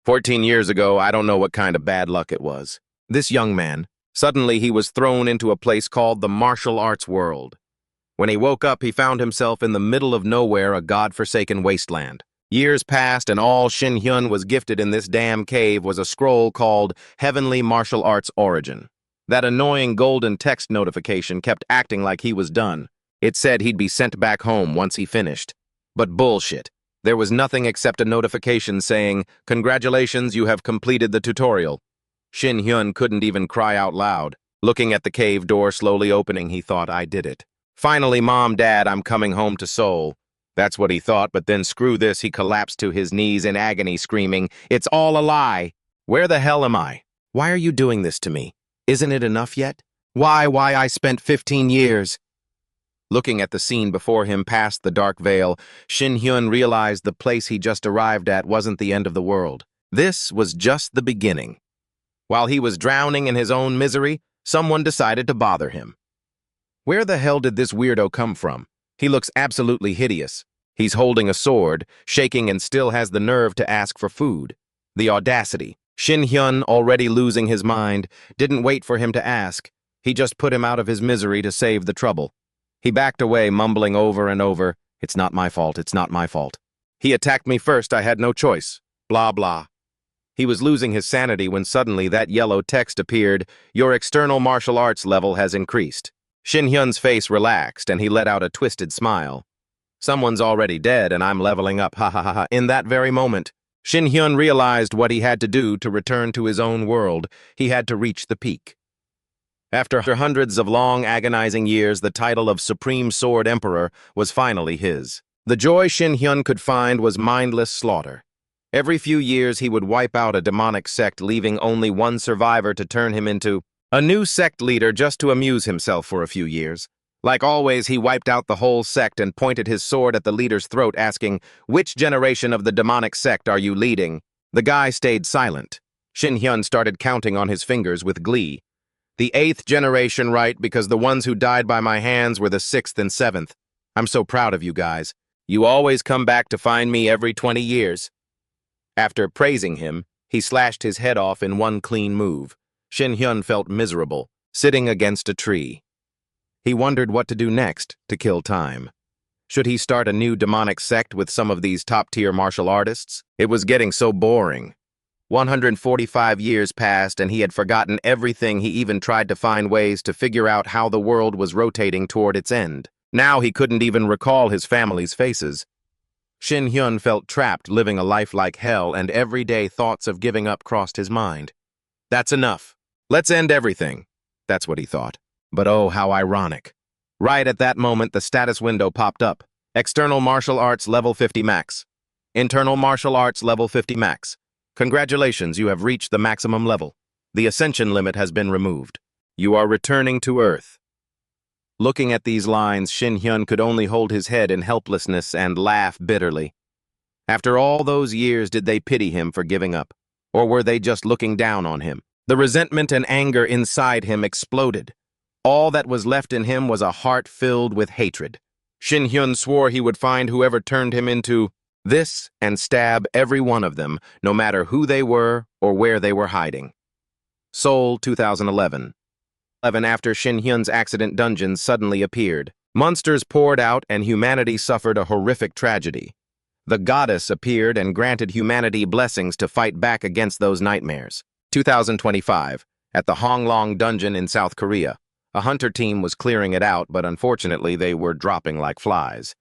14 years ago, I don't know what kind of bad luck it was. This young man, suddenly he was thrown into a place called the martial arts world. When he woke up, he found himself in the middle of nowhere, a god-forsaken wasteland. Years passed, and all Shin Hyun was gifted in this damn cave was a scroll called Heavenly Martial Arts Origin. That annoying golden text notification kept acting like he was done. It said he'd be sent back home once he finished. But bullshit. There was nothing except a notification saying, "Congratulations, you have completed the tutorial." Shin Hyun couldn't even cry out loud. Looking at the cave door slowly opening, he thought, I did it. Finally, Mom, Dad, I'm coming home to Seoul. That's what he thought, but then screw this, he collapsed to his knees in agony, screaming, "It's all a lie! Where the hell am I? Why are you doing this to me? Isn't it enough yet? Why I spent 15 years? Looking at the scene before him past the dark veil, Shin Hyun realized the place he just arrived at wasn't the end of the world. This was just the beginning. While he was drowning in his own misery, someone decided to bother him. Where the hell did this weirdo come from? He looks absolutely hideous. He's holding a sword, shaking, and still has the nerve to ask for food. The audacity. Shin Hyun, already losing his mind, didn't wait for him to ask. He just put him out of his misery to save the trouble. He backed away, mumbling over and over, "It's not my fault, it's not my fault. He attacked me first, I had no choice. Blah, blah." He was losing his sanity when suddenly that yellow text appeared, "Your external martial arts level has increased." Shin Hyun's face relaxed, and he let out a twisted smile. Someone's already dead, and I'm leveling up, ha ha ha ha. In that very moment, Shin Hyun realized what he had to do to return to his own world. He had to reach the peak. After hundreds of long, agonizing years, the title of Supreme Sword Emperor was finally his. The joy Shin Hyun could find was mindless slaughter. Every few years, he would wipe out a demonic sect, leaving only one survivor to turn him into a new sect leader just to amuse himself for a few years. Like always, he wiped out the whole sect and pointed his sword at the leader's throat, asking, "Which generation of the demonic sect are you leading?" The guy stayed silent. Shin Hyun started counting on his fingers with glee. "The 8th generation, right, because the ones who died by my hands were the 6th and 7th. I'm so proud of you guys. You always come back to find me every 20 years. After praising him, he slashed his head off in one clean move. Shin Hyun felt miserable, sitting against a tree. He wondered what to do next to kill time. Should he start a new demonic sect with some of these top-tier martial artists? It was getting so boring. 145 years passed, and he had forgotten everything. He even tried to find ways to figure out how the world was rotating toward its end. Now he couldn't even recall his family's faces. Shin Hyun felt trapped, living a life like hell, and everyday thoughts of giving up crossed his mind. That's enough. Let's end everything. That's what he thought. But oh, how ironic. Right at that moment, the status window popped up. External Martial Arts Level 50 Max. Internal Martial Arts Level 50 Max. Congratulations, you have reached the maximum level. The ascension limit has been removed. You are returning to Earth. Looking at these lines, Shin Hyun could only hold his head in helplessness and laugh bitterly. After all those years, did they pity him for giving up? Or were they just looking down on him? The resentment and anger inside him exploded. All that was left in him was a heart filled with hatred. Shin Hyun swore he would find whoever turned him into this and stab every one of them, no matter who they were or where they were hiding. Seoul, 2011. After Shin Hyun's accident, dungeons suddenly appeared. Monsters poured out and humanity suffered a horrific tragedy. The goddess appeared and granted humanity blessings to fight back against those nightmares. 2025. At the Honglong dungeon in South Korea. A hunter team was clearing it out, but unfortunately they were dropping like flies.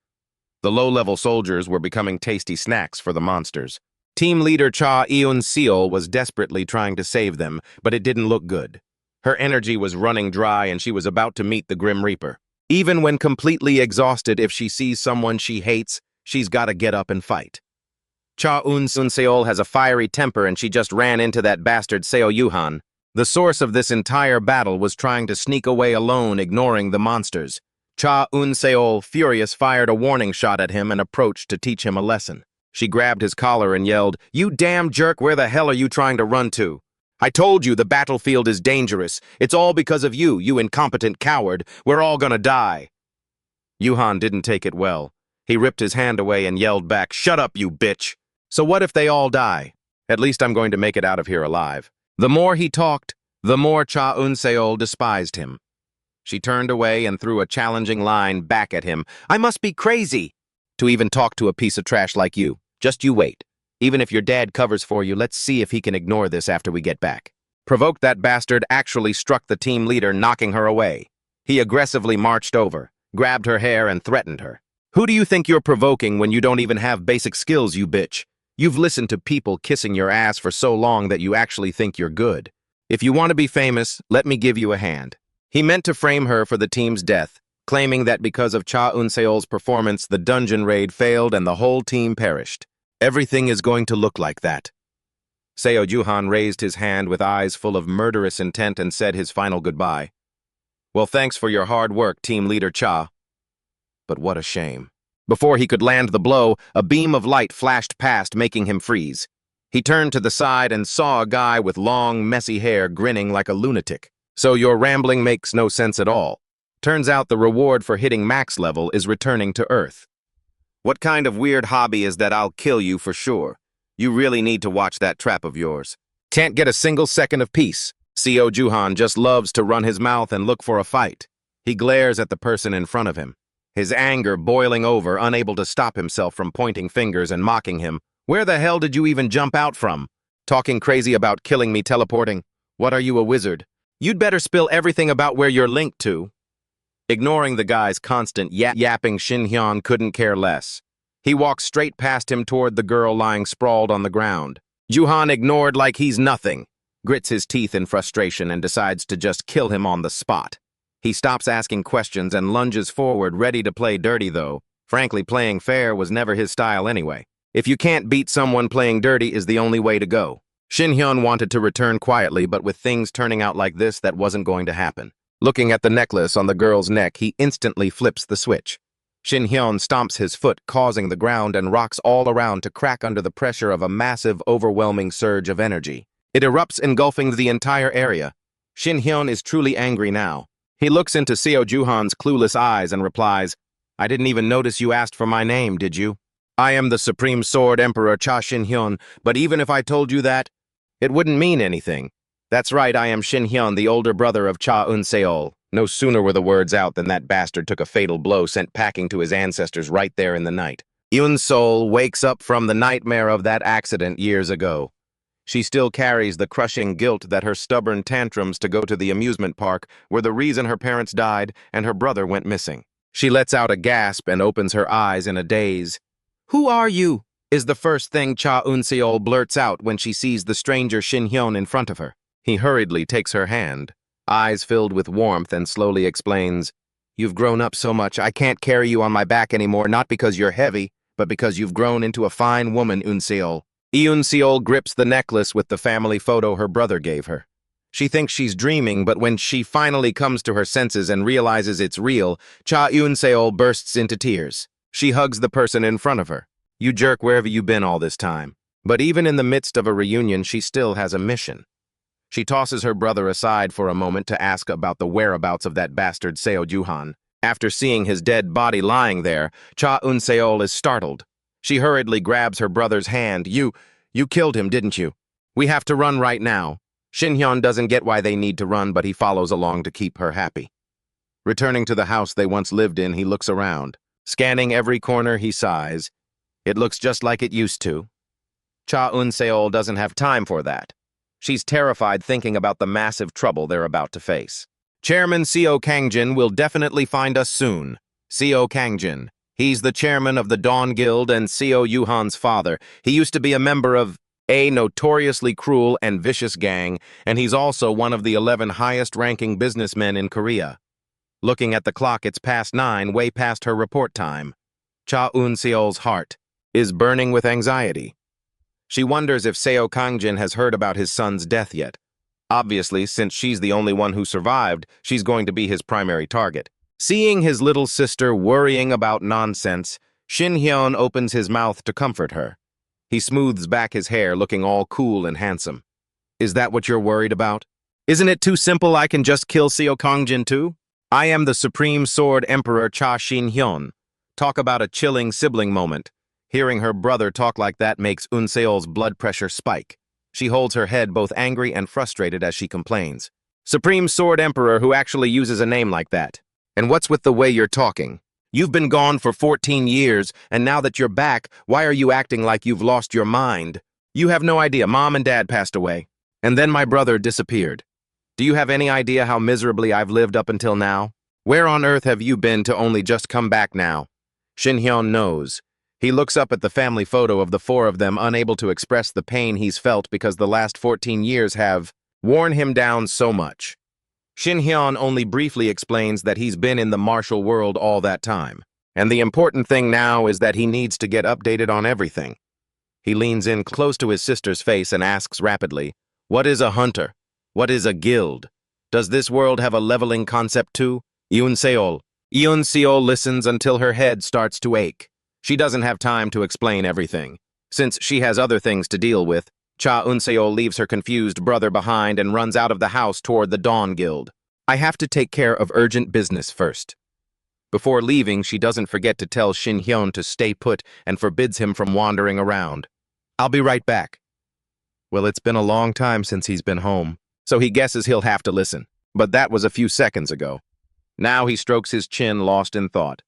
The low-level soldiers were becoming tasty snacks for the monsters. Team leader Cha Eun-seol was desperately trying to save them, but it didn't look good. Her energy was running dry and she was about to meet the Grim Reaper. Even when completely exhausted, if she sees someone she hates, she's got to get up and fight. Cha Eun-seol has a fiery temper and she just ran into that bastard Seo Yuhan. The source of this entire battle was trying to sneak away alone, ignoring the monsters. Cha Eun-seol, furious, fired a warning shot at him and approached to teach him a lesson. She grabbed his collar and yelled, "You damn jerk, where the hell are you trying to run to? I told you the battlefield is dangerous. It's all because of you, you incompetent coward. We're all gonna die." Yuhan didn't take it well. He ripped his hand away and yelled back, "Shut up, you bitch. So what if they all die? At least I'm going to make it out of here alive. The more he talked, the more Cha Eun-seol despised him. She turned away and threw a challenging line back at him. I must be crazy to even talk to a piece of trash like you. Just you wait. Even if your dad covers for you, let's see if he can ignore this after we get back. Provoked, that bastard actually struck the team leader, knocking her away. He aggressively marched over, grabbed her hair, and threatened her. Who do you think you're provoking when you don't even have basic skills, you bitch? You've listened to people kissing your ass for so long that you actually think you're good. If you want to be famous, let me give you a hand. He meant to frame her for the team's death, claiming that because of Cha Eun-seol's performance, the dungeon raid failed and the whole team perished. Everything is going to look like that. Seo Juhan raised his hand with eyes full of murderous intent and said his final goodbye. Well, thanks for your hard work, team leader Cha. But what a shame. Before he could land the blow, a beam of light flashed past, making him freeze. He turned to the side and saw a guy with long, messy hair grinning like a lunatic. So your rambling makes no sense at all. Turns out the reward for hitting max level is returning to Earth. What kind of weird hobby is that? I'll kill you for sure. You really need to watch that trap of yours. Can't get a single second of peace. Seo Juhan just loves to run his mouth and look for a fight. He glares at the person in front of him, his anger boiling over, unable to stop himself from pointing fingers and mocking him. Where the hell did you even jump out from? Talking crazy about killing me teleporting? What are you, a wizard? You'd better spill everything about where you're linked to. Ignoring the guy's constant yapping, Shin Hyun couldn't care less. He walks straight past him toward the girl lying sprawled on the ground. Juhan ignored like he's nothing, grits his teeth in frustration and decides to just kill him on the spot. He stops asking questions and lunges forward, ready to play dirty though. Frankly, playing fair was never his style anyway. If you can't beat someone, playing dirty is the only way to go. Shin Hyun wanted to return quietly, but with things turning out like this, that wasn't going to happen. Looking at the necklace on the girl's neck, he instantly flips the switch. Shin Hyun stomps his foot, causing the ground and rocks all around to crack under the pressure of a massive, overwhelming surge of energy. It erupts, engulfing the entire area. Shin Hyun is truly angry now. He looks into Seo Juhan's clueless eyes and replies, I didn't even notice you asked for my name, did you? I am the Supreme Sword Emperor Cha Shin Hyun, but even if I told you that, it wouldn't mean anything. That's right, I am Shin Hyun, the older brother of Cha Eun-seol. No sooner were the words out than that bastard took a fatal blow sent packing to his ancestors right there in the night. Eun-seol wakes up from the nightmare of that accident years ago. She still carries the crushing guilt that her stubborn tantrums to go to the amusement park were the reason her parents died and her brother went missing. She lets out a gasp and opens her eyes in a daze. Who are you? Is the first thing Cha Eun-seol blurts out when she sees the stranger Shin Hyun in front of her. He hurriedly takes her hand, eyes filled with warmth, and slowly explains, You've grown up so much, I can't carry you on my back anymore, not because you're heavy, but because you've grown into a fine woman, Eun-seol. Eun-seol grips the necklace with the family photo her brother gave her. She thinks she's dreaming, but when she finally comes to her senses and realizes it's real, Cha Eun-seol bursts into tears. She hugs the person in front of her. You jerk, where have you been all this time? But even in the midst of a reunion, she still has a mission. She tosses her brother aside for a moment to ask about the whereabouts of that bastard Seo Juhan. After seeing his dead body lying there, Cha Eun-seol is startled. She hurriedly grabs her brother's hand. You killed him, didn't you? We have to run right now. Shin Hyun doesn't get why they need to run, but he follows along to keep her happy. Returning to the house they once lived in, he looks around. Scanning every corner, he sighs. It looks just like it used to. Cha Eun-seol doesn't have time for that. She's terrified thinking about the massive trouble they're about to face. Chairman Seo Kangjin will definitely find us soon. Seo Kangjin. He's the chairman of the Dawn Guild and Seo Juhan's father. He used to be a member of a notoriously cruel and vicious gang, and he's also one of the 11 highest-ranking businessmen in Korea. Looking at the clock, it's past 9, way past her report time. Cha Eun-seol's heart is burning with anxiety. She wonders if Seo Kangjin has heard about his son's death yet. Obviously, since she's the only one who survived, she's going to be his primary target. Seeing his little sister worrying about nonsense, Shin Hyun opens his mouth to comfort her. He smooths back his hair, looking all cool and handsome. Is that what you're worried about? Isn't it too simple? I can just kill Seo Kangjin too? I am the Supreme Sword Emperor Cha Shin Hyun. Talk about a chilling sibling moment. Hearing her brother talk like that makes Unseol's blood pressure spike. She holds her head both angry and frustrated as she complains. Supreme Sword Emperor who actually uses a name like that. And what's with the way you're talking? You've been gone for 14 years, and now that you're back, why are you acting like you've lost your mind? You have no idea. Mom and Dad passed away. And then my brother disappeared. Do you have any idea how miserably I've lived up until now? Where on earth have you been to only just come back now? Shin-hyun knows. He looks up at the family photo of the four of them, unable to express the pain he's felt because the last 14 years have worn him down so much. Shin-hyun only briefly explains that he's been in the martial world all that time. And the important thing now is that he needs to get updated on everything. He leans in close to his sister's face and asks rapidly, "What is a hunter? What is a guild? Does this world have a leveling concept too?" Yoon-seol listens until her head starts to ache. She doesn't have time to explain everything. Since she has other things to deal with, Cha Eun-seol leaves her confused brother behind and runs out of the house toward the Dawn Guild. I have to take care of urgent business first. Before leaving, she doesn't forget to tell Shin-hyun to stay put and forbids him from wandering around. I'll be right back. Well, it's been a long time since he's been home, so he guesses he'll have to listen. But that was a few seconds ago. Now he strokes his chin, lost in thought.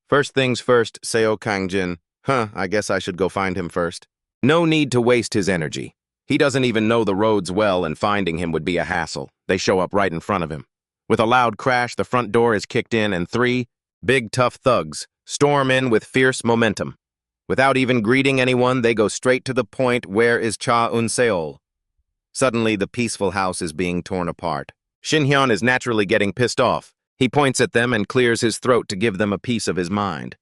First things first, Seo Kangjin. I guess I should go find him first. No need to waste his energy. He doesn't even know the roads well, and finding him would be a hassle. They show up right in front of him. With a loud crash, the front door is kicked in, and 3 big tough thugs storm in with fierce momentum. Without even greeting anyone, they go straight to the point. Where is Cha Eun-seol? Suddenly, the peaceful house is being torn apart. Shin-hyun is naturally getting pissed off. He points at them and clears his throat to give them a piece of his mind.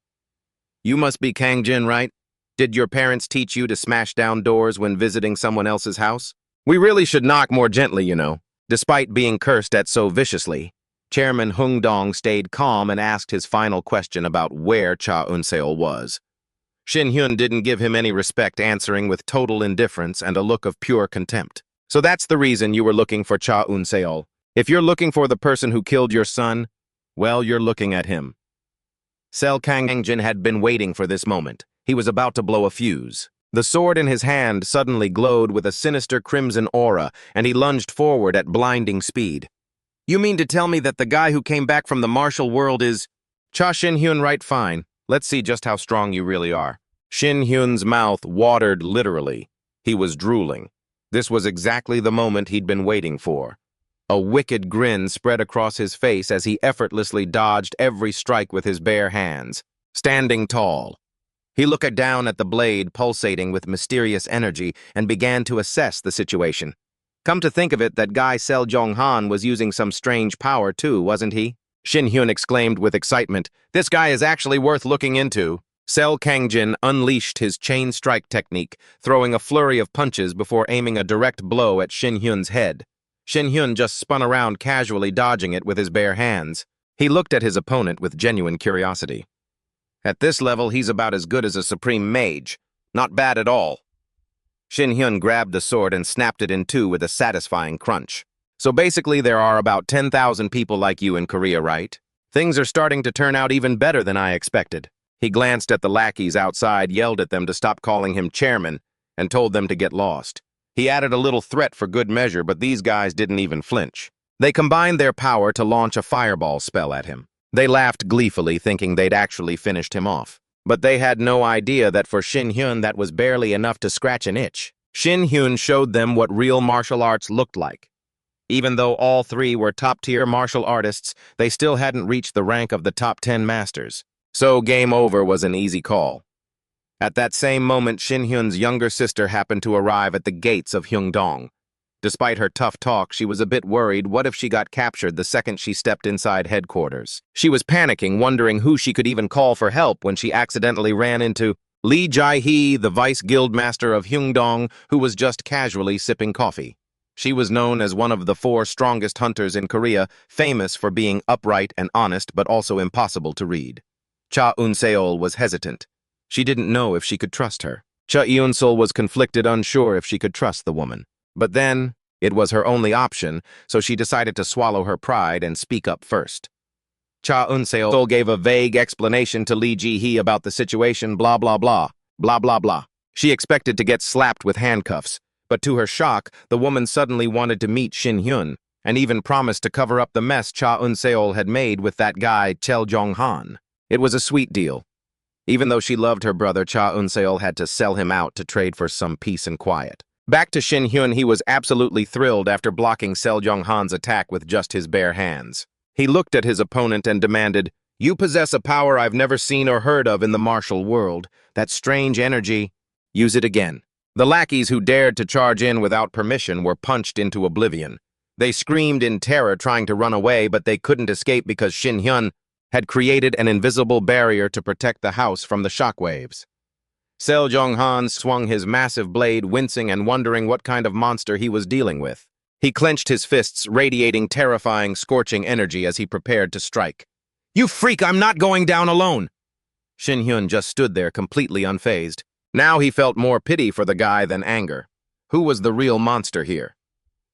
You must be Kangjin, right? Did your parents teach you to smash down doors when visiting someone else's house? We really should knock more gently, you know. Despite being cursed at so viciously, Chairman Hung Dong stayed calm and asked his final question about where Cha Eun-seol was. Shin-hyun didn't give him any respect, answering with total indifference and a look of pure contempt. So that's the reason you were looking for Cha Eun-seol. If you're looking for the person who killed your son, well, you're looking at him. Seo Kangjin had been waiting for this moment. He was about to blow a fuse. The sword in his hand suddenly glowed with a sinister crimson aura, and he lunged forward at blinding speed. You mean to tell me that the guy who came back from the martial world is... Cha Shin-hyun, right, fine. Let's see just how strong you really are. Shin-hyun's mouth watered literally. He was drooling. This was exactly the moment he'd been waiting for. A wicked grin spread across his face as he effortlessly dodged every strike with his bare hands. Standing tall, he looked down at the blade pulsating with mysterious energy and began to assess the situation. Come to think of it, that guy Seo Jong-han was using some strange power too, wasn't he? Shin-hyun exclaimed with excitement. This guy is actually worth looking into. Seo Kangjin unleashed his chain strike technique, throwing a flurry of punches before aiming a direct blow at Shin-hyun's head. Shin-hyun just spun around casually, dodging it with his bare hands. He looked at his opponent with genuine curiosity. At this level, he's about as good as a supreme mage. Not bad at all. Shin-hyun grabbed the sword and snapped it in two with a satisfying crunch. So basically, there are about 10,000 people like you in Korea, right? Things are starting to turn out even better than I expected. He glanced at the lackeys outside, yelled at them to stop calling him chairman, and told them to get lost. He added a little threat for good measure, but these guys didn't even flinch. They combined their power to launch a fireball spell at him. They laughed gleefully, thinking they'd actually finished him off. But they had no idea that for Shin-hyun that was barely enough to scratch an itch. Shin-hyun showed them what real martial arts looked like. Even though all 3 were top-tier martial artists, they still hadn't reached the rank of the top 10 masters. So game over was an easy call. At that same moment, Shin-hyun's younger sister happened to arrive at the gates of Hyungdong. Despite her tough talk, she was a bit worried. What if she got captured the second she stepped inside headquarters? She was panicking, wondering who she could even call for help when she accidentally ran into Lee Jae-hee, the vice guildmaster of Hyungdong, who was just casually sipping coffee. She was known as one of the 4 strongest hunters in Korea, famous for being upright and honest, but also impossible to read. Cha Eun-seol was hesitant. She didn't know if she could trust her. Cha Eun-seol was conflicted, unsure if she could trust the woman. But then, it was her only option, so she decided to swallow her pride and speak up first. Cha Eun-seol gave a vague explanation to Lee Ji-hee about the situation, blah blah blah, blah blah blah. She expected to get slapped with handcuffs, but to her shock, the woman suddenly wanted to meet Shin Hyun, and even promised to cover up the mess Cha Eun-seol had made with that guy Chel Jong-han. It was a sweet deal. Even though she loved her brother, Cha Eun-seol had to sell him out to trade for some peace and quiet. Back to Shin Hyun, he was absolutely thrilled after blocking Chel Jong-han's attack with just his bare hands. He looked at his opponent and demanded, "You possess a power I've never seen or heard of in the martial world. That strange energy. Use it again." The lackeys who dared to charge in without permission were punched into oblivion. They screamed in terror, trying to run away, but they couldn't escape because Shin Hyun had created an invisible barrier to protect the house from the shockwaves. Chel Jong-han swung his massive blade, wincing and wondering what kind of monster he was dealing with. He clenched his fists, radiating terrifying, scorching energy as he prepared to strike. "You freak, I'm not going down alone!" Shin Hyun just stood there, completely unfazed. Now he felt more pity for the guy than anger. Who was the real monster here?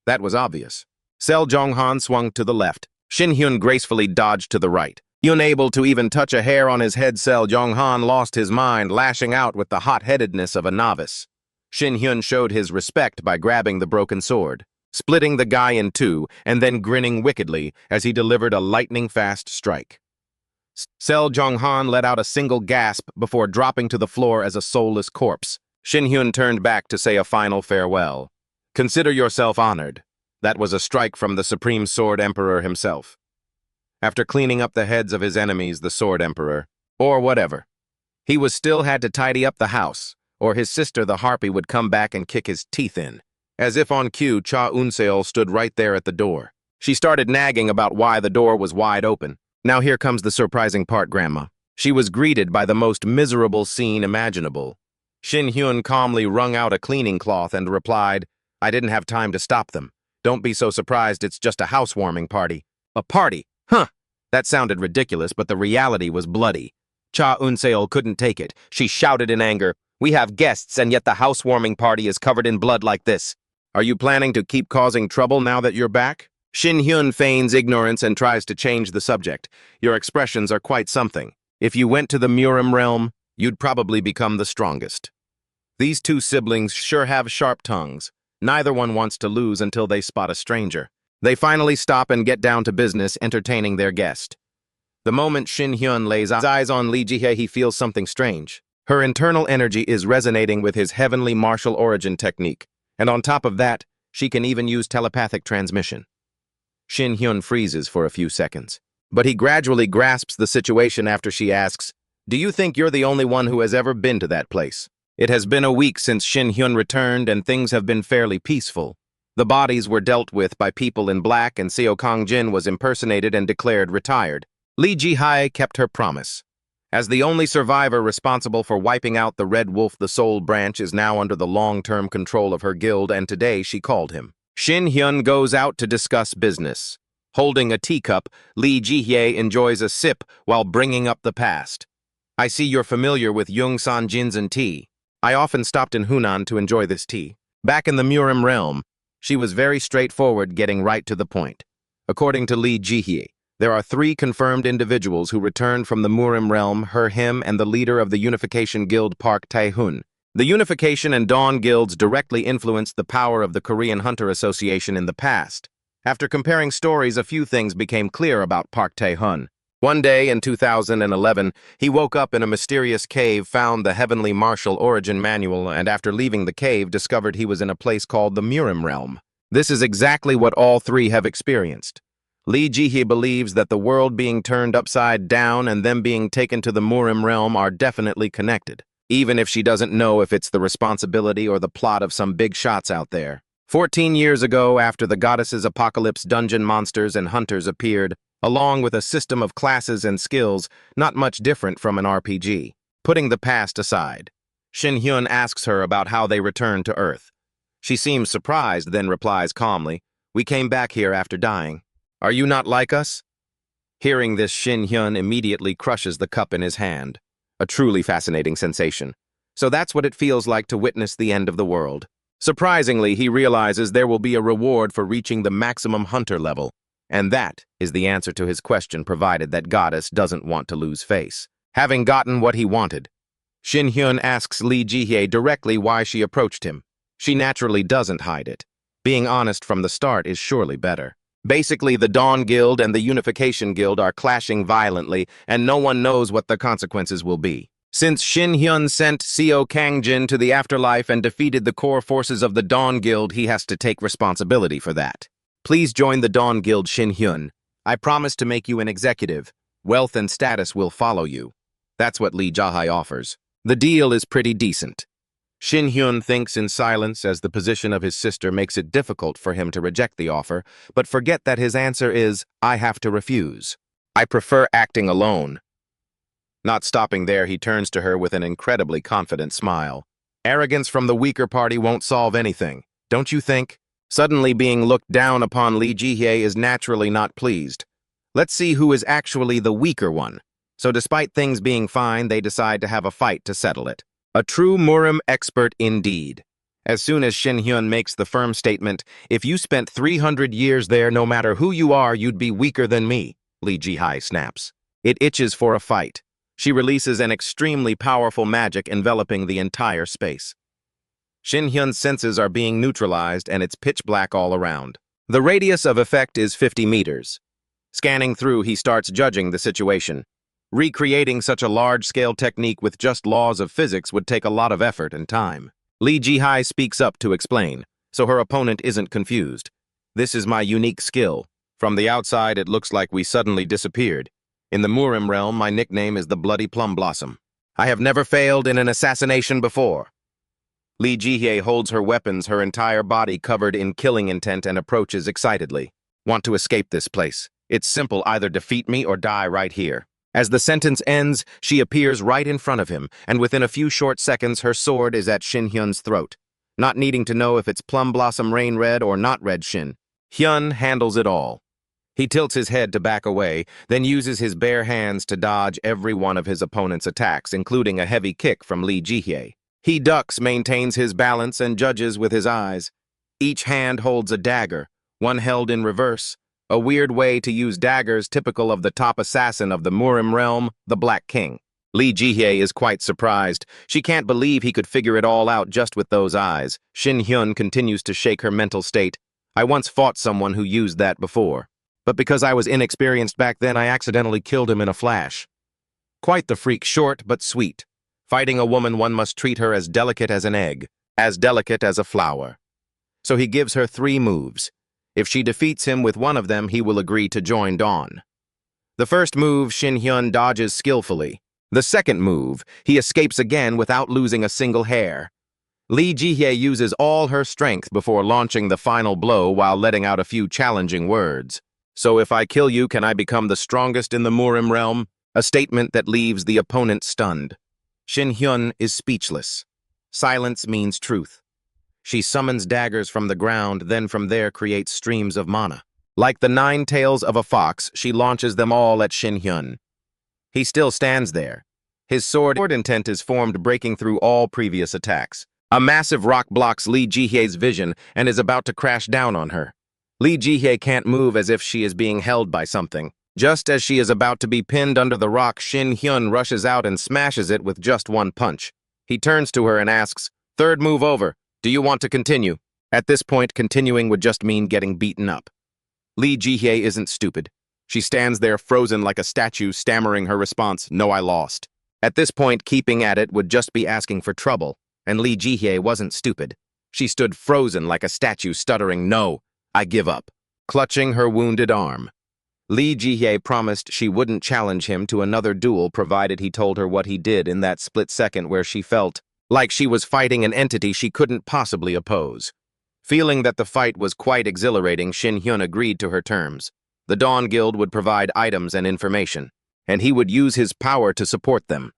That was obvious. Chel Jong-han swung to the left. Shin Hyun gracefully dodged to the right. Unable to even touch a hair on his head, Chel Jong-han lost his mind, lashing out with the hot-headedness of a novice. Shin Hyun showed his respect by grabbing the broken sword, splitting the guy in two, and then grinning wickedly as he delivered a lightning-fast strike. Chel Jong-han let out a single gasp before dropping to the floor as a soulless corpse. Shin Hyun turned back to say a final farewell. "Consider yourself honored." That was a strike from the Supreme Sword Emperor himself. After cleaning up the heads of his enemies, the Sword Emperor, or whatever, he was still had to tidy up the house, or his sister the Harpy would come back and kick his teeth in. As if on cue, Cha Eun-seol stood right there at the door. She started nagging about why the door was wide open. Now here comes the surprising part, Grandma. She was greeted by the most miserable scene imaginable. Shin Hyun calmly wrung out a cleaning cloth and replied, "I didn't have time to stop them. Don't be so surprised, it's just a housewarming party." A party? Huh! That sounded ridiculous, but the reality was bloody. Cha Eun-seol couldn't take it. She shouted in anger, "We have guests, and yet the housewarming party is covered in blood like this. Are you planning to keep causing trouble now that you're back?" Shin Hyun feigns ignorance and tries to change the subject. "Your expressions are quite something. If you went to the Murim realm, you'd probably become the strongest." These two siblings sure have sharp tongues. Neither one wants to lose until they spot a stranger. They finally stop and get down to business, entertaining their guest. The moment Shin Hyun lays eyes on Lee Ji-hye, he feels something strange. Her internal energy is resonating with his heavenly martial origin technique, and on top of that, she can even use telepathic transmission. Shin Hyun freezes for a few seconds, but he gradually grasps the situation after she asks, "Do you think you're the only one who has ever been to that place?" It has been a week since Shin Hyun returned, and things have been fairly peaceful. The bodies were dealt with by people in black, and Seo Kang-jin was impersonated and declared retired. Lee Ji-hye kept her promise. As the only survivor responsible for wiping out the Red Wolf, the Soul Branch is now under the long-term control of her guild, and today she called him. Shin Hyun goes out to discuss business. Holding a teacup, Lee Ji-hye enjoys a sip while bringing up the past. "I see you're familiar with Yongsan Jinzan tea. I often stopped in Hunan to enjoy this tea. Back in the Murim realm." She was very straightforward, getting right to the point. According to Lee Ji-hye, there are 3 confirmed individuals who returned from the Murim realm, her, him, and the leader of the Unification Guild, Park Tae-hun. The Unification and Dawn guilds directly influenced the power of the Korean Hunter Association in the past. After comparing stories, a few things became clear about Park Tae-hun. One day in 2011, he woke up in a mysterious cave, found the Heavenly Martial Origin Manual, and after leaving the cave, discovered he was in a place called the Murim Realm. This is exactly what all 3 have experienced. Lee Ji-hye believes that the world being turned upside down and them being taken to the Murim Realm are definitely connected, even if she doesn't know if it's the responsibility or the plot of some big shots out there. 14 years ago, after the goddess's apocalypse, dungeon monsters and hunters appeared, along with a system of classes and skills not much different from an RPG. Putting the past aside, Shin Hyun asks her about how they returned to Earth. She seems surprised, then replies calmly, "We came back here after dying. Are you not like us?" Hearing this, Shin Hyun immediately crushes the cup in his hand. A truly fascinating sensation. So that's what it feels like to witness the end of the world. Surprisingly, he realizes there will be a reward for reaching the maximum hunter level. And that is the answer to his question, provided that goddess doesn't want to lose face. Having gotten what he wanted, Shin Hyun asks Lee Ji-hye directly why she approached him. She naturally doesn't hide it. Being honest from the start is surely better. Basically, the Dawn Guild and the Unification Guild are clashing violently, and no one knows what the consequences will be. Since Shin Hyun sent Seo Kang-jin to the afterlife and defeated the core forces of the Dawn Guild, he has to take responsibility for that. Please join the Dawn Guild, Shin Hyun. I promise to make you an executive. Wealth and status will follow you. That's what Lee Ji-hye offers. The deal is pretty decent. Shin Hyun thinks in silence as the position of his sister makes it difficult for him to reject the offer, but forget that his answer is, I have to refuse. I prefer acting alone. Not stopping there, he turns to her with an incredibly confident smile. Arrogance from the weaker party won't solve anything, don't you think? Suddenly being looked down upon, Lee Ji-hye is naturally not pleased. Let's see who is actually the weaker one. So despite things being fine, they decide to have a fight to settle it. A true Murim expert indeed. As soon as Shin Hyun makes the firm statement, if you spent 300 years there, no matter who you are, you'd be weaker than me, Lee Ji-hye snaps. It itches for a fight. She releases an extremely powerful magic enveloping the entire space. Shin Hyun's senses are being neutralized and it's pitch black all around. The radius of effect is 50 meters. Scanning through, he starts judging the situation. Recreating such a large-scale technique with just laws of physics would take a lot of effort and time. Lee Ji-hye speaks up to explain, so her opponent isn't confused. This is my unique skill. From the outside, it looks like we suddenly disappeared. In the Murim realm, my nickname is the Bloody Plum Blossom. I have never failed in an assassination before. Lee Ji-hye holds her weapons, her entire body covered in killing intent, and approaches excitedly. Want to escape this place? It's simple, either defeat me or die right here. As the sentence ends, she appears right in front of him, and within a few short seconds, her sword is at Shin Hyun's throat. Not needing to know if it's Plum Blossom Rain Red or not Red Shin, Hyun handles it all. He tilts his head to back away, then uses his bare hands to dodge every one of his opponent's attacks, including a heavy kick from Lee Ji-hye. He ducks, maintains his balance, and judges with his eyes. Each hand holds a dagger, one held in reverse. A weird way to use daggers typical of the top assassin of the Murim realm, the Black King. Lee Ji-hye is quite surprised. She can't believe he could figure it all out just with those eyes. Shin Hyun continues to shake her mental state. I once fought someone who used that before. But because I was inexperienced back then, I accidentally killed him in a flash. Quite the freak, short but sweet. Fighting a woman, one must treat her as delicate as an egg, as delicate as a flower. So he gives her 3 moves. If she defeats him with one of them, he will agree to join Dawn. The first move, Shin Hyun dodges skillfully. The second move, he escapes again without losing a single hair. Lee Ji-hye uses all her strength before launching the final blow while letting out a few challenging words. So if I kill you, can I become the strongest in the Murim realm? A statement that leaves the opponent stunned. Shin Hyun is speechless. Silence means truth. She summons daggers from the ground, then from there creates streams of mana. Like the 9 tails of a fox, she launches them all at Shin Hyun. He still stands there. His sword intent is formed, breaking through all previous attacks. A massive rock blocks Lee Ji-hye's vision and is about to crash down on her. Lee Ji-hye can't move, as if she is being held by something. Just as she is about to be pinned under the rock, Shin Hyun rushes out and smashes it with just 1 punch. He turns to her and asks, "Third move over. Do you want to continue?" At this point, continuing would just mean getting beaten up. Lee Ji-hye isn't stupid. She stands there frozen like a statue, stammering her response, "No, I lost." At this point, keeping at it would just be asking for trouble, and Lee Ji-hye wasn't stupid. She stood frozen like a statue, stuttering, "No, I give up," clutching her wounded arm. Lee Ji-hye promised she wouldn't challenge him to another duel provided he told her what he did in that split second where she felt like she was fighting an entity she couldn't possibly oppose. Feeling that the fight was quite exhilarating, Shin Hyun agreed to her terms. The Dawn Guild would provide items and information, and he would use his power to support them.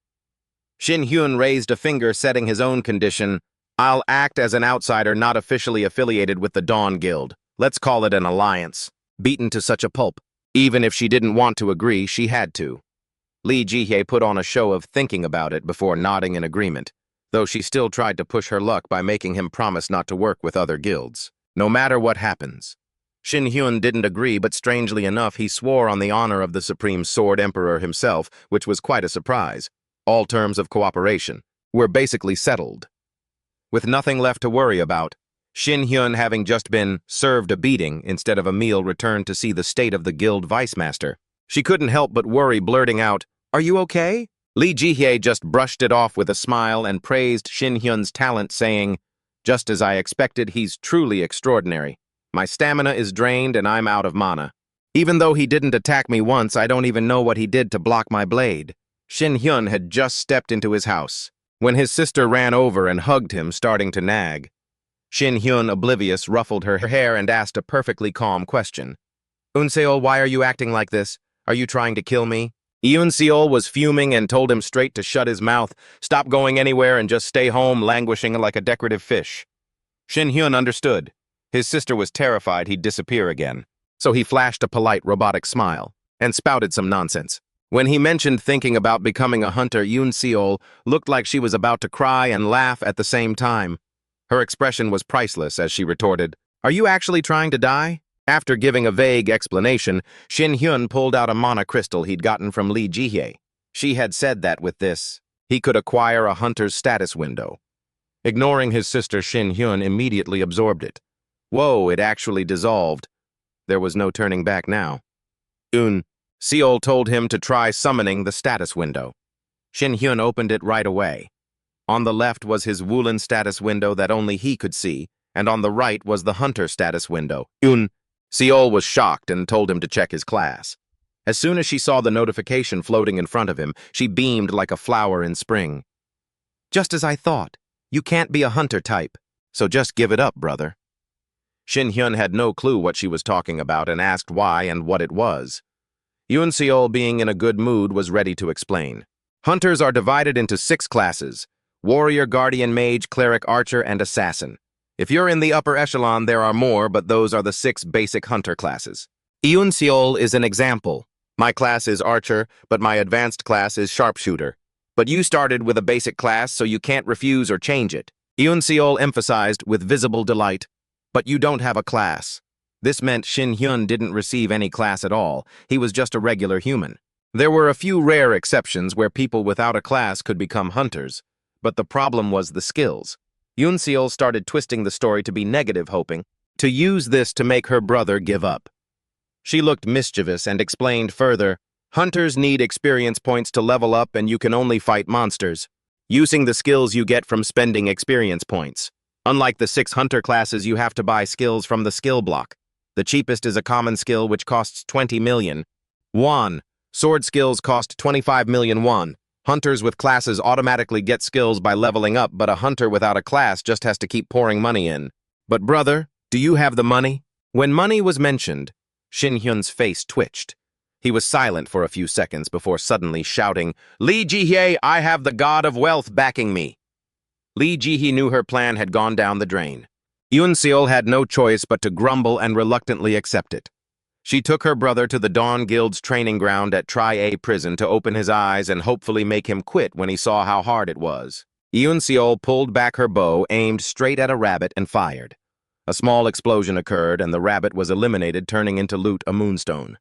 Shin Hyun raised a finger, setting his own condition. I'll act as an outsider not officially affiliated with the Dawn Guild. Let's call it an alliance. Beaten to such a pulp. Even if she didn't want to agree, she had to. Lee Ji-hye put on a show of thinking about it before nodding in agreement, though she still tried to push her luck by making him promise not to work with other guilds. No matter what happens, Shin Hyun didn't agree, but strangely enough, he swore on the honor of the Supreme Sword Emperor himself, which was quite a surprise. All terms of cooperation were basically settled. With nothing left to worry about, Shin Hyun, having just been served a beating instead of a meal, returned to see the state of the guild vice master. She couldn't help but worry, blurting out, "Are you okay?" Lee Ji-hye just brushed it off with a smile and praised Shin Hyun's talent, saying, "Just as I expected, he's truly extraordinary. My stamina is drained and I'm out of mana. Even though he didn't attack me once, I don't even know what he did to block my blade." Shin Hyun had just stepped into his house when his sister ran over and hugged him, starting to nag. Shin Hyun, oblivious, ruffled her hair and asked a perfectly calm question. "Eun-seol, why are you acting like this? Are you trying to kill me?" Eun-seol was fuming and told him straight to shut his mouth, stop going anywhere, and just stay home languishing like a decorative fish. Shin Hyun understood. His sister was terrified he'd disappear again, so he flashed a polite robotic smile and spouted some nonsense. When he mentioned thinking about becoming a hunter, Eun-seol looked like she was about to cry and laugh at the same time. Her expression was priceless as she retorted, "Are you actually trying to die?" After giving a vague explanation, Shin Hyun pulled out a mana crystal he'd gotten from Lee Ji-hye. She had said that with this, he could acquire a hunter's status window. Ignoring his sister, Shin Hyun immediately absorbed it. Whoa, it actually dissolved. There was no turning back now. Eun-seol told him to try summoning the status window. Shin Hyun opened it right away. On the left was his woolen status window that only he could see, and on the right was the hunter status window. Eun-seol was shocked and told him to check his class. As soon as she saw the notification floating in front of him, she beamed like a flower in spring. "Just as I thought. You can't be a hunter type, so just give it up, brother." Shin Hyun had no clue what she was talking about and asked why and what it was. Eun-seol, being in a good mood, was ready to explain. Hunters are divided into 6 classes: warrior, guardian, mage, cleric, archer, and assassin. If you're in the upper echelon, there are more, but those are the 6 basic hunter classes. Eun-seol is an example. My class is archer, but my advanced class is sharpshooter. But you started with a basic class, so you can't refuse or change it. Eun-seol emphasized with visible delight. But you don't have a class. This meant Shin Hyun didn't receive any class at all. He was just a regular human. There were a few rare exceptions where people without a class could become hunters, but the problem was the skills. Eun-seol started twisting the story to be negative, hoping to use this to make her brother give up. She looked mischievous and explained further, "Hunters need experience points to level up, and you can only fight monsters using the skills you get from spending experience points. Unlike the 6 hunter classes, you have to buy skills from the skill block. The cheapest is a common skill which costs 20 million won. Sword skills cost 25 million won. Hunters with classes automatically get skills by leveling up, but a hunter without a class just has to keep pouring money in. But brother, do you have the money?" When money was mentioned, Shin Hyun's face twitched. He was silent for a few seconds before suddenly shouting, "Lee Ji-hye, I have the god of wealth backing me." Lee Ji-hye knew her plan had gone down the drain. Eun-seol had no choice but to grumble and reluctantly accept it. She took her brother to the Dawn Guild's training ground at Tri-A prison to open his eyes and hopefully make him quit when he saw how hard it was. Eun-seol pulled back her bow, aimed straight at a rabbit, and fired. A small explosion occurred, and the rabbit was eliminated, turning into loot, a moonstone.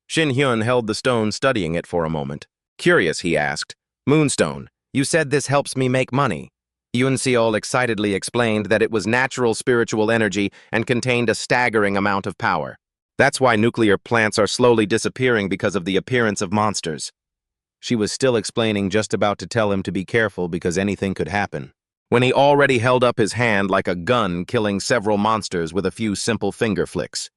Shin Hyun held the stone, studying it for a moment. Curious, he asked, "Moonstone, you said this helps me make money." Eun-seol excitedly explained that it was natural spiritual energy and contained a staggering amount of power. That's why nuclear plants are slowly disappearing, because of the appearance of monsters. She was still explaining, just about to tell him to be careful because anything could happen, when he already held up his hand like a gun, killing several monsters with a few simple finger flicks.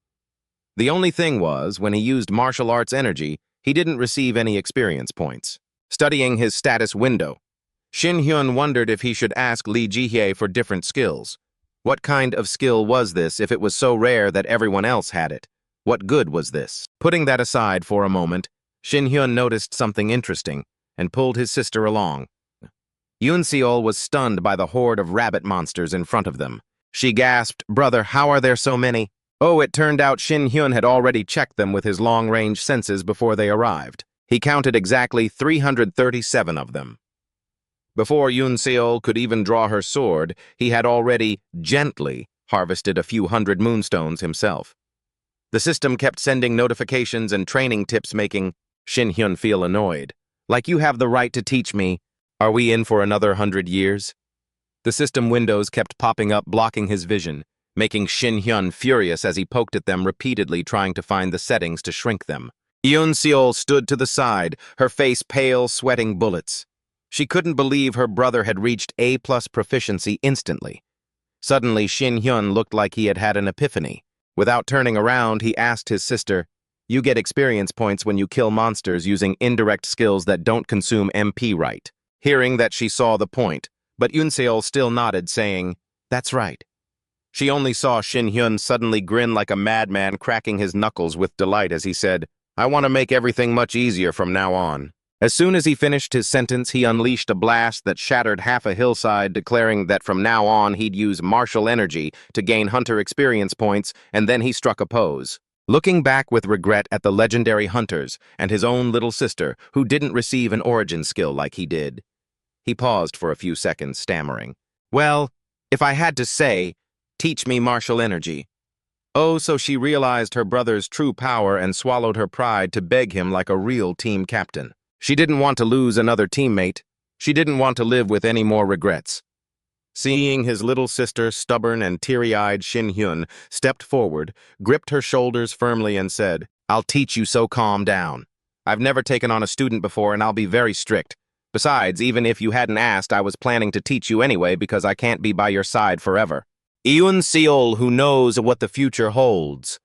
The only thing was, when he used martial arts energy, he didn't receive any experience points. Studying his status window, Shin Hyun wondered if he should ask Lee Ji-hye for different skills. What kind of skill was this if it was so rare that everyone else had it? What good was this? Putting that aside for a moment, Shin Hyun noticed something interesting and pulled his sister along. Eun-seol was stunned by the horde of rabbit monsters in front of them. She gasped, "Brother, how are there so many?" Oh, it turned out Shin Hyun had already checked them with his long-range senses before they arrived. He counted exactly 337 of them. Before Eun-seol could even draw her sword, he had already, gently, harvested a few hundred moonstones himself. The system kept sending notifications and training tips, making Shin Hyun feel annoyed. Like, you have the right to teach me. Are we in for another 100 years? The system windows kept popping up, blocking his vision, making Shin Hyun furious as he poked at them repeatedly, trying to find the settings to shrink them. Yoon Seol stood to the side, her face pale, sweating bullets. She couldn't believe her brother had reached A+ proficiency instantly. Suddenly, Shin Hyun looked like he had had an epiphany. Without turning around, he asked his sister, "You get experience points when you kill monsters using indirect skills that don't consume MP, right?" Hearing that, she saw the point, but Yoon Seol still nodded, saying, "That's right." She only saw Shin Hyun suddenly grin like a madman, cracking his knuckles with delight as he said, "I want to make everything much easier from now on." As soon as he finished his sentence, he unleashed a blast that shattered half a hillside, declaring that from now on he'd use martial energy to gain hunter experience points, and then he struck a pose. Looking back with regret at the legendary hunters and his own little sister, who didn't receive an origin skill like he did, he paused for a few seconds, stammering, "Well, if I had to say, teach me martial energy." Oh, so she realized her brother's true power and swallowed her pride to beg him like a real team captain. She didn't want to lose another teammate. She didn't want to live with any more regrets. Seeing his little sister, stubborn and teary-eyed, Shin Hyun stepped forward, gripped her shoulders firmly and said, "I'll teach you, so calm down. I've never taken on a student before and I'll be very strict. Besides, even if you hadn't asked, I was planning to teach you anyway because I can't be by your side forever." Yoon Seol, who knows what the future holds.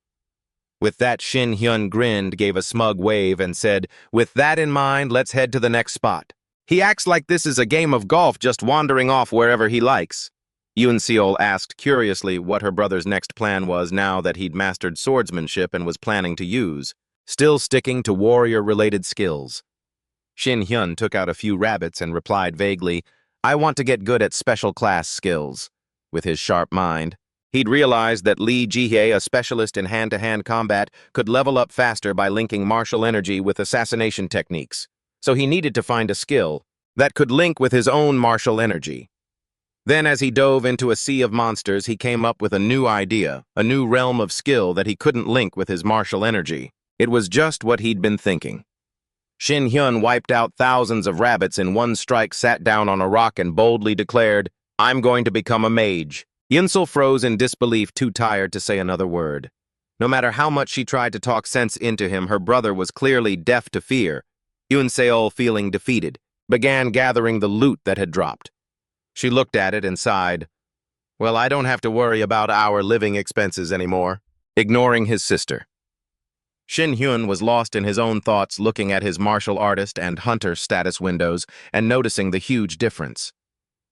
With that, Shin Hyun grinned, gave a smug wave, and said, "With that in mind, let's head to the next spot." "He acts like this is a game of golf, just wandering off wherever he likes." Yoon Seol asked curiously what her brother's next plan was now that he'd mastered swordsmanship and was planning to use, still sticking to warrior-related skills. Shin Hyun took out a few rabbits and replied vaguely, "I want to get good at special class skills." With his sharp mind, he'd realized that Lee Ji-hye, a specialist in hand-to-hand combat, could level up faster by linking martial energy with assassination techniques. So he needed to find a skill that could link with his own martial energy. Then, as he dove into a sea of monsters, he came up with a new idea, a new realm of skill that he couldn't link with his martial energy. It was just what he'd been thinking. Shin Hyun wiped out thousands of rabbits in one strike, sat down on a rock, and boldly declared, "I'm going to become a mage." Yunsel froze in disbelief, too tired to say another word. No matter how much she tried to talk sense into him, her brother was clearly deaf to fear. Yoon Seol, feeling defeated, began gathering the loot that had dropped. She looked at it and sighed. "Well, I don't have to worry about our living expenses anymore," ignoring his sister. Shin Hyun was lost in his own thoughts, looking at his martial artist and hunter status windows and noticing the huge difference.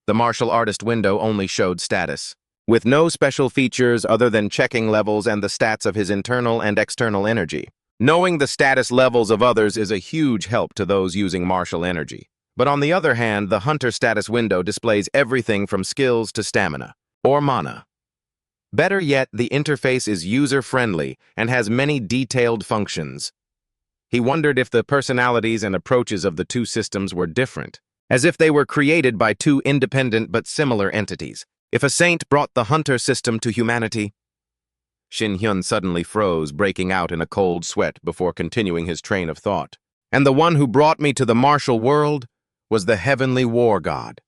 The martial artist window only showed status, with no special features other than checking levels and the stats of his internal and external energy. Knowing the status levels of others is a huge help to those using martial energy. But on the other hand, the hunter status window displays everything from skills to stamina, or mana. Better yet, the interface is user-friendly and has many detailed functions. He wondered if the personalities and approaches of the two systems were different, as if they were created by two independent but similar entities. If a saint brought the hunter system to humanity... Shin Hyun suddenly froze, breaking out in a cold sweat before continuing his train of thought. "And the one who brought me to the martial world was the heavenly war god."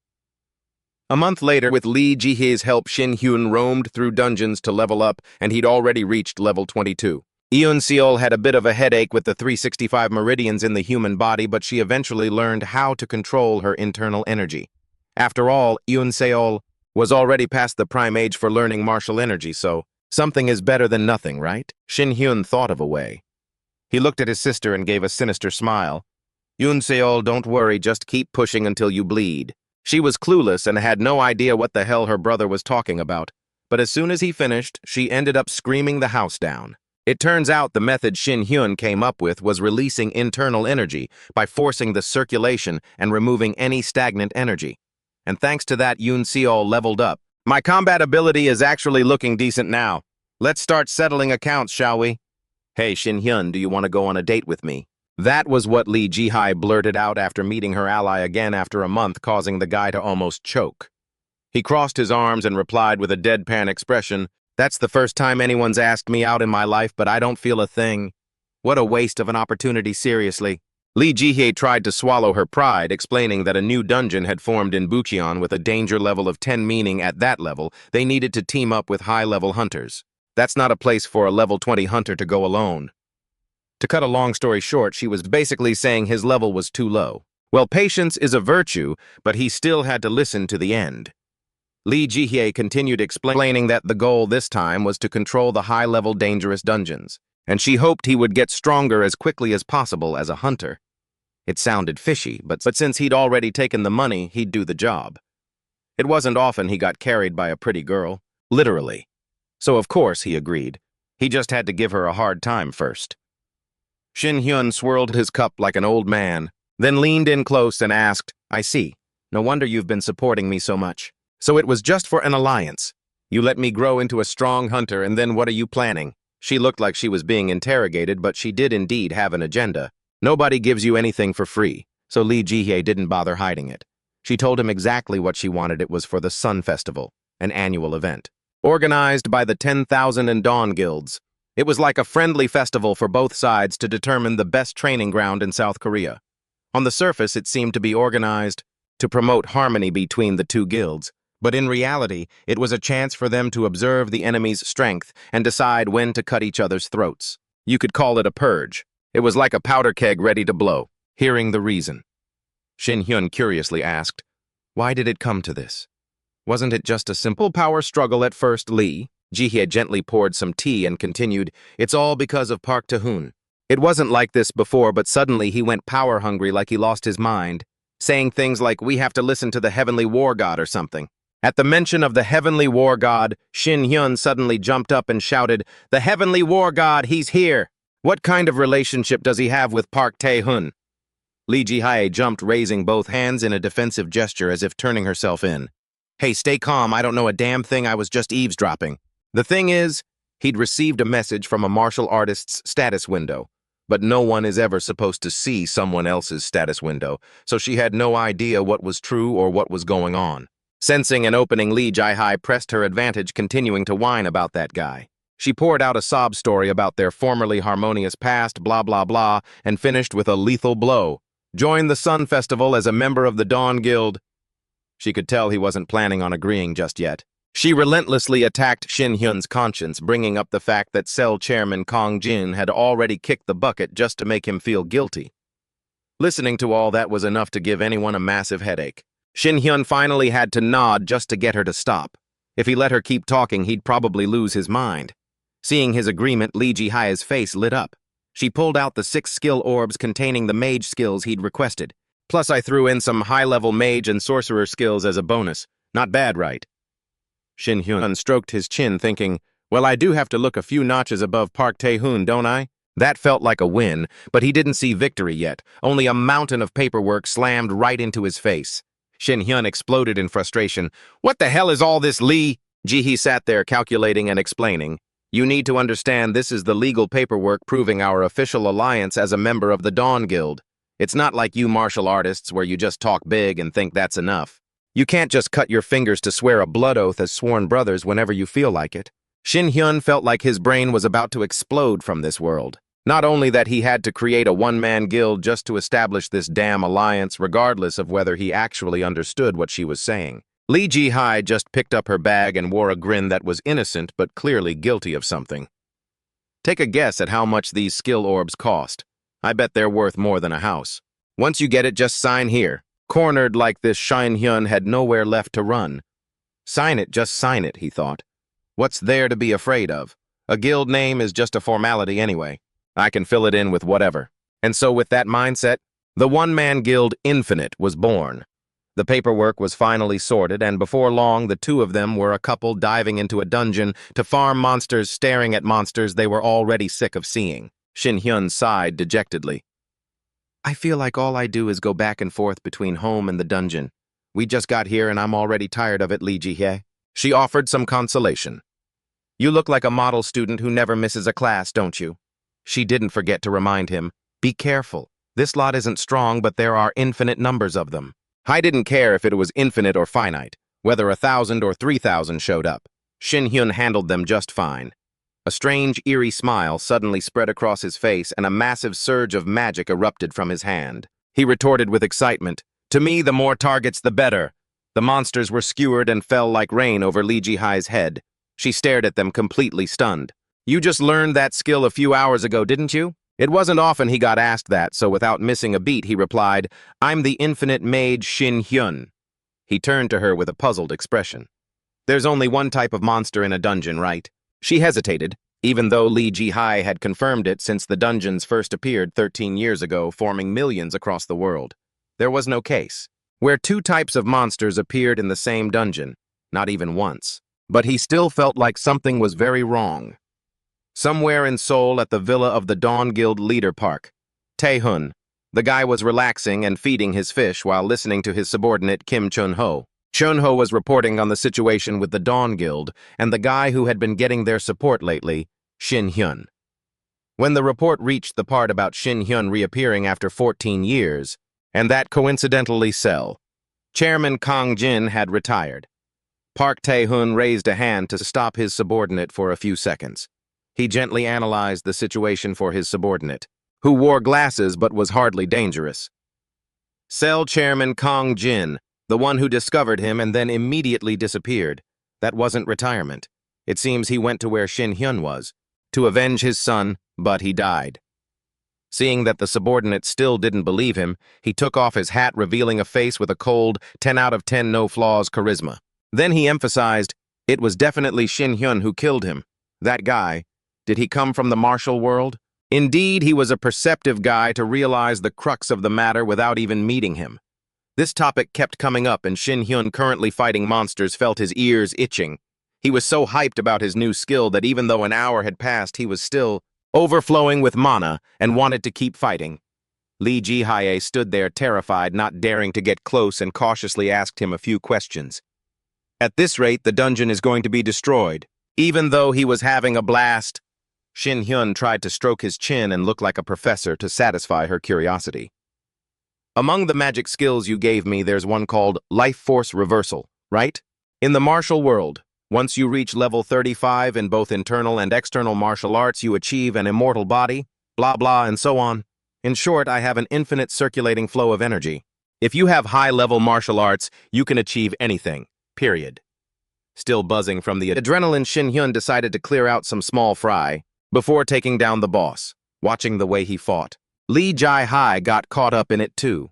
A month later, with Lee Ji-hye's help, Shin Hyun roamed through dungeons to level up, and he'd already reached level 22. Yoon Seol had a bit of a headache with the 365 meridians in the human body, but she eventually learned how to control her internal energy. After all, Yoon Seol was already past the prime age for learning martial energy, so something is better than nothing, right? Shin Hyun thought of a way. He looked at his sister and gave a sinister smile. "Yoon Seol, don't worry, just keep pushing until you bleed." She was clueless and had no idea what the hell her brother was talking about, but as soon as he finished, she ended up screaming the house down. It turns out the method Shin Hyun came up with was releasing internal energy by forcing the circulation and removing any stagnant energy. And thanks to that, Yoon Seol leveled up. "My combat ability is actually looking decent now. Let's start settling accounts, shall we?" "Hey, Shin Hyun, do you want to go on a date with me?" That was what Lee Ji-hye blurted out after meeting her ally again after a month, causing the guy to almost choke. He crossed his arms and replied with a deadpan expression, That's the first time anyone's asked me out in my life, but I don't feel a thing. What a waste of an opportunity, seriously. Lee Jihye tried to swallow her pride, explaining that a new dungeon had formed in Bucheon with a danger level of 10, meaning at that level, they needed to team up with high-level hunters. That's not a place for a level 20 hunter to go alone. To cut a long story short, she was basically saying his level was too low. Well, patience is a virtue, but he still had to listen to the end. Lee Jihye continued explaining that the goal this time was to control the high-level dangerous dungeons, and she hoped he would get stronger as quickly as possible as a hunter. It sounded fishy, but since he'd already taken the money, he'd do the job. It wasn't often he got carried by a pretty girl, literally. So of course he agreed. He just had to give her a hard time first. Shin Hyun swirled his cup like an old man, then leaned in close and asked, "I see. No wonder you've been supporting me so much. So it was just for an alliance. You let me grow into a strong hunter, and then what are you planning?" She looked like she was being interrogated, but she did indeed have an agenda. Nobody gives you anything for free, so Lee Jihye didn't bother hiding it. She told him exactly what she wanted. It was for the Sun Festival, an annual event, organized by the 10,000 and Dawn Guilds. It was like a friendly festival for both sides to determine the best training ground in South Korea. On the surface, it seemed to be organized to promote harmony between the two guilds, but in reality, it was a chance for them to observe the enemy's strength and decide when to cut each other's throats. You could call it a purge. It was like a powder keg ready to blow. Hearing the reason, Shin Hyun curiously asked, "Why did it come to this? Wasn't it just a simple power struggle at first?" Lee Jihye gently poured some tea and continued, "It's all because of Park Tae-hoon. It wasn't like this before, but suddenly he went power-hungry like he lost his mind, saying things like, 'We have to listen to the Heavenly War God' or something." At the mention of the Heavenly War God, Shin Hyun suddenly jumped up and shouted, "The Heavenly War God, he's here! What kind of relationship does he have with Park Tae-hoon?" Lee Jihye jumped, raising both hands in a defensive gesture as if turning herself in. "Hey, stay calm, I don't know a damn thing, I was just eavesdropping." The thing is, he'd received a message from a martial artist's status window, but no one is ever supposed to see someone else's status window, so she had no idea what was true or what was going on. Sensing an opening, Lee Jihye pressed her advantage, continuing to whine about that guy. She poured out a sob story about their formerly harmonious past, blah blah blah, and finished with a lethal blow. Joined the Sun Festival as a member of the Dawn Guild. She could tell he wasn't planning on agreeing just yet. She relentlessly attacked Shin Hyun's conscience, bringing up the fact that Cell Chairman Kong Jin had already kicked the bucket just to make him feel guilty. Listening to all that was enough to give anyone a massive headache. Shin Hyun finally had to nod just to get her to stop. If he let her keep talking, he'd probably lose his mind. Seeing his agreement, Lee Jihye's face lit up. She pulled out the 6 skill orbs containing the mage skills he'd requested. Plus, I threw in some high-level mage and sorcerer skills as a bonus. Not bad, right? Shin Hyun stroked his chin, thinking, well, I do have to look a few notches above Park Tae-hoon, don't I? That felt like a win, but he didn't see victory yet. Only a mountain of paperwork slammed right into his face. Shin Hyun exploded in frustration. What the hell is all this, Lee? Ji-hee sat there calculating and explaining. You need to understand this is the legal paperwork proving our official alliance as a member of the Dawn Guild. It's not like you martial artists where you just talk big and think that's enough. You can't just cut your fingers to swear a blood oath as sworn brothers whenever you feel like it. Shin Hyun felt like his brain was about to explode from this world. Not only that he had to create a one-man guild just to establish this damn alliance, regardless of whether he actually understood what she was saying. Lee Jihye just picked up her bag and wore a grin that was innocent but clearly guilty of something. Take a guess at how much these skill orbs cost. I bet they're worth more than a house. Once you get it, just sign here. Cornered like this, Shin Hyun had nowhere left to run. Sign it, just sign it, he thought. What's there to be afraid of? A guild name is just a formality anyway. I can fill it in with whatever. And so with that mindset, the one-man guild Infinite was born. The paperwork was finally sorted, and before long, the two of them were a couple diving into a dungeon to farm monsters, staring at monsters they were already sick of seeing. Shin Hyun sighed dejectedly. I feel like all I do is go back and forth between home and the dungeon. We just got here and I'm already tired of it, Lee Jihye. She offered some consolation. You look like a model student who never misses a class, don't you? She didn't forget to remind him, be careful. This lot isn't strong, but there are infinite numbers of them. I didn't care if it was infinite or finite, whether 1,000 or 3,000 showed up. Shin Hyun handled them just fine. A strange, eerie smile suddenly spread across his face and a massive surge of magic erupted from his hand. He retorted with excitement, "To me, the more targets, the better." The monsters were skewered and fell like rain over Lee Ji-hai's head. She stared at them completely stunned. "You just learned that skill a few hours ago, didn't you?" It wasn't often he got asked that, so without missing a beat, he replied, "I'm the infinite mage Shin Hyun." He turned to her with a puzzled expression. "There's only one type of monster in a dungeon, right?" She hesitated, even though Lee Ji-hai had confirmed it since the dungeons first appeared 13 years ago, forming millions across the world. There was no case where two types of monsters appeared in the same dungeon, not even once. But he still felt like something was very wrong. Somewhere in Seoul at the villa of the Dawn Guild leader Park, Tae-hun, the guy was relaxing and feeding his fish while listening to his subordinate Kim Chun-ho. Chun-ho was reporting on the situation with the Dawn Guild and the guy who had been getting their support lately, Shin Hyun. When the report reached the part about Shin Hyun reappearing after 14 years, and that coincidentally Sel, Chairman Kang Jin had retired. Park Tae-hun raised a hand to stop his subordinate for a few seconds. He gently analyzed the situation for his subordinate, who wore glasses but was hardly dangerous. Sel Chairman Kang Jin, the one who discovered him and then immediately disappeared. That wasn't retirement. It seems he went to where Shin Hyun was, to avenge his son, but he died. Seeing that the subordinate still didn't believe him, he took off his hat, revealing a face with a cold 10 out of 10 no flaws charisma. Then he emphasized, "It was definitely Shin Hyun who killed him. That guy, did he come from the martial world?" Indeed, he was a perceptive guy to realize the crux of the matter without even meeting him. This topic kept coming up, and Shin Hyun, currently fighting monsters, felt his ears itching. He was so hyped about his new skill that even though an hour had passed, he was still overflowing with mana and wanted to keep fighting. Lee Ji-hae stood there terrified, not daring to get close, and cautiously asked him a few questions. "At this rate, the dungeon is going to be destroyed." Even though he was having a blast, Shin Hyun tried to stroke his chin and look like a professor to satisfy her curiosity. "Among the magic skills you gave me, there's one called Life Force Reversal, right? In the martial world, once you reach level 35 in both internal and external martial arts, you achieve an immortal body, blah blah and so on. In short, I have an infinite circulating flow of energy. If you have high-level martial arts, you can achieve anything, period." Still buzzing from the adrenaline, Shin Hyun decided to clear out some small fry before taking down the boss. Watching the way he fought, Lee Ji-hai got caught up in it too.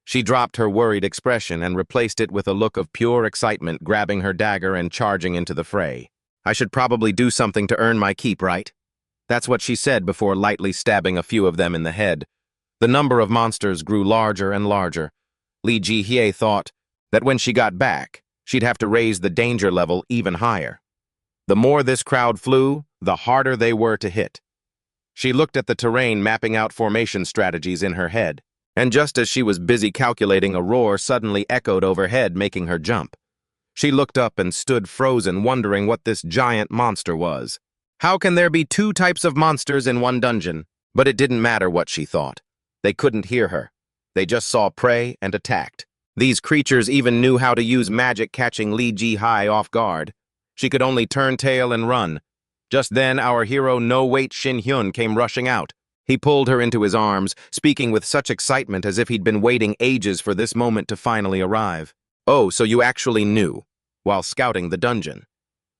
She dropped her worried expression and replaced it with a look of pure excitement, grabbing her dagger and charging into the fray. "I should probably do something to earn my keep, right?" That's what she said before lightly stabbing a few of them in the head. The number of monsters grew larger and larger. Lee Ji-hae thought that when she got back, she'd have to raise the danger level even higher. The more this crowd flew, the harder they were to hit. She looked at the terrain, mapping out formation strategies in her head. And just as she was busy calculating, a roar suddenly echoed overhead, making her jump. She looked up and stood frozen, wondering what this giant monster was. How can there be two types of monsters in one dungeon? But it didn't matter what she thought. They couldn't hear her. They just saw prey and attacked. These creatures even knew how to use magic, catching Lee Ji-hae off guard. She could only turn tail and run. Just then, our hero no-wait Shin Hyun came rushing out. He pulled her into his arms, speaking with such excitement as if he'd been waiting ages for this moment to finally arrive. "Oh, so you actually knew," while scouting the dungeon.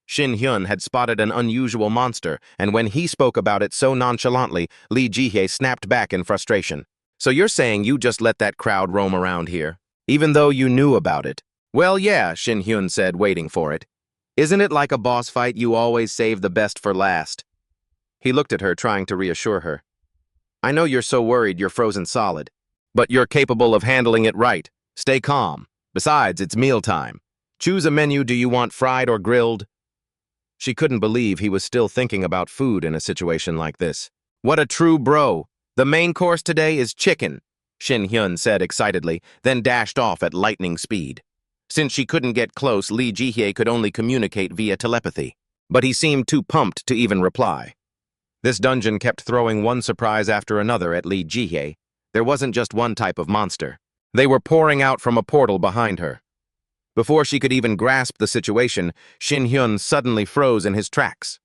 Shin Hyun had spotted an unusual monster, and when he spoke about it so nonchalantly, Lee Ji-hae snapped back in frustration. "So you're saying you just let that crowd roam around here, even though you knew about it?" "Well, yeah," Shin Hyun said, waiting for it. "Isn't it like a boss fight? You always save the best for last." He looked at her, trying to reassure her. "I know you're so worried you're frozen solid, but you're capable of handling it right. Stay calm. Besides, it's mealtime. Choose a menu. Do you want fried or grilled?" She couldn't believe he was still thinking about food in a situation like this. "What a true bro. The main course today is chicken," Shin Hyun said excitedly, then dashed off at lightning speed. Since she couldn't get close, Lee Ji-hae could only communicate via telepathy, but he seemed too pumped to even reply. This dungeon kept throwing one surprise after another at Lee Ji-hae. There wasn't just one type of monster. They were pouring out from a portal behind her. Before she could even grasp the situation, Shin Hyun suddenly froze in his tracks.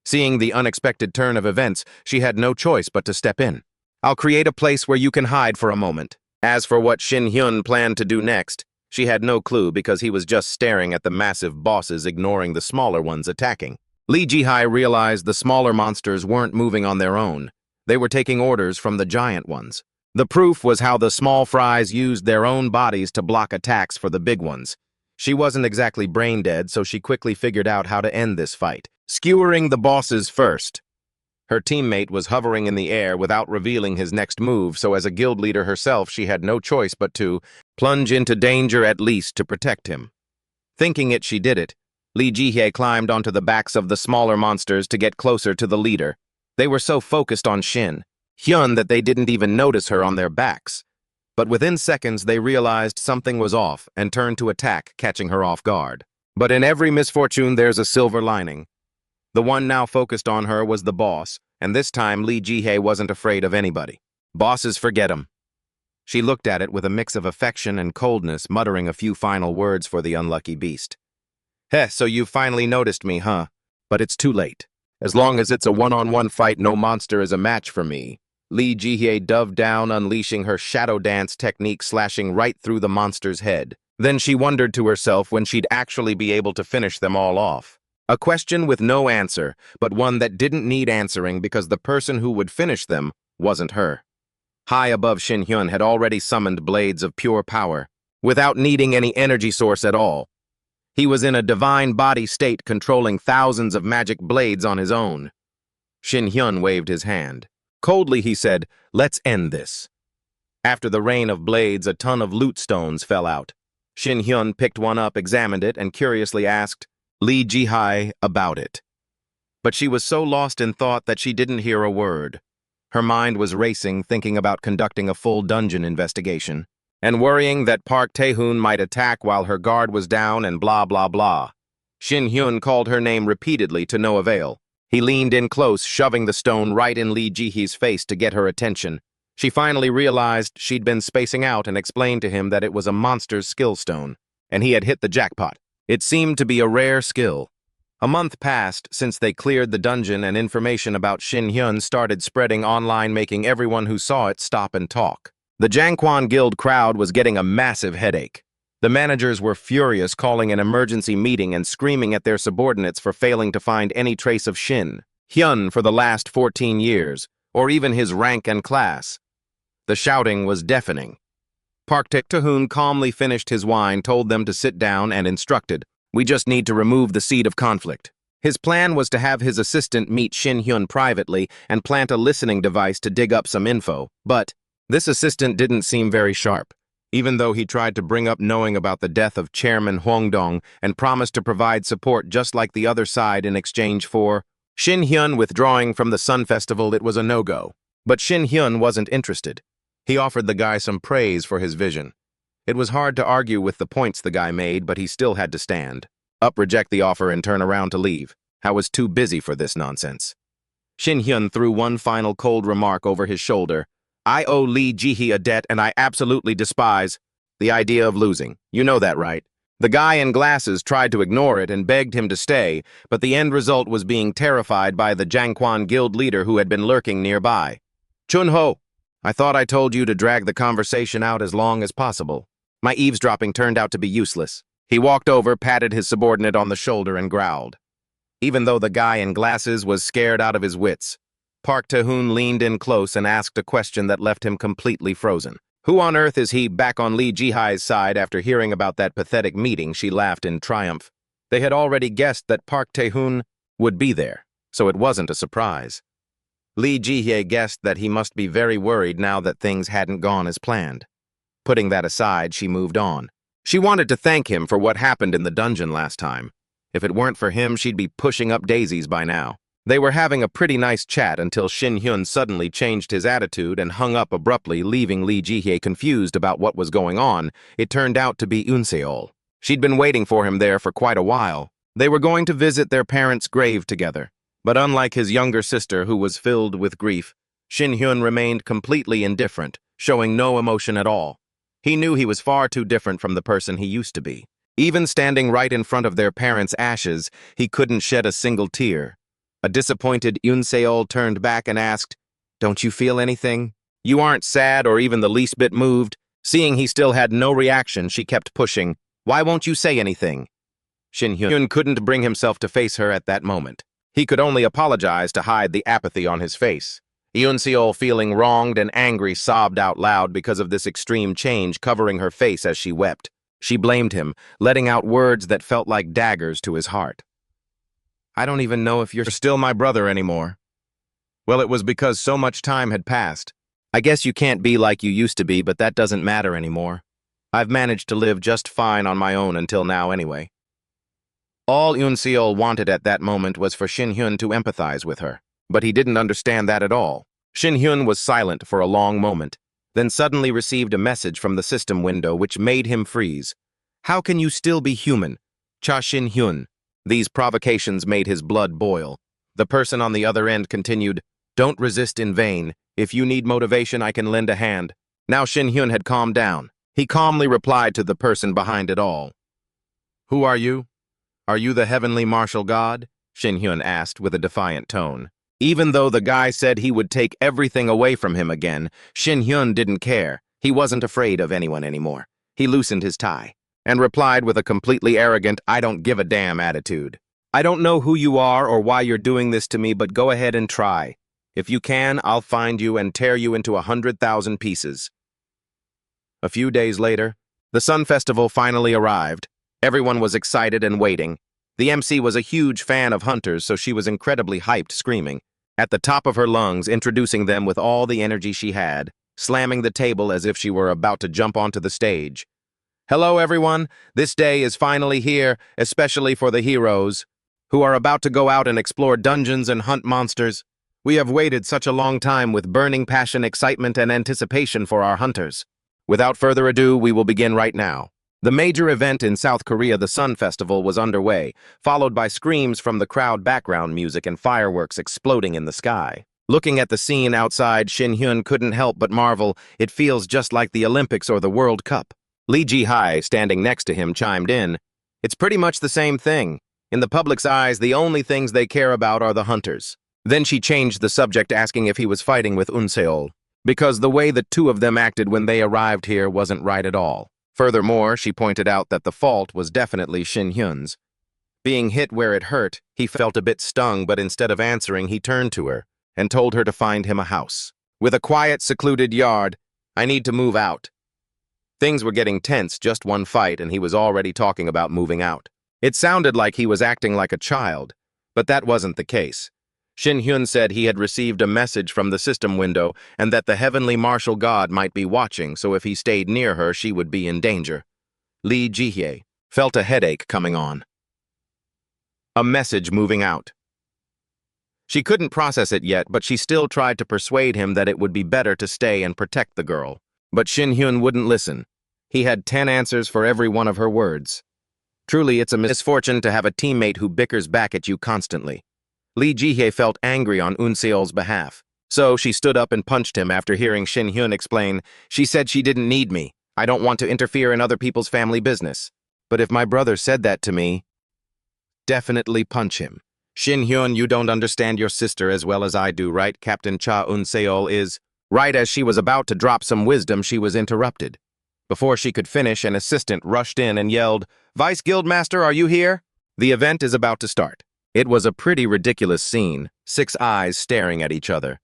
Seeing the unexpected turn of events, she had no choice but to step in. "I'll create a place where you can hide for a moment." As for what Shin Hyun planned to do next, she had no clue because he was just staring at the massive bosses, ignoring the smaller ones attacking. Lee Ji-hae realized the smaller monsters weren't moving on their own. They were taking orders from the giant ones. The proof was how the small fries used their own bodies to block attacks for the big ones. She wasn't exactly brain dead, so she quickly figured out how to end this fight, skewering the bosses first. Her teammate was hovering in the air without revealing his next move, so as a guild leader herself, she had no choice but to plunge into danger at least to protect him. Thinking she did it, Lee Ji-hae climbed onto the backs of the smaller monsters to get closer to the leader. They were so focused on Shin Hyun that they didn't even notice her on their backs. But within seconds, they realized something was off and turned to attack, catching her off guard. But in every misfortune, there's a silver lining. The one now focused on her was the boss, and this time Lee Ji-hae wasn't afraid of anybody. Bosses forget him. She looked at it with a mix of affection and coldness, muttering a few final words for the unlucky beast. "Heh, so you've finally noticed me, huh? But it's too late. As long as it's a one-on-one fight, no monster is a match for me." Lee Ji-hae dove down, unleashing her shadow dance technique, slashing right through the monster's head. Then she wondered to herself when she'd actually be able to finish them all off. A question with no answer, but one that didn't need answering because the person who would finish them wasn't her. High above, Shin Hyun had already summoned blades of pure power, without needing any energy source at all. He was in a divine body state, controlling thousands of magic blades on his own. Shin Hyun waved his hand. Coldly, he said, "Let's end this." After the rain of blades, a ton of loot stones fell out. Shin Hyun picked one up, examined it, and curiously asked Lee Ji-hae about it. But she was so lost in thought that she didn't hear a word. Her mind was racing, thinking about conducting a full dungeon investigation, and worrying that Park Tae-hoon might attack while her guard was down and blah blah blah. Shin Hyun called her name repeatedly to no avail. He leaned in close, shoving the stone right in Lee Ji-hae's face to get her attention. She finally realized she'd been spacing out and explained to him that it was a monster's skill stone, and he had hit the jackpot. It seemed to be a rare skill. A month passed since they cleared the dungeon, and information about Shin Hyun started spreading online, making everyone who saw it stop and talk. The Jangkwon Guild crowd was getting a massive headache. The managers were furious, calling an emergency meeting and screaming at their subordinates for failing to find any trace of Shin Hyun for the last 14 years, or even his rank and class. The shouting was deafening. Park Tae-hoon calmly finished his wine, told them to sit down, and instructed, "We just need to remove the seed of conflict." His plan was to have his assistant meet Shin Hyun privately and plant a listening device to dig up some info, but this assistant didn't seem very sharp. Even though he tried to bring up knowing about the death of Chairman Hwangdong and promised to provide support just like the other side in exchange for Shin Hyun withdrawing from the Sun Festival, it was a no-go. But Shin Hyun wasn't interested. He offered the guy some praise for his vision. It was hard to argue with the points the guy made, but he still had to stand up, reject the offer, and turn around to leave. I was too busy for this nonsense. Shin Hyun threw one final cold remark over his shoulder. "I owe Lee Ji-hae a debt, and I absolutely despise the idea of losing. You know that, right?" The guy in glasses tried to ignore it and begged him to stay, but the end result was being terrified by the Jangkwon Guild leader who had been lurking nearby. "Chun-ho, I thought I told you to drag the conversation out as long as possible. My eavesdropping turned out to be useless." He walked over, patted his subordinate on the shoulder, and growled. Even though the guy in glasses was scared out of his wits, Park Tae-hoon leaned in close and asked a question that left him completely frozen. Who on earth is he? Back on Lee Ji-hae's side after hearing about that pathetic meeting, she laughed in triumph. They had already guessed that Park Tae-hoon would be there, so it wasn't a surprise. Lee Ji-hae guessed that he must be very worried now that things hadn't gone as planned. Putting that aside, she moved on. She wanted to thank him for what happened in the dungeon last time. If it weren't for him, she'd be pushing up daisies by now. They were having a pretty nice chat until Shin Hyun suddenly changed his attitude and hung up abruptly, leaving Lee Ji-hae confused about what was going on. It turned out to be Eunseol. She'd been waiting for him there for quite a while. They were going to visit their parents' grave together. But unlike his younger sister, who was filled with grief, Shin Hyun remained completely indifferent, showing no emotion at all. He knew he was far too different from the person he used to be. Even standing right in front of their parents' ashes, he couldn't shed a single tear. A disappointed Yoon turned back and asked, "Don't you feel anything? You aren't sad or even the least bit moved?" Seeing he still had no reaction, she kept pushing. "Why won't you say anything?" Shin Hyun couldn't bring himself to face her at that moment. He could only apologize to hide the apathy on his face. Yoon, feeling wronged and angry, sobbed out loud because of this extreme change, covering her face as she wept. She blamed him, letting out words that felt like daggers to his heart. "I don't even know if you're still my brother anymore." "Well, it was because so much time had passed. I guess you can't be like you used to be, but that doesn't matter anymore. I've managed to live just fine on my own until now anyway." All Yoon wanted at that moment was for Shin Hyun to empathize with her, but he didn't understand that at all. Shin Hyun was silent for a long moment, then suddenly received a message from the system window which made him freeze. "How can you still be human? Cha Shin Hyun." These provocations made his blood boil. The person on the other end continued, "Don't resist in vain. If you need motivation, I can lend a hand." Now Shin Hyun had calmed down. He calmly replied to the person behind it all. "Who are you? Are you the heavenly martial god?" Shin Hyun asked with a defiant tone. Even though the guy said he would take everything away from him again, Shin Hyun didn't care. He wasn't afraid of anyone anymore. He loosened his tie and replied with a completely arrogant, "I don't give a damn" attitude. "I don't know who you are or why you're doing this to me, but go ahead and try. If you can, I'll find you and tear you into 100,000 pieces." A few days later, the Sun Festival finally arrived. Everyone was excited and waiting. The MC was a huge fan of hunters, so she was incredibly hyped, screaming at the top of her lungs, introducing them with all the energy she had, slamming the table as if she were about to jump onto the stage. "Hello, everyone. This day is finally here, especially for the heroes, who are about to go out and explore dungeons and hunt monsters. We have waited such a long time with burning passion, excitement, and anticipation for our hunters. Without further ado, we will begin right now." The major event in South Korea, the Sun Festival, was underway, followed by screams from the crowd, background music, and fireworks exploding in the sky. Looking at the scene outside, Shin Hyun couldn't help but marvel. It feels just like the Olympics or the World Cup. Lee Ji-hae, standing next to him, chimed in. "It's pretty much the same thing. In the public's eyes, the only things they care about are the hunters." Then she changed the subject, asking if he was fighting with Unseol, because the way the two of them acted when they arrived here wasn't right at all. Furthermore, she pointed out that the fault was definitely Shin Hyun's. Being hit where it hurt, he felt a bit stung, but instead of answering, he turned to her and told her to find him a house with a quiet, secluded yard. "I need to move out." Things were getting tense, just one fight, and he was already talking about moving out. It sounded like he was acting like a child, but that wasn't the case. Shin Hyun said he had received a message from the system window and that the heavenly martial god might be watching, so if he stayed near her, she would be in danger. Lee Ji-hae felt a headache coming on. A message moving out. She couldn't process it yet, but she still tried to persuade him that it would be better to stay and protect the girl. But Shin Hyun wouldn't listen. He had 10 answers for every one of her words. Truly, it's a misfortune to have a teammate who bickers back at you constantly. Lee Ji-hae felt angry on Unseol's behalf, so she stood up and punched him after hearing Shin Hyun explain. "She said she didn't need me. I don't want to interfere in other people's family business. But if my brother said that to me, definitely punch him." "Shin Hyun, you don't understand your sister as well as I do, right? Captain Cha Unseol is..." Right as she was about to drop some wisdom, she was interrupted. Before she could finish, an assistant rushed in and yelled, "Vice Guildmaster, are you here? The event is about to start." It was a pretty ridiculous scene, 6 eyes staring at each other.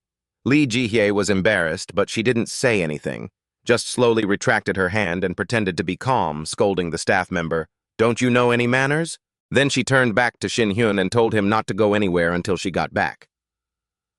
Lee Ji-hae was embarrassed, but she didn't say anything, just slowly retracted her hand and pretended to be calm, scolding the staff member, "Don't you know any manners?" Then she turned back to Shin Hyun and told him not to go anywhere until she got back.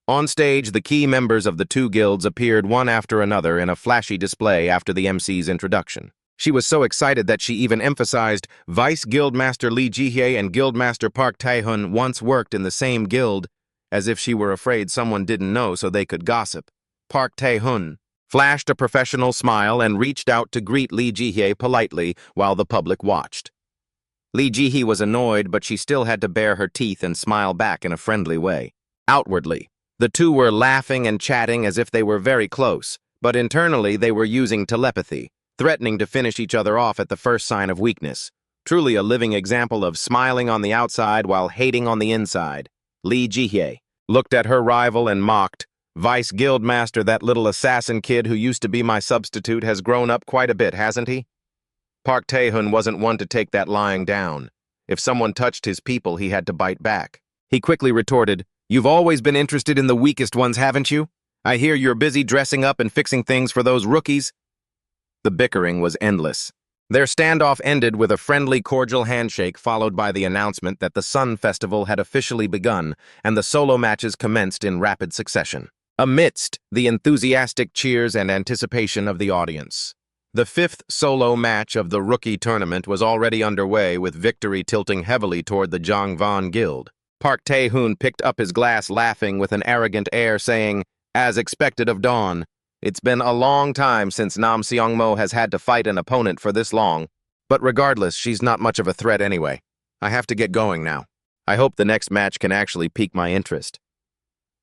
On stage, the key members of the 2 guilds appeared one after another in a flashy display after the MC's introduction. She was so excited that she even emphasized Vice Guildmaster Lee Ji-hae and Guildmaster Park Tae-hun once worked in the same guild, as if she were afraid someone didn't know so they could gossip. Park Tae-hun flashed a professional smile and reached out to greet Lee Ji-hae politely while the public watched. Lee Ji-hae was annoyed, but she still had to bare her teeth and smile back in a friendly way. Outwardly, the two were laughing and chatting as if they were very close, but internally they were using telepathy, threatening to finish each other off at the first sign of weakness. Truly a living example of smiling on the outside while hating on the inside. Lee Jihye looked at her rival and mocked, "Vice Guildmaster, that little assassin kid who used to be my substitute has grown up quite a bit, hasn't he?" Park Tae-hun wasn't one to take that lying down. If someone touched his people, he had to bite back. He quickly retorted, "You've always been interested in the weakest ones, haven't you? I hear you're busy dressing up and fixing things for those rookies." The bickering was endless. Their standoff ended with a friendly, cordial handshake followed by the announcement that the Sun Festival had officially begun and the solo matches commenced in rapid succession, amidst the enthusiastic cheers and anticipation of the audience. The fifth solo match of the rookie tournament was already underway, with victory tilting heavily toward the Jangvan Guild. Park Tae-hun picked up his glass, laughing with an arrogant air, saying, "As expected of Dawn, it's been a long time since Nam Seongmo has had to fight an opponent for this long. But regardless, she's not much of a threat anyway. I have to get going now. I hope the next match can actually pique my interest."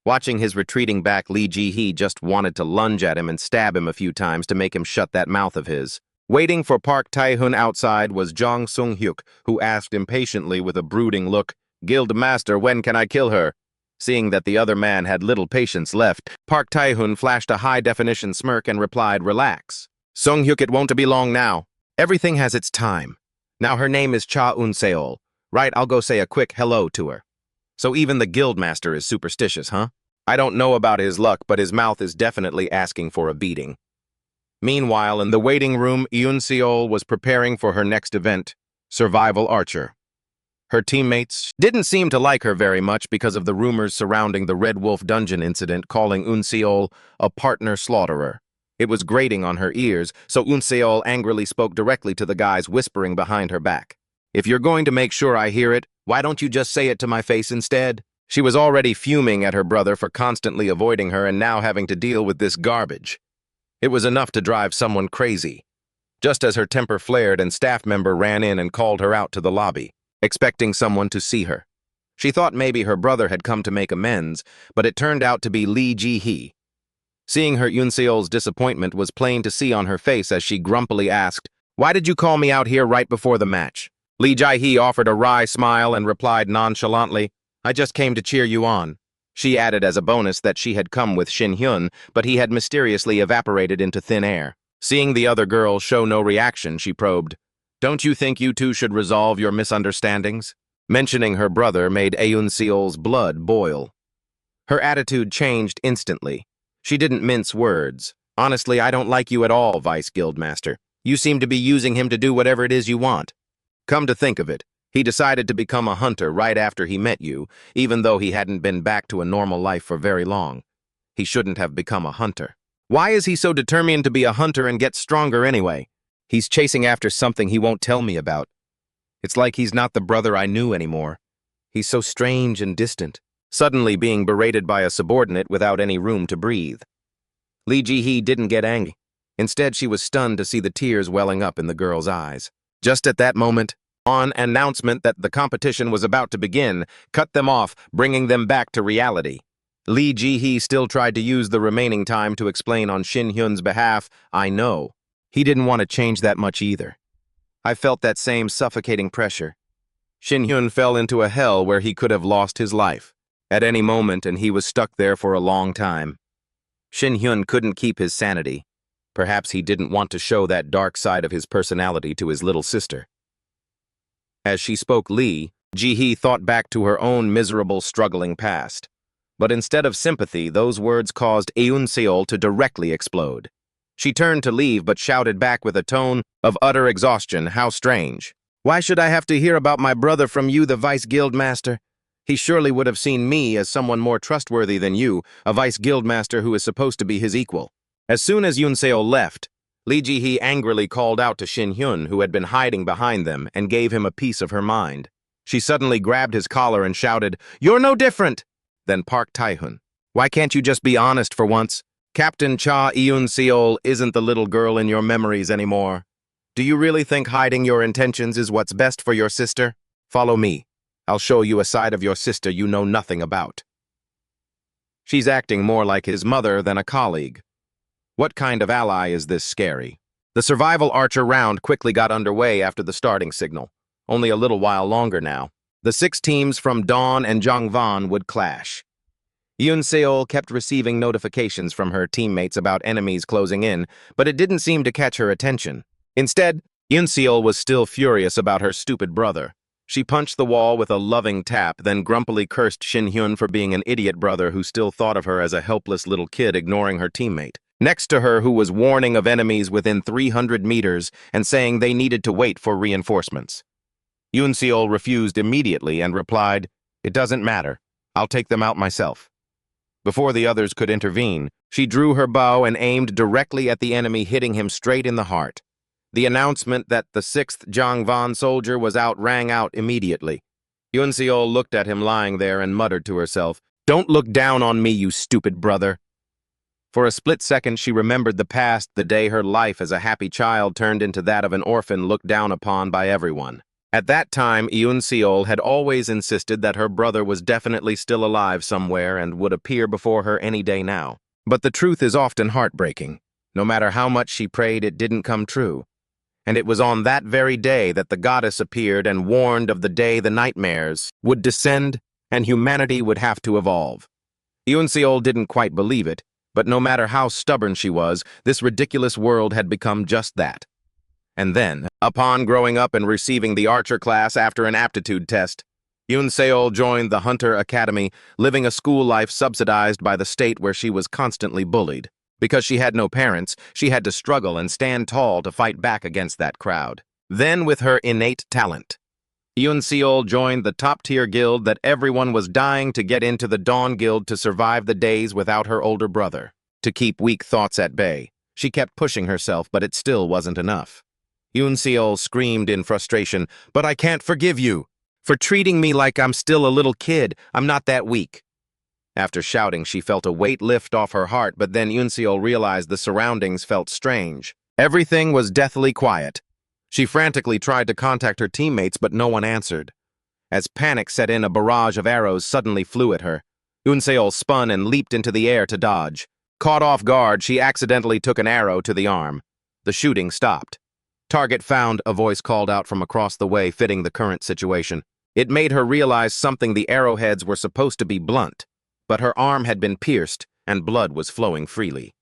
Watching his retreating back, Lee Ji-hee just wanted to lunge at him and stab him a few times to make him shut that mouth of his. Waiting for Park Tae-hun outside was Jong Sung-hyuk, who asked impatiently with a brooding look, "Guild Master, when can I kill her?" Seeing that the other man had little patience left, Park Tae-hun flashed a high-definition smirk and replied, "Relax. Sung-hyuk, it won't be long now. Everything has its time. Now her name is Cha Un-seol. Right, I'll go say a quick hello to her." So even the Guildmaster is superstitious, huh? I don't know about his luck, but his mouth is definitely asking for a beating. Meanwhile, in the waiting room, Yoon-seol was preparing for her next event, Survival Archer. Her teammates didn't seem to like her very much because of the rumors surrounding the Red Wolf Dungeon incident, calling Yoon-seol a partner slaughterer. It was grating on her ears, so Yoon-seol angrily spoke directly to the guys, whispering behind her back, "If you're going to make sure I hear it, why don't you just say it to my face instead?" She was already fuming at her brother for constantly avoiding her and now having to deal with this garbage. It was enough to drive someone crazy. Just as her temper flared, a staff member ran in and called her out to the lobby, expecting someone to see her. She thought maybe her brother had come to make amends, but it turned out to be Lee Ji-hee. Seeing her, Yoon-seol's disappointment was plain to see on her face as she grumpily asked, "Why did you call me out here right before the match?" Lee Ji-hee offered a wry smile and replied nonchalantly, "I just came to cheer you on." She added as a bonus that she had come with Shin Hyun, but he had mysteriously evaporated into thin air. Seeing the other girl show no reaction, she probed, "Don't you think you two should resolve your misunderstandings?" Mentioning her brother made Yoon-seol's blood boil. Her attitude changed instantly. She didn't mince words. "Honestly, I don't like you at all, Vice Guildmaster. You seem to be using him to do whatever it is you want. Come to think of it, he decided to become a hunter right after he met you, even though he hadn't been back to a normal life for very long. He shouldn't have become a hunter. Why is he so determined to be a hunter and get stronger anyway? He's chasing after something he won't tell me about. It's like he's not the brother I knew anymore. He's so strange and distant." Suddenly being berated by a subordinate without any room to breathe. Lee Ji-hee didn't get angry. Instead, she was stunned to see the tears welling up in the girl's eyes. Just at that moment, an announcement that the competition was about to begin cut them off, bringing them back to reality. Lee Ji-hee still tried to use the remaining time to explain on Shin Hyun's behalf, "I know. He didn't want to change that much either. I felt that same suffocating pressure. Shin Hyun fell into a hell where he could have lost his life at any moment, and he was stuck there for a long time." Shin Hyun couldn't keep his sanity. Perhaps he didn't want to show that dark side of his personality to his little sister. As she spoke, Lee Ji-hee thought back to her own miserable, struggling past. But instead of sympathy, those words caused Yoon-seol to directly explode. She turned to leave, but shouted back with a tone of utter exhaustion, "How strange. Why should I have to hear about my brother from you, the Vice Guildmaster? He surely would have seen me as someone more trustworthy than you, a Vice Guildmaster who is supposed to be his equal." As soon as Yoon-seol left, Lee Ji-hee angrily called out to Shin Hyun, who had been hiding behind them, and gave him a piece of her mind. She suddenly grabbed his collar and shouted, "You're no different!" Then Park Tae-hun, "Why can't you just be honest for once? Captain Cha Yoon-seol isn't the little girl in your memories anymore. Do you really think hiding your intentions is what's best for your sister? Follow me. I'll show you a side of your sister you know nothing about." She's acting more like his mother than a colleague. What kind of ally is this scary? The survival archer round quickly got underway after the starting signal. only a little while longer now. The 6 teams from Dawn and Jongvan would clash. Yoon Seol kept receiving notifications from her teammates about enemies closing in, but it didn't seem to catch her attention. Instead, Yoon Seol was still furious about her stupid brother. She punched the wall with a loving tap, then grumpily cursed Shin Hyun for being an idiot brother who still thought of her as a helpless little kid ignoring her teammate. Next to her, who was warning of enemies within 300 meters and saying they needed to wait for reinforcements. Yoon Seol refused immediately and replied, "It doesn't matter. I'll take them out myself." Before the others could intervene, she drew her bow and aimed directly at the enemy, hitting him straight in the heart. The announcement that the 6th Jongvan soldier was out rang out immediately. Yoon Seol looked at him lying there and muttered to herself, "Don't look down on me, you stupid brother." For a split second, she remembered the past, the day her life as a happy child turned into that of an orphan looked down upon by everyone. At that time, Yoon Seol had always insisted that her brother was definitely still alive somewhere and would appear before her any day now. But the truth is often heartbreaking. No matter how much she prayed, it didn't come true. And it was on that very day that the goddess appeared and warned of the day the nightmares would descend and humanity would have to evolve. Yoon Seol didn't quite believe it, but no matter how stubborn she was, this ridiculous world had become just that. And then, upon growing up and receiving the archer class after an aptitude test, Yoon Seol joined the Hunter Academy, living a school life subsidized by the state where she was constantly bullied. Because she had no parents, she had to struggle and stand tall to fight back against that crowd. Then, with her innate talent, Yoon Seol joined the top-tier guild that everyone was dying to get into, the Dawn Guild, to survive the days without her older brother. To keep weak thoughts at bay, she kept pushing herself, but it still wasn't enough. Yoon Seol screamed in frustration, "But I can't forgive you for treating me like I'm still a little kid. I'm not that weak." After shouting, she felt a weight lift off her heart, but then Yoon Seol realized the surroundings felt strange. Everything was deathly quiet. She frantically tried to contact her teammates, but no one answered. As panic set in, a barrage of arrows suddenly flew at her. Yoon Seol spun and leaped into the air to dodge. Caught off guard, she accidentally took an arrow to the arm. The shooting stopped. "Target found," a voice called out from across the way, fitting the current situation. It made her realize something: the arrowheads were supposed to be blunt, but her arm had been pierced, and blood was flowing freely.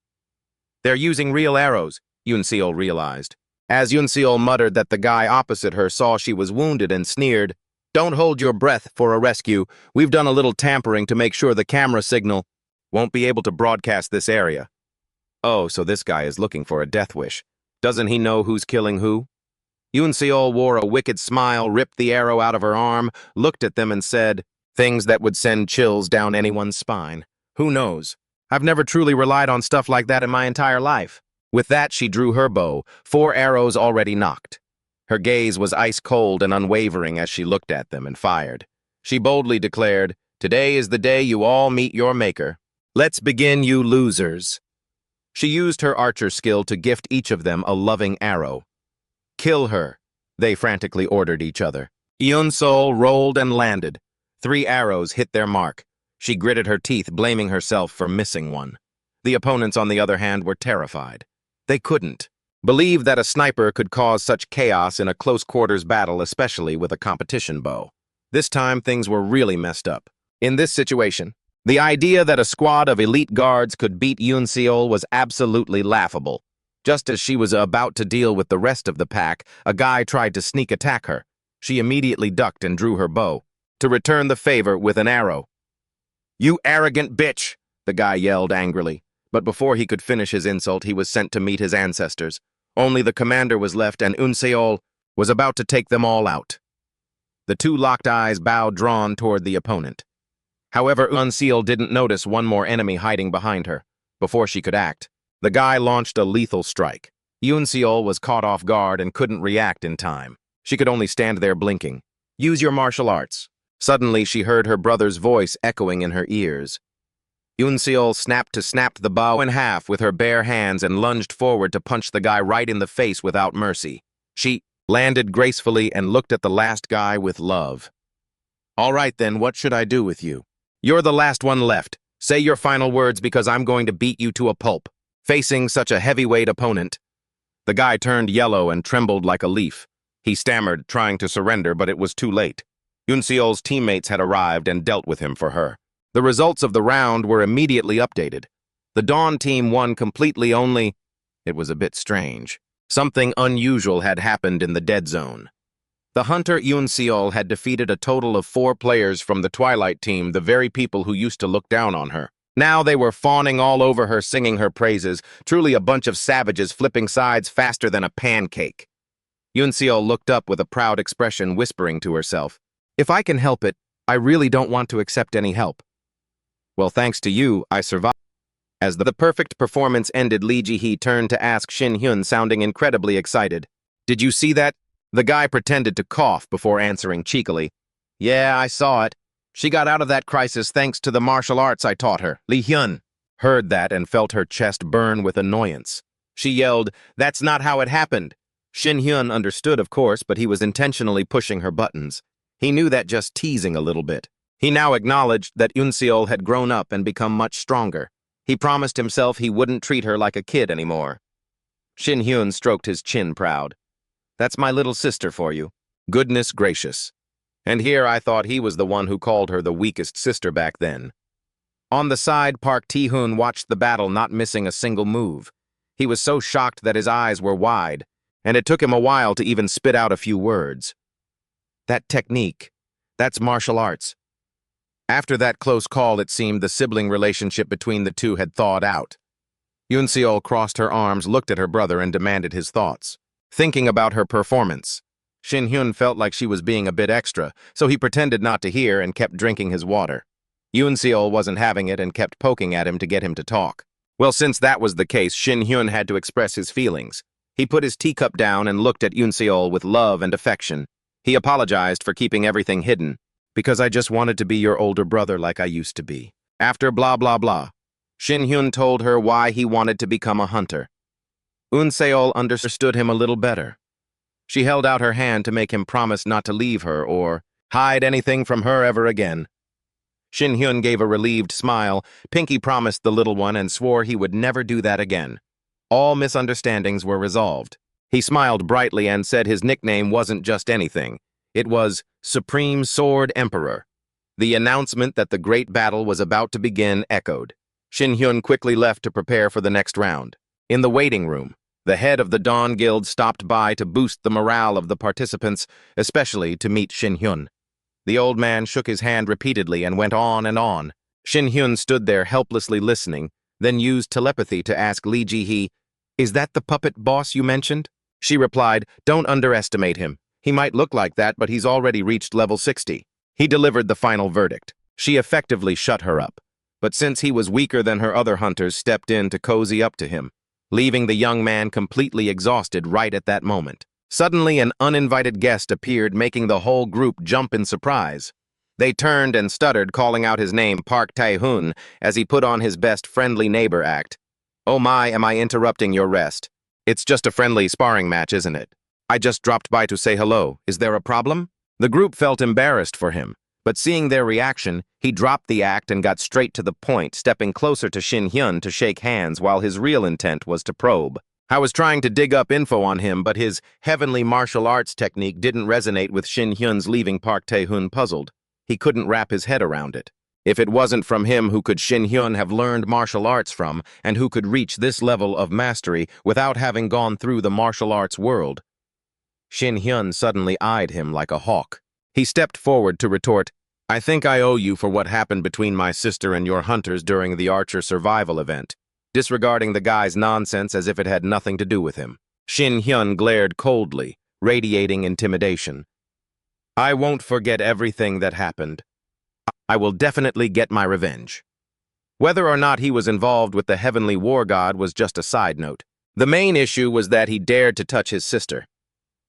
"They're using real arrows," Yoon Seol realized. As Yoon Seol muttered that, the guy opposite her saw she was wounded and sneered, "Don't hold your breath for a rescue. We've done a little tampering to make sure the camera signal won't be able to broadcast this area." Oh, so this guy is looking for a death wish. Doesn't he know who's killing who? Yoon Seol wore a wicked smile, ripped the arrow out of her arm, looked at them and said, things that would send chills down anyone's spine. "Who knows? I've never truly relied on stuff like that in my entire life." With that, she drew her bow, 4 arrows already nocked. Her gaze was ice-cold and unwavering as she looked at them and fired. She boldly declared, "Today is the day you all meet your maker. Let's begin, you losers." She used her archer skill to gift each of them a loving arrow. "Kill her," they frantically ordered each other. Yoon Seol rolled and landed. 3 arrows hit their mark. She gritted her teeth, blaming herself for missing one. The opponents, on the other hand, were terrified. They couldn't believe that a sniper could cause such chaos in a close-quarters battle, especially with a competition bow. This time, things were really messed up. In this situation, the idea that a squad of elite guards could beat Yoon Seol was absolutely laughable. Just as she was about to deal with the rest of the pack, a guy tried to sneak attack her. She immediately ducked and drew her bow to return the favor with an arrow. "You arrogant bitch!" the guy yelled angrily. But before he could finish his insult, he was sent to meet his ancestors. Only the commander was left, and Yoon Seol was about to take them all out. The 2 locked eyes bowed, drawn toward the opponent. However, Yoon Seol didn't notice one more enemy hiding behind her. Before she could act, the guy launched a lethal strike. Yoon Seol was caught off guard and couldn't react in time. She could only stand there blinking. "Use your martial arts." Suddenly, she heard her brother's voice echoing in her ears. Yoon Seol snapped the bow in half with her bare hands and lunged forward to punch the guy right in the face without mercy. She landed gracefully and looked at the last guy with love. "All right then, what should I do with you? You're the last one left. Say your final words, because I'm going to beat you to a pulp." Facing such a heavyweight opponent, the guy turned yellow and trembled like a leaf. He stammered, trying to surrender, but it was too late. Yunseol's teammates had arrived and dealt with him for her. The results of the round were immediately updated. The Dawn team won completely only... It was a bit strange. Something unusual had happened in the dead zone. The hunter Yunseol had defeated a total of 4 players from the Twilight team, the very people who used to look down on her. Now they were fawning all over her, singing her praises, truly a bunch of savages flipping sides faster than a pancake. Yunseol looked up with a proud expression, whispering to herself, "If I can help it, I really don't want to accept any help. Well, thanks to you, I survived." As the perfect performance ended, Lee Ji-hee turned to ask Shin Hyun, sounding incredibly excited. "Did you see that?" The guy pretended to cough before answering cheekily. "Yeah, I saw it. She got out of that crisis thanks to the martial arts I taught her." Lee Hyun heard that and felt her chest burn with annoyance. She yelled, "That's not how it happened." Shin Hyun understood, of course, but he was intentionally pushing her buttons. He knew that just teasing a little bit. He now acknowledged that Yunseol had grown up and become much stronger. He promised himself he wouldn't treat her like a kid anymore. Shin Hyun stroked his chin proud. "That's my little sister for you." Goodness gracious. And here I thought he was the one who called her the weakest sister back then. On the side, Park Tae-hoon watched the battle, not missing a single move. He was so shocked that his eyes were wide, and it took him a while to even spit out a few words. That technique, that's martial arts. After that close call, it seemed the sibling relationship between the two had thawed out. Yunseol crossed her arms, looked at her brother, and demanded his thoughts. Thinking about her performance, Shin Hyun felt like she was being a bit extra, so he pretended not to hear and kept drinking his water. Yunseol wasn't having it and kept poking at him to get him to talk. Well, since that was the case, Shin Hyun had to express his feelings. He put his teacup down and looked at Yunseol with love and affection. He apologized for keeping everything hidden. "Because I just wanted to be your older brother like I used to be." After blah blah blah, Shin Hyun told her why he wanted to become a hunter. Yunseol understood him a little better. She held out her hand to make him promise not to leave her or hide anything from her ever again. Shin Hyun gave a relieved smile. Pinky promised the little one and swore he would never do that again. All misunderstandings were resolved. He smiled brightly and said his nickname wasn't just anything. It was Supreme Sword Emperor. The announcement that the great battle was about to begin echoed. Shin Hyun quickly left to prepare for the next round. In the waiting room, the head of the Dawn Guild stopped by to boost the morale of the participants, especially to meet Shin Hyun. The old man shook his hand repeatedly and went on and on. Shin Hyun stood there helplessly listening, then used telepathy to ask Lee Ji-hee, "Is that the puppet boss you mentioned?" She replied, "Don't underestimate him. He might look like that, but he's already reached level 60. He delivered the final verdict. She effectively shut her up. But since he was weaker than her other hunters, stepped in to cozy up to him, leaving the young man completely exhausted right at that moment. Suddenly, an uninvited guest appeared, making the whole group jump in surprise. They turned and stuttered, calling out his name, Park Tae-hoon, as he put on his best friendly neighbor act. "Oh my, am I interrupting your rest? It's just a friendly sparring match, isn't it? I just dropped by to say hello. Is there a problem?" The group felt embarrassed for him, but seeing their reaction, he dropped the act and got straight to the point, stepping closer to Shin Hyun to shake hands while his real intent was to probe. I was trying to dig up info on him, but his heavenly martial arts technique didn't resonate with Shin Hyun's, leaving Park Tae-hoon puzzled. He couldn't wrap his head around it. If it wasn't from him, who could Shin Hyun have learned martial arts from, and who could reach this level of mastery without having gone through the martial arts world? Shin Hyun suddenly eyed him like a hawk. He stepped forward to retort, "I think I owe you for what happened between my sister and your hunters during the Archer survival event," disregarding the guy's nonsense as if it had nothing to do with him. Shin Hyun glared coldly, radiating intimidation. "I won't forget everything that happened. I will definitely get my revenge." Whether or not he was involved with the heavenly war god was just a side note. The main issue was that he dared to touch his sister.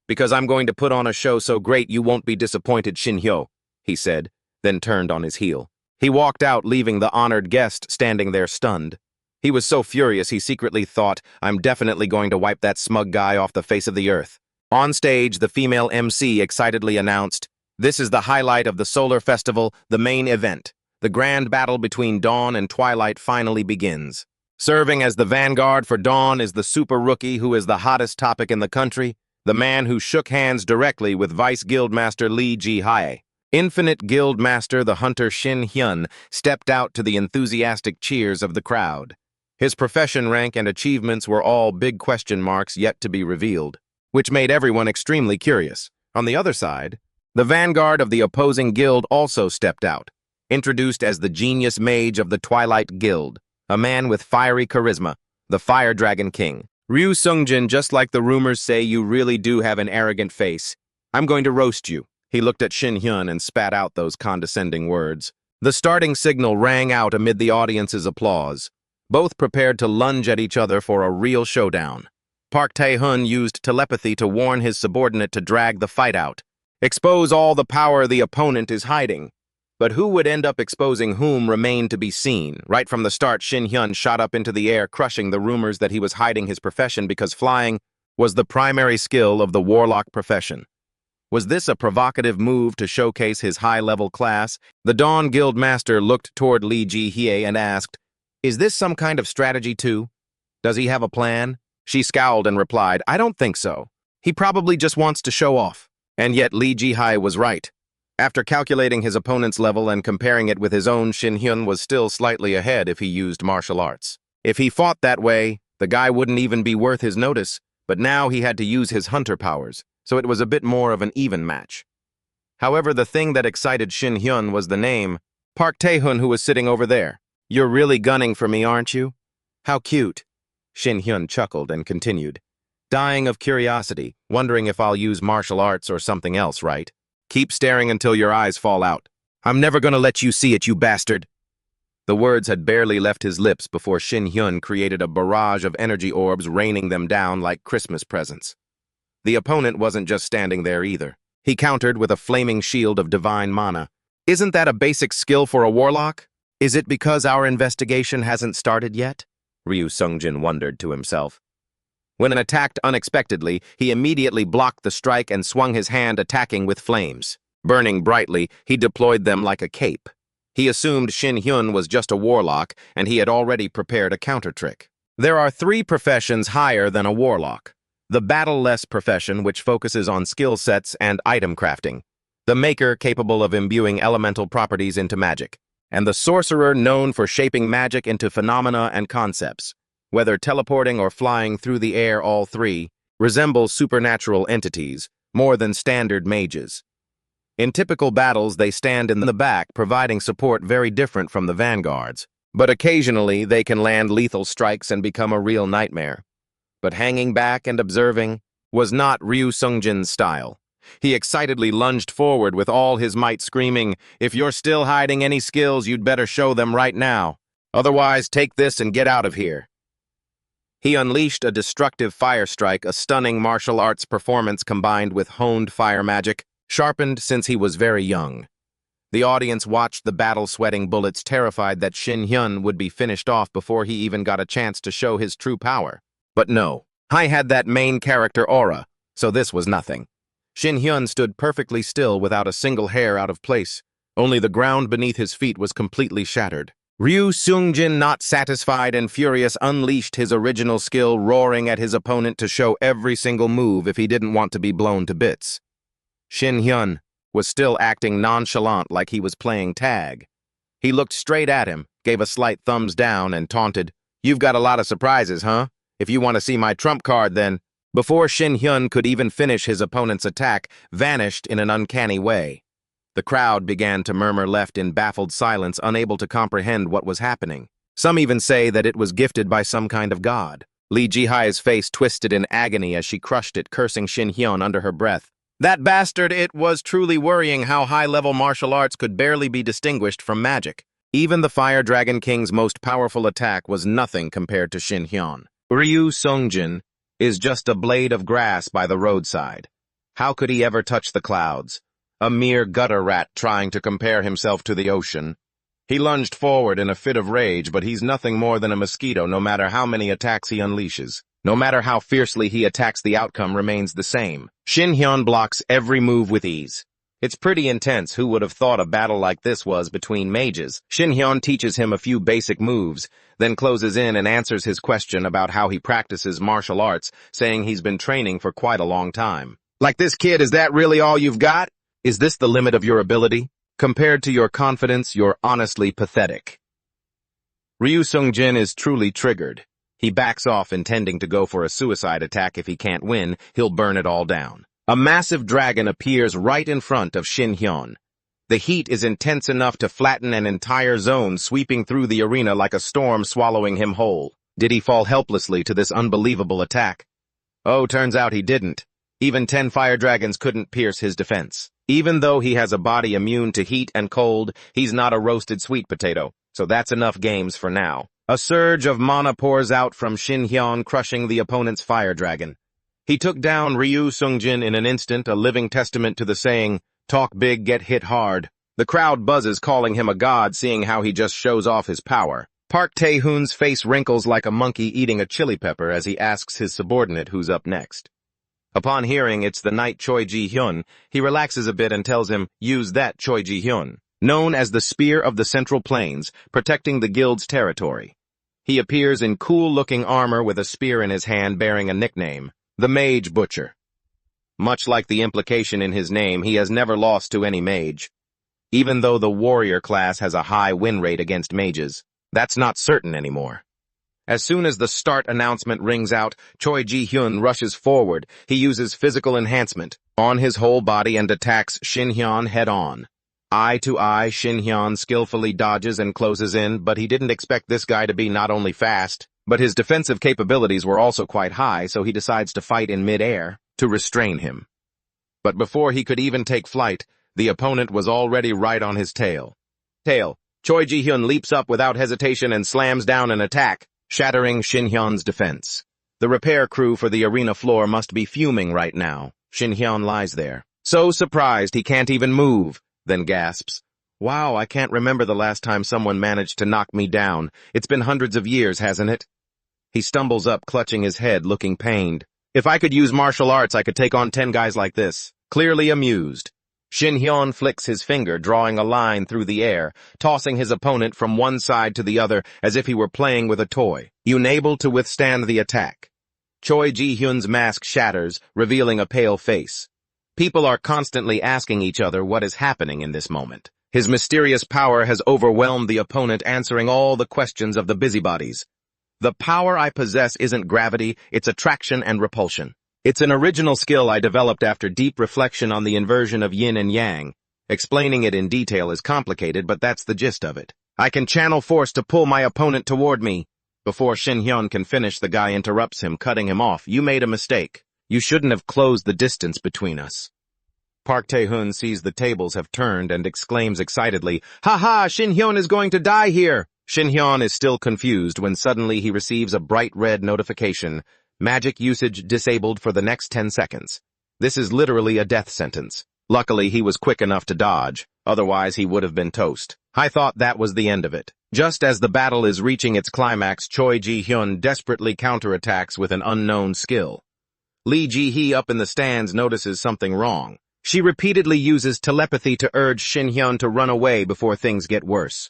"Because I'm going to put on a show so great you won't be disappointed, Shin Hyo," he said, then turned on his heel. He walked out, leaving the honored guest standing there stunned. He was so furious he secretly thought, "I'm definitely going to wipe that smug guy off the face of the earth." On stage, the female MC excitedly announced, "This is the highlight of the Solar Festival, the main event. The grand battle between Dawn and Twilight finally begins. Serving as the vanguard for Dawn is the super rookie who is the hottest topic in the country, the man who shook hands directly with Vice Guildmaster Lee Ji-hae. Infinite Guildmaster the hunter Shin Hyun stepped out to the enthusiastic cheers of the crowd. His profession rank and achievements were all big question marks yet to be revealed, which made everyone extremely curious. On the other side, the vanguard of the opposing guild also stepped out, introduced as the genius mage of the Twilight Guild, a man with fiery charisma, the Fire Dragon King. Ryu Sungjin, just like the rumors say, you really do have an arrogant face. I'm going to roast you. He looked at Shin Hyun and spat out those condescending words. The starting signal rang out amid the audience's applause, both prepared to lunge at each other for a real showdown. Park Tae-hun used telepathy to warn his subordinate to drag the fight out. Expose all the power the opponent is hiding. But who would end up exposing whom remained to be seen. Right from the start, Shin Hyun shot up into the air, crushing the rumors that he was hiding his profession because flying was the primary skill of the warlock profession. Was this a provocative move to showcase his high-level class? The Dawn Guild Master looked toward Lee Ji-hae and asked, "Is this some kind of strategy too? Does he have a plan?" She scowled and replied, "I don't think so. He probably just wants to show off." And yet Lee Ji-hae was right. After calculating his opponent's level and comparing it with his own, Shin Hyun was still slightly ahead if he used martial arts. If he fought that way, the guy wouldn't even be worth his notice, but now he had to use his hunter powers, so it was a bit more of an even match. However, the thing that excited Shin Hyun was the name, Park Tae-hun, who was sitting over there. "You're really gunning for me, aren't you? How cute." Shin Hyun chuckled and continued, "Dying of curiosity, wondering if I'll use martial arts or something else, right? Keep staring until your eyes fall out. I'm never gonna let you see it, you bastard." The words had barely left his lips before Shin Hyun created a barrage of energy orbs, raining them down like Christmas presents. The opponent wasn't just standing there either. He countered with a flaming shield of divine mana. "Isn't that a basic skill for a warlock? Is it because our investigation hasn't started yet?" Ryu Sungjin wondered to himself. When attacked unexpectedly, he immediately blocked the strike and swung his hand, attacking with flames. Burning brightly, he deployed them like a cape. He assumed Shin Hyun was just a warlock, and he had already prepared a counter trick. There are 3 professions higher than a warlock. The battle-less profession, which focuses on skill sets and item crafting. The maker, capable of imbuing elemental properties into magic. And the sorcerer, known for shaping magic into phenomena and concepts. Whether teleporting or flying through the air, all 3 resemble supernatural entities, more than standard mages. In typical battles, they stand in the back, providing support very different from the vanguards. But occasionally, they can land lethal strikes and become a real nightmare. But hanging back and observing was not Ryu Sungjin's style. He excitedly lunged forward with all his might, screaming, "If you're still hiding any skills, you'd better show them right now. Otherwise, take this and get out of here." He unleashed a destructive fire strike, a stunning martial arts performance combined with honed fire magic, sharpened since he was very young. The audience watched the battle, sweating bullets, terrified that Shin Hyun would be finished off before he even got a chance to show his true power. But no, I had that main character aura, so this was nothing. Shin Hyun stood perfectly still without a single hair out of place. Only the ground beneath his feet was completely shattered. Ryu Sungjin, not satisfied and furious, unleashed his original skill, roaring at his opponent to show every single move if he didn't want to be blown to bits. Shin Hyun was still acting nonchalant like he was playing tag. He looked straight at him, gave a slight thumbs down, and taunted, "You've got a lot of surprises, huh? If you want to see my trump card, then..." Before Shin Hyun could even finish, his opponent's attack vanished in an uncanny way. The crowd began to murmur left in baffled silence, unable to comprehend what was happening. Some even say that it was gifted by some kind of god. Lee Ji-hae's face twisted in agony as she crushed it, cursing Shin Hyun under her breath. That bastard! It was truly worrying how high-level martial arts could barely be distinguished from magic. Even the Fire Dragon King's most powerful attack was nothing compared to Shin Hyun. Ryu Sungjin is just a blade of grass by the roadside. How could he ever touch the clouds? A mere gutter rat trying to compare himself to the ocean. He lunged forward in a fit of rage, but he's nothing more than a mosquito, no matter how many attacks he unleashes. No matter how fiercely he attacks, the outcome remains the same. Shin Hyun blocks every move with ease. It's pretty intense. Who would have thought a battle like this was between mages? Shinhyun teaches him a few basic moves, then closes in and answers his question about how he practices martial arts, saying he's been training for quite a long time. Like this kid, is that really all you've got? Is this the limit of your ability? Compared to your confidence, you're honestly pathetic. Ryu Sung-jin is truly triggered. He backs off, intending to go for a suicide attack. If he can't win, he'll burn it all down. A massive dragon appears right in front of Shin-hyun. The heat is intense enough to flatten an entire zone, sweeping through the arena like a storm swallowing him whole. Did he fall helplessly to this unbelievable attack? Oh, turns out he didn't. Even 10 fire dragons couldn't pierce his defense. Even though he has a body immune to heat and cold, he's not a roasted sweet potato, so that's enough games for now. A surge of mana pours out from Shin-hyun, crushing the opponent's fire dragon. He took down Ryu Sung-jin in an instant, a living testament to the saying, "Talk big, get hit hard." The crowd buzzes, calling him a god, seeing how he just shows off his power. Park Tae-hoon's face wrinkles like a monkey eating a chili pepper as he asks his subordinate who's up next. Upon hearing it's the knight Choi Ji-hyun, he relaxes a bit and tells him, "Use that, Choi Ji-hyun," known as the Spear of the Central Plains, protecting the guild's territory. He appears in cool-looking armor with a spear in his hand bearing a nickname, the Mage Butcher. Much like the implication in his name, he has never lost to any mage. Even though the warrior class has a high win rate against mages, that's not certain anymore. As soon as the start announcement rings out, Choi Ji-hyun rushes forward. He uses physical enhancement on his whole body and attacks Shin-hyun head-on. Eye to eye, Shin-hyun skillfully dodges and closes in, but he didn't expect this guy to be not only fast, but his defensive capabilities were also quite high, so he decides to fight in mid-air to restrain him. But before he could even take flight, the opponent was already right on his tail. Choi Ji-hyun leaps up without hesitation and slams down an attack, shattering Shin-hyun's defense. The repair crew for the arena floor must be fuming right now. Shin-hyun lies there, so surprised he can't even move, then gasps, "Wow, I can't remember the last time someone managed to knock me down. It's been hundreds of years, hasn't it?" He stumbles up, clutching his head, looking pained. "If I could use martial arts, I could take on 10 guys like this." Clearly amused, Shin-hyun flicks his finger, drawing a line through the air, tossing his opponent from one side to the other as if he were playing with a toy, unable to withstand the attack. Choi Ji-hyun's mask shatters, revealing a pale face. People are constantly asking each other what is happening in this moment. His mysterious power has overwhelmed the opponent, answering all the questions of the busybodies. "The power I possess isn't gravity, it's attraction and repulsion. It's an original skill I developed after deep reflection on the inversion of yin and yang. Explaining it in detail is complicated, but that's the gist of it. I can channel force to pull my opponent toward me." Before Shin-hyun can finish, the guy interrupts him, cutting him off. "You made a mistake. You shouldn't have closed the distance between us." Park Tae-hoon sees the tables have turned and exclaims excitedly, "Ha ha, Shin-hyun is going to die here!" Shin-hyun is still confused when suddenly he receives a bright red notification. Magic usage disabled for the next 10 seconds. This is literally a death sentence. Luckily, he was quick enough to dodge, otherwise he would have been toast. I thought that was the end of it. Just as the battle is reaching its climax, Choi Ji-hyun desperately counterattacks with an unknown skill. Lee Ji-hee up in the stands notices something wrong. She repeatedly uses telepathy to urge Shin-hyun to run away before things get worse.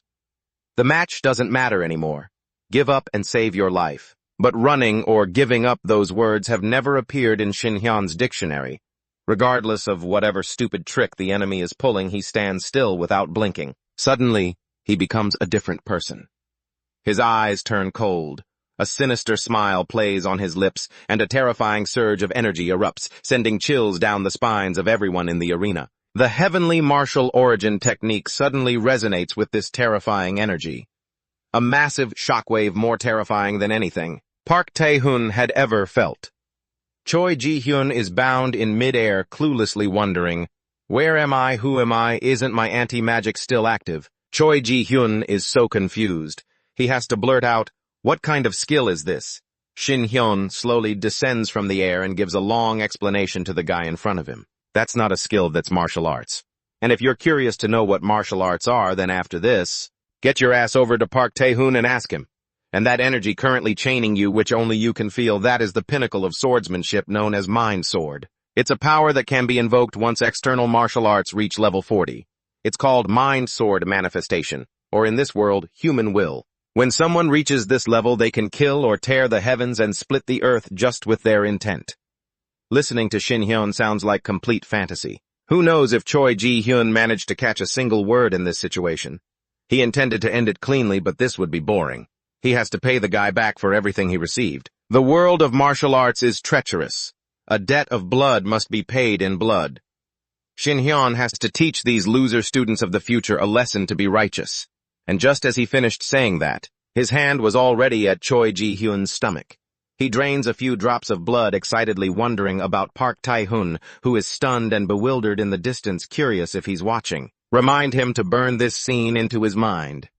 The match doesn't matter anymore. Give up and save your life. But running or giving up, those words have never appeared in Shin-hyun's dictionary. Regardless of whatever stupid trick the enemy is pulling, he stands still without blinking. Suddenly, he becomes a different person. His eyes turn cold. A sinister smile plays on his lips, and a terrifying surge of energy erupts, sending chills down the spines of everyone in the arena. The heavenly martial origin technique suddenly resonates with this terrifying energy. A massive shockwave more terrifying than anything Park Tae-hoon had ever felt. Choi Ji-hyun is bound in mid-air, cluelessly wondering, "Where am I? Who am I? Isn't my anti-magic still active?" Choi Ji-hyun is so confused. He has to blurt out, "What kind of skill is this?" Shin-hyun slowly descends from the air and gives a long explanation to the guy in front of him. "That's not a skill, that's martial arts. And if you're curious to know what martial arts are, then after this, get your ass over to Park Tae-hoon and ask him. And that energy currently chaining you, which only you can feel, that is the pinnacle of swordsmanship known as Mind Sword." It's a power that can be invoked once external martial arts reach level 40. It's called Mind Sword Manifestation, or in this world, human will. When someone reaches this level, they can kill or tear the heavens and split the earth just with their intent. Listening to Shin Hyun sounds like complete fantasy. Who knows if Choi Ji-hyun managed to catch a single word in this situation. He intended to end it cleanly, but this would be boring. He has to pay the guy back for everything he received. The world of martial arts is treacherous. A debt of blood must be paid in blood. Shin Hyun has to teach these loser students of the future a lesson to be righteous. And just as he finished saying that, his hand was already at Choi Ji-hyun's stomach. He drains a few drops of blood, excitedly wondering about Park Tae-hoon, who is stunned and bewildered in the distance, curious if he's watching. Remind him to burn this scene into his mind.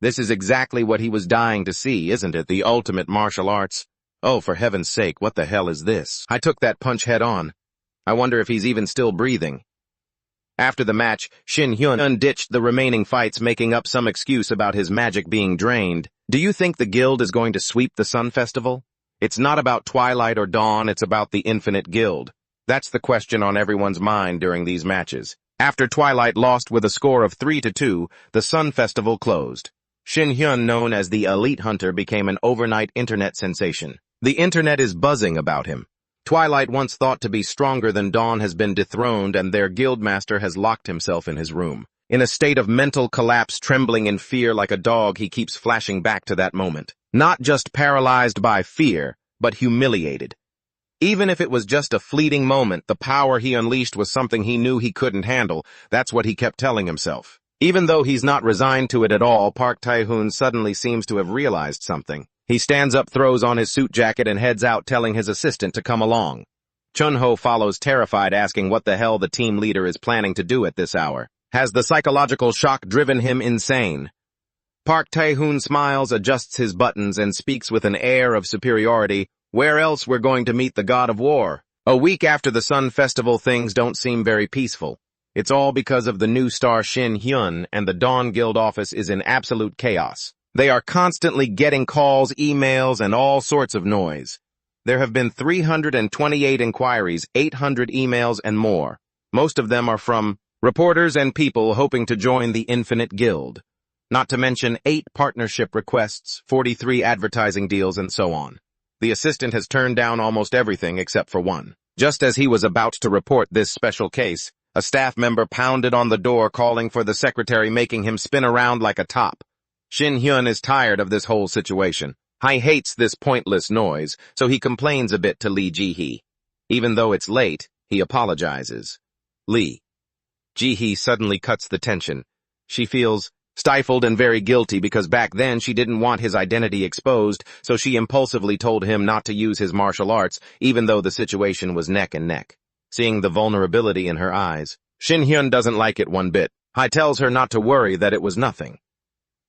This is exactly what he was dying to see, isn't it? The ultimate martial arts. Oh, for heaven's sake, what the hell is this? I took that punch head on. I wonder if he's even still breathing. After the match, Shin Hyun ditched the remaining fights, making up some excuse about his magic being drained. Do you think the guild is going to sweep the Sun Festival? It's not about twilight or dawn, it's about the infinite guild. That's the question on everyone's mind during these matches. After Twilight lost with a score of 3-2, the Sun Festival closed. Shin Hyun, known as the Elite Hunter, became an overnight internet sensation. The internet is buzzing about him. Twilight, once thought to be stronger than Dawn, has been dethroned, and their guildmaster has locked himself in his room. In a state of mental collapse, trembling in fear like a dog, he keeps flashing back to that moment. Not just paralyzed by fear, but humiliated. Even if it was just a fleeting moment, the power he unleashed was something he knew he couldn't handle. That's what he kept telling himself. Even though he's not resigned to it at all, Park Tae-hoon suddenly seems to have realized something. He stands up, throws on his suit jacket, and heads out, telling his assistant to come along. Chun-ho follows, terrified, asking what the hell the team leader is planning to do at this hour. Has the psychological shock driven him insane? Park Tae-hoon smiles, adjusts his buttons, and speaks with an air of superiority. Where else we're going to meet the god of war? A week after the Sun Festival, things don't seem very peaceful. It's all because of the new star Shin Hyun, and the Dawn Guild office is in absolute chaos. They are constantly getting calls, emails, and all sorts of noise. There have been 328 inquiries, 800 emails, and more. Most of them are from reporters and people hoping to join the Infinite Guild. Not to mention 8 partnership requests, 43 advertising deals, and so on. The assistant has turned down almost everything except for one. Just as he was about to report this special case, a staff member pounded on the door calling for the secretary, making him spin around like a top. Shin Hyun is tired of this whole situation. He hates this pointless noise, so he complains a bit to Lee Ji-hee. Even though it's late, he apologizes. Lee Ji-hee suddenly cuts the tension. She feels stifled and very guilty because back then she didn't want his identity exposed, so she impulsively told him not to use his martial arts, even though the situation was neck and neck. Seeing the vulnerability in her eyes, Shin Hyun doesn't like it one bit. He tells her not to worry, that it was nothing.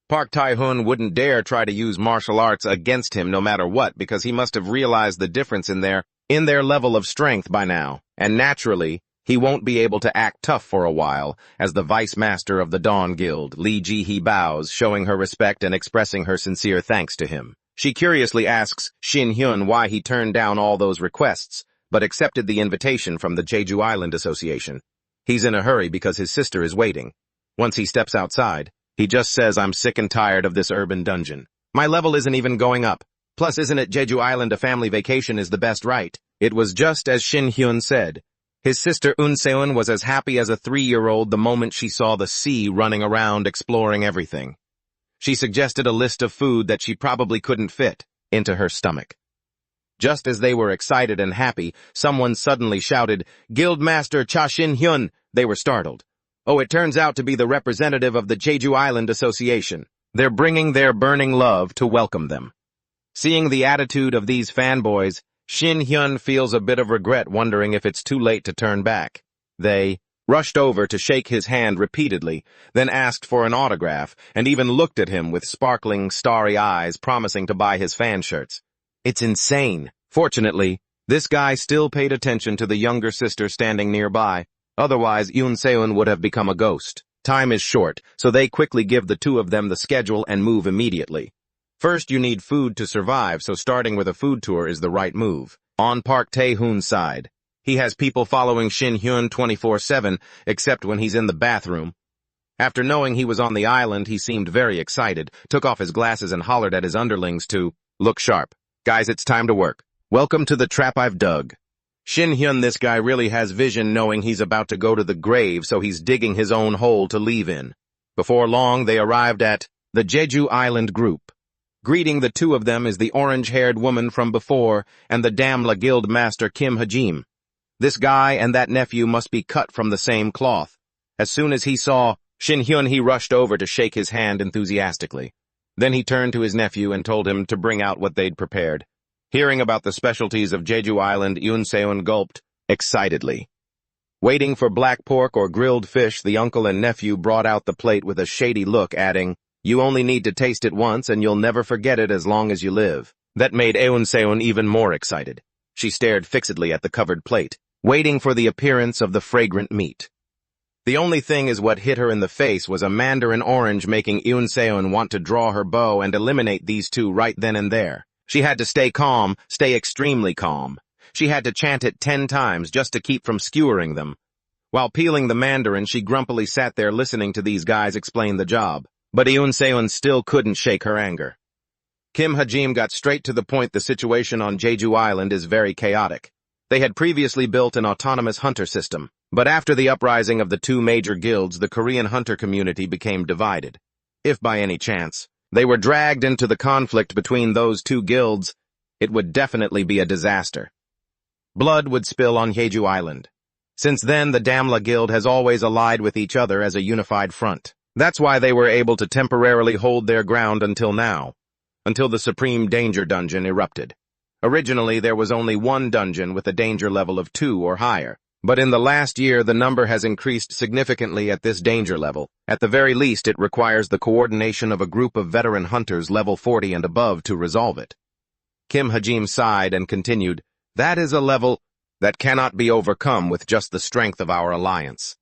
Park Tae-hoon wouldn't dare try to use martial arts against him no matter what, because he must have realized the difference in their level of strength by now, and naturally, he won't be able to act tough for a while. As the vice master of the Dawn Guild, Lee Ji-hee bows, showing her respect and expressing her sincere thanks to him. She curiously asks Shin Hyun why he turned down all those requests, but accepted the invitation from the Jeju Island Association. He's in a hurry because his sister is waiting. Once he steps outside, he just says, "I'm sick and tired of this urban dungeon. My level isn't even going up. Plus, isn't it Jeju Island, a family vacation is the best, right?" It was just as Shin Hyun said. His sister Eun-seon was as happy as a 3-year-old the moment she saw the sea running around exploring everything. She suggested a list of food that she probably couldn't fit into her stomach. Just as they were excited and happy, someone suddenly shouted, "Guildmaster Cha Shin Hyun!" They were startled. Oh, it turns out to be the representative of the Jeju Island Association. They're bringing their burning love to welcome them. Seeing the attitude of these fanboys, Shin Hyun feels a bit of regret, wondering if it's too late to turn back. They rushed over to shake his hand repeatedly, then asked for an autograph, and even looked at him with sparkling, starry eyes, promising to buy his fan shirts. It's insane. Fortunately, this guy still paid attention to the younger sister standing nearby. Otherwise, Eun-seon would have become a ghost. Time is short, so they quickly give the two of them the schedule and move immediately. First, you need food to survive, so starting with a food tour is the right move. On Park Tae-hoon's side, He has people following Shin Hyun 24/7, except when he's in the bathroom. After knowing he was on the island, he seemed very excited, took off his glasses and hollered at his underlings to look sharp. Guys, it's time to work. Welcome to the trap I've dug. Shin Hyun, this guy really has vision, knowing he's about to go to the grave, so he's digging his own hole to leave in. Before long, they arrived at the Jeju Island group. Greeting the two of them is the orange-haired woman from before and the Damla Guild Master Kim Hajim. This guy and that nephew must be cut from the same cloth. As soon as he saw Shin Hyun, he rushed over to shake his hand enthusiastically. Then he turned to his nephew and told him to bring out what they'd prepared. Hearing about the specialties of Jeju Island, Yoon Seon gulped excitedly. Waiting for black pork or grilled fish, the uncle and nephew brought out the plate with a shady look, adding, "You only need to taste it once and you'll never forget it as long as you live." That made Yoon Seon even more excited. She stared fixedly at the covered plate, waiting for the appearance of the fragrant meat. The only thing is what hit her in the face was a mandarin orange, making Yoon Seon want to draw her bow and eliminate these two right then and there. She had to stay calm, stay extremely calm. She had to chant it 10 times just to keep from skewering them. While peeling the mandarin, she grumpily sat there listening to these guys explain the job. But Yoon Seon still couldn't shake her anger. Kim Hajim got straight to the point. The situation on Jeju Island is very chaotic. They had previously built an autonomous hunter system, but after the uprising of the two major guilds, the Korean hunter community became divided. If by any chance they were dragged into the conflict between those two guilds, it would definitely be a disaster. Blood would spill on Jeju Island. Since then, the Damla Guild has always allied with each other as a unified front. That's why they were able to temporarily hold their ground until now, until the Supreme Danger Dungeon erupted. Originally, there was only one dungeon with a danger level of 2 or higher, but in the last year the number has increased significantly at this danger level. At the very least, it requires the coordination of a group of veteran hunters level 40 and above to resolve it. Kim Hajim sighed and continued, "That is a level that cannot be overcome with just the strength of our alliance."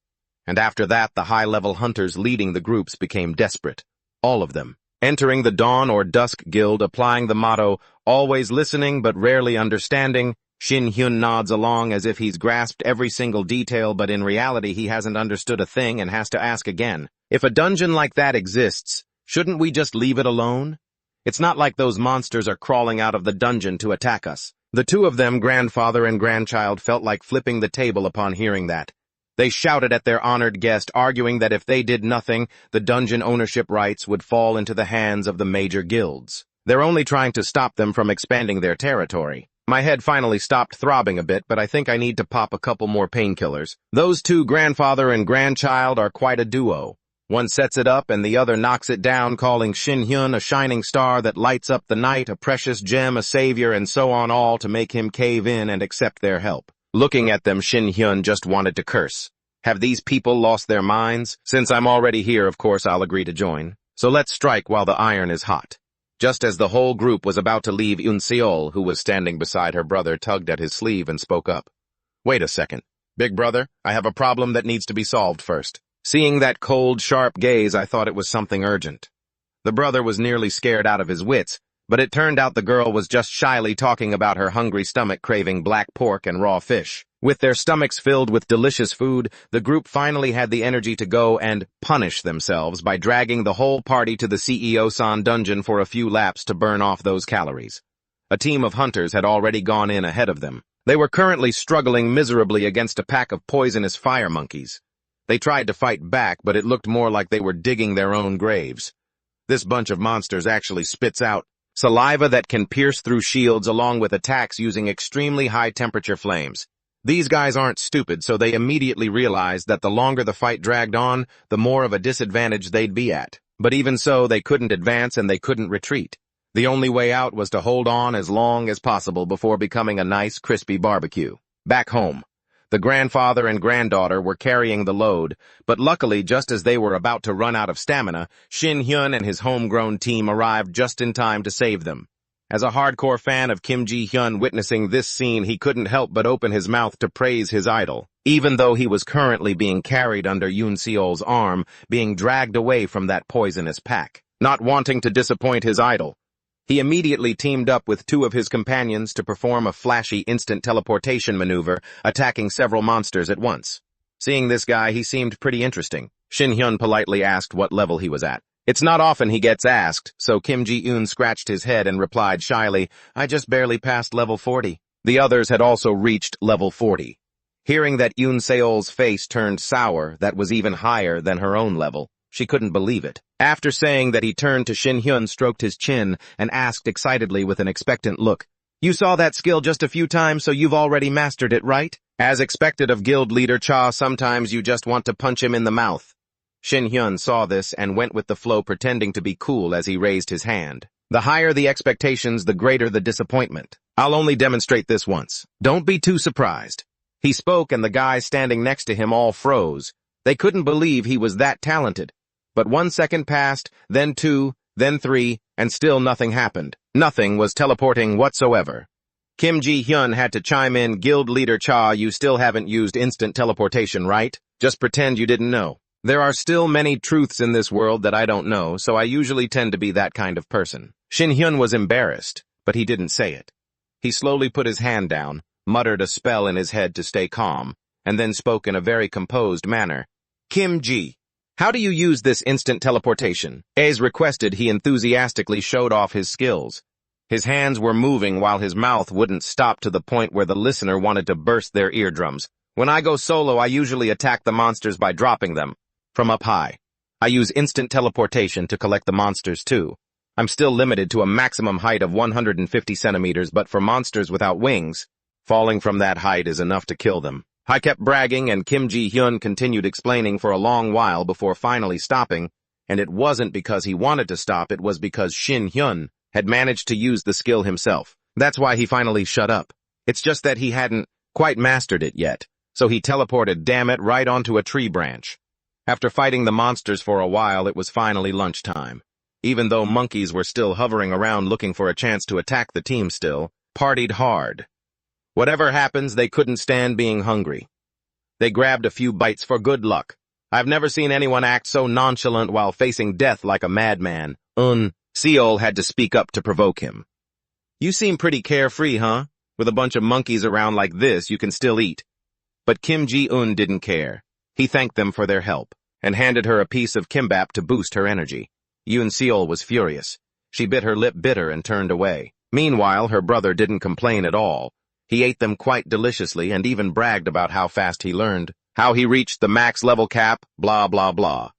And after that, the high-level hunters leading the groups became desperate. All of them. Entering the Dawn or Dusk Guild, applying the motto, "Always listening but rarely understanding," Shin Hyun nods along as if he's grasped every single detail, but in reality he hasn't understood a thing and has to ask again. If a dungeon like that exists, shouldn't we just leave it alone? It's not like those monsters are crawling out of the dungeon to attack us. The two of them, grandfather and grandchild, felt like flipping the table upon hearing that. They shouted at their honored guest, arguing that if they did nothing, the dungeon ownership rights would fall into the hands of the major guilds. They're only trying to stop them from expanding their territory. My head finally stopped throbbing a bit, but I think I need to pop a couple more painkillers. Those two, grandfather and grandchild, are quite a duo. One sets it up and the other knocks it down, calling Shin Hyun a shining star that lights up the night, a precious gem, a savior, and so on, all to make him cave in and accept their help. Looking at them, Shin Hyun just wanted to curse. Have these people lost their minds? Since I'm already here, of course I'll agree to join. So let's strike while the iron is hot. Just as the whole group was about to leave, Yoon Seol, who was standing beside her brother, tugged at his sleeve and spoke up. "Wait a second. Big brother, I have a problem that needs to be solved first." Seeing that cold, sharp gaze, I thought it was something urgent. The brother was nearly scared out of his wits, but it turned out the girl was just shyly talking about her hungry stomach craving black pork and raw fish. With their stomachs filled with delicious food, the group finally had the energy to go and punish themselves by dragging the whole party to the CEO-san dungeon for a few laps to burn off those calories. A team of hunters had already gone in ahead of them. They were currently struggling miserably against a pack of poisonous fire monkeys. They tried to fight back, but it looked more like they were digging their own graves. This bunch of monsters actually spits out saliva that can pierce through shields, along with attacks using extremely high-temperature flames. These guys aren't stupid, so they immediately realized that the longer the fight dragged on, the more of a disadvantage they'd be at. But even so, they couldn't advance and they couldn't retreat. The only way out was to hold on as long as possible before becoming a nice, crispy barbecue. Back home, the grandfather and granddaughter were carrying the load, but luckily, just as they were about to run out of stamina, Shin Hyun and his homegrown team arrived just in time to save them. As a hardcore fan of Kim Ji-hyun, witnessing this scene, he couldn't help but open his mouth to praise his idol, even though he was currently being carried under Yoon Seol's arm, being dragged away from that poisonous pack. Not wanting to disappoint his idol, He immediately teamed up with two of his companions to perform a flashy instant teleportation maneuver, attacking several monsters at once. Seeing this guy, he seemed pretty interesting. Shin Hyun politely asked what level he was at. It's not often he gets asked, so Kim Ji-eun scratched his head and replied shyly, I just barely passed level 40. The others had also reached level 40. Hearing that Yoon Seol's face turned sour, that was even higher than her own level. She couldn't believe it. After saying that, he turned to Shin Hyun, stroked his chin, and asked excitedly with an expectant look, You saw that skill just a few times, so you've already mastered it, right? As expected of guild leader Cha, sometimes you just want to punch him in the mouth. Shin Hyun saw this and went with the flow, pretending to be cool as he raised his hand. The higher the expectations, the greater the disappointment. I'll only demonstrate this once. Don't be too surprised. He spoke and the guys standing next to him all froze. They couldn't believe he was that talented. But 1 second passed, then 2, then 3, and still nothing happened. Nothing was teleporting whatsoever. Kim Ji-hyun had to chime in, Guild leader Cha, you still haven't used instant teleportation, right? Just pretend you didn't know. There are still many truths in this world that I don't know, so I usually tend to be that kind of person. Shin Hyun was embarrassed, but he didn't say it. He slowly put his hand down, muttered a spell in his head to stay calm, and then spoke in a very composed manner. Kim Ji, how do you use this instant teleportation? As requested, he enthusiastically showed off his skills. His hands were moving while his mouth wouldn't stop, to the point where the listener wanted to burst their eardrums. When I go solo, I usually attack the monsters by dropping them from up high. I use instant teleportation to collect the monsters too. I'm still limited to a maximum height of 150 centimeters, but for monsters without wings, falling from that height is enough to kill them. I kept bragging, and Kim Ji-hyun continued explaining for a long while before finally stopping, and it wasn't because he wanted to stop, it was because Shin Hyun had managed to use the skill himself. That's why he finally shut up. It's just that he hadn't quite mastered it yet, so he teleported, damn it, right onto a tree branch. After fighting the monsters for a while, it was finally lunchtime. Even though monkeys were still hovering around looking for a chance to attack, the team still partied hard. Whatever happens, they couldn't stand being hungry. They grabbed a few bites for good luck. I've never seen anyone act so nonchalant while facing death like a madman. Seol had to speak up to provoke him. You seem pretty carefree, huh? With a bunch of monkeys around like this, you can still eat. But Kim Ji-eun didn't care. He thanked them for their help, and handed her a piece of kimbap to boost her energy. Yoon Seol was furious. She bit her lip bitter and turned away. Meanwhile, her brother didn't complain at all. He ate them quite deliciously and even bragged about how fast he learned, how he reached the max level cap, blah blah blah.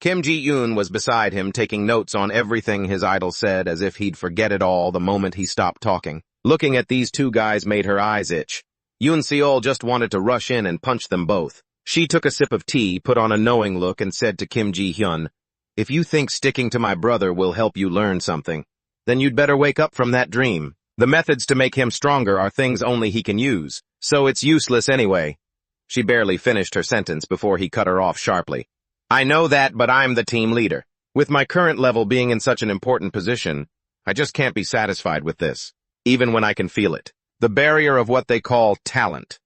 Kim Ji-eun was beside him, taking notes on everything his idol said, as if he'd forget it all the moment he stopped talking. Looking at these two guys made her eyes itch. Yoon Seol just wanted to rush in and punch them both. She took a sip of tea, put on a knowing look, and said to Kim Ji-hyun, If you think sticking to my brother will help you learn something, then you'd better wake up from that dream. The methods to make him stronger are things only he can use, so it's useless anyway. She barely finished her sentence before he cut her off sharply. I know that, but I'm the team leader. With my current level being in such an important position, I just can't be satisfied with this, even when I can feel it. The barrier of what they call talent.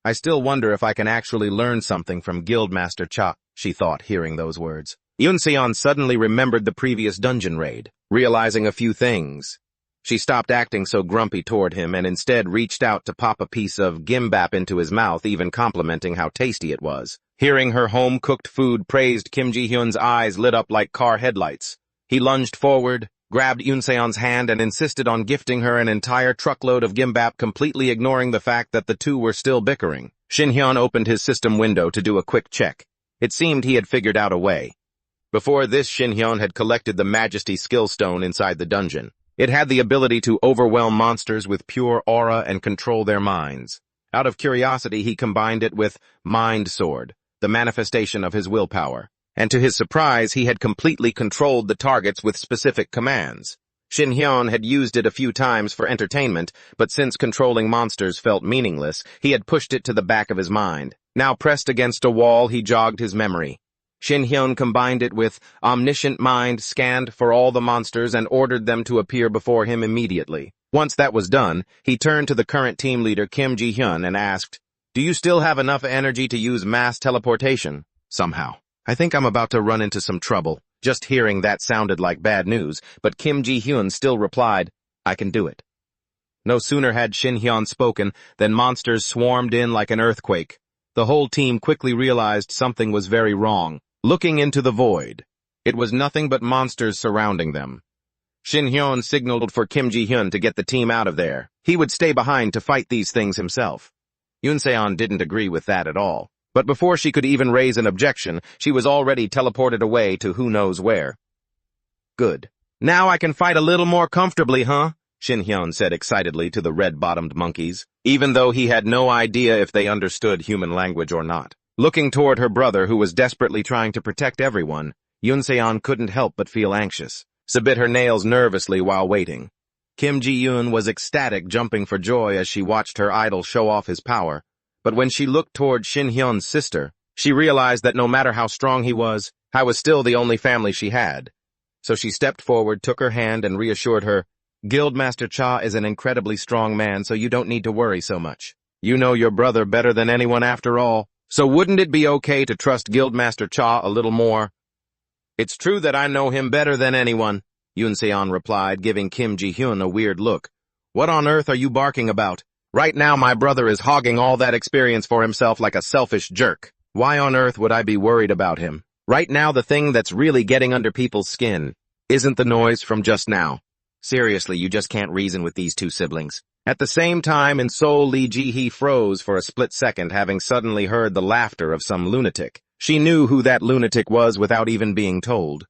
I still wonder if I can actually learn something from Guildmaster Cha, she thought, hearing those words. Yoon Seon suddenly remembered the previous dungeon raid, realizing a few things. She stopped acting so grumpy toward him and instead reached out to pop a piece of gimbap into his mouth, even complimenting how tasty it was. Hearing her home-cooked food praised, Kim Ji-hyun's eyes lit up like car headlights. He lunged forward, grabbed Yoon Seon's hand, and insisted on gifting her an entire truckload of gimbap, completely ignoring the fact that the two were still bickering. Shin Hyun opened his system window to do a quick check. It seemed he had figured out a way. Before this, Shin Hyun had collected the Majesty Skill Stone inside the dungeon. It had the ability to overwhelm monsters with pure aura and control their minds. Out of curiosity, he combined it with Mind Sword, the manifestation of his willpower. And to his surprise, he had completely controlled the targets with specific commands. Shin Hyun had used it a few times for entertainment, but since controlling monsters felt meaningless, he had pushed it to the back of his mind. Now pressed against a wall, he jogged his memory. Shin Hyun combined it with Omniscient Mind, scanned for all the monsters, and ordered them to appear before him immediately. Once that was done, he turned to the current team leader, Kim Ji-hyun, and asked, Do you still have enough energy to use mass teleportation? Somehow. I think I'm about to run into some trouble. Just hearing that sounded like bad news, but Kim Ji-hyun still replied, "I can do it." No sooner had Shin Hyun spoken than monsters swarmed in like an earthquake. The whole team quickly realized something was very wrong. Looking into the void, it was nothing but monsters surrounding them. Shin Hyun signaled for Kim Ji-hyun to get the team out of there. He would stay behind to fight these things himself. Yoon Se-on didn't agree with that at all. But before she could even raise an objection, she was already teleported away to who knows where. "Good. Now I can fight a little more comfortably, huh?" Shin Hyun said excitedly to the red-bottomed monkeys, even though he had no idea if they understood human language or not. Looking toward her brother, who was desperately trying to protect everyone, Yoon Se-on couldn't help but feel anxious. She bit her nails nervously while waiting. Kim Ji-hyun was ecstatic, jumping for joy as she watched her idol show off his power. But when she looked toward Shin Hyun's sister, she realized that no matter how strong he was still the only family she had. So she stepped forward, took her hand, and reassured her, "Guildmaster Cha is an incredibly strong man, so you don't need to worry so much. You know your brother better than anyone after all, so wouldn't it be okay to trust Guildmaster Cha a little more?" "It's true that I know him better than anyone," Yoon Se-on replied, giving Kim Ji-hyun a weird look. "What on earth are you barking about? Right now my brother is hogging all that experience for himself like a selfish jerk. Why on earth would I be worried about him? Right now the thing that's really getting under people's skin isn't the noise from just now. Seriously, you just can't reason with these two siblings." At the same time, in Seoul, Lee Ji-hee froze for a split second, having suddenly heard the laughter of some lunatic. She knew who that lunatic was without even being told.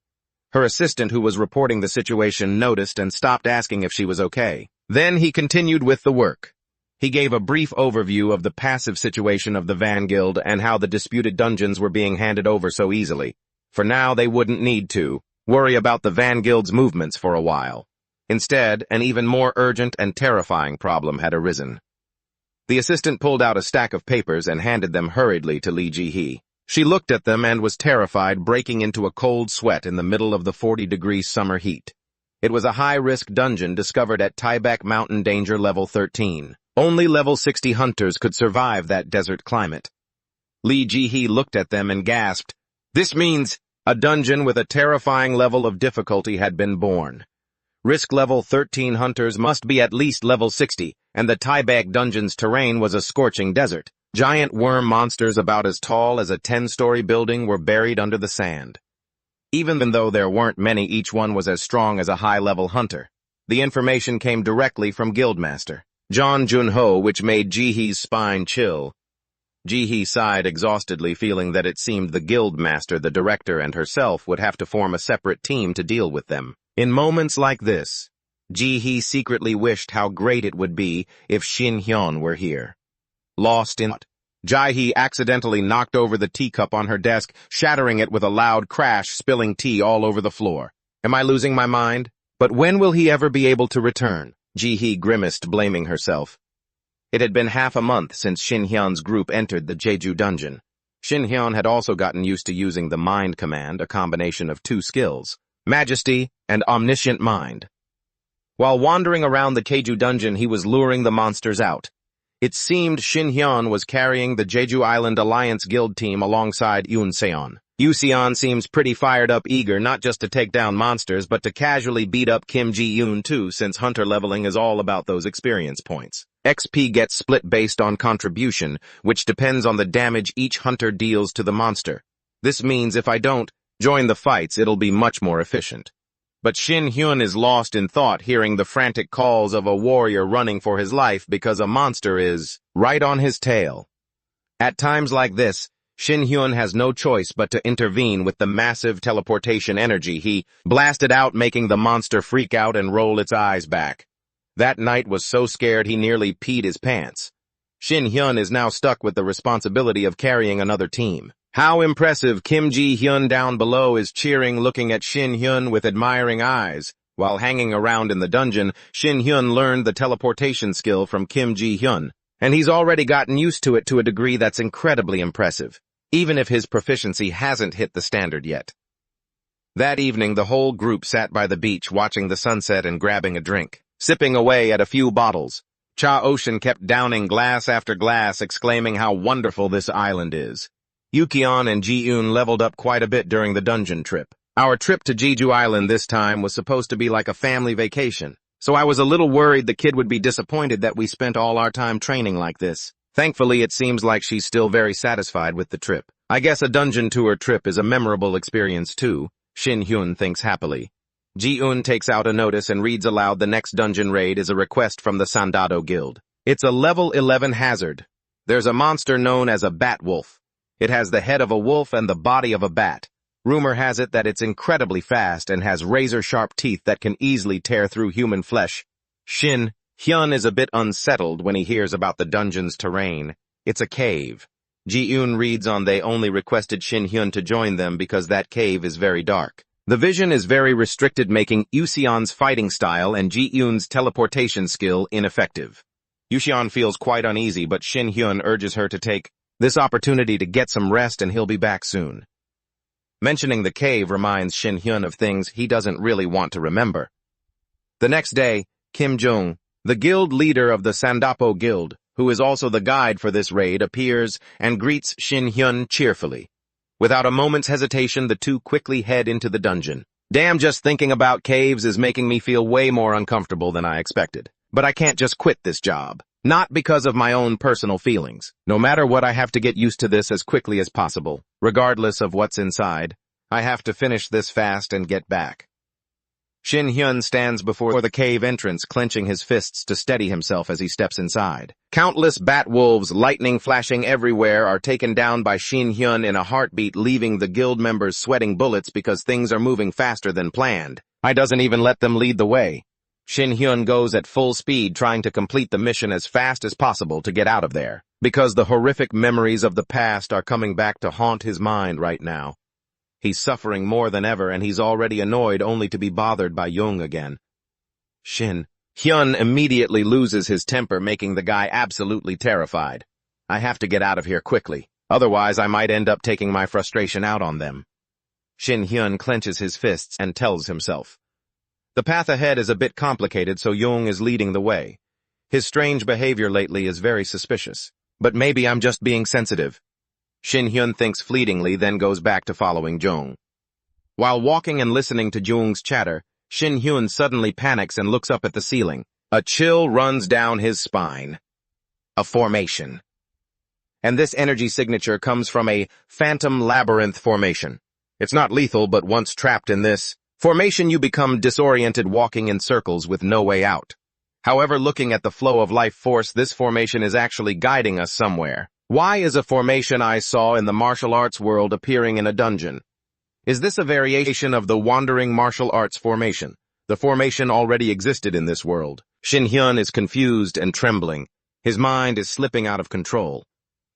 Her assistant, who was reporting the situation, noticed and stopped asking if she was okay. Then he continued with the work. He gave a brief overview of the passive situation of the Van Guild and how the disputed dungeons were being handed over so easily. For now, they wouldn't need to worry about the Van Guild's movements for a while. Instead, an even more urgent and terrifying problem had arisen. The assistant pulled out a stack of papers and handed them hurriedly to Lee Ji-hee. She looked at them and was terrified, breaking into a cold sweat in the middle of the 40-degree summer heat. It was a high-risk dungeon discovered at Taebaek Mountain Danger Level 13. Only Level 60 hunters could survive that desert climate. Lee Ji-hee looked at them and gasped. This means a dungeon with a terrifying level of difficulty had been born. Risk Level 13 hunters must be at least Level 60, and the Taebaek dungeon's terrain was a scorching desert. Giant worm monsters about as tall as a 10-story building were buried under the sand. Even though there weren't many, each one was as strong as a high-level hunter. The information came directly from Guildmaster John Jun-ho, which made Ji-hee's spine chill. Ji-hee sighed exhaustedly, feeling that it seemed the Guildmaster, the director, and herself would have to form a separate team to deal with them. In moments like this, Ji-hee secretly wished how great it would be if Shin Hyun were here. Lost in thought, Ji-hee accidentally knocked over the teacup on her desk, shattering it with a loud crash, spilling tea all over the floor. Am I losing my mind? But when will he ever be able to return? Ji-hee grimaced, blaming herself. It had been half a month since Shin Hyun's group entered the Jeju dungeon. Shin Hyun had also gotten used to using the mind command, a combination of two skills, majesty and omniscient mind. While wandering around the Jeju dungeon, he was luring the monsters out. It seemed Shin Hyun was carrying the Jeju Island Alliance Guild team alongside Yoon Se-on. Yoon Se-on seems pretty fired up, eager not just to take down monsters, but to casually beat up Kim Ji-hyun too, since hunter leveling is all about those experience points. XP gets split based on contribution, which depends on the damage each hunter deals to the monster. This means if I don't join the fights, it'll be much more efficient. But Shin Hyun is lost in thought, hearing the frantic calls of a warrior running for his life because a monster is right on his tail. At times like this, Shin Hyun has no choice but to intervene with the massive teleportation energy. He blasted out, making the monster freak out and roll its eyes back. That knight was so scared he nearly peed his pants. Shin Hyun is now stuck with the responsibility of carrying another team. How impressive! Kim Ji-hyun down below is cheering, looking at Shin Hyun with admiring eyes. While hanging around in the dungeon, Shin Hyun learned the teleportation skill from Kim Ji-hyun, and he's already gotten used to it to a degree that's incredibly impressive, even if his proficiency hasn't hit the standard yet. That evening, the whole group sat by the beach watching the sunset and grabbing a drink, sipping away at a few bottles. Cha Ocean kept downing glass after glass, exclaiming how wonderful this island is. Yukion and Ji-eun leveled up quite a bit during the dungeon trip. Our trip to Jeju Island this time was supposed to be like a family vacation, so I was a little worried the kid would be disappointed that we spent all our time training like this. Thankfully, it seems like she's still very satisfied with the trip. I guess a dungeon tour trip is a memorable experience too, Shin Hyun thinks happily. Ji-eun takes out a notice and reads aloud the next dungeon raid is a request from the Sandado Guild. It's a level 11 hazard. There's a monster known as a bat wolf. It has the head of a wolf and the body of a bat. Rumor has it that it's incredibly fast and has razor-sharp teeth that can easily tear through human flesh. Shin Hyun is a bit unsettled when he hears about the dungeon's terrain. It's a cave. Ji-eun reads on they only requested Shin Hyun to join them because that cave is very dark. The vision is very restricted, making Yuseon's fighting style and Ji-eun's teleportation skill ineffective. Yuseon feels quite uneasy, but Shin Hyun urges her to take this opportunity to get some rest and he'll be back soon. Mentioning the cave reminds Shin Hyun of things he doesn't really want to remember. The next day, Kim Jung, the guild leader of the Sandapo Guild, who is also the guide for this raid, appears and greets Shin Hyun cheerfully. Without a moment's hesitation, the two quickly head into the dungeon. Damn, just thinking about caves is making me feel way more uncomfortable than I expected. But I can't just quit this job. Not because of my own personal feelings. No matter what, I have to get used to this as quickly as possible. Regardless of what's inside, I have to finish this fast and get back. Shin Hyun stands before the cave entrance, clenching his fists to steady himself as he steps inside. Countless bat wolves, lightning flashing everywhere, are taken down by Shin Hyun in a heartbeat, leaving the guild members sweating bullets because things are moving faster than planned. I doesn't even let them lead the way. Shin Hyun goes at full speed, trying to complete the mission as fast as possible to get out of there, because the horrific memories of the past are coming back to haunt his mind right now. He's suffering more than ever, and he's already annoyed only to be bothered by Jung again. Shin Hyun immediately loses his temper, making the guy absolutely terrified. I have to get out of here quickly, otherwise I might end up taking my frustration out on them. Shin Hyun clenches his fists and tells himself. The path ahead is a bit complicated, so Jung is leading the way. His strange behavior lately is very suspicious, but maybe I'm just being sensitive. Shin Hyun thinks fleetingly, then goes back to following Jung. While walking and listening to Jung's chatter, Shin Hyun suddenly panics and looks up at the ceiling. A chill runs down his spine. A formation. And this energy signature comes from a phantom labyrinth formation. It's not lethal, but once trapped in this formation, you become disoriented, walking in circles with no way out. However, looking at the flow of life force, this formation is actually guiding us somewhere. Why is a formation I saw in the martial arts world appearing in a dungeon? Is this a variation of the wandering martial arts formation? The formation already existed in this world. Shin Hyun is confused and trembling. His mind is slipping out of control.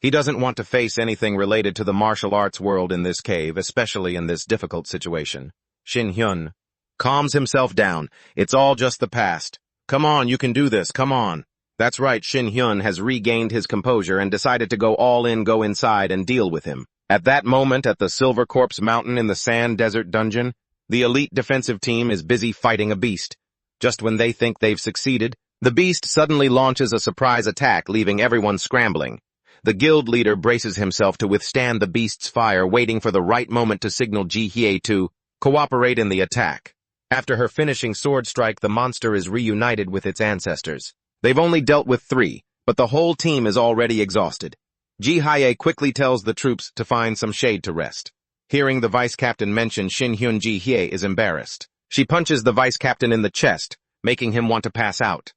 He doesn't want to face anything related to the martial arts world in this cave, especially in this difficult situation. Shin Hyun calms himself down. It's all just the past. Come on, you can do this, come on. That's right, Shin Hyun has regained his composure and decided to go all in, go inside and deal with him. At that moment, at the Silver Corpse Mountain in the Sand Desert Dungeon, the elite defensive team is busy fighting a beast. Just when they think they've succeeded, the beast suddenly launches a surprise attack, leaving everyone scrambling. The guild leader braces himself to withstand the beast's fire, waiting for the right moment to signal Ji-hye to cooperate in the attack. After her finishing sword strike, the monster is reunited with its ancestors. They've only dealt with 3, but the whole team is already exhausted. Ji-hye quickly tells the troops to find some shade to rest. Hearing the vice captain mention Shin Hyun, Ji-hye is embarrassed. She punches the vice captain in the chest, making him want to pass out.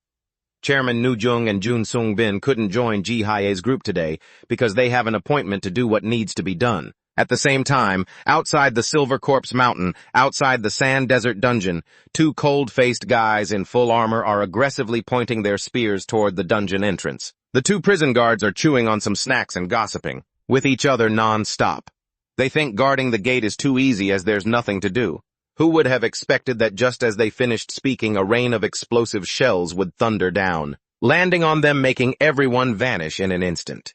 Chairman Nu Jung and Jun Sung Bin couldn't join Ji-hye's group today because they have an appointment to do what needs to be done. At the same time, outside the Silver Corpse Mountain, outside the Sand Desert Dungeon, 2 cold-faced guys in full armor are aggressively pointing their spears toward the dungeon entrance. The 2 prison guards are chewing on some snacks and gossiping with each other non-stop. They think guarding the gate is too easy as there's nothing to do. Who would have expected that just as they finished speaking, a rain of explosive shells would thunder down, landing on them, making everyone vanish in an instant.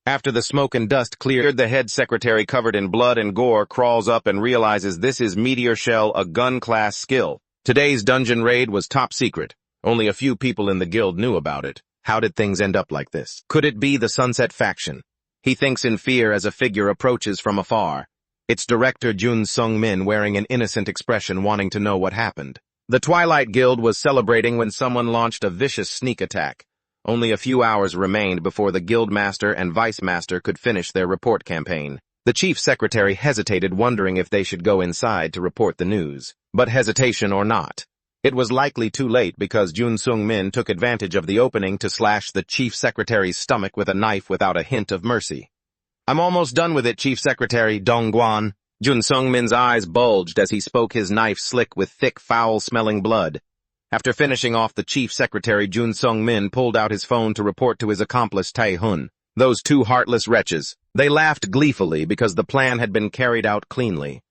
After the smoke and dust cleared, the head secretary, covered in blood and gore, crawls up and realizes this is Meteor Shell, a gun-class skill. Today's dungeon raid was top secret. Only a few people in the guild knew about it. How did things end up like this? Could it be the Sunset faction? He thinks in fear as a figure approaches from afar. its director Jun Sung-min wearing an innocent expression wanting to know what happened. The Twilight Guild was celebrating when someone launched a vicious sneak attack. Only a few hours remained before the Guildmaster and Vice-Master could finish their report campaign. The Chief Secretary hesitated, wondering if they should go inside to report the news. But hesitation or not, it was likely too late because Jun Sung-min took advantage of the opening to slash the Chief Secretary's stomach with a knife without a hint of mercy. "I'm almost done with it, Chief Secretary Dongguan." Jun Sung-min's eyes bulged as he spoke, his knife slick with thick, foul-smelling blood. After finishing off the Chief Secretary, Jun Sung-min pulled out his phone to report to his accomplice Tae-hun. Those two heartless wretches. They laughed gleefully because the plan had been carried out cleanly.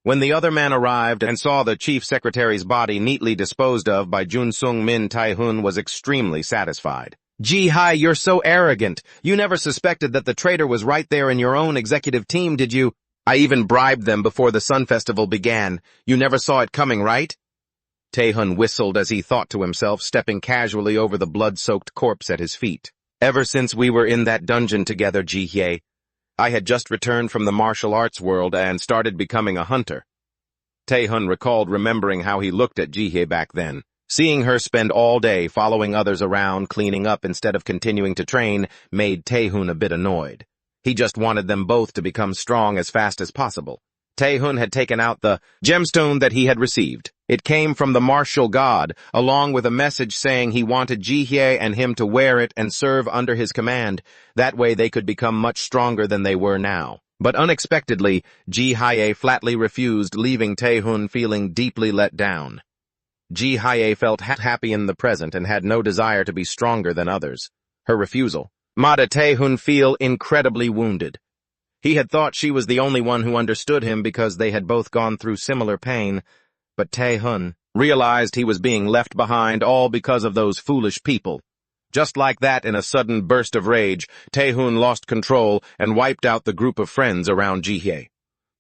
When the other man arrived and saw the Chief Secretary's body neatly disposed of by Jun Sung-min, Tae-hun was extremely satisfied. "Ji-hai, you're so arrogant. You never suspected that the traitor was right there in your own executive team, did you? I even bribed them before the Sun Festival began. You never saw it coming, right?" Tae-hun whistled as he thought to himself, stepping casually over the blood-soaked corpse at his feet. "Ever since we were in that dungeon together, Ji-hye, I had just returned from the martial arts world and started becoming a hunter." Tae-hun recalled remembering how he looked at Ji-hye back then. Seeing her spend all day following others around, cleaning up instead of continuing to train, made Tae-hun a bit annoyed. He just wanted them both to become strong as fast as possible. Tae-hun had taken out the gemstone that he had received. It came from the martial god, along with a message saying he wanted Ji-hye and him to wear it and serve under his command. That way they could become much stronger than they were now. But unexpectedly, Ji-hye flatly refused, leaving Tae-hun feeling deeply let down. Ji-hye felt happy in the present and had no desire to be stronger than others. Her refusal made Tae-hun feel incredibly wounded. He had thought she was the only one who understood him because they had both gone through similar pain, but Tae-hun realized he was being left behind all because of those foolish people. Just like that, in a sudden burst of rage, Tae-hun lost control and wiped out the group of friends around Ji-hye.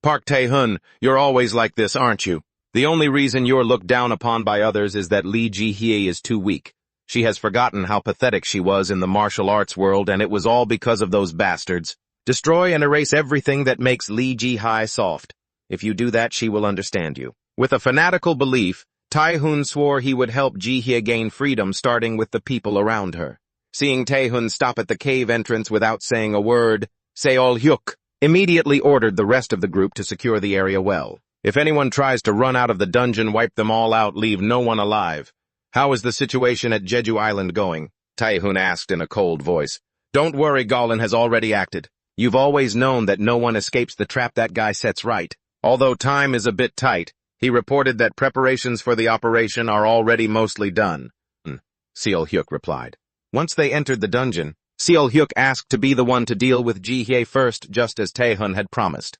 "Park Tae-hun, you're always like this, aren't you? The only reason you're looked down upon by others is that Lee Ji-hye is too weak. She has forgotten how pathetic she was in the martial arts world, and it was all because of those bastards. Destroy and erase everything that makes Lee Ji-hye soft. If you do that, she will understand you." With a fanatical belief, Tae-hun swore he would help Ji-hye gain freedom, starting with the people around her. Seeing Tae-hun stop at the cave entrance without saying a word, Seol-hyuk immediately ordered the rest of the group to secure the area well. "If anyone tries to run out of the dungeon, wipe them all out, leave no one alive." "How is the situation at Jeju Island going?" Tae-hun asked in a cold voice. "Don't worry, Galen has already acted. You've always known that no one escapes the trap that guy sets right. Although time is a bit tight, he reported that preparations for the operation are already mostly done." Seol-hyuk replied. Once they entered the dungeon, Seol-hyuk asked to be the one to deal with Ji-hye first, just as Tae-hun had promised.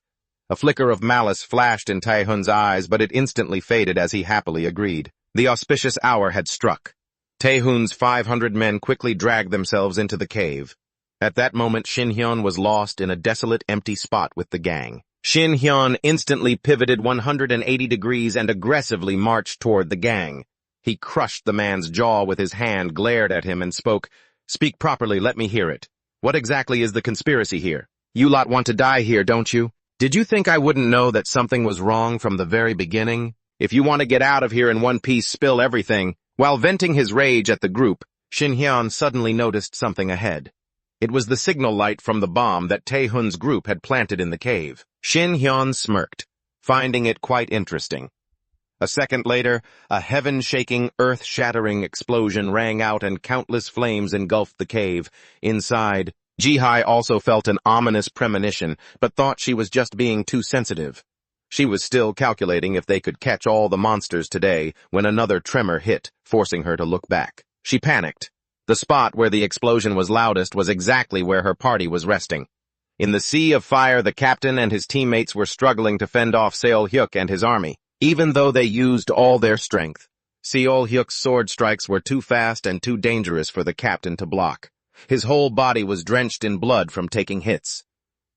A flicker of malice flashed in Tae-hun's eyes, but it instantly faded as he happily agreed. The auspicious hour had struck. Tae-hun's 500 men quickly dragged themselves into the cave. At that moment, Shin-hyun was lost in a desolate, empty spot with the gang. Shin-hyun instantly pivoted 180 degrees and aggressively marched toward the gang. He crushed the man's jaw with his hand, glared at him, and spoke, "Speak properly, let me hear it. What exactly is the conspiracy here? You lot want to die here, don't you? Did you think I wouldn't know that something was wrong from the very beginning? If you want to get out of here in one piece, spill everything." While venting his rage at the group, Shin-hyun suddenly noticed something ahead. It was the signal light from the bomb that Tae-hun's group had planted in the cave. Shin-hyun smirked, finding it quite interesting. A second later, a heaven-shaking, earth-shattering explosion rang out and countless flames engulfed the cave. Inside, Ji-hye also felt an ominous premonition, but thought she was just being too sensitive. She was still calculating if they could catch all the monsters today when another tremor hit, forcing her to look back. She panicked. The spot where the explosion was loudest was exactly where her party was resting. In the sea of fire, the captain and his teammates were struggling to fend off Seol-hyuk and his army, even though they used all their strength. Seol-hyuk's sword strikes were too fast and too dangerous for the captain to block. His whole body was drenched in blood from taking hits.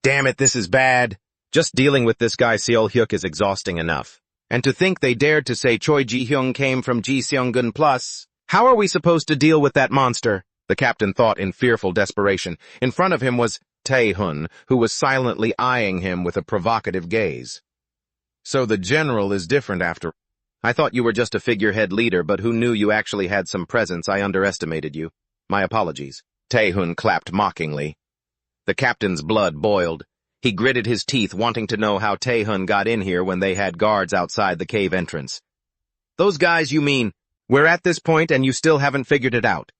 "Damn it, this is bad. Just dealing with this guy Seol-hyuk is exhausting enough. And to think they dared to say Choi Ji-hyung came from Ji Seung-gun plus. How are we supposed to deal with that monster?" The captain thought in fearful desperation. In front of him was Tae-hun, who was silently eyeing him with a provocative gaze. So the general is different after. I thought you were just a figurehead leader, but who knew you actually had some presence? I underestimated you. My apologies. Tae-hun clapped mockingly. The captain's blood boiled. He gritted his teeth, wanting to know how Tae-hun got in here when they had guards outside the cave entrance. Those guys, you mean? We're at this point and you still haven't figured it out.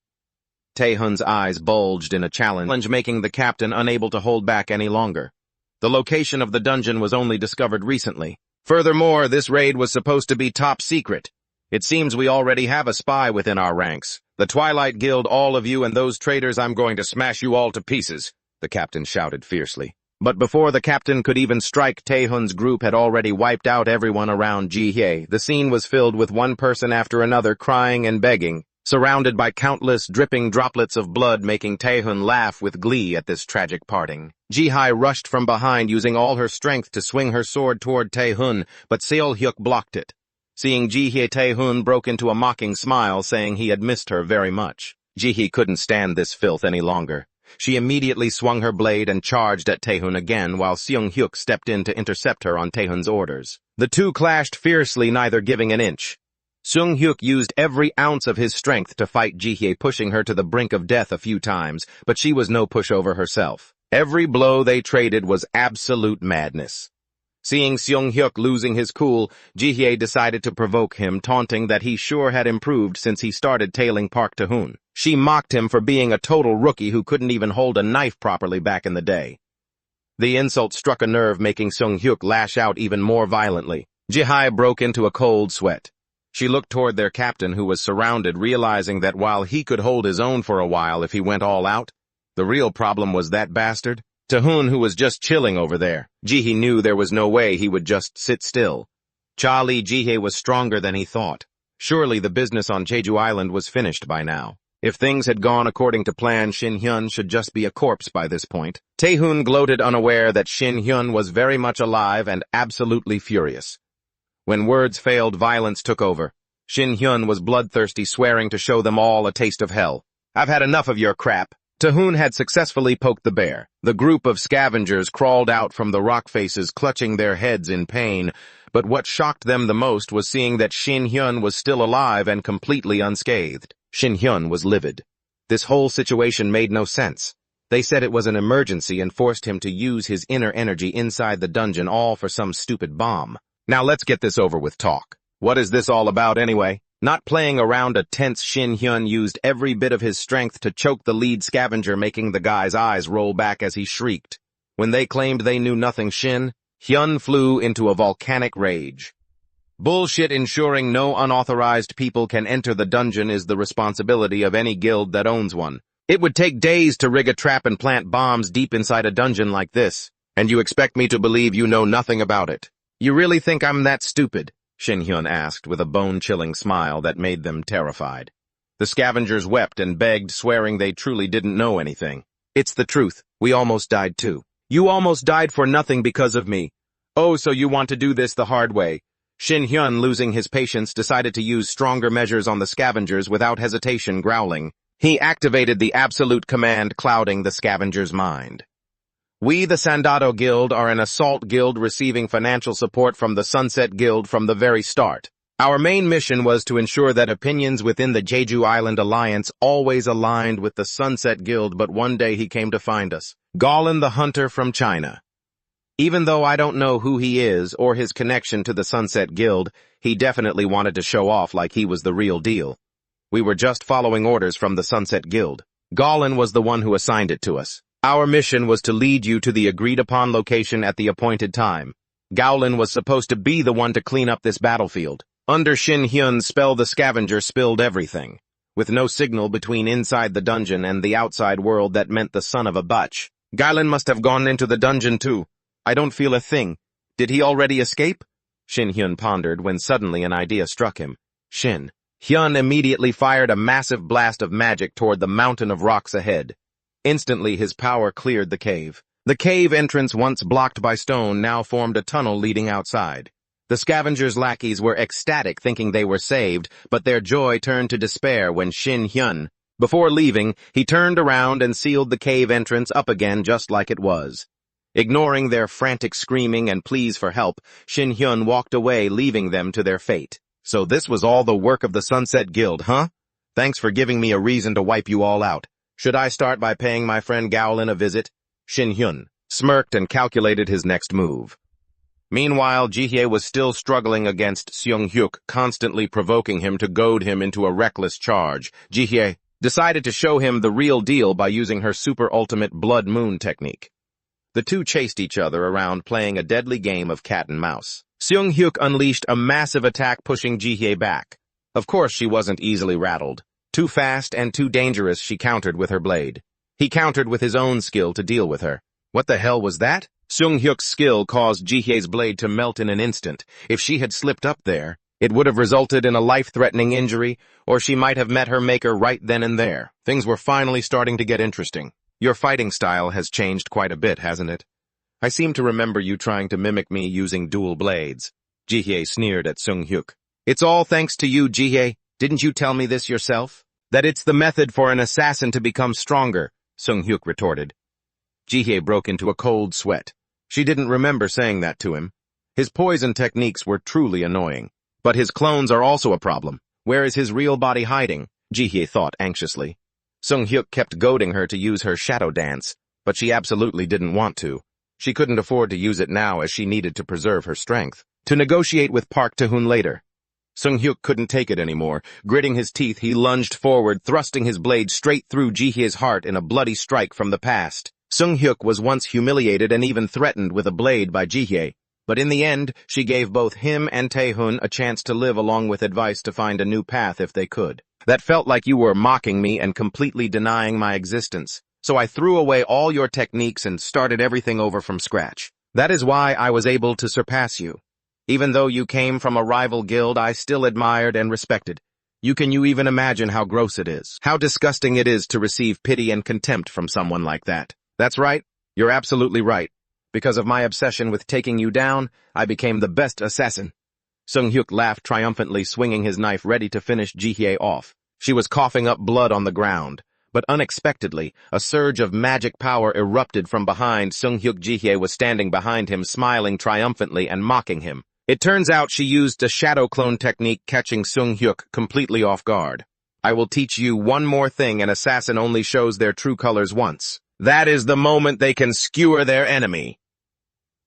Tae-hun's eyes bulged in a challenge, making the captain unable to hold back any longer. The location of the dungeon was only discovered recently. Furthermore, this raid was supposed to be top secret. It seems we already have a spy within our ranks. The Twilight Guild, all of you and those traitors, I'm going to smash you all to pieces, the captain shouted fiercely. But before the captain could even strike, Tae-hun's group had already wiped out everyone around Ji-hye. The scene was filled with one person after another crying and begging, surrounded by countless dripping droplets of blood, making Tae-hun laugh with glee at this tragic parting. Ji-hye rushed from behind, using all her strength to swing her sword toward Tae-hun, but Seol-hyuk blocked it. Seeing Ji-hye, Tae-hun broke into a mocking smile, saying he had missed her very much. Ji-hye couldn't stand this filth any longer. She immediately swung her blade and charged at Tae-hun again, while Seong-hyuk stepped in to intercept her on Tae-hun's orders. The two clashed fiercely, neither giving an inch. Seong-hyuk used every ounce of his strength to fight Ji-hye, pushing her to the brink of death a few times, but she was no pushover herself. Every blow they traded was absolute madness. Seeing Seong-hyuk losing his cool, Ji-hye decided to provoke him, taunting that he sure had improved since he started tailing Park Tae-hun. She mocked him for being a total rookie who couldn't even hold a knife properly back in the day. The insult struck a nerve, making Seong-hyuk lash out even more violently. Ji-hye broke into a cold sweat. She looked toward their captain, who was surrounded, realizing that while he could hold his own for a while if he went all out, the real problem was that bastard, Tae-hun, who was just chilling over there. Ji-hye knew there was no way he would just sit still. Charlie Ji-hye was stronger than he thought. Surely the business on Jeju Island was finished by now. If things had gone according to plan, Shin-hyun should just be a corpse by this point. Tae-hun gloated, unaware that Shin-hyun was very much alive and absolutely furious. When words failed, violence took over. Shin-hyun was bloodthirsty, swearing to show them all a taste of hell. I've had enough of your crap. Tae-hun had successfully poked the bear. The group of scavengers crawled out from the rock faces, clutching their heads in pain, but what shocked them the most was seeing that Shin-hyun was still alive and completely unscathed. Shin-hyun was livid. This whole situation made no sense. They said it was an emergency and forced him to use his inner energy inside the dungeon, all for some stupid bomb. Now let's get this over with talk. What is this all about anyway? Not playing around, a tense Shin-hyun used every bit of his strength to choke the lead scavenger, making the guy's eyes roll back as he shrieked. When they claimed they knew nothing, Shin-hyun flew into a volcanic rage. Bullshit! Ensuring no unauthorized people can enter the dungeon is the responsibility of any guild that owns one. It would take days to rig a trap and plant bombs deep inside a dungeon like this, and you expect me to believe you know nothing about it? You really think I'm that stupid? Shin-hyun asked with a bone-chilling smile that made them terrified. The scavengers wept and begged, swearing they truly didn't know anything. It's the truth. We almost died too. You almost died for nothing because of me. Oh, so you want to do this the hard way? Shin-hyun, losing his patience, decided to use stronger measures on the scavengers without hesitation, growling. He activated the absolute command, clouding the scavenger's mind. We, the Sandado Guild, are an assault guild receiving financial support from the Sunset Guild from the very start. Our main mission was to ensure that opinions within the Jeju Island Alliance always aligned with the Sunset Guild, but one day he came to find us. Galen the Hunter from China. Even though I don't know who he is or his connection to the Sunset Guild, he definitely wanted to show off like he was the real deal. We were just following orders from the Sunset Guild. Galen was the one who assigned it to us. Our mission was to lead you to the agreed-upon location at the appointed time. Galen was supposed to be the one to clean up this battlefield. Under Shin-hyun's spell, the scavenger spilled everything. With no signal between inside the dungeon and the outside world, that meant the son of a butch. Galen must have gone into the dungeon too. I don't feel a thing. Did he already escape? Shin-hyun pondered when suddenly an idea struck him. Shin-hyun immediately fired a massive blast of magic toward the mountain of rocks ahead. Instantly, his power cleared the cave. The cave entrance, once blocked by stone, now formed a tunnel leading outside. The scavengers' lackeys were ecstatic, thinking they were saved, but their joy turned to despair when Shin-hyun Before leaving, he turned around and sealed the cave entrance up again just like it was. Ignoring their frantic screaming and pleas for help, Shin-hyun walked away, leaving them to their fate. So this was all the work of the Sunset Guild, huh? Thanks for giving me a reason to wipe you all out. Should I start by paying my friend Gowlin a visit? Shin-hyun smirked and calculated his next move. Meanwhile, Ji-hye was still struggling against Seung-hyuk, constantly provoking him to goad him into a reckless charge. Ji-hye decided to show him the real deal by using her super ultimate blood moon technique. The two chased each other around, playing a deadly game of cat and mouse. Seung-hyuk unleashed a massive attack, pushing Ji-hye back. Of course, she wasn't easily rattled. Too fast and too dangerous, she countered with her blade. He countered with his own skill to deal with her. What the hell was that? Seung-hyuk's skill caused Ji-hye's blade to melt in an instant. If she had slipped up there, it would have resulted in a life-threatening injury, or she might have met her maker right then and there. Things were finally starting to get interesting. Your fighting style has changed quite a bit, hasn't it? I seem to remember you trying to mimic me using dual blades. Ji-hye sneered at Seung-hyuk. It's all thanks to you, Ji-hye. Didn't you tell me this yourself? That it's the method for an assassin to become stronger, Seung-hyuk retorted. Ji-hye broke into a cold sweat. She didn't remember saying that to him. His poison techniques were truly annoying. But his clones are also a problem. Where is his real body hiding? Ji-hye thought anxiously. Seung-hyuk kept goading her to use her shadow dance, but she absolutely didn't want to. She couldn't afford to use it now as she needed to preserve her strength. To negotiate with Park Tae-hoon later. Seung-hyuk couldn't take it anymore. Gritting his teeth, he lunged forward, thrusting his blade straight through Ji-hye's heart in a bloody strike from the past. Seung-hyuk was once humiliated and even threatened with a blade by Ji-hye, but in the end, she gave both him and Tae-hoon a chance to live, along with advice to find a new path if they could. That felt like you were mocking me and completely denying my existence, so I threw away all your techniques and started everything over from scratch. That is why I was able to surpass you. Even though you came from a rival guild, I still admired and respected. Can you even imagine how gross it is? How disgusting it is to receive pity and contempt from someone like that. That's right. You're absolutely right. Because of my obsession with taking you down, I became the best assassin. Seung-hyuk laughed triumphantly, swinging his knife ready to finish Ji-hye off. She was coughing up blood on the ground. But unexpectedly, a surge of magic power erupted from behind Seung-hyuk. Ji-hye was standing behind him, smiling triumphantly and mocking him. It turns out she used a shadow clone technique, catching Seung-hyuk completely off guard. I will teach you one more thing. An assassin only shows their true colors once. That is the moment they can skewer their enemy.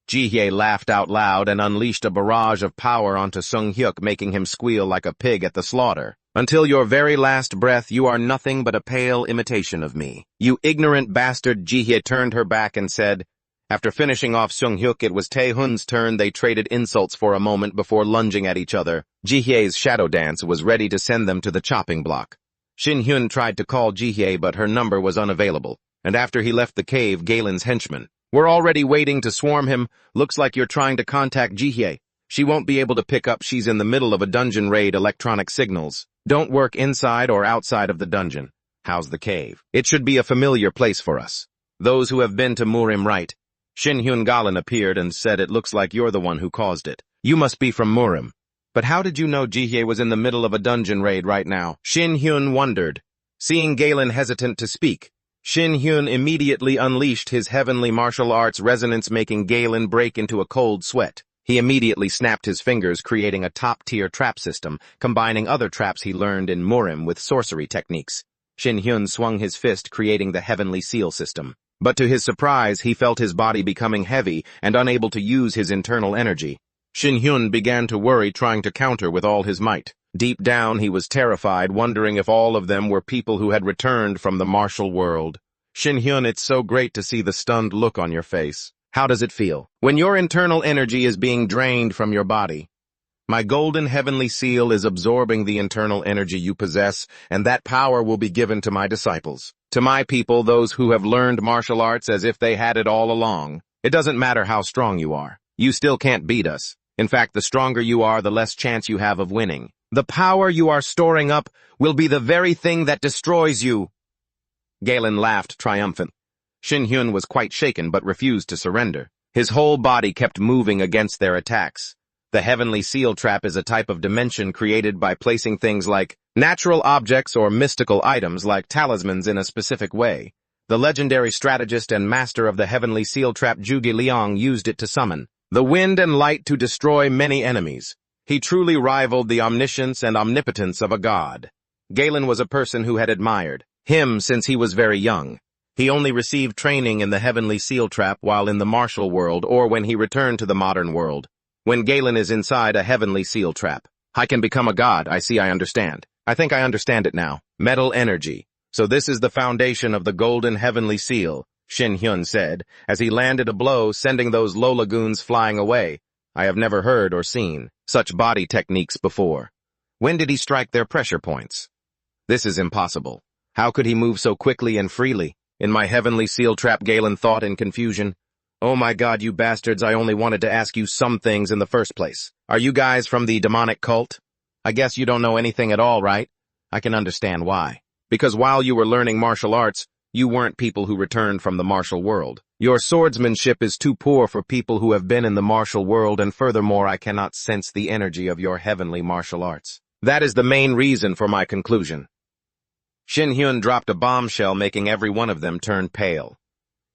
Ji-hye laughed out loud and unleashed a barrage of power onto Seung-hyuk, making him squeal like a pig at the slaughter. Until your very last breath, you are nothing but a pale imitation of me. You ignorant bastard. Ji-hye turned her back and said, after finishing off Seung-hyuk, it was Tae-hoon's turn. They traded insults for a moment before lunging at each other. Ji-hye's shadow dance was ready to send them to the chopping block. Shin-hyun tried to call Ji-hye, but her number was unavailable. And after he left the cave, Galen's henchmen were already waiting to swarm him. Looks like you're trying to contact Ji-hye. She won't be able to pick up. She's in the middle of a dungeon raid. Electronic signals don't work inside or outside of the dungeon. How's the cave? It should be a familiar place for us. Those who have been to Murim, right? Shin-hyun Galen appeared and said, it looks like you're the one who caused it. You must be from Murim. But how did you know Ji-hye was in the middle of a dungeon raid right now? Shin-hyun wondered. Seeing Galen hesitant to speak, Shin-hyun immediately unleashed his heavenly martial arts resonance, making Galen break into a cold sweat. He immediately snapped his fingers, creating a top-tier trap system, combining other traps he learned in Murim with sorcery techniques. Shin-hyun swung his fist, creating the heavenly seal system. But to his surprise, he felt his body becoming heavy and unable to use his internal energy. Shin-hyun began to worry, trying to counter with all his might. Deep down, he was terrified, wondering if all of them were people who had returned from the martial world. Shin-hyun, it's so great to see the stunned look on your face. How does it feel when your internal energy is being drained from your body? My golden heavenly seal is absorbing the internal energy you possess, and that power will be given to my disciples. To my people, those who have learned martial arts as if they had it all along. It doesn't matter how strong you are. You still can't beat us. In fact, the stronger you are, the less chance you have of winning. The power you are storing up will be the very thing that destroys you. Galen laughed triumphant. Shin-hyun was quite shaken but refused to surrender. His whole body kept moving against their attacks. The heavenly seal trap is a type of dimension created by placing things like Natural objects or mystical items like talismans in a specific way. The legendary strategist and master of the heavenly seal trap Zhuge Liang used it to summon the wind and light to destroy many enemies. He truly rivaled the omniscience and omnipotence of a god. Galen was a person who had admired him since he was very young. He only received training in the heavenly seal trap while in the martial world or when he returned to the modern world. When Galen is inside a heavenly seal trap, I can become a god. I understand. I think I understand it now. Metal energy. So this is the foundation of the golden heavenly seal, Shin Hyun said, as he landed a blow sending those Lola goons flying away. I have never heard or seen such body techniques before. When did he strike their pressure points? This is impossible. How could he move so quickly and freely? In my heavenly seal trap, Galen thought in confusion. Oh my god, you bastards, I only wanted to ask you some things in the first place. Are you guys from the demonic cult? I guess you don't know anything at all, right? I can understand why. Because while you were learning martial arts, you weren't people who returned from the martial world. Your swordsmanship is too poor for people who have been in the martial world, and furthermore, I cannot sense the energy of your heavenly martial arts. That is the main reason for my conclusion. Shin Hyun dropped a bombshell, making every one of them turn pale.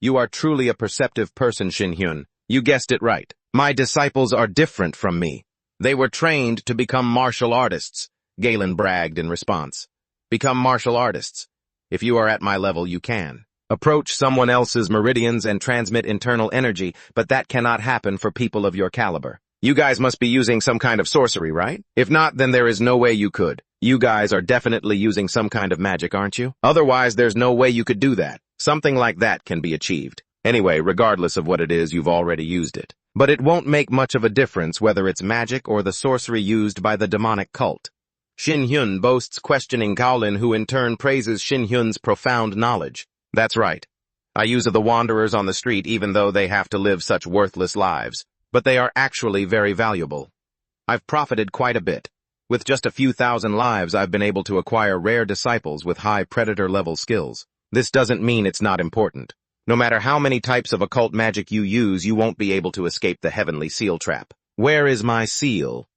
You are truly a perceptive person, Shin Hyun. You guessed it right. My disciples are different from me. They were trained to become martial artists, Galen bragged in response. Become martial artists. If you are at my level, you can approach someone else's meridians and transmit internal energy, but that cannot happen for people of your caliber. You guys must be using some kind of sorcery, right? If not, then there is no way you could. You guys are definitely using some kind of magic, aren't you? Otherwise, there's no way you could do that. Something like that can be achieved. Anyway, regardless of what it is, you've already used it. But it won't make much of a difference whether it's magic or the sorcery used by the demonic cult. Shin Hyun boasts, questioning Gaolin, who in turn praises Shin Hyun's profound knowledge. That's right. I use the wanderers on the street even though they have to live such worthless lives. But they are actually very valuable. I've profited quite a bit. With just a few thousand lives, I've been able to acquire rare disciples with high predator-level skills. This doesn't mean it's not important. No matter how many types of occult magic you use, you won't be able to escape the heavenly seal trap. Where is my seal?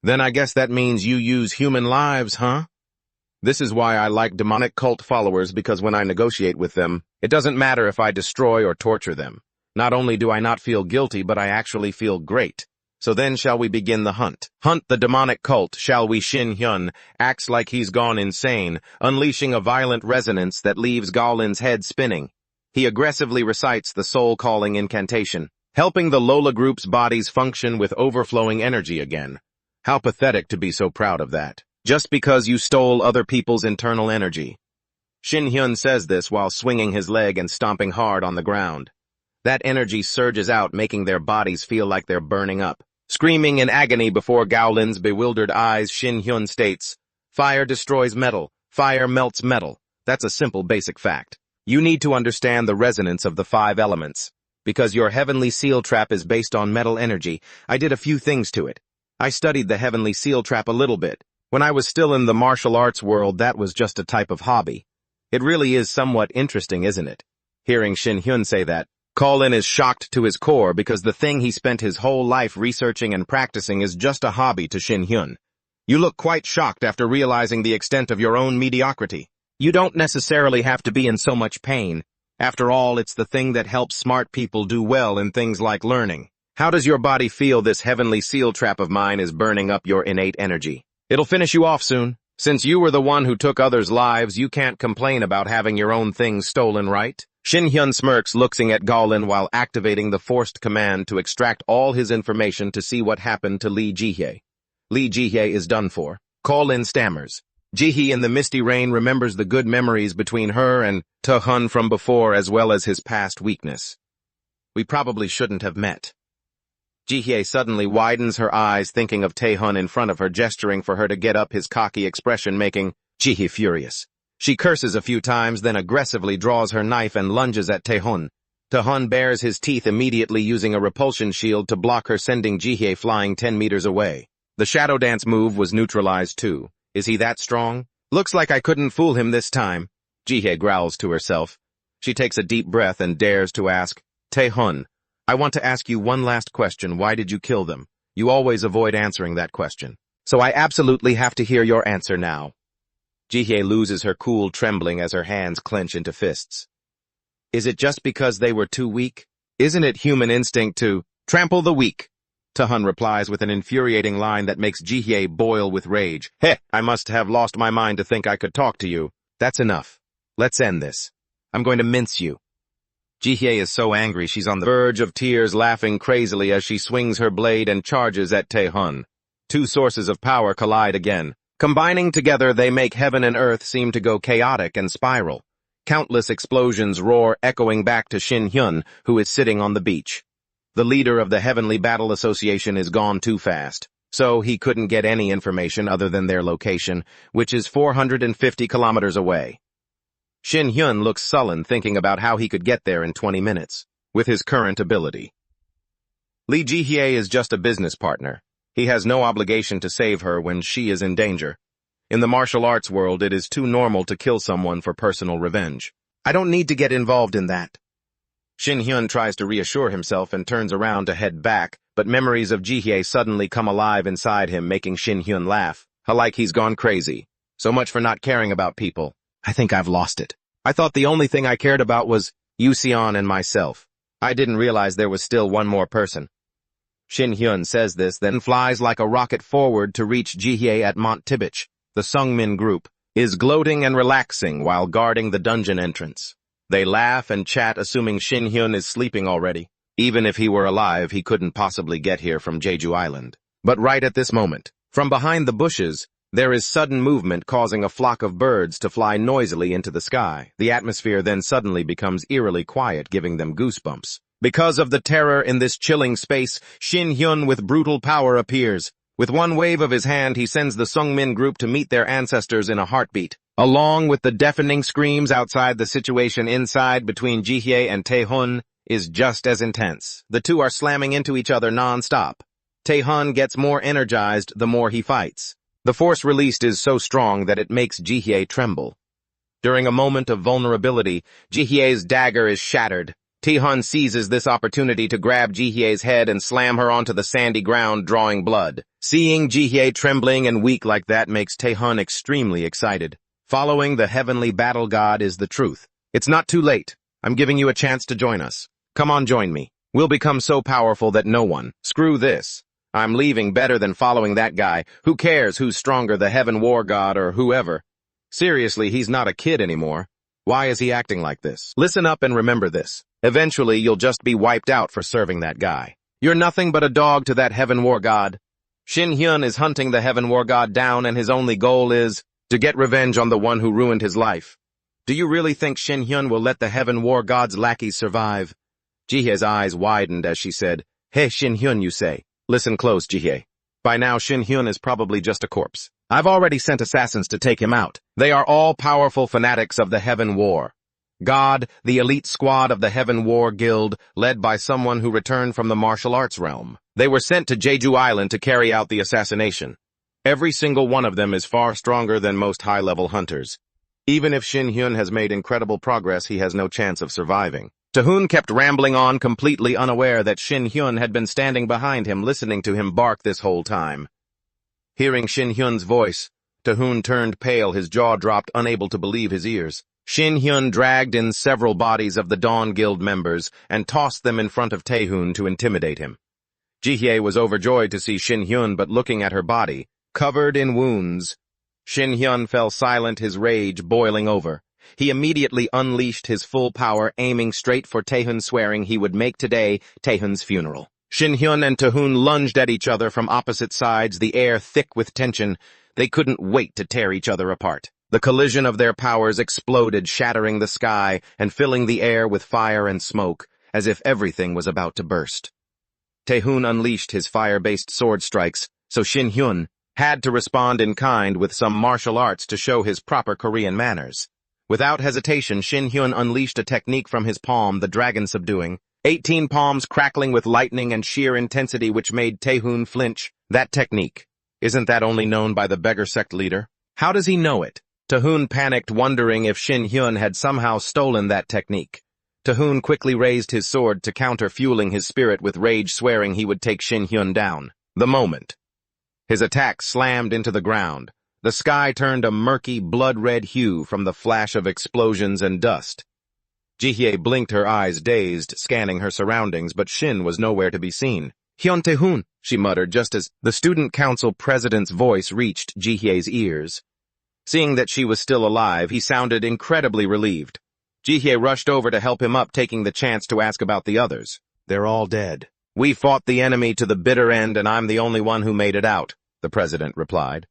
Then I guess that means you use human lives, huh? This is why I like demonic cult followers, because when I negotiate with them, it doesn't matter if I destroy or torture them. Not only do I not feel guilty, but I actually feel great. So then shall we begin the hunt? Hunt the demonic cult, shall we? Shin Hyun acts like he's gone insane, unleashing a violent resonance that leaves Gaolin's head spinning. He aggressively recites the soul-calling incantation, helping the Lola group's bodies function with overflowing energy again. How pathetic to be so proud of that, just because you stole other people's internal energy. Shin Hyun says this while swinging his leg and stomping hard on the ground. That energy surges out, making their bodies feel like they're burning up. Screaming in agony before Gaolin's bewildered eyes, Shin Hyun states, "Fire destroys metal. Fire melts metal. That's a simple basic fact. You need to understand the resonance of the 5 elements. Because your heavenly seal trap is based on metal energy, I did a few things to it. I studied the heavenly seal trap a little bit. When I was still in the martial arts world, that was just a type of hobby. It really is somewhat interesting, isn't it?" Hearing Shin Hyun say that, Gaolin is shocked to his core, because the thing he spent his whole life researching and practicing is just a hobby to Shin Hyun. You look quite shocked after realizing the extent of your own mediocrity. You don't necessarily have to be in so much pain. After all, it's the thing that helps smart people do well in things like learning. How does your body feel this heavenly seal trap of mine is burning up your innate energy? It'll finish you off soon. Since you were the one who took others' lives, you can't complain about having your own things stolen, right? Shin Hyun smirks, looking at Gaolin while activating the forced command to extract all his information to see what happened to Lee Jihye. Lee Jihye is done for. Gaolin stammers. Jihye in the misty rain remembers the good memories between her and Tae-hun from before, as well as his past weakness. We probably shouldn't have met. Jihye suddenly widens her eyes, thinking of Tae-hun in front of her, gesturing for her to get up, his cocky expression making Jihye furious. She curses a few times, then aggressively draws her knife and lunges at Tae-hun. Tae-hun bares his teeth immediately, using a repulsion shield to block her, sending Jihye flying 10 meters away. The shadow dance move was neutralized too. Is he that strong? Looks like I couldn't fool him this time. Jihye growls to herself. She takes a deep breath and dares to ask, Tae-hun, I want to ask you one last question. Why did you kill them? You always avoid answering that question. So I absolutely have to hear your answer now. Jihye loses her cool, trembling as her hands clench into fists. Is it just because they were too weak? Isn't it human instinct to trample the weak? Tahun replies with an infuriating line that makes Jihye boil with rage. Heh, I must have lost my mind to think I could talk to you. That's enough. Let's end this. I'm going to mince you. Jihye is so angry she's on the verge of tears, laughing crazily as she swings her blade and charges at Tahun. Two sources of power collide again. Combining together, they make heaven and earth seem to go chaotic and spiral. Countless explosions roar, echoing back to Shin Hyun, who is sitting on the beach. The leader of the Heavenly Battle Association is gone too fast, so he couldn't get any information other than their location, which is 450 kilometers away. Shin Hyun looks sullen, thinking about how he could get there in 20 minutes, with his current ability. Lee Jihye is just a business partner. He has no obligation to save her when she is in danger. In the martial arts world, it is too normal to kill someone for personal revenge. I don't need to get involved in that. Shin Hyun tries to reassure himself and turns around to head back, but memories of Jihye suddenly come alive inside him, making Shin Hyun laugh, like he's gone crazy. So much for not caring about people. I think I've lost it. I thought the only thing I cared about was Yuseon and myself. I didn't realize there was still one more person. Shin Hyun says this, then flies like a rocket forward to reach Jihye at Mont Tibich. The Sungmin group is gloating and relaxing while guarding the dungeon entrance. They laugh and chat, assuming Shin Hyun is sleeping already. Even if he were alive, he couldn't possibly get here from Jeju Island. But right at this moment, from behind the bushes, there is sudden movement, causing a flock of birds to fly noisily into the sky. The atmosphere then suddenly becomes eerily quiet, giving them goosebumps. Because of the terror in this chilling space, Shin Hyun with brutal power appears. With one wave of his hand, he sends the Sungmin group to meet their ancestors in a heartbeat. Along with the deafening screams outside, the situation inside between Jihye and Taehun is just as intense. The two are slamming into each other non-stop. Taehun gets more energized the more he fights. The force released is so strong that it makes Jihye tremble. During a moment of vulnerability, Jihye's dagger is shattered. Taehun seizes this opportunity to grab Jihye's head and slam her onto the sandy ground, drawing blood. Seeing Jihye trembling and weak like that makes Taehun extremely excited. Following the heavenly battle god is the truth. It's not too late. I'm giving you a chance to join us. Come on, join me. We'll become so powerful that no one. Screw this. I'm leaving better than following that guy. Who cares who's stronger, the heaven war god or whoever? Seriously, he's not a kid anymore. Why is he acting like this? Listen up and remember this. Eventually, you'll just be wiped out for serving that guy. You're nothing but a dog to that heaven war god. Shin Hyun is hunting the heaven war god down, and his only goal is to get revenge on the one who ruined his life. Do you really think Shin Hyun will let the heaven war god's lackeys survive? Jihye's eyes widened as she said, Hey, Shin Hyun, you say. Listen close, Jihye. By now, Shin Hyun is probably just a corpse. I've already sent assassins to take him out. They are all powerful fanatics of the Heaven War. God, the elite squad of the Heaven War Guild, led by someone who returned from the martial arts realm. They were sent to Jeju Island to carry out the assassination. Every single one of them is far stronger than most high-level hunters. Even if Shin Hyun has made incredible progress, he has no chance of surviving. Taehun kept rambling on, completely unaware that Shin Hyun had been standing behind him, listening to him bark this whole time. Hearing Shin Hyun's voice, Taehun turned pale, his jaw dropped, unable to believe his ears. Shin Hyun dragged in several bodies of the Dawn Guild members and tossed them in front of Taehun to intimidate him. Jihye was overjoyed to see Shin Hyun, but looking at her body, covered in wounds, Shin Hyun fell silent, his rage boiling over. He immediately unleashed his full power, aiming straight for Taehun, swearing he would make today Taehun's funeral. Shin Hyun and Taehun lunged at each other from opposite sides, the air thick with tension. They couldn't wait to tear each other apart. The collision of their powers exploded, shattering the sky and filling the air with fire and smoke, as if everything was about to burst. Taehun unleashed his fire-based sword strikes, so Shin Hyun had to respond in kind with some martial arts to show his proper Korean manners. Without hesitation, Shin Hyun unleashed a technique from his palm, the dragon subduing. 18 palms crackling with lightning and sheer intensity which made Taehun flinch. That technique. Isn't that only known by the beggar sect leader? How does he know it? Taehun panicked, wondering if Shin Hyun had somehow stolen that technique. Taehun quickly raised his sword to counter, fueling his spirit with rage, swearing he would take Shin Hyun down. The moment his attack slammed into the ground, The sky turned a murky, blood-red hue from the flash of explosions and dust. Jihye blinked, her eyes dazed, scanning her surroundings, but Shin was nowhere to be seen. "Hyun Tae-hoon," she muttered just as the student council president's voice reached Jihye's ears. Seeing that she was still alive, he sounded incredibly relieved. Jihye rushed over to help him up, taking the chance to ask about the others. "They're all dead. We fought the enemy to the bitter end, and I'm the only one who made it out," the president replied.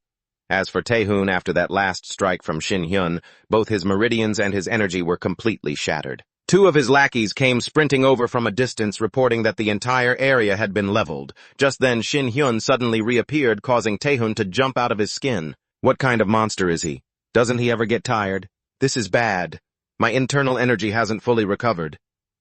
As for Tae-hoon, after that last strike from Shin Hyun, both his meridians and his energy were completely shattered. Two of his lackeys came sprinting over from a distance, reporting that the entire area had been leveled. Just then, Shin Hyun suddenly reappeared, causing Tae-hoon to jump out of his skin. What kind of monster is he? Doesn't he ever get tired? This is bad. My internal energy hasn't fully recovered.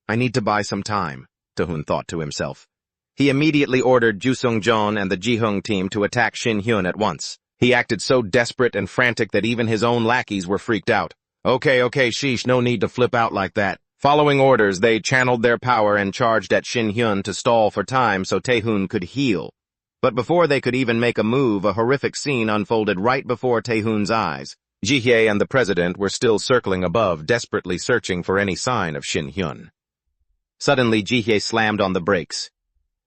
I need to buy some time, Tae-hoon thought to himself. He immediately ordered Ju Sung-jeon and the Ji-hung team to attack Shin Hyun at once. He acted so desperate and frantic that even his own lackeys were freaked out. Okay, sheesh, no need to flip out like that. Following orders, they channeled their power and charged at Shin Hyun to stall for time so Tae-hoon could heal. But before they could even make a move, a horrific scene unfolded right before Tae-hoon's eyes. Jihye and the president were still circling above, desperately searching for any sign of Shin Hyun. Suddenly, Jihye slammed on the brakes.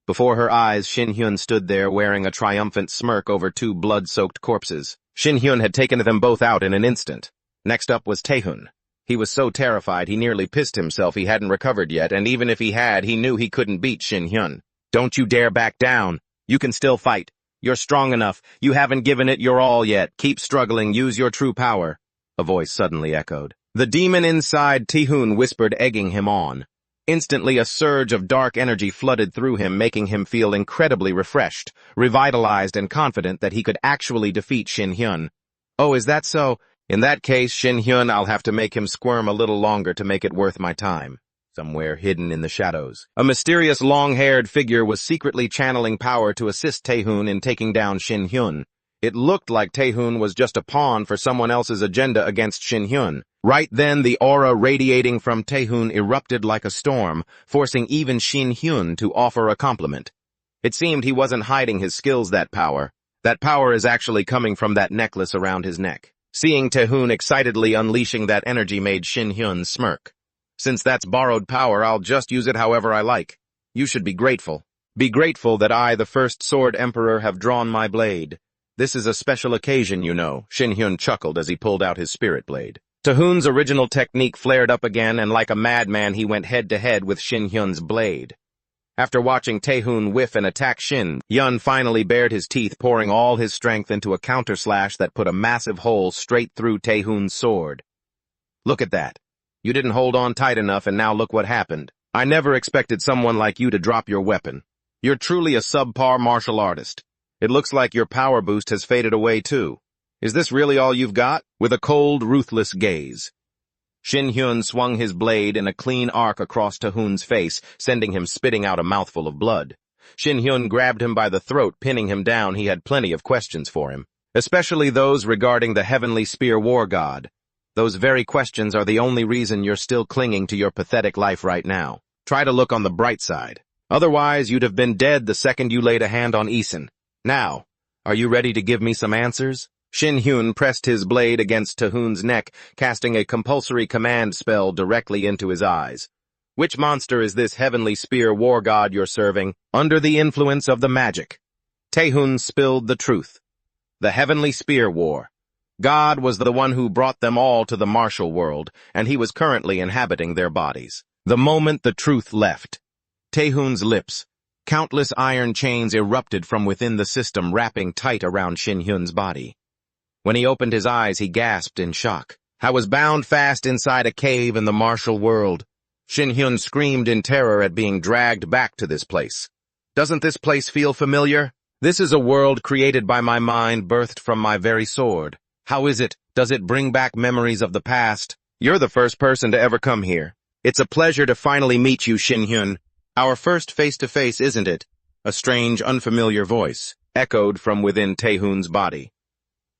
Before her eyes, Shin Hyun stood there wearing a triumphant smirk over two blood-soaked corpses. Shin Hyun had taken them both out in an instant. Next up was Tae-hoon. He was so terrified he nearly pissed himself he hadn't recovered yet, and even if he had, he knew he couldn't beat Shin Hyun. "Don't you dare back down. You can still fight. You're strong enough. You haven't given it your all yet. Keep struggling. Use your true power," a voice suddenly echoed. The demon inside Tae-hoon whispered, egging him on. Instantly, a surge of dark energy flooded through him, making him feel incredibly refreshed, revitalized, and confident that he could actually defeat Shin Hyun. "Oh, is that so? In that case, Shin Hyun, I'll have to make him squirm a little longer to make it worth my time." Somewhere hidden in the shadows, a mysterious long-haired figure was secretly channeling power to assist Tae-hoon in taking down Shin Hyun. It looked like Tae-hoon was just a pawn for someone else's agenda against Shin Hyun. Right then, the aura radiating from Tae-hoon erupted like a storm, forcing even Shin Hyun to offer a compliment. It seemed he wasn't hiding his skills, that power. That power is actually coming from that necklace around his neck. Seeing Tae-hoon excitedly unleashing that energy made Shin Hyun smirk. "Since that's borrowed power, I'll just use it however I like. You should be grateful. Be grateful that I, the first Sword Emperor, have drawn my blade. This is a special occasion, you know," Shin Hyun chuckled as he pulled out his spirit blade. Tae-hoon's original technique flared up again, and like a madman he went head-to-head with Shin Hyun's blade. After watching Tae-hoon whiff and attack Shin Hyun finally bared his teeth, pouring all his strength into a counter-slash that put a massive hole straight through Tae-hoon's sword. "Look at that. You didn't hold on tight enough, and now look what happened. I never expected someone like you to drop your weapon. You're truly a subpar martial artist. It looks like your power boost has faded away too. Is this really all you've got?" With a cold, ruthless gaze, Shin Hyun swung his blade in a clean arc across Tae-hoon's face, sending him spitting out a mouthful of blood. Shin Hyun grabbed him by the throat, pinning him down. He had plenty of questions for him, especially those regarding the Heavenly Spear War God. Those very questions are the only reason you're still clinging to your pathetic life right now. Try to look on the bright side. Otherwise, you'd have been dead the second you laid a hand on Isun. Now, are you ready to give me some answers? Shin Hyun pressed his blade against Tae-hoon's neck, casting a compulsory command spell directly into his eyes. "Which monster is this Heavenly Spear War God you're serving? Under the influence of the magic." Tae-hoon spilled the truth. The Heavenly Spear War. God was the one who brought them all to the martial world, and he was currently inhabiting their bodies. The moment the truth left Tae-hoon's lips, countless iron chains erupted from within the system, wrapping tight around Shin Hyun's body. When he opened his eyes, he gasped in shock. "I was bound fast inside a cave in the martial world." Shin Hyun screamed in terror at being dragged back to this place. "Doesn't this place feel familiar? This is a world created by my mind, birthed from my very sword. How is it? Does it bring back memories of the past? You're the first person to ever come here. It's a pleasure to finally meet you, Shin Hyun. Our first face-to-face, isn't it?" A strange, unfamiliar voice echoed from within Tae-hoon's body.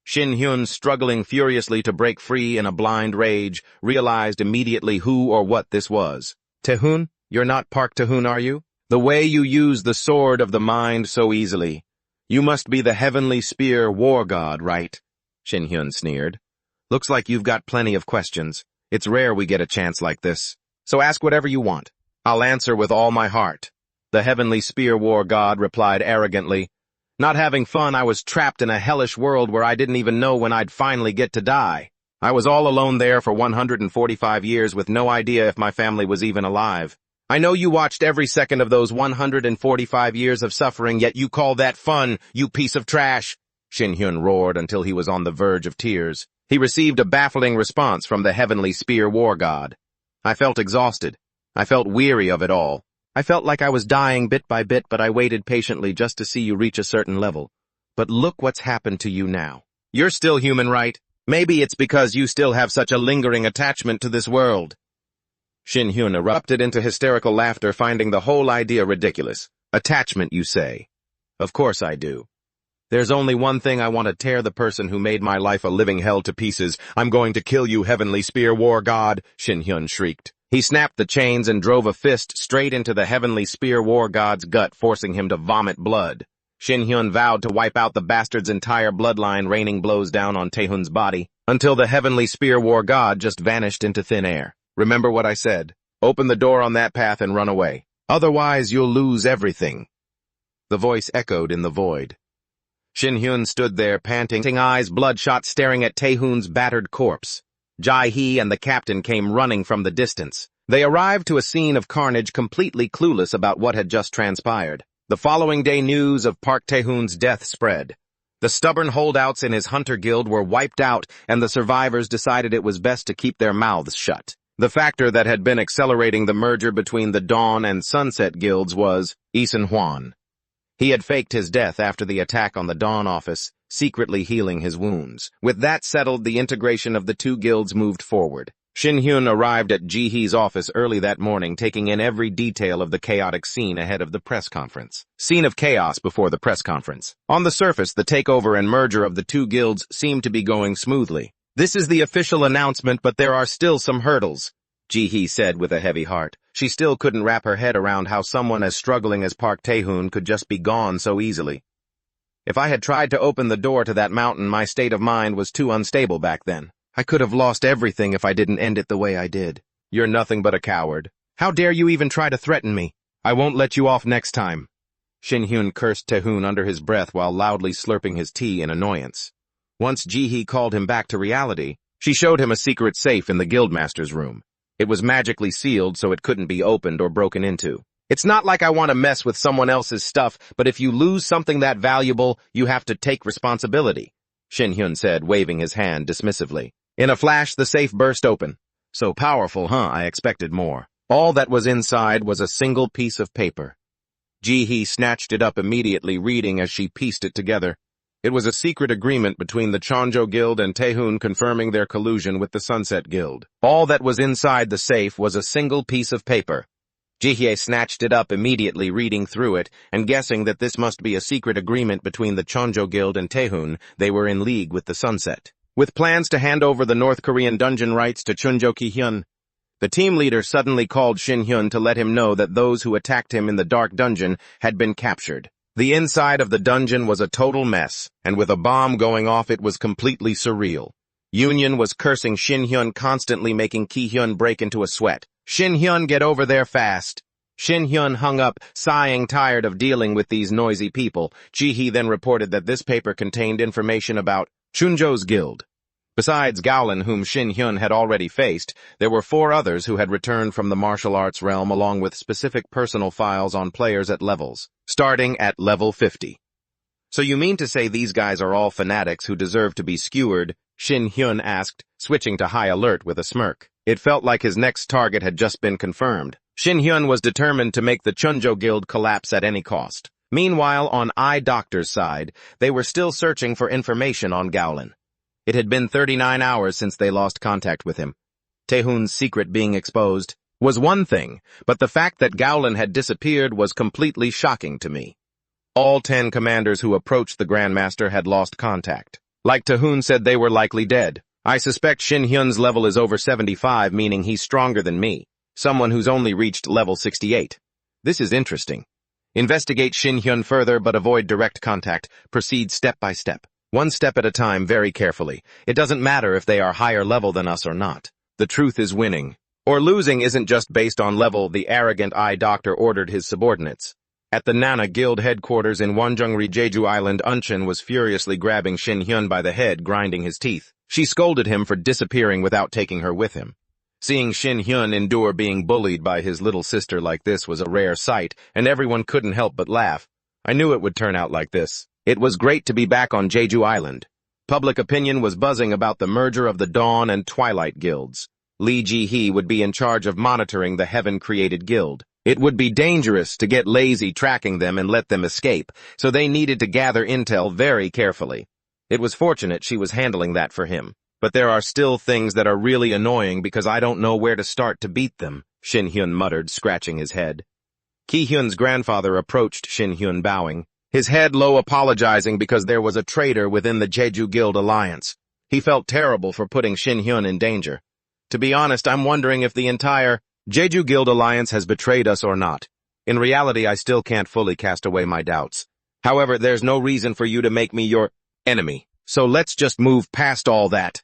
Shin Hyun, struggling furiously to break free in a blind rage, realized immediately who or what this was. "Tae-hoon, you're not Park Tae-hoon, are you? The way you use the sword of the mind so easily. You must be the Heavenly Spear War God, right?" Shin Hyun sneered. Looks like you've got plenty of questions. It's rare we get a chance like this. So ask whatever you want. I'll answer with all my heart. The heavenly spear war god replied arrogantly. Not having fun, I was trapped in a hellish world where I didn't even know when I'd finally get to die. I was all alone there for 145 years with no idea if my family was even alive. I know you watched every second of those 145 years of suffering, yet you call that fun, you piece of trash. Shin Hyun roared until he was on the verge of tears. He received a baffling response from the heavenly spear war god. I felt exhausted. I felt weary of it all. I felt like I was dying bit by bit, but I waited patiently just to see you reach a certain level. But look what's happened to you now. You're still human, right? Maybe it's because you still have such a lingering attachment to this world. Shin Hyun erupted into hysterical laughter, finding the whole idea ridiculous. Attachment, you say? Of course I do. There's only one thing I want to tear the person who made my life a living hell to pieces. I'm going to kill you, heavenly spear war god, Shin Hyun shrieked. He snapped the chains and drove a fist straight into the heavenly spear war god's gut, forcing him to vomit blood. Shin Hyun vowed to wipe out the bastard's entire bloodline, raining blows down on Taehun's body, until the heavenly spear war god just vanished into thin air. Remember what I said. Open the door on that path and run away. Otherwise, you'll lose everything. The voice echoed in the void. Shin Hyun stood there, panting, eyes bloodshot, staring at Taehun's battered corpse. Jae-hee and the captain came running from the distance. They arrived to a scene of carnage, completely clueless about what had just transpired. The following day, news of Park Taehun's death spread. The stubborn holdouts in his hunter guild were wiped out, and the survivors decided it was best to keep their mouths shut. The factor that had been accelerating the merger between the Dawn and Sunset guilds was Isun Hwan. He had faked his death after the attack on the Dawn office, secretly healing his wounds. With that settled, the integration of the two guilds moved forward. Shin Hyun arrived at Ji-hee's office early that morning, taking in every detail of the chaotic scene ahead of the press conference. Scene of chaos before the press conference. On the surface, the takeover and merger of the two guilds seemed to be going smoothly. This is the official announcement, but there are still some hurdles, Ji-hee said with a heavy heart. She still couldn't wrap her head around how someone as struggling as Park Taehun could just be gone so easily. If I had tried to open the door to that mountain, my state of mind was too unstable back then. I could have lost everything if I didn't end it the way I did. You're nothing but a coward. How dare you even try to threaten me? I won't let you off next time. Shin Hyun cursed Taehun under his breath while loudly slurping his tea in annoyance. Once Ji-hee called him back to reality, she showed him a secret safe in the guildmaster's room. It was magically sealed so it couldn't be opened or broken into. It's not like I want to mess with someone else's stuff, but if you lose something that valuable, you have to take responsibility, Shin Hyun said, waving his hand dismissively. In a flash, the safe burst open. So powerful, huh? I expected more. All that was inside was a single piece of paper. Ji-hee snatched it up immediately, reading as she pieced it together. It was a secret agreement between the Chonjo Guild and Taehun confirming their collusion with the Sunset Guild. All that was inside the safe was a single piece of paper. Ji-hee snatched it up immediately, reading through it, and guessing that this must be a secret agreement between the Chonjo Guild and Taehun. They were in league with the Sunset, with plans to hand over the North Korean dungeon rights to Chunjo Ki-hyun. The team leader suddenly called Shin Hyun to let him know that those who attacked him in the dark dungeon had been captured. The inside of the dungeon was a total mess, and with a bomb going off it was completely surreal. Union was cursing Shin Hyun, constantly making Ki-hyun break into a sweat. Shin Hyun, get over there fast. Shin Hyun hung up, sighing, tired of dealing with these noisy people. Ji-hee then reported that this paper contained information about Chunjo's guild. Besides Gowlin, whom Shin Hyun had already faced, there were 4 others who had returned from the martial arts realm, along with specific personal files on players at levels, starting at level 50. So you mean to say these guys are all fanatics who deserve to be skewered? Shin Hyun asked, switching to high alert with a smirk. It felt like his next target had just been confirmed. Shin Hyun was determined to make the Chunjo Guild collapse at any cost. Meanwhile, on Eye Doctor's side, they were still searching for information on Gowlin. It had been 39 hours since they lost contact with him. Taehun's secret being exposed was one thing, but the fact that Gowlin had disappeared was completely shocking to me. All 10 commanders who approached the Grandmaster had lost contact. Like Taehun said, they were likely dead. I suspect Shin Hyun's level is over 75, meaning he's stronger than me, someone who's only reached level 68. This is interesting. Investigate Shin Hyun further, but avoid direct contact. Proceed step by step. One step at a time, very carefully. It doesn't matter if they are higher level than us or not. The truth is winning. Or losing isn't just based on level, the arrogant eye doctor ordered his subordinates. At the Nana Guild headquarters in Wanjungri, Jeju Island, Unchin was furiously grabbing Shin Hyun by the head, grinding his teeth. She scolded him for disappearing without taking her with him. Seeing Shin Hyun endure being bullied by his little sister like this was a rare sight, and everyone couldn't help but laugh. I knew it would turn out like this. It was great to be back on Jeju Island. Public opinion was buzzing about the merger of the Dawn and Twilight guilds. Lee Ji-hee would be in charge of monitoring the heaven-created guild. It would be dangerous to get lazy tracking them and let them escape, so they needed to gather intel very carefully. It was fortunate she was handling that for him. But there are still things that are really annoying because I don't know where to start to beat them, Shin Hyun muttered, scratching his head. Ki Hyun's grandfather approached Shin Hyun bowing, his head low, apologizing because there was a traitor within the Jeju Guild alliance. He felt terrible for putting Shin Hyun in danger. To be honest, I'm wondering if the entire Jeju Guild alliance has betrayed us or not. In reality, I still can't fully cast away my doubts. However, there's no reason for you to make me your enemy, so let's just move past all that.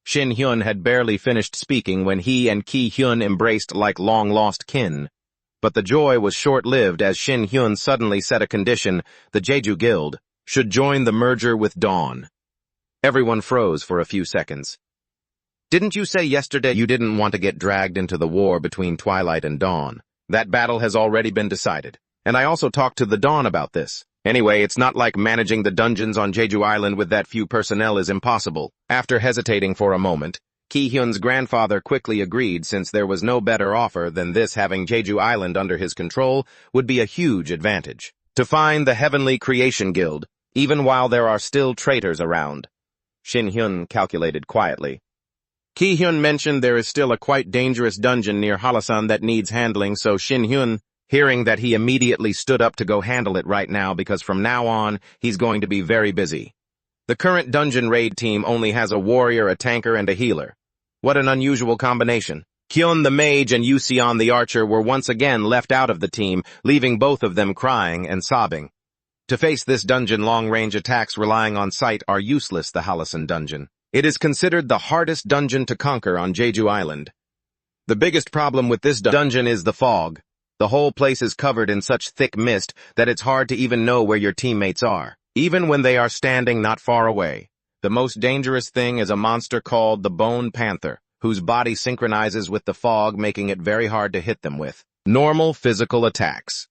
Shin Hyun had barely finished speaking when he and Ki Hyun embraced like long-lost kin. But the joy was short-lived as Shin Hyun suddenly set a condition: the Jeju Guild should join the merger with Dawn. Everyone froze for a few seconds. Didn't you say yesterday you didn't want to get dragged into the war between Twilight and Dawn? That battle has already been decided. And I also talked to the Dawn about this. Anyway, it's not like managing the dungeons on Jeju Island with that few personnel is impossible. After hesitating for a moment, Ki Hyun's grandfather quickly agreed, since there was no better offer than this. Having Jeju Island under his control would be a huge advantage. To find the Heavenly Creation Guild, even while there are still traitors around. Shin Hyun calculated quietly. Ki Hyun mentioned there is still a quite dangerous dungeon near Halasan that needs handling, so Shin Hyun, hearing that, he immediately stood up to go handle it right now, because from now on, he's going to be very busy. The current dungeon raid team only has a warrior, a tanker, and a healer. What an unusual combination. Kyun the mage and Yuseon the archer were once again left out of the team, leaving both of them crying and sobbing. To face this dungeon, long-range attacks relying on sight are useless. The Halasan dungeon. It is considered the hardest dungeon to conquer on Jeju Island. The biggest problem with this dungeon is the fog. The whole place is covered in such thick mist that it's hard to even know where your teammates are, even when they are standing not far away. The most dangerous thing is a monster called the Bone Panther, whose body synchronizes with the fog, making it very hard to hit them with normal physical attacks.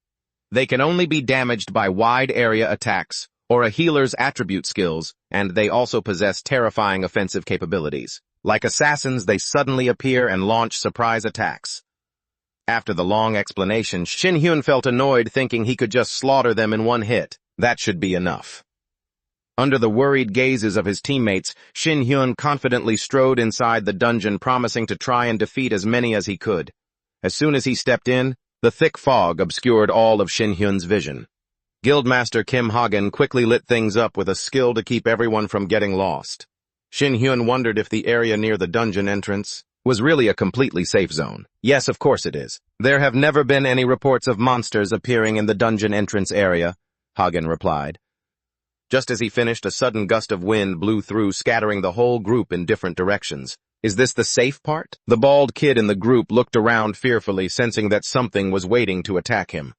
They can only be damaged by wide-area attacks or a healer's attribute skills, and they also possess terrifying offensive capabilities. Like assassins, they suddenly appear and launch surprise attacks. After the long explanation, Shin Hyun felt annoyed, thinking he could just slaughter them in one hit. That should be enough. Under the worried gazes of his teammates, Shin Hyun confidently strode inside the dungeon, promising to try and defeat as many as he could. As soon as he stepped in, the thick fog obscured all of Shin Hyun's vision. Guildmaster Kim Hagen quickly lit things up with a skill to keep everyone from getting lost. Shin Hyun wondered if the area near the dungeon entrance was really a completely safe zone. Yes, of course it is. There have never been any reports of monsters appearing in the dungeon entrance area, Hagen replied. Just as he finished, a sudden gust of wind blew through, scattering the whole group in different directions. Is this the safe part? The bald kid in the group looked around fearfully, sensing that something was waiting to attack him.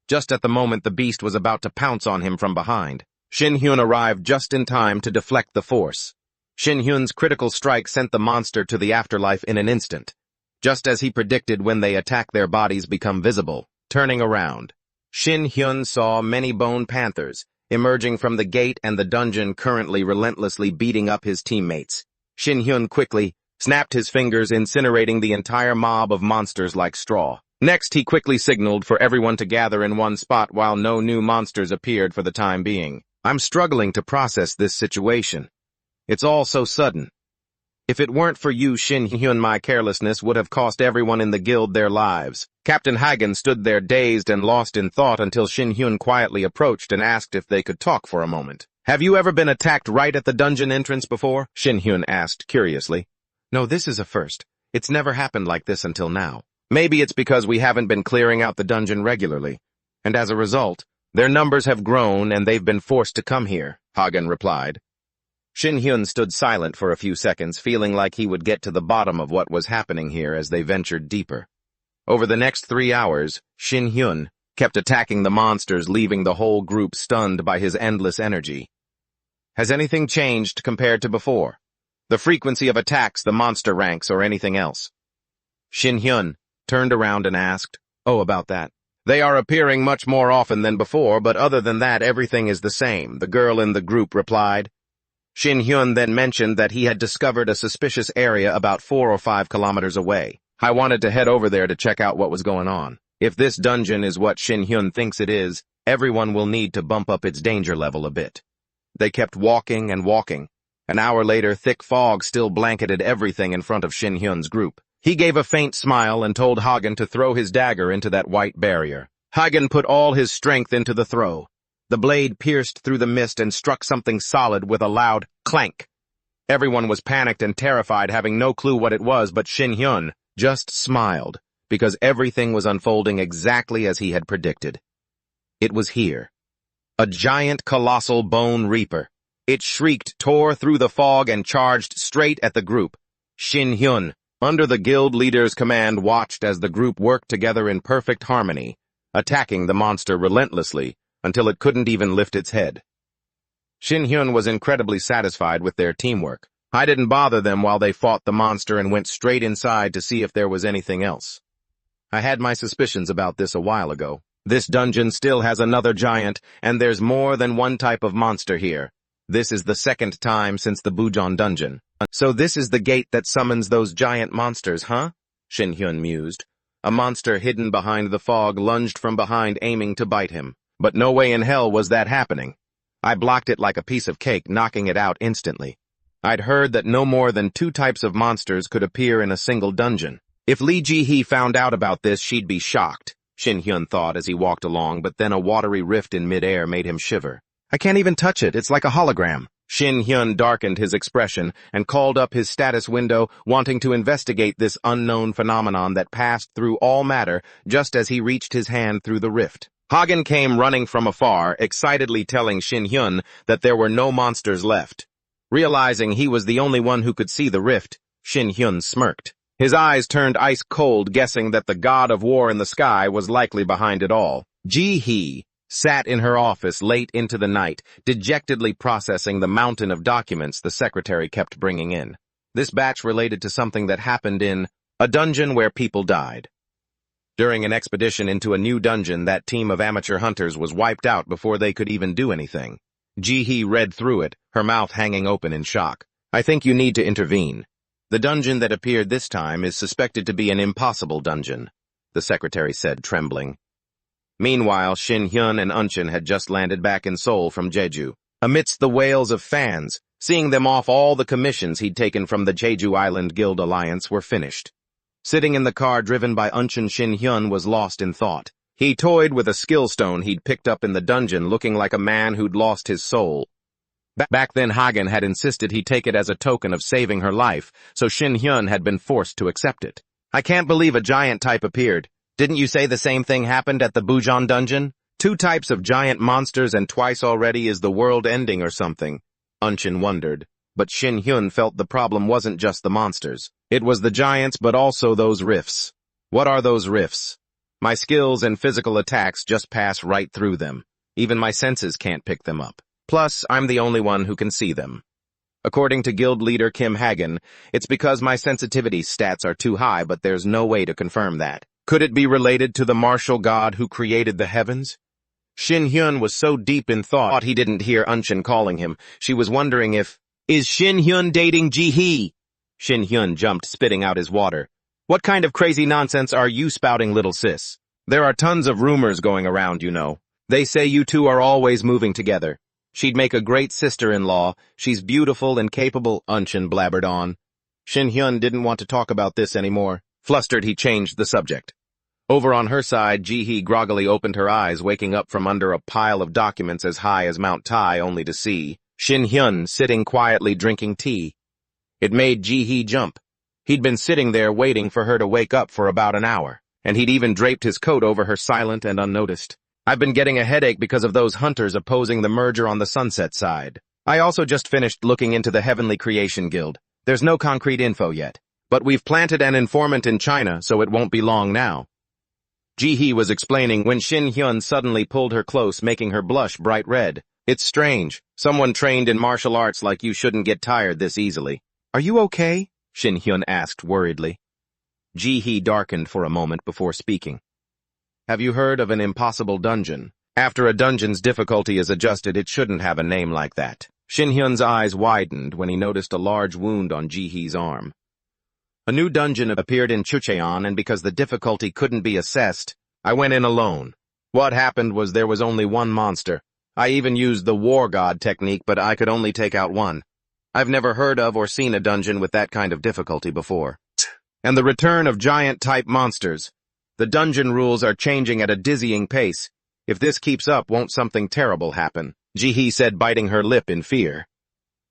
Just at the moment the beast was about to pounce on him from behind, Shin Hyun arrived just in time to deflect the force. Shin Hyun's critical strike sent the monster to the afterlife in an instant. Just as he predicted, when they attack, their bodies become visible. Turning around, Shin Hyun saw many bone panthers emerging from the gate and the dungeon, currently relentlessly beating up his teammates. Shin Hyun quickly snapped his fingers, incinerating the entire mob of monsters like straw. Next, he quickly signaled for everyone to gather in one spot while no new monsters appeared for the time being. I'm struggling to process this situation. It's all so sudden. If it weren't for you, Shin Hyun, my carelessness would have cost everyone in the guild their lives. Captain Hagen stood there dazed and lost in thought until Shin Hyun quietly approached and asked if they could talk for a moment. Have you ever been attacked right at the dungeon entrance before? Shin Hyun asked curiously. No, this is a first. It's never happened like this until now. Maybe it's because we haven't been clearing out the dungeon regularly, and as a result, Their numbers have grown and they've been forced to come here, Hagen replied. Shin Hyun stood silent for a few seconds, feeling like he would get to the bottom of what was happening here as they ventured deeper. Over the next 3 hours, Shin Hyun kept attacking the monsters, leaving the whole group stunned by his endless energy. Has anything changed compared to before? The frequency of attacks, the monster ranks, or anything else? Shin Hyun turned around and asked, "Oh, about that. They are appearing much more often than before, but other than that, everything is the same," the girl in the group replied. Shin Hyun then mentioned that he had discovered a suspicious area about 4 or 5 kilometers away. I wanted to head over there to check out what was going on. If this dungeon is what Shin Hyun thinks it is, everyone will need to bump up its danger level a bit. They kept walking and walking. An hour later, thick fog still blanketed everything in front of Shin Hyun's group. He gave a faint smile and told Hagen to throw his dagger into that white barrier. Hagen put all his strength into the throw. The blade pierced through the mist and struck something solid with a loud clank. Everyone was panicked and terrified, having no clue what it was, but Shin Hyun just smiled, because everything was unfolding exactly as he had predicted. It was here. A giant, colossal bone reaper. It shrieked, tore through the fog, and charged straight at the group. Shin Hyun, under the guild leader's command, watched as the group worked together in perfect harmony, attacking the monster relentlessly until it couldn't even lift its head. Shin Hyun was incredibly satisfied with their teamwork. I didn't bother them while they fought the monster and went straight inside to see if there was anything else. I had my suspicions about this a while ago. This dungeon still has another giant, and there's more than one type of monster here. This is the second time since the Bujon dungeon. So this is the gate that summons those giant monsters, huh? Shin Hyun mused. A monster hidden behind the fog lunged from behind, aiming to bite him. But no way in hell was that happening. I blocked it like a piece of cake, knocking it out instantly. I'd heard that no more than 2 types of monsters could appear in a single dungeon. If Lee Ji-hee found out about this, she'd be shocked, Shin Hyun thought as he walked along, but then a watery rift in midair made him shiver. I can't even touch it, it's like a hologram. Shin Hyun darkened his expression and called up his status window, wanting to investigate this unknown phenomenon that passed through all matter just as he reached his hand through the rift. Hagen came running from afar, excitedly telling Shin Hyun that there were no monsters left. Realizing he was the only one who could see the rift, Shin Hyun smirked. His eyes turned ice cold, guessing that the god of war in the sky was likely behind it all. Ji-hee sat in her office late into the night, dejectedly processing the mountain of documents the secretary kept bringing in. This batch related to something that happened in a dungeon where people died. During an expedition into a new dungeon, that team of amateur hunters was wiped out before they could even do anything. Ji-hee read through it, her mouth hanging open in shock. I think you need to intervene. The dungeon that appeared this time is suspected to be an impossible dungeon, the secretary said, trembling. Meanwhile, Shin Hyun and Unshin had just landed back in Seoul from Jeju. Amidst the wails of fans, seeing them off, all the commissions he'd taken from the Jeju Island Guild Alliance were finished. Sitting in the car driven by Unshin, Shin Hyun was lost in thought. He toyed with a skill stone he'd picked up in the dungeon, looking like a man who'd lost his soul. Back then, Hagen had insisted he take it as a token of saving her life, so Shin Hyun had been forced to accept it. I can't believe a giant type appeared. Didn't you say the same thing happened at the Bujon dungeon? 2 types of giant monsters and twice already, is the world ending or something? Unshin wondered. But Shin Hyun felt the problem wasn't just the monsters. It was the giants, but also those rifts. What are those rifts? My skills and physical attacks just pass right through them. Even my senses can't pick them up. Plus, I'm the only one who can see them. According to guild leader Kim Hagen, it's because my sensitivity stats are too high, but there's no way to confirm that. Could it be related to the martial god who created the heavens? Shin Hyun was so deep in thought he didn't hear Unshin calling him. She was wondering if, is Shin Hyun dating Ji-hee? Shin Hyun jumped, spitting out his water. What kind of crazy nonsense are you spouting, little sis? There are tons of rumors going around, you know. They say you two are always moving together. She'd make a great sister-in-law. She's beautiful and capable, Unshin blabbered on. Shin Hyun didn't want to talk about this anymore. Flustered, he changed the subject. Over on her side, Ji-hee groggily opened her eyes, waking up from under a pile of documents as high as Mount Tai, only to see Shin Hyun sitting quietly drinking tea. It made Ji-hee jump. He'd been sitting there waiting for her to wake up for about an hour, and he'd even draped his coat over her, silent and unnoticed. I've been getting a headache because of those hunters opposing the merger on the Sunset side. I also just finished looking into the Heavenly Creation Guild. There's no concrete info yet, but we've planted an informant in China, so it won't be long now. Ji-hee was explaining when Shin Hyun suddenly pulled her close, making her blush bright red. It's strange. Someone trained in martial arts like you shouldn't get tired this easily. Are you okay? Shin Hyun asked worriedly. Ji-hee darkened for a moment before speaking. Have you heard of an impossible dungeon? After a dungeon's difficulty is adjusted, it shouldn't have a name like that. Shin Hyun's eyes widened when he noticed a large wound on Ji-hee's arm. A new dungeon appeared in Chucheon, and because the difficulty couldn't be assessed, I went in alone. What happened was there was only one monster. I even used the war god technique, but I could only take out one. I've never heard of or seen a dungeon with that kind of difficulty before. And the return of giant-type monsters. The dungeon rules are changing at a dizzying pace. If this keeps up, won't something terrible happen? Ji-hee said, biting her lip in fear.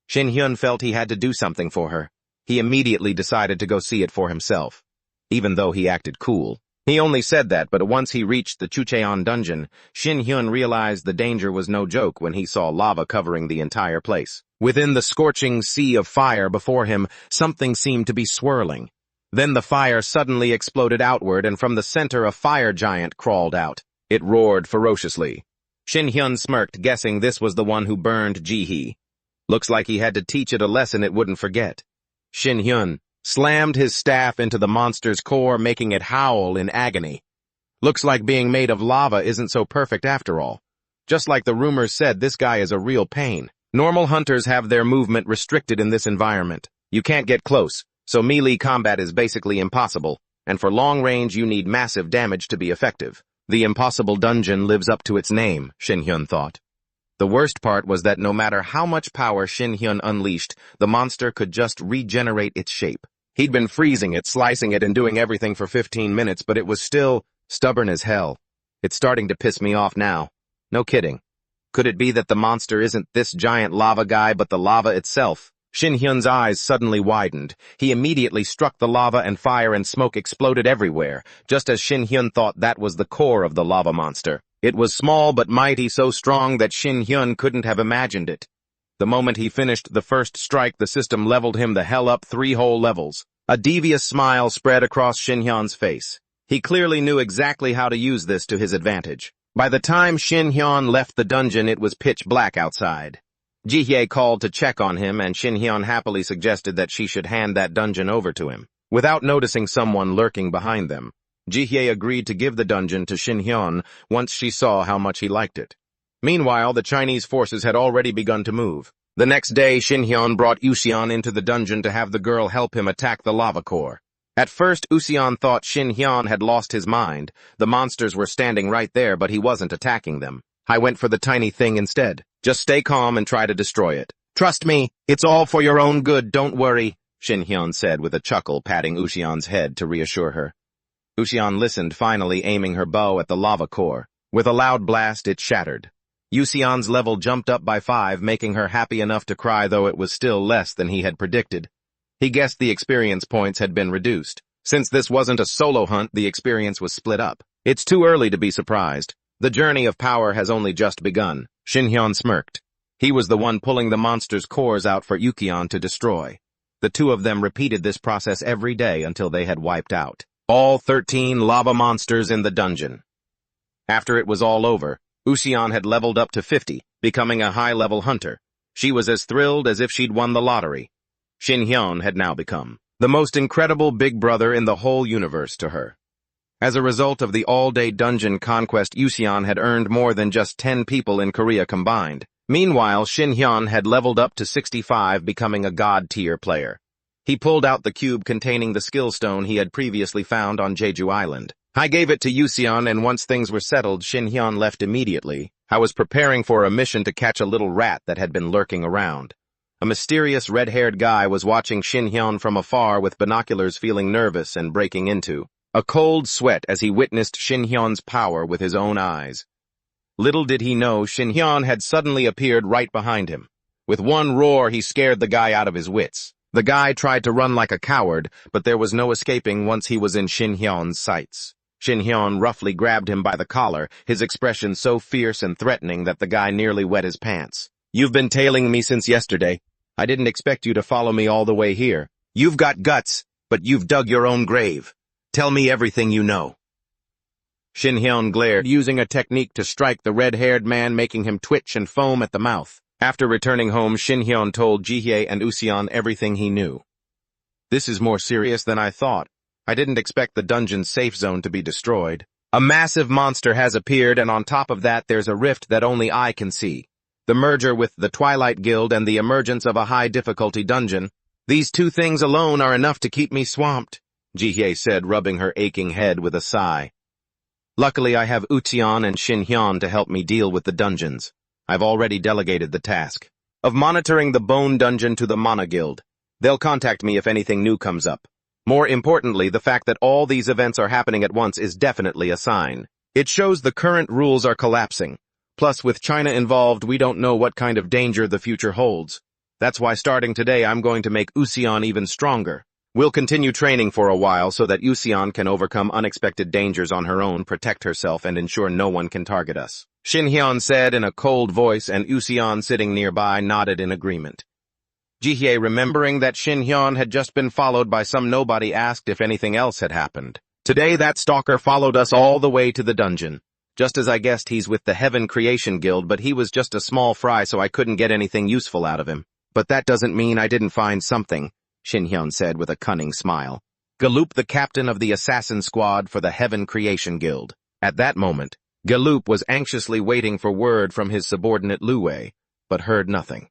Shin Hyun felt he had to do something for her. He immediately decided to go see it for himself, even though he acted cool. He only said that, but once he reached the Chucheon dungeon, Shin Hyun realized the danger was no joke when he saw lava covering the entire place. Within the scorching sea of fire before him, something seemed to be swirling. Then the fire suddenly exploded outward, and from the center a fire giant crawled out. It roared ferociously. Shin Hyun smirked, guessing this was the one who burned Ji-hee. Looks like he had to teach it a lesson it wouldn't forget. Shin Hyun slammed his staff into the monster's core, making it howl in agony. Looks like being made of lava isn't so perfect after all. Just like the rumors said, this guy is a real pain. Normal hunters have their movement restricted in this environment. You can't get close, so melee combat is basically impossible, and for long range you need massive damage to be effective. The impossible dungeon lives up to its name, Shin Hyun thought. The worst part was that no matter how much power Shin Hyun unleashed, the monster could just regenerate its shape. He'd been freezing it, slicing it, and doing everything for 15 minutes, but it was still stubborn as hell. It's starting to piss me off now. No kidding. Could it be that the monster isn't this giant lava guy, but the lava itself? Shin Hyun's eyes suddenly widened. He immediately struck the lava, and fire and smoke exploded everywhere, just as Shin Hyun thought that was the core of the lava monster. It was small but mighty, so strong that Shin Hyun couldn't have imagined it. The moment he finished the first strike, the system leveled him the hell up 3 whole levels. A devious smile spread across Shin Hyun's face. He clearly knew exactly how to use this to his advantage. By the time Shin Hyun left the dungeon, it was pitch black outside. Ji-hee called to check on him, and Shin Hyun happily suggested that she should hand that dungeon over to him. Without noticing someone lurking behind them, Ji-hee agreed to give the dungeon to Shin Hyun once she saw how much he liked it. Meanwhile, the Chinese forces had already begun to move. The next day, Shin Hyun brought Useon into the dungeon to have the girl help him attack the lava core. At first, Useon thought Shin Hyun had lost his mind. The monsters were standing right there, but he wasn't attacking them. I went for the tiny thing instead. Just stay calm and try to destroy it. Trust me, it's all for your own good, don't worry, Shin Hyun said with a chuckle, patting Useon's head to reassure her. Useon listened, finally aiming her bow at the lava core. With a loud blast, it shattered. Useon's level jumped up by 5, making her happy enough to cry, though it was still less than he had predicted. He guessed the experience points had been reduced. Since this wasn't a solo hunt, the experience was split up. It's too early to be surprised. The journey of power has only just begun. Shin Hyun smirked. He was the one pulling the monster's cores out for Useon to destroy. The two of them repeated this process every day until they had wiped out all 13 lava monsters in the dungeon. After it was all over, Useon had leveled up to 50, becoming a high-level hunter. She was as thrilled as if she'd won the lottery. Shin Hyun had now become the most incredible big brother in the whole universe to her. As a result of the all-day dungeon conquest, Useon had earned more than just 10 people in Korea combined. Meanwhile, Shin Hyun had leveled up to 65, becoming a god-tier player. He pulled out the cube containing the skill stone he had previously found on Jeju Island. I gave it to Useon, and once things were settled, Shin Hyun left immediately. I was preparing for a mission to catch a little rat that had been lurking around. A mysterious red-haired guy was watching Shin Hyun from afar with binoculars, feeling nervous and breaking into a cold sweat as he witnessed Shin Hyun's power with his own eyes. Little did he know, Shin Hyun had suddenly appeared right behind him. With one roar, he scared the guy out of his wits. The guy tried to run like a coward, but there was no escaping once he was in Shin Hyun's sights. Shin Hyun roughly grabbed him by the collar, his expression so fierce and threatening that the guy nearly wet his pants. "You've been tailing me since yesterday. I didn't expect you to follow me all the way here. You've got guts, but you've dug your own grave. Tell me everything you know." Shin Hyun glared, using a technique to strike the red-haired man, making him twitch and foam at the mouth. After returning home, Shin Hyun told Jihye and Useon everything he knew. "This is more serious than I thought. I didn't expect the dungeon's safe zone to be destroyed. A massive monster has appeared, and on top of that there's a rift that only I can see. The merger with the Twilight Guild and the emergence of a high-difficulty dungeon. These two things alone are enough to keep me swamped," Jihye said, rubbing her aching head with a sigh. "Luckily I have Ucheon and Shin Hyun to help me deal with the dungeons. I've already delegated the task of monitoring the Bone Dungeon to the Mana Guild. They'll contact me if anything new comes up. More importantly, the fact that all these events are happening at once is definitely a sign. It shows the current rules are collapsing. Plus, with China involved, we don't know what kind of danger the future holds. That's why starting today I'm going to make Useon even stronger. We'll continue training for a while so that Useon can overcome unexpected dangers on her own, protect herself, and ensure no one can target us," Shin Hyun said in a cold voice, and Useon, sitting nearby, nodded in agreement. Jihye, remembering that Shin Hyun had just been followed by some nobody, asked if anything else had happened. "Today that stalker followed us all the way to the dungeon. Just as I guessed, he's with the Heaven Creation Guild, but he was just a small fry, so I couldn't get anything useful out of him. But that doesn't mean I didn't find something," Shin Hyun said with a cunning smile. "Galoop, the captain of the assassin squad for the Heaven Creation Guild." At that moment, Galoop was anxiously waiting for word from his subordinate Luwei, but heard nothing.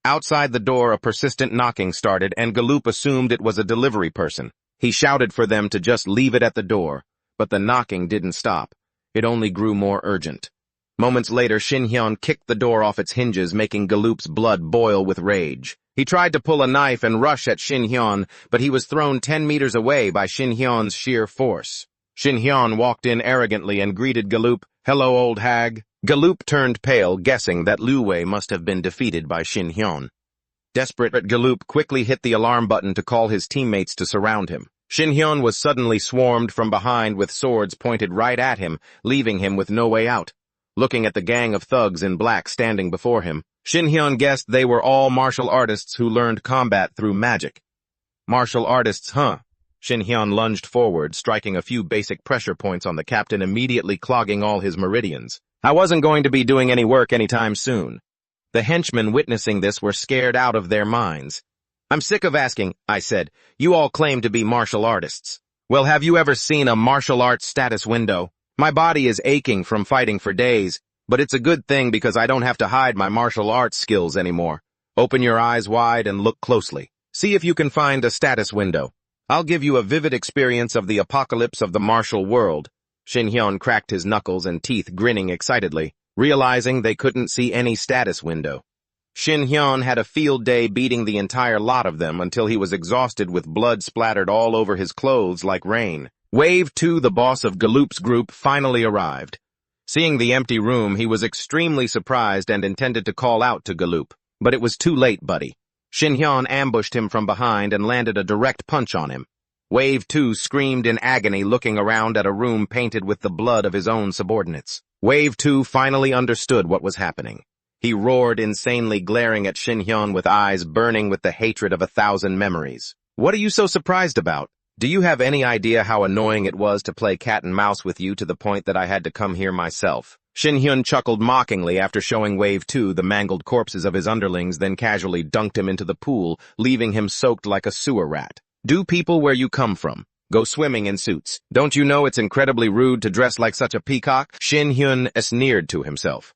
Outside the door, a persistent knocking started, and Galoop assumed it was a delivery person. He shouted for them to just leave it at the door, but the knocking didn't stop. It only grew more urgent. Moments later, Shin Hyun kicked the door off its hinges, making Galoop's blood boil with rage. He tried to pull a knife and rush at Shin Hyun, but he was thrown 10 meters away by Shin Hyun's sheer force. Shin Hyun walked in arrogantly and greeted Galoop. "Hello, old hag." Galoop turned pale, guessing that Lu Wei must have been defeated by Shin Hyun. Desperate, Galoop quickly hit the alarm button to call his teammates to surround him. Shin Hyun was suddenly swarmed from behind with swords pointed right at him, leaving him with no way out. Looking at the gang of thugs in black standing before him, Shin Hyun guessed they were all martial artists who learned combat through magic. "Martial artists, huh?" Shin Hyun lunged forward, striking a few basic pressure points on the captain, immediately clogging all his meridians. "I wasn't going to be doing any work anytime soon." The henchmen witnessing this were scared out of their minds. "I'm sick of asking," I said. "You all claim to be martial artists. Well, have you ever seen a martial arts status window? My body is aching from fighting for days, but it's a good thing because I don't have to hide my martial arts skills anymore. Open your eyes wide and look closely. See if you can find a status window. I'll give you a vivid experience of the apocalypse of the martial world." Shin Hyun cracked his knuckles and teeth, grinning excitedly, realizing they couldn't see any status window. Shin Hyun had a field day beating the entire lot of them until he was exhausted with blood splattered all over his clothes like rain. Wave 2, the boss of Galoop's group, finally arrived. Seeing the empty room, he was extremely surprised and intended to call out to Galoop. But it was too late, buddy. Shin Hyun ambushed him from behind and landed a direct punch on him. Wave 2 screamed in agony, looking around at a room painted with the blood of his own subordinates. Wave 2 finally understood what was happening. He roared insanely, glaring at Shin Hyun with eyes burning with the hatred of 1,000 memories. "What are you so surprised about? Do you have any idea how annoying it was to play cat and mouse with you to the point that I had to come here myself?" Shin Hyun chuckled mockingly after showing Wave 2 the mangled corpses of his underlings, then casually dunked him into the pool, leaving him soaked like a sewer rat. "Do people where you come from go swimming in suits? Don't you know it's incredibly rude to dress like such a peacock?" Shin Hyun sneered to himself.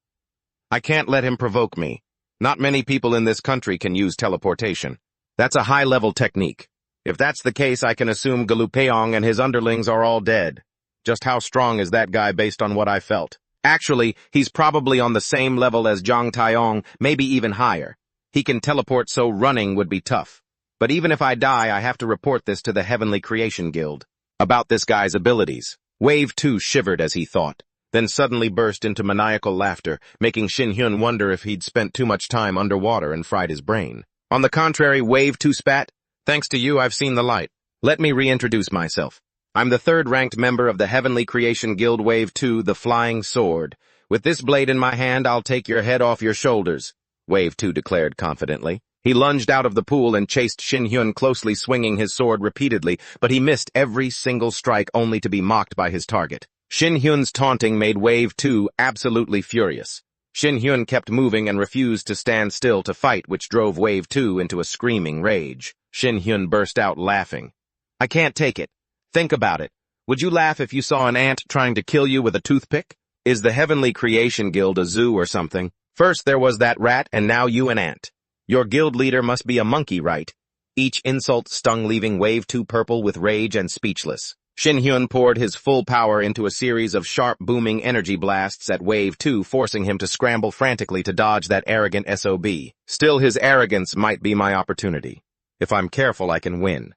"I can't let him provoke me. Not many people in this country can use teleportation. That's a high-level technique. If that's the case, I can assume Galoopeong and his underlings are all dead. Just how strong is that guy based on what I felt? Actually, he's probably on the same level as Zhang Taiyong, maybe even higher. He can teleport, so running would be tough. But even if I die, I have to report this to the Heavenly Creation Guild. About this guy's abilities." Wave 2 shivered as he thought, then suddenly burst into maniacal laughter, making Shin Hyun wonder if he'd spent too much time underwater and fried his brain. On the contrary, Wave 2 spat, "Thanks to you, I've seen the light. Let me reintroduce myself. I'm the third-ranked member of the Heavenly Creation Guild Wave 2, the Flying Sword. With this blade in my hand, I'll take your head off your shoulders, Wave 2 declared confidently. He lunged out of the pool and chased Shin Hyun, closely swinging his sword repeatedly, but he missed every single strike only to be mocked by his target. Shin Hyun's taunting made Wave 2 absolutely furious. Shin Hyun kept moving and refused to stand still to fight, which drove Wave 2 into a screaming rage. Shin Hyun burst out laughing. I can't take it. Think about it. Would you laugh if you saw an ant trying to kill you with a toothpick? Is the Heavenly Creation Guild a zoo or something? First there was that rat, and now you an ant. Your guild leader must be a monkey, right? Each insult stung, leaving Wave 2 purple with rage and speechless. Shin Hyun poured his full power into a series of sharp, booming energy blasts at Wave 2, forcing him to scramble frantically to dodge that arrogant SOB. Still, his arrogance might be my opportunity. If I'm careful, I can win.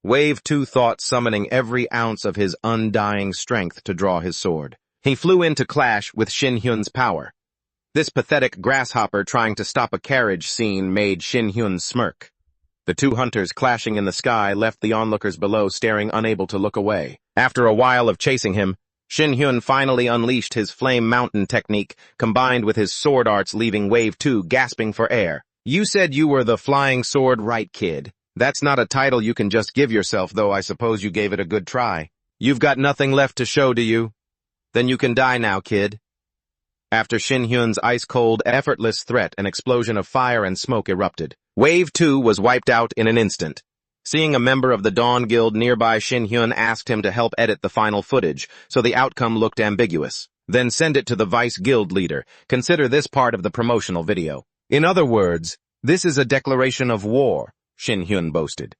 Wave 2 thought, summoning every ounce of his undying strength to draw his sword. He flew in to clash with Shin Hyun's power. This pathetic grasshopper trying to stop a carriage scene made Shin Hyun smirk. The two hunters clashing in the sky left the onlookers below staring, unable to look away. After a while of chasing him, Shin Hyun finally unleashed his Flame Mountain technique, combined with his sword arts, leaving Wave 2 gasping for air. You said you were the Flying Sword, right, kid? That's not a title you can just give yourself, though I suppose you gave it a good try. You've got nothing left to show, do you? Then you can die now, kid. After Shin Hyun's ice-cold, effortless threat, an explosion of fire and smoke erupted. Wave 2 was wiped out in an instant. Seeing a member of the Dawn Guild nearby, Shin Hyun asked him to help edit the final footage, so the outcome looked ambiguous. Then send it to the Vice Guild leader. Consider this part of the promotional video. In other words, this is a declaration of war, Shin Hyun boasted.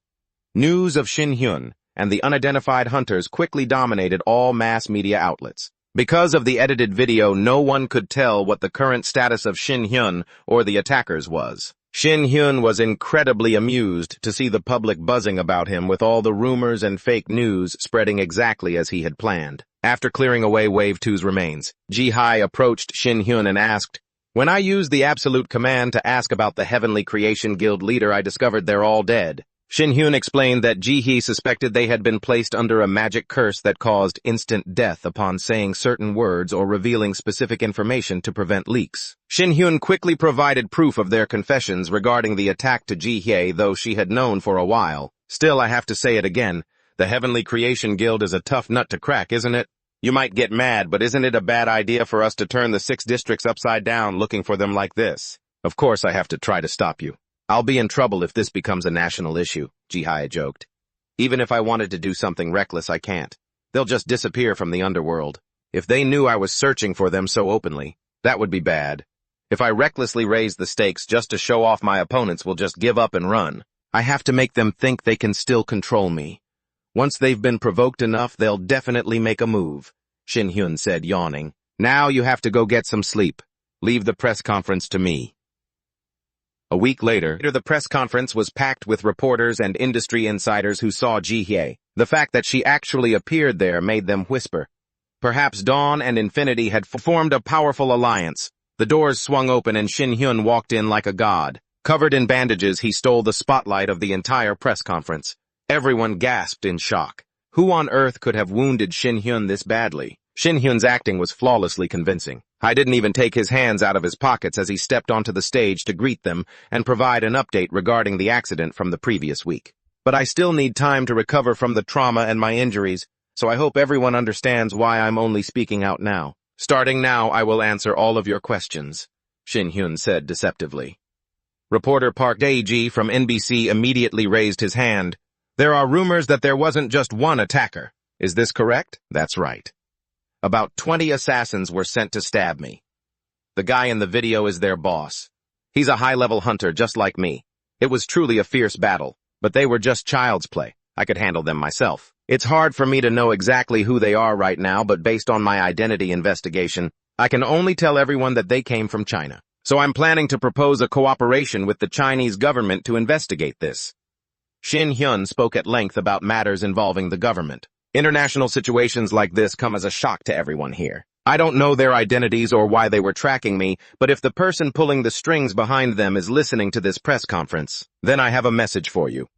News of Shin Hyun and the unidentified hunters quickly dominated all mass media outlets. Because of the edited video, no one could tell what the current status of Shin Hyun or the attackers was. Shin Hyun was incredibly amused to see the public buzzing about him, with all the rumors and fake news spreading exactly as he had planned. After clearing away Wave 2's remains, Ji-Hai approached Shin Hyun and asked, "When I used the absolute command to ask about the Heavenly Creation Guild leader, I discovered they're all dead." Shin Hyun explained that Ji-Hai suspected they had been placed under a magic curse that caused instant death upon saying certain words or revealing specific information to prevent leaks. Shin Hyun quickly provided proof of their confessions regarding the attack to Ji-Hai, though she had known for a while. Still, I have to say it again, the Heavenly Creation Guild is a tough nut to crack, isn't it? You might get mad, but isn't it a bad idea for us to turn the 6 districts upside down looking for them like this? Of course I have to try to stop you. I'll be in trouble if this becomes a national issue, Ji-Hai joked. Even if I wanted to do something reckless, I can't. They'll just disappear from the underworld. If they knew I was searching for them so openly, that would be bad. If I recklessly raise the stakes just to show off, my opponents will just give up and run. I have to make them think they can still control me. Once they've been provoked enough, they'll definitely make a move, Shin Hyun said, yawning. Now you have to go get some sleep. Leave the press conference to me. A week later, the press conference was packed with reporters and industry insiders who saw Ji-Hai. The fact that she actually appeared there made them whisper. Perhaps Dawn and Infinity had formed a powerful alliance. The doors swung open and Shin Hyun walked in like a god. Covered in bandages, he stole the spotlight of the entire press conference. Everyone gasped in shock. Who on earth could have wounded Shin Hyun this badly? Shin Hyun's acting was flawlessly convincing. I didn't even take his hands out of his pockets as he stepped onto the stage to greet them and provide an update regarding the accident from the previous week. But I still need time to recover from the trauma and my injuries, so I hope everyone understands why I'm only speaking out now. Starting now, I will answer all of your questions, Shin Hyun said deceptively. Reporter Park Dae-ji from NBC immediately raised his hand. There are rumors that there wasn't just one attacker. Is this correct? That's right. About 20 assassins were sent to stab me. The guy in the video is their boss. He's a high-level hunter just like me. It was truly a fierce battle, but they were just child's play. I could handle them myself. It's hard for me to know exactly who they are right now, but based on my identity investigation, I can only tell everyone that they came from China. So I'm planning to propose a cooperation with the Chinese government to investigate this. Shin Hyun spoke at length about matters involving the government. International situations like this come as a shock to everyone here. I don't know their identities or why they were tracking me, but if the person pulling the strings behind them is listening to this press conference, then I have a message for you.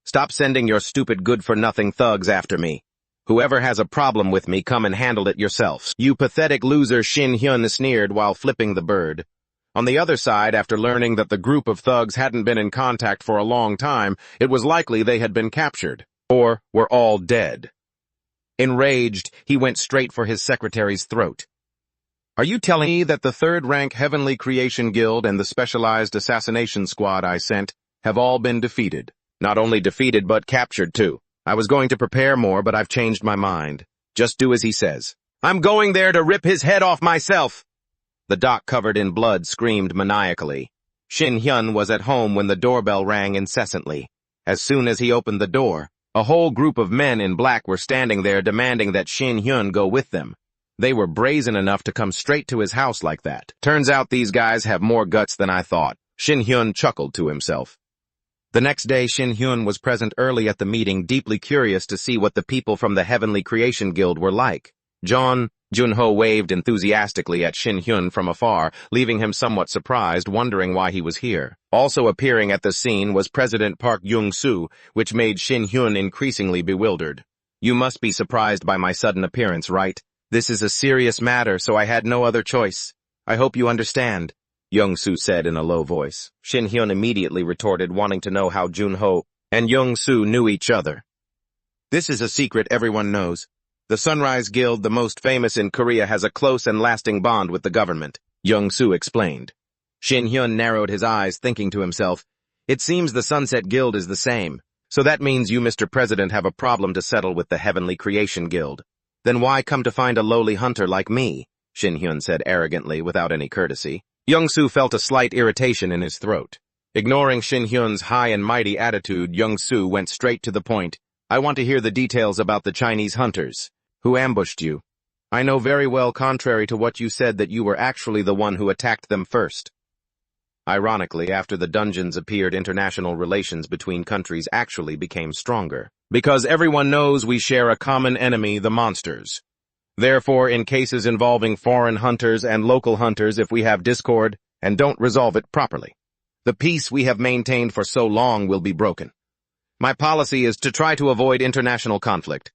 Stop sending your stupid good-for-nothing thugs after me. Whoever has a problem with me, come and handle it yourselves. You pathetic loser, Shin Hyun sneered while flipping the bird. On the other side, after learning that the group of thugs hadn't been in contact for a long time, it was likely they had been captured, or were all dead. Enraged, he went straight for his secretary's throat. Are you telling me that the third-rank Heavenly Creation Guild and the specialized assassination squad I sent have all been defeated? Not only defeated, but captured too. I was going to prepare more, but I've changed my mind. Just do as he says. I'm going there to rip his head off myself! The doc covered in blood screamed maniacally. Shin Hyun was at home when the doorbell rang incessantly. As soon as he opened the door, a whole group of men in black were standing there demanding that Shin Hyun go with them. They were brazen enough to come straight to his house like that. Turns out these guys have more guts than I thought. Shin Hyun chuckled to himself. The next day, Shin Hyun was present early at the meeting, deeply curious to see what the people from the Heavenly Creation Guild were like. Junho waved enthusiastically at Shin Hyun from afar, leaving him somewhat surprised, wondering why he was here. Also appearing at the scene was President Park Young-soo, which made Shin Hyun increasingly bewildered. You must be surprised by my sudden appearance, right? This is a serious matter, so I had no other choice. I hope you understand, Young-soo said in a low voice. Shin Hyun immediately retorted, wanting to know how Junho and Young-soo knew each other. This is a secret everyone knows. The Sunrise Guild, the most famous in Korea, has a close and lasting bond with the government, Young-soo explained. Shin Hyun narrowed his eyes, thinking to himself, it seems the Sunset Guild is the same. So that means you, Mr. President, have a problem to settle with the Heavenly Creation Guild. Then why come to find a lowly hunter like me? Shin Hyun said arrogantly, without any courtesy. Young-soo felt a slight irritation in his throat. Ignoring Shin Hyun's high and mighty attitude, Young-soo went straight to the point. I want to hear the details about the Chinese hunters. Who ambushed you? I know very well, contrary to what you said, that you were actually the one who attacked them first. Ironically, after the dungeons appeared, international relations between countries actually became stronger. Because everyone knows we share a common enemy, the monsters. Therefore, in cases involving foreign hunters and local hunters, if we have discord and don't resolve it properly, the peace we have maintained for so long will be broken. My policy is to try to avoid international conflict.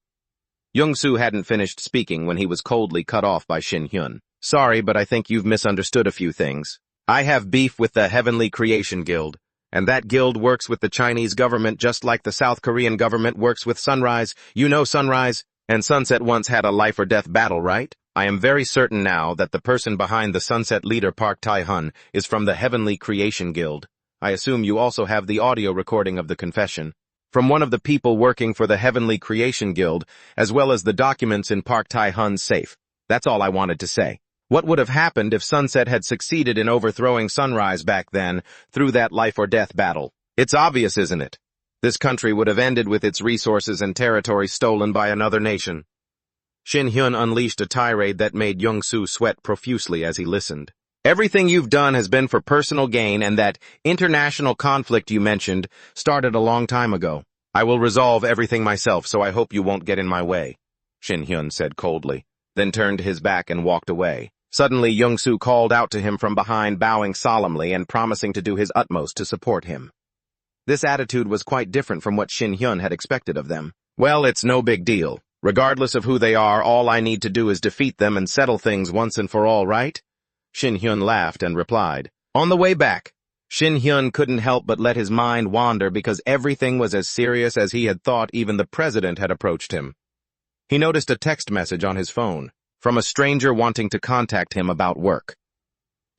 Young-soo hadn't finished speaking when he was coldly cut off by Shin Hyun. Sorry, but I think you've misunderstood a few things. I have beef with the Heavenly Creation Guild, and that guild works with the Chinese government just like the South Korean government works with Sunrise. You know Sunrise and Sunset once had a life-or-death battle, right? I am very certain now that the person behind the Sunset leader Park Tae-hun is from the Heavenly Creation Guild. I assume you also have the audio recording of the confession from one of the people working for the Heavenly Creation Guild, as well as the documents in Park Tae-hun's safe. That's all I wanted to say. What would have happened if Sunset had succeeded in overthrowing Sunrise back then through that life-or-death battle? It's obvious, isn't it? This country would have ended with its resources and territory stolen by another nation. Shin Hyun unleashed a tirade that made Young-soo sweat profusely as he listened. Everything you've done has been for personal gain, and that international conflict you mentioned started a long time ago. I will resolve everything myself, so I hope you won't get in my way, Shin Hyun said coldly, then turned his back and walked away. Suddenly, Young-soo called out to him from behind, bowing solemnly and promising to do his utmost to support him. This attitude was quite different from what Shin Hyun had expected of them. Well, it's no big deal. Regardless of who they are, all I need to do is defeat them and settle things once and for all, right? Shin Hyun laughed and replied. On the way back, Shin Hyun couldn't help but let his mind wander because everything was as serious as he had thought. Even the president had approached him. He noticed a text message on his phone from a stranger wanting to contact him about work.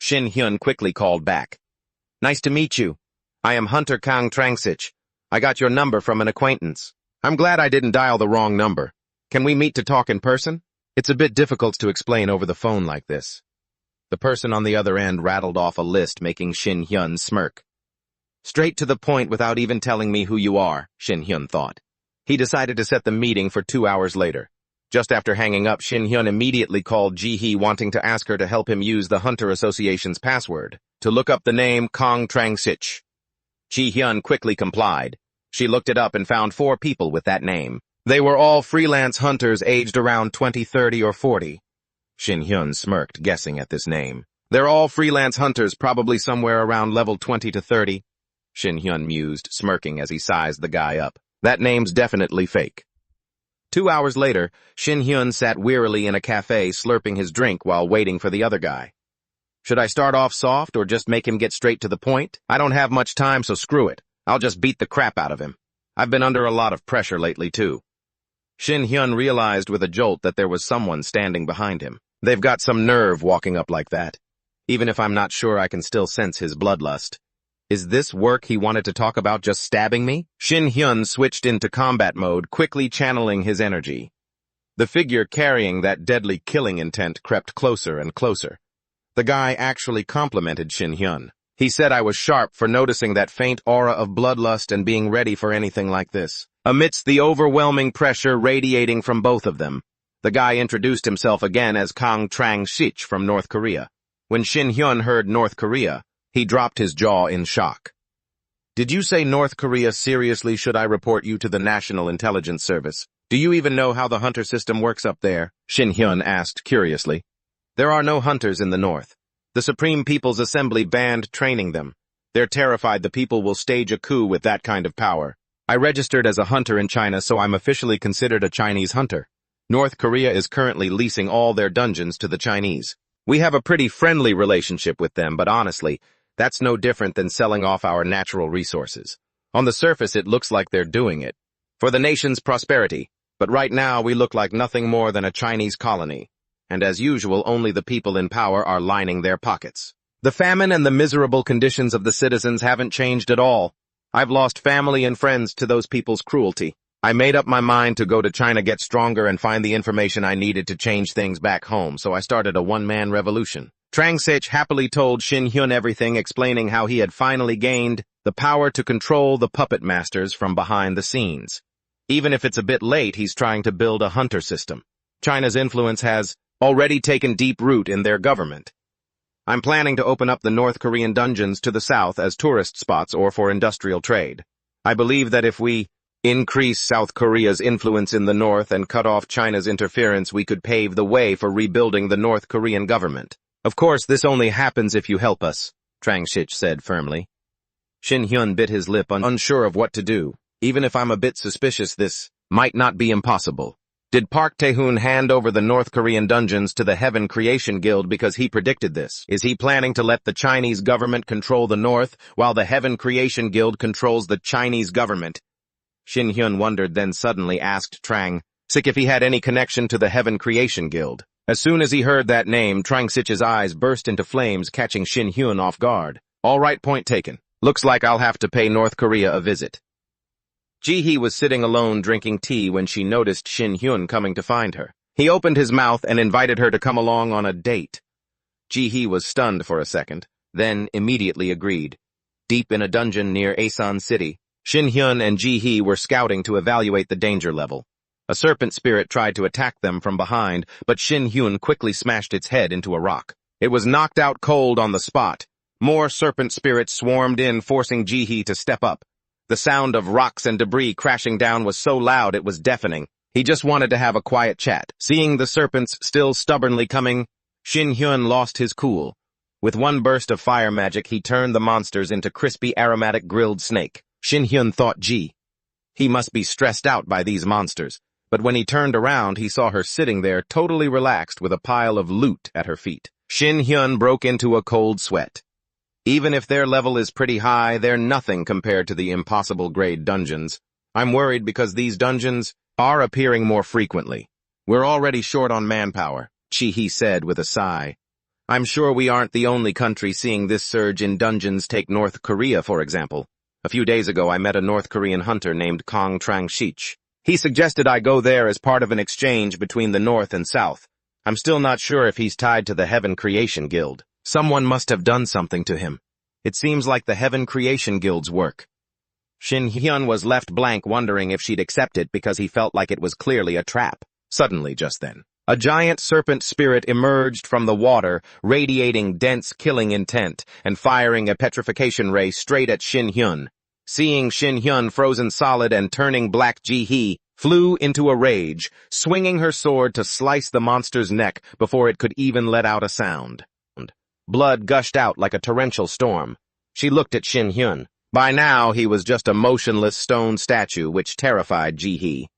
Shin Hyun quickly called back. Nice to meet you. I am Hunter Kang Trangsich. I got your number from an acquaintance. I'm glad I didn't dial the wrong number. Can we meet to talk in person? It's a bit difficult to explain over the phone like this. The person on the other end rattled off a list, making Shin Hyun smirk. Straight to the point without even telling me who you are, Shin Hyun thought. He decided to set the meeting for 2 hours later. Just after hanging up, Shin Hyun immediately called Ji-hee, wanting to ask her to help him use the Hunter Association's password to look up the name Kang Trangsich. Ji-hyun quickly complied. She looked it up and found 4 people with that name. They were all freelance hunters aged around 20, 30, or 40. Shin Hyun smirked, guessing at this name. They're all freelance hunters, probably somewhere around level 20 to 30. Shin Hyun mused, smirking as he sized the guy up. That name's definitely fake. 2 hours later, Shin Hyun sat wearily in a cafe slurping his drink while waiting for the other guy. Should I start off soft or just make him get straight to the point? I don't have much time, so screw it. I'll just beat the crap out of him. I've been under a lot of pressure lately, too. Shin Hyun realized with a jolt that there was someone standing behind him. They've got some nerve walking up like that. Even if I'm not sure, I can still sense his bloodlust. Is this work he wanted to talk about just stabbing me? Shin Hyun switched into combat mode, quickly channeling his energy. The figure carrying that deadly killing intent crept closer and closer. The guy actually complimented Shin Hyun. He said I was sharp for noticing that faint aura of bloodlust and being ready for anything like this. Amidst the overwhelming pressure radiating from both of them, the guy introduced himself again as Kang Trang-sich from North Korea. When Shin Hyun heard North Korea, he dropped his jaw in shock. Did you say North Korea? Seriously, should I report you to the National Intelligence Service? Do you even know how the hunter system works up there? Shin Hyun asked curiously. There are no hunters in the North. The Supreme People's Assembly banned training them. They're terrified the people will stage a coup with that kind of power. I registered as a hunter in China, so I'm officially considered a Chinese hunter. North Korea is currently leasing all their dungeons to the Chinese. We have a pretty friendly relationship with them, but honestly, that's no different than selling off our natural resources. On the surface, it looks like they're doing it for the nation's prosperity, but right now we look like nothing more than a Chinese colony. And as usual, only the people in power are lining their pockets. The famine and the miserable conditions of the citizens haven't changed at all. I've lost family and friends to those people's cruelty. I made up my mind to go to China, get stronger, and find the information I needed to change things back home, so I started a one-man revolution. Trang-sich happily told Shin Hyun everything, explaining how he had finally gained the power to control the puppet masters from behind the scenes. Even if it's a bit late, he's trying to build a hunter system. China's influence has already taken deep root in their government. I'm planning to open up the North Korean dungeons to the south as tourist spots or for industrial trade. I believe that if we increase South Korea's influence in the north and cut off China's interference, we could pave the way for rebuilding the North Korean government. Of course, this only happens if you help us, Trang-sich said firmly. Shin Hyun bit his lip, unsure of what to do. Even if I'm a bit suspicious, this might not be impossible. Did Park Tae-hoon hand over the North Korean dungeons to the Heaven Creation Guild because he predicted this? Is he planning to let the Chinese government control the North while the Heaven Creation Guild controls the Chinese government? Shin Hyun wondered, then suddenly asked Trang-sich if he had any connection to the Heaven Creation Guild. As soon as he heard that name, Trang-sich's eyes burst into flames, catching Shin Hyun off guard. All right, point taken. Looks like I'll have to pay North Korea a visit. Ji-hee was sitting alone drinking tea when she noticed Shin Hyun coming to find her. He opened his mouth and invited her to come along on a date. Ji-hee was stunned for a second, then immediately agreed. Deep in a dungeon near Asan City, Shin Hyun and Ji-hee were scouting to evaluate the danger level. A serpent spirit tried to attack them from behind, but Shin Hyun quickly smashed its head into a rock. It was knocked out cold on the spot. More serpent spirits swarmed in, forcing Ji-hee to step up. The sound of rocks and debris crashing down was so loud it was deafening. He just wanted to have a quiet chat. Seeing the serpents still stubbornly coming, Shin Hyun lost his cool. With one burst of fire magic, he turned the monsters into crispy aromatic grilled snake. Shin Hyun thought he must be stressed out by these monsters. But when he turned around, he saw her sitting there totally relaxed with a pile of loot at her feet. Shin Hyun broke into a cold sweat. Even if their level is pretty high, they're nothing compared to the impossible grade dungeons. I'm worried because these dungeons are appearing more frequently. We're already short on manpower, Ji-hee said with a sigh. I'm sure we aren't the only country seeing this surge in dungeons. Take North Korea, for example. A few days ago, I met a North Korean hunter named Kang Trang-sich. He suggested I go there as part of an exchange between the North and South. I'm still not sure if he's tied to the Heaven Creation Guild. Someone must have done something to him. It seems like the Heaven Creation Guild's work. Shin Hyun was left blank, wondering if she'd accept it because he felt like it was clearly a trap. Suddenly, just then, a giant serpent spirit emerged from the water, radiating dense killing intent and firing a petrification ray straight at Shin Hyun. Seeing Shin Hyun frozen solid and turning black, Ji-hee flew into a rage, swinging her sword to slice the monster's neck before it could even let out a sound. Blood gushed out like a torrential storm. She looked at Shin Hyun. By now, he was just a motionless stone statue, which terrified Ji-hee.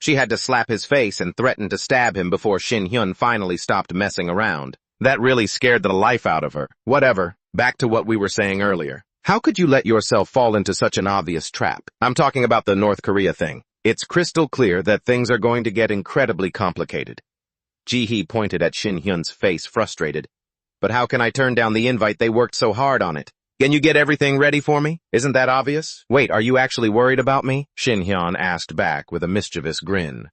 She had to slap his face and threaten to stab him before Shin Hyun finally stopped messing around. That really scared the life out of her. Whatever, back to what we were saying earlier. How could you let yourself fall into such an obvious trap? I'm talking about the North Korea thing. It's crystal clear that things are going to get incredibly complicated. Ji-hee pointed at Shin Hyun's face, frustrated. But how can I turn down the invite? They worked so hard on it. Can you get everything ready for me? Isn't that obvious? Wait, are you actually worried about me? Shin Hyun asked back with a mischievous grin.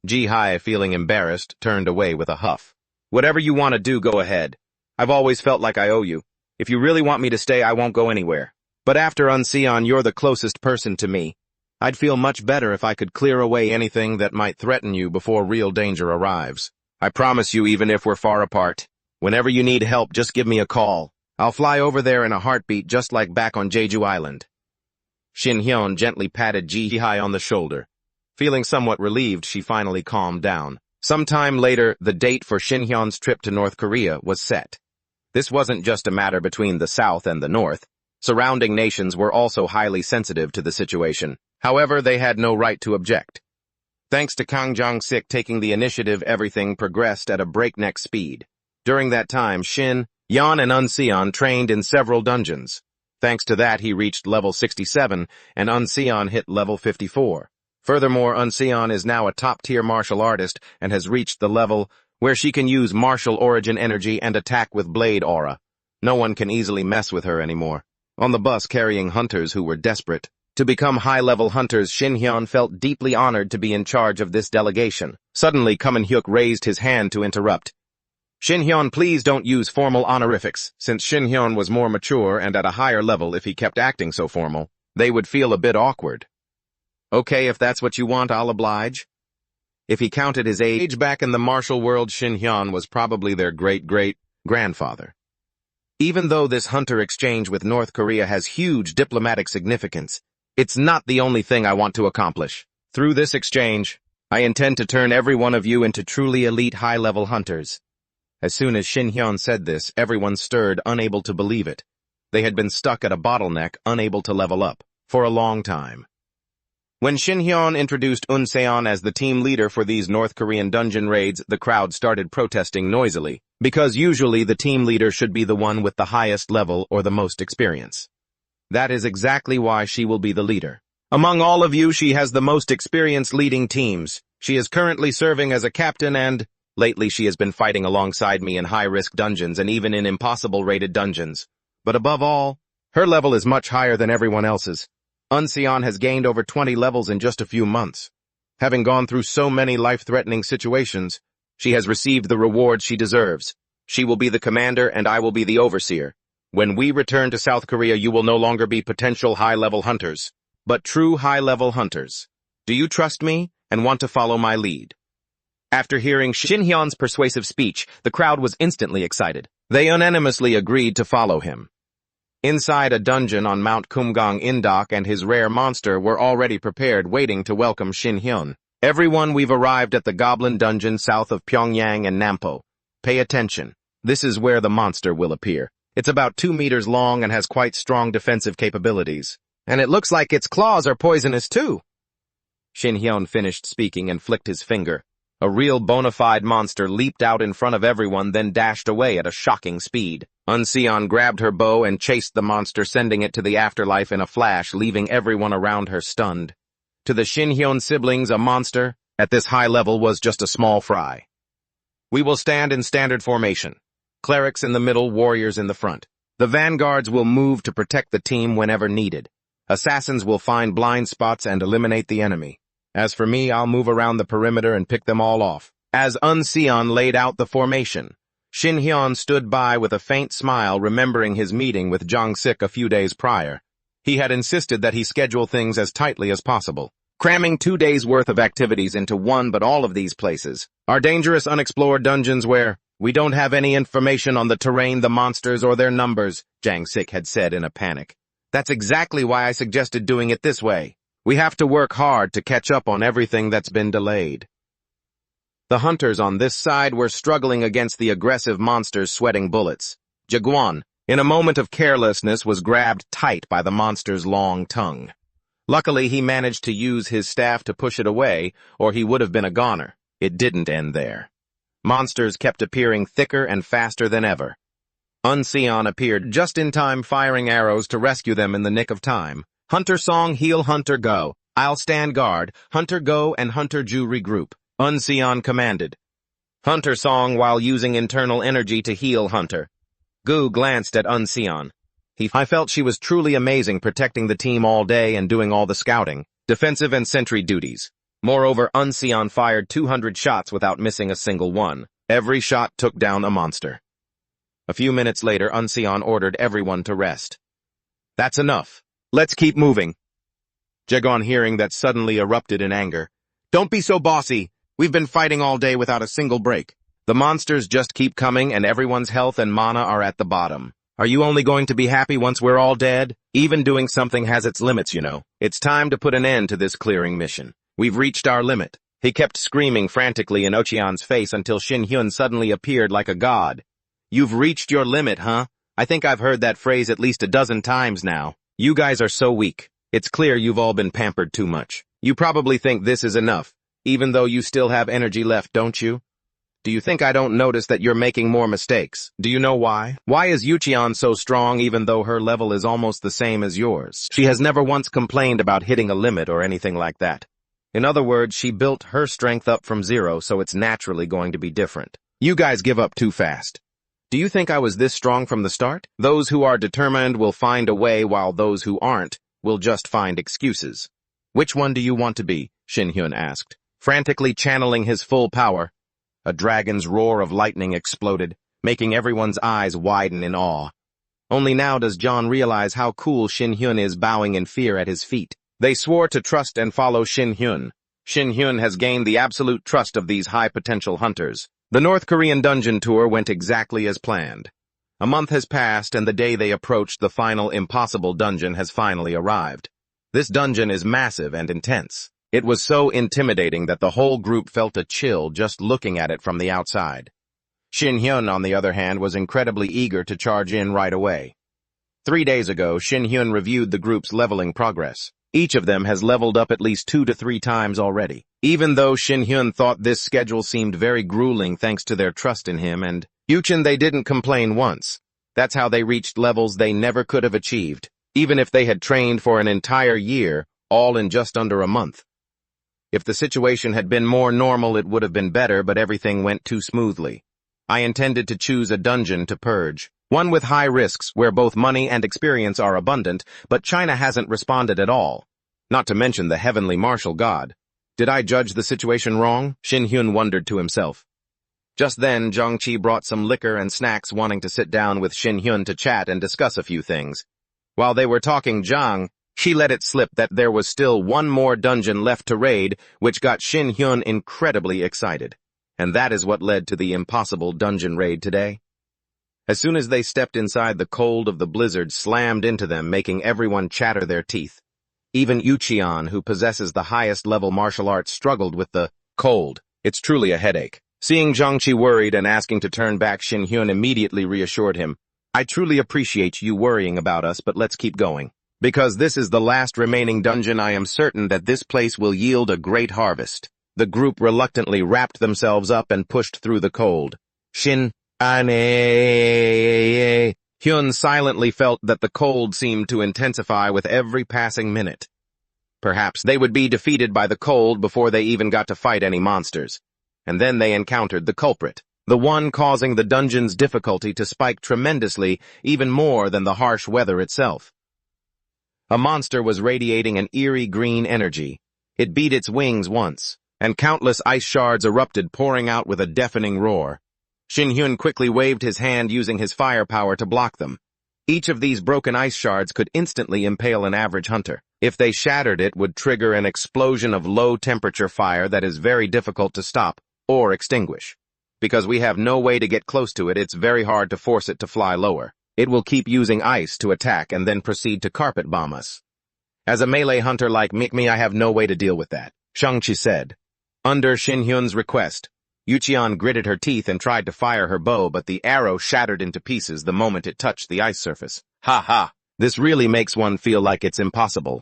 Ji-hee, feeling embarrassed, turned away with a huff. Whatever you want to do, go ahead. I've always felt like I owe you. If you really want me to stay, I won't go anywhere. But after Unseon, you're the closest person to me. I'd feel much better if I could clear away anything that might threaten you before real danger arrives. I promise you, even if we're far apart, whenever you need help, just give me a call. I'll fly over there in a heartbeat, just like back on Jeju Island. Shin Hyun gently patted Ji-hee on the shoulder. Feeling somewhat relieved, she finally calmed down. Sometime later, the date for Shin Hyun's trip to North Korea was set. This wasn't just a matter between the South and the North. Surrounding nations were also highly sensitive to the situation. However, they had no right to object. Thanks to Kang Jong-sik taking the initiative, everything progressed at a breakneck speed. During that time, Shin, Yeon, and Unseon trained in several dungeons. Thanks to that, he reached level 67, and Unseon hit level 54. Furthermore, Unseon is now a top-tier martial artist and has reached the level where she can use martial origin energy and attack with blade aura. No one can easily mess with her anymore. On the bus carrying hunters who were desperate to become high-level hunters, Shin Hyun felt deeply honored to be in charge of this delegation. Suddenly, Kamen Hyuk raised his hand to interrupt. Shin Hyun, please don't use formal honorifics. Since Shin Hyun was more mature and at a higher level, if he kept acting so formal, they would feel a bit awkward. Okay, if that's what you want, I'll oblige. If he counted his age back in the martial world, Shin Hyun was probably their great-great-grandfather. Even though this hunter exchange with North Korea has huge diplomatic significance, it's not the only thing I want to accomplish. Through this exchange, I intend to turn every one of you into truly elite high-level hunters. As soon as Shin Hyun said this, everyone stirred, unable to believe it. They had been stuck at a bottleneck, unable to level up, for a long time. When Shin Hyun introduced Unseon as the team leader for these North Korean dungeon raids, the crowd started protesting noisily, because usually the team leader should be the one with the highest level or the most experience. That is exactly why she will be the leader. Among all of you, she has the most experience leading teams. She is currently serving as a captain and, lately she has been fighting alongside me in high-risk dungeons and even in impossible-rated dungeons. But above all, her level is much higher than everyone else's. Unseon has gained over 20 levels in just a few months. Having gone through so many life-threatening situations, she has received the rewards she deserves. She will be the commander and I will be the overseer. When we return to South Korea, you will no longer be potential high-level hunters, but true high-level hunters. Do you trust me and want to follow my lead? After hearing Shin Hyun's persuasive speech, the crowd was instantly excited. They unanimously agreed to follow him. Inside a dungeon on Mount Kumgang, Indok and his rare monster were already prepared, waiting to welcome Shin Hyun. Everyone, we've arrived at the Goblin Dungeon south of Pyongyang and Nampo. Pay attention. This is where the monster will appear. It's about 2 meters long and has quite strong defensive capabilities. And it looks like its claws are poisonous too. Shin Hyun finished speaking and flicked his finger. A real bona fide monster leaped out in front of everyone, then dashed away at a shocking speed. Unseon grabbed her bow and chased the monster, sending it to the afterlife in a flash, leaving everyone around her stunned. To the Shin Hyun siblings, a monster, at this high level, was just a small fry. We will stand in standard formation. Clerics in the middle, warriors in the front. The vanguards will move to protect the team whenever needed. Assassins will find blind spots and eliminate the enemy. As for me, I'll move around the perimeter and pick them all off. As Unseon laid out the formation, Shin Hyun stood by with a faint smile, remembering his meeting with Jong-sik a few days prior. He had insisted that he schedule things as tightly as possible, cramming 2 days' worth of activities into one, but all of these places are dangerous, unexplored dungeons where we don't have any information on the terrain, the monsters, or their numbers, Jang-sik had said in a panic. That's exactly why I suggested doing it this way. We have to work hard to catch up on everything that's been delayed. The hunters on this side were struggling against the aggressive monsters, sweating bullets. Jaguan, in a moment of carelessness, was grabbed tight by the monster's long tongue. Luckily, he managed to use his staff to push it away, or he would have been a goner. It didn't end there. Monsters kept appearing thicker and faster than ever. Unseon appeared just in time, firing arrows to rescue them in the nick of time. Hunter Song, heal, Hunter go. I'll stand guard. Hunter go and Hunter Ju regroup. Unseon commanded. Hunter Song while using internal energy to heal Hunter. Gu glanced at Unseon. I felt she was truly amazing, protecting the team all day and doing all the scouting, defensive and sentry duties. Moreover, Unseon fired 200 shots without missing a single one. Every shot took down a monster. A few minutes later, Unseon ordered everyone to rest. That's enough. Let's keep moving. Jaegon, hearing that, suddenly erupted in anger. Don't be so bossy. We've been fighting all day without a single break. The monsters just keep coming and everyone's health and mana are at the bottom. Are you only going to be happy once we're all dead? Even doing something has its limits, you know. It's time to put an end to this clearing mission. We've reached our limit. He kept screaming frantically in Ocheon's face until Shin Hyun suddenly appeared like a god. You've reached your limit, huh? I think I've heard that phrase at least a dozen times now. You guys are so weak. It's clear you've all been pampered too much. You probably think this is enough, even though you still have energy left, don't you? Do you think I don't notice that you're making more mistakes? Do you know why? Why is Yucheon so strong even though her level is almost the same as yours? She has never once complained about hitting a limit or anything like that. In other words, she built her strength up from zero, so it's naturally going to be different. You guys give up too fast. Do you think I was this strong from the start? Those who are determined will find a way, while those who aren't will just find excuses. Which one do you want to be? Shin Hyun asked, frantically channeling his full power. A dragon's roar of lightning exploded, making everyone's eyes widen in awe. Only now does John realize how cool Shin Hyun is, bowing in fear at his feet. They swore to trust and follow Shin Hyun. Shin Hyun has gained the absolute trust of these high-potential hunters. The North Korean dungeon tour went exactly as planned. A month has passed, and the day they approached the final impossible dungeon has finally arrived. This dungeon is massive and intense. It was so intimidating that the whole group felt a chill just looking at it from the outside. Shin Hyun, on the other hand, was incredibly eager to charge in right away. 3 days ago, Shin Hyun reviewed the group's leveling progress. Each of them has leveled up at least 2 to 3 times already. Even though Shin Hyun thought this schedule seemed very grueling thanks to their trust in him and Yuchen, they didn't complain once. That's how they reached levels they never could have achieved, even if they had trained for an entire year, all in just under a month. If the situation had been more normal, it would have been better, but everything went too smoothly. I intended to choose a dungeon to purge, one with high risks where both money and experience are abundant, but China hasn't responded at all. Not to mention the heavenly martial god. Did I judge the situation wrong? Shin Hyun wondered to himself. Just then, Zhang Qi brought some liquor and snacks, wanting to sit down with Shin Hyun to chat and discuss a few things. While they were talking, she let it slip that there was still one more dungeon left to raid, which got Shin Hyun incredibly excited. And that is what led to the impossible dungeon raid today. As soon as they stepped inside, the cold of the blizzard slammed into them, making everyone chatter their teeth. Even Yucheon, who possesses the highest level martial arts, struggled with the cold. It's truly a headache. Seeing Zhang Qi worried and asking to turn back, Shin Hyun immediately reassured him. I truly appreciate you worrying about us, but let's keep going. Because this is the last remaining dungeon, I am certain that this place will yield a great harvest. The group reluctantly wrapped themselves up and pushed through the cold. Shin Hyun silently felt that the cold seemed to intensify with every passing minute. Perhaps they would be defeated by the cold before they even got to fight any monsters. And then they encountered the culprit, the one causing the dungeon's difficulty to spike tremendously, even more than the harsh weather itself. A monster was radiating an eerie green energy. It beat its wings once, and countless ice shards erupted, pouring out with a deafening roar. Shin Hyun quickly waved his hand, using his firepower to block them. Each of these broken ice shards could instantly impale an average hunter. If they shattered, it would trigger an explosion of low-temperature fire that is very difficult to stop or extinguish. Because we have no way to get close to it, it's very hard to force it to fly lower. It will keep using ice to attack and then proceed to carpet bomb us. As a melee hunter like me, I have no way to deal with that, Shang-Chi said. Under Shin Hyun's request, Yucheon gritted her teeth and tried to fire her bow, but the arrow shattered into pieces the moment it touched the ice surface. Ha ha! This really makes one feel like it's impossible.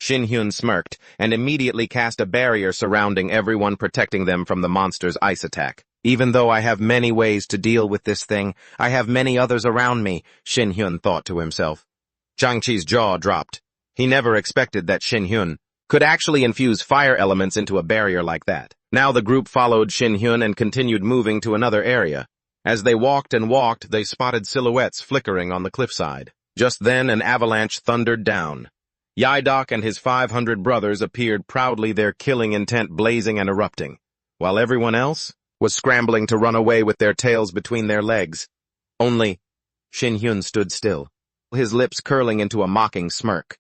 Shin Hyun smirked and immediately cast a barrier surrounding everyone, protecting them from the monster's ice attack. Even though I have many ways to deal with this thing, I have many others around me, Shin Hyun thought to himself. Changchi's jaw dropped. He never expected that Shin Hyun could actually infuse fire elements into a barrier like that. Now the group followed Shin Hyun and continued moving to another area. As they walked and walked, they spotted silhouettes flickering on the cliffside. Just then, an avalanche thundered down. Yahello and his 500 brothers appeared proudly, their killing intent blazing and erupting, while everyone else was scrambling to run away with their tails between their legs. Only Shin Hyun stood still, his lips curling into a mocking smirk.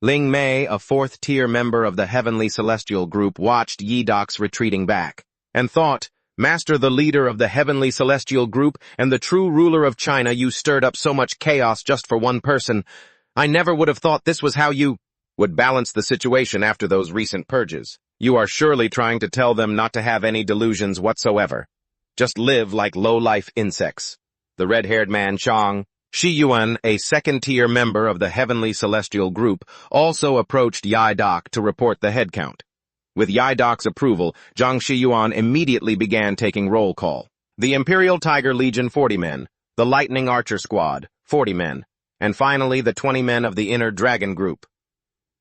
Ling Mei, a fourth-tier member of the Heavenly Celestial Group, watched Yahello's retreating back, and thought, "Master, the leader of the Heavenly Celestial Group and the true ruler of China, you stirred up so much chaos just for one person. I never would have thought this was how you would balance the situation after those recent purges. You are surely trying to tell them not to have any delusions whatsoever. Just live like low-life insects." The red-haired man Chang Shiyuan, a second-tier member of the Heavenly Celestial Group, also approached Yahello to report the head count. With Yahello's approval, Zhang Shiyuan immediately began taking roll call. The Imperial Tiger Legion, 40 men. The Lightning Archer Squad, 40 men. And finally, the 20 men of the Inner Dragon Group.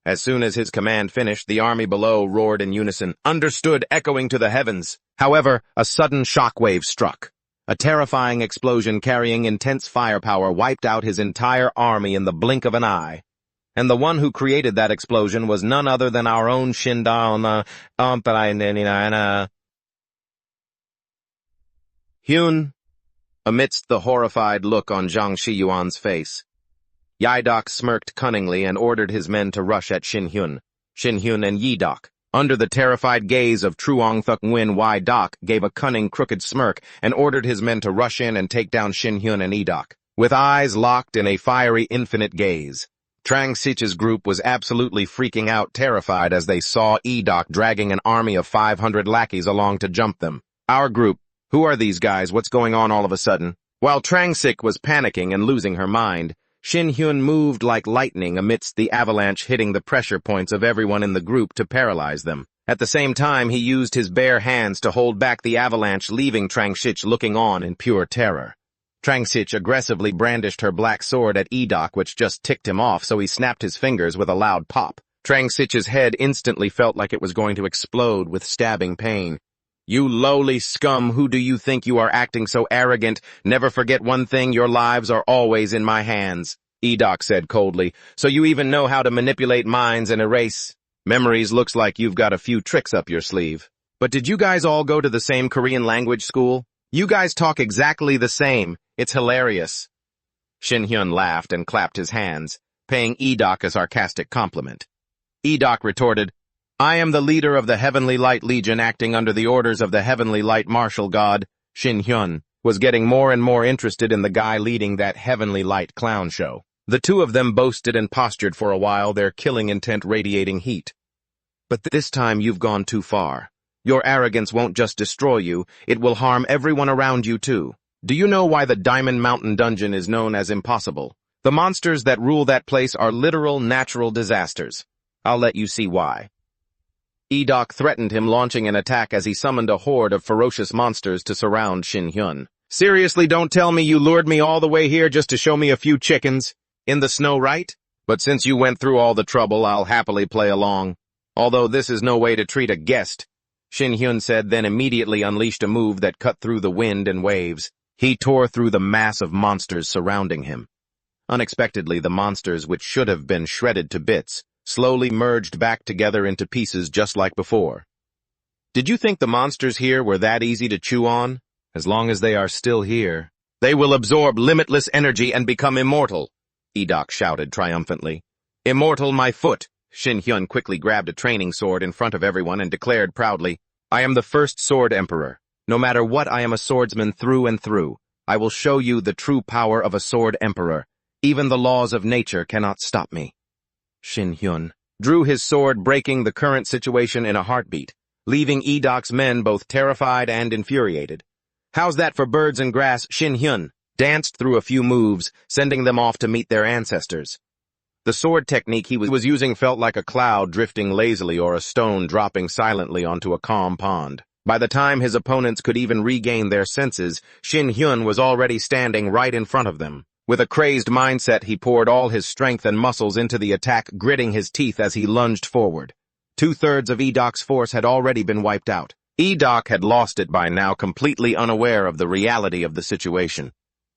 As soon as his command finished, the army below roared in unison, "Understood," echoing to the heavens. However, a sudden shockwave struck. A terrifying explosion carrying intense firepower wiped out his entire army in the blink of an eye. And the one who created that explosion was none other than our own Hyun. Amidst the horrified look on Zhang Shiyuan's face, Yahello smirked cunningly and ordered his men to rush at Shin Hyun and Yahello. Under the terrified gaze of Truong Thuk Nguyen, Yahello gave a cunning, crooked smirk and ordered his men to rush in and take down Shin Hyun and Yahello. With eyes locked in a fiery, infinite gaze, Trang Sich's group was absolutely freaking out, terrified as they saw Yahello dragging an army of 500 lackeys along to jump them. "Our group, who are these guys? What's going on all of a sudden?" While Trang Sich was panicking and losing her mind, Shin Hyun moved like lightning amidst the avalanche, hitting the pressure points of everyone in the group to paralyze them. At the same time, he used his bare hands to hold back the avalanche, leaving Trang Sich looking on in pure terror. Trang Sich aggressively brandished her black sword at Yahello, which just ticked him off, so he snapped his fingers with a loud pop. Trang Sich's head instantly felt like it was going to explode with stabbing pain. "You lowly scum, who do you think you are, acting so arrogant? Never forget one thing, your lives are always in my hands," Yahello said coldly. "So you even know how to manipulate minds and erase memories. Looks like you've got a few tricks up your sleeve. But did you guys all go to the same Korean language school? You guys talk exactly the same. It's hilarious." Shin Hyun laughed and clapped his hands, paying Yahello a sarcastic compliment. Yahello retorted, "I am the leader of the Heavenly Light Legion, acting under the orders of the Heavenly Light Martial God." Shin Hyun was getting more and more interested in the guy leading that Heavenly Light clown show. The two of them boasted and postured for a while, their killing intent radiating heat. "But this time you've gone too far. Your arrogance won't just destroy you, it will harm everyone around you too. Do you know why the Diamond Mountain Dungeon is known as impossible? The monsters that rule that place are literal natural disasters. I'll let you see why." Yahello threatened him, launching an attack as he summoned a horde of ferocious monsters to surround Shin Hyun. "Seriously, don't tell me you lured me all the way here just to show me a few chickens in the snow, right? But since you went through all the trouble, I'll happily play along. Although this is no way to treat a guest," Shin Hyun said, then immediately unleashed a move that cut through the wind and waves. He tore through the mass of monsters surrounding him. Unexpectedly, the monsters, which should have been shredded to bits, slowly merged back together into pieces just like before. "Did you think the monsters here were that easy to chew on? As long as they are still here, they will absorb limitless energy and become immortal," Yahello shouted triumphantly. "Immortal, my foot!" Shin Hyun quickly grabbed a training sword in front of everyone and declared proudly, "I am the first Sword Emperor. No matter what, I am a swordsman through and through. I will show you the true power of a Sword Emperor. Even the laws of nature cannot stop me." Shin Hyun drew his sword, breaking the current situation in a heartbeat, leaving Yahello's men both terrified and infuriated. "How's that for birds and grass?" Shin Hyun danced through a few moves, sending them off to meet their ancestors. The sword technique he was using felt like a cloud drifting lazily or a stone dropping silently onto a calm pond. By the time his opponents could even regain their senses, Shin Hyun was already standing right in front of them. With a crazed mindset, he poured all his strength and muscles into the attack, gritting his teeth as he lunged forward. 2/3 of Edok's force had already been wiped out. Edok had lost it by now, completely unaware of the reality of the situation.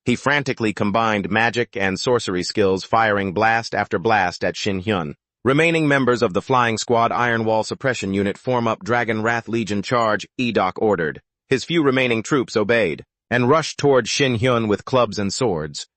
He frantically combined magic and sorcery skills, firing blast after blast at Shin Hyun. Remaining members of the Flying Squad Iron Wall Suppression Unit form up Dragon Wrath Legion charge, Edok ordered. His few remaining troops obeyed, and rushed toward Shin Hyun with clubs and swords.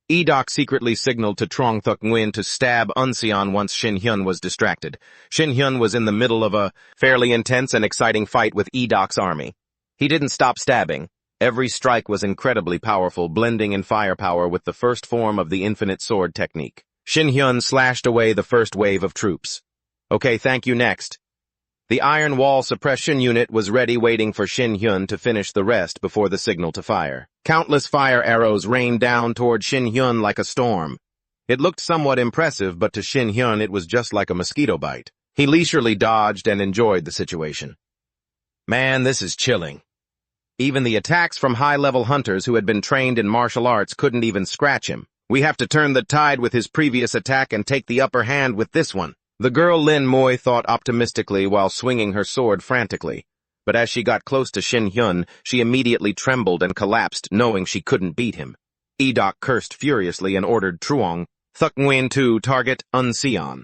Edok secretly signaled to Trong Thuk Nguyen to stab Unseon once Shin Hyun was distracted. Shin Hyun was in the middle of a fairly intense and exciting fight with Edok's army. He didn't stop stabbing. Every strike was incredibly powerful, blending in firepower with the first form of the infinite sword technique. Shin Hyun slashed away the first wave of troops. Okay, thank you, next. The Iron Wall Suppression Unit was ready, waiting for Shin Hyun to finish the rest before the signal to fire. Countless fire arrows rained down toward Shin Hyun like a storm. It looked somewhat impressive, but to Shin Hyun it was just like a mosquito bite. He leisurely dodged and enjoyed the situation. Man, this is chilling. Even the attacks from high-level hunters who had been trained in martial arts couldn't even scratch him. We have to turn the tide with his previous attack and take the upper hand with this one. The girl Lin Moy thought optimistically while swinging her sword frantically. But as she got close to Shin Hyun, she immediately trembled and collapsed, knowing she couldn't beat him. Edok cursed furiously and ordered Truong Thuk Nguyen to target Unseon.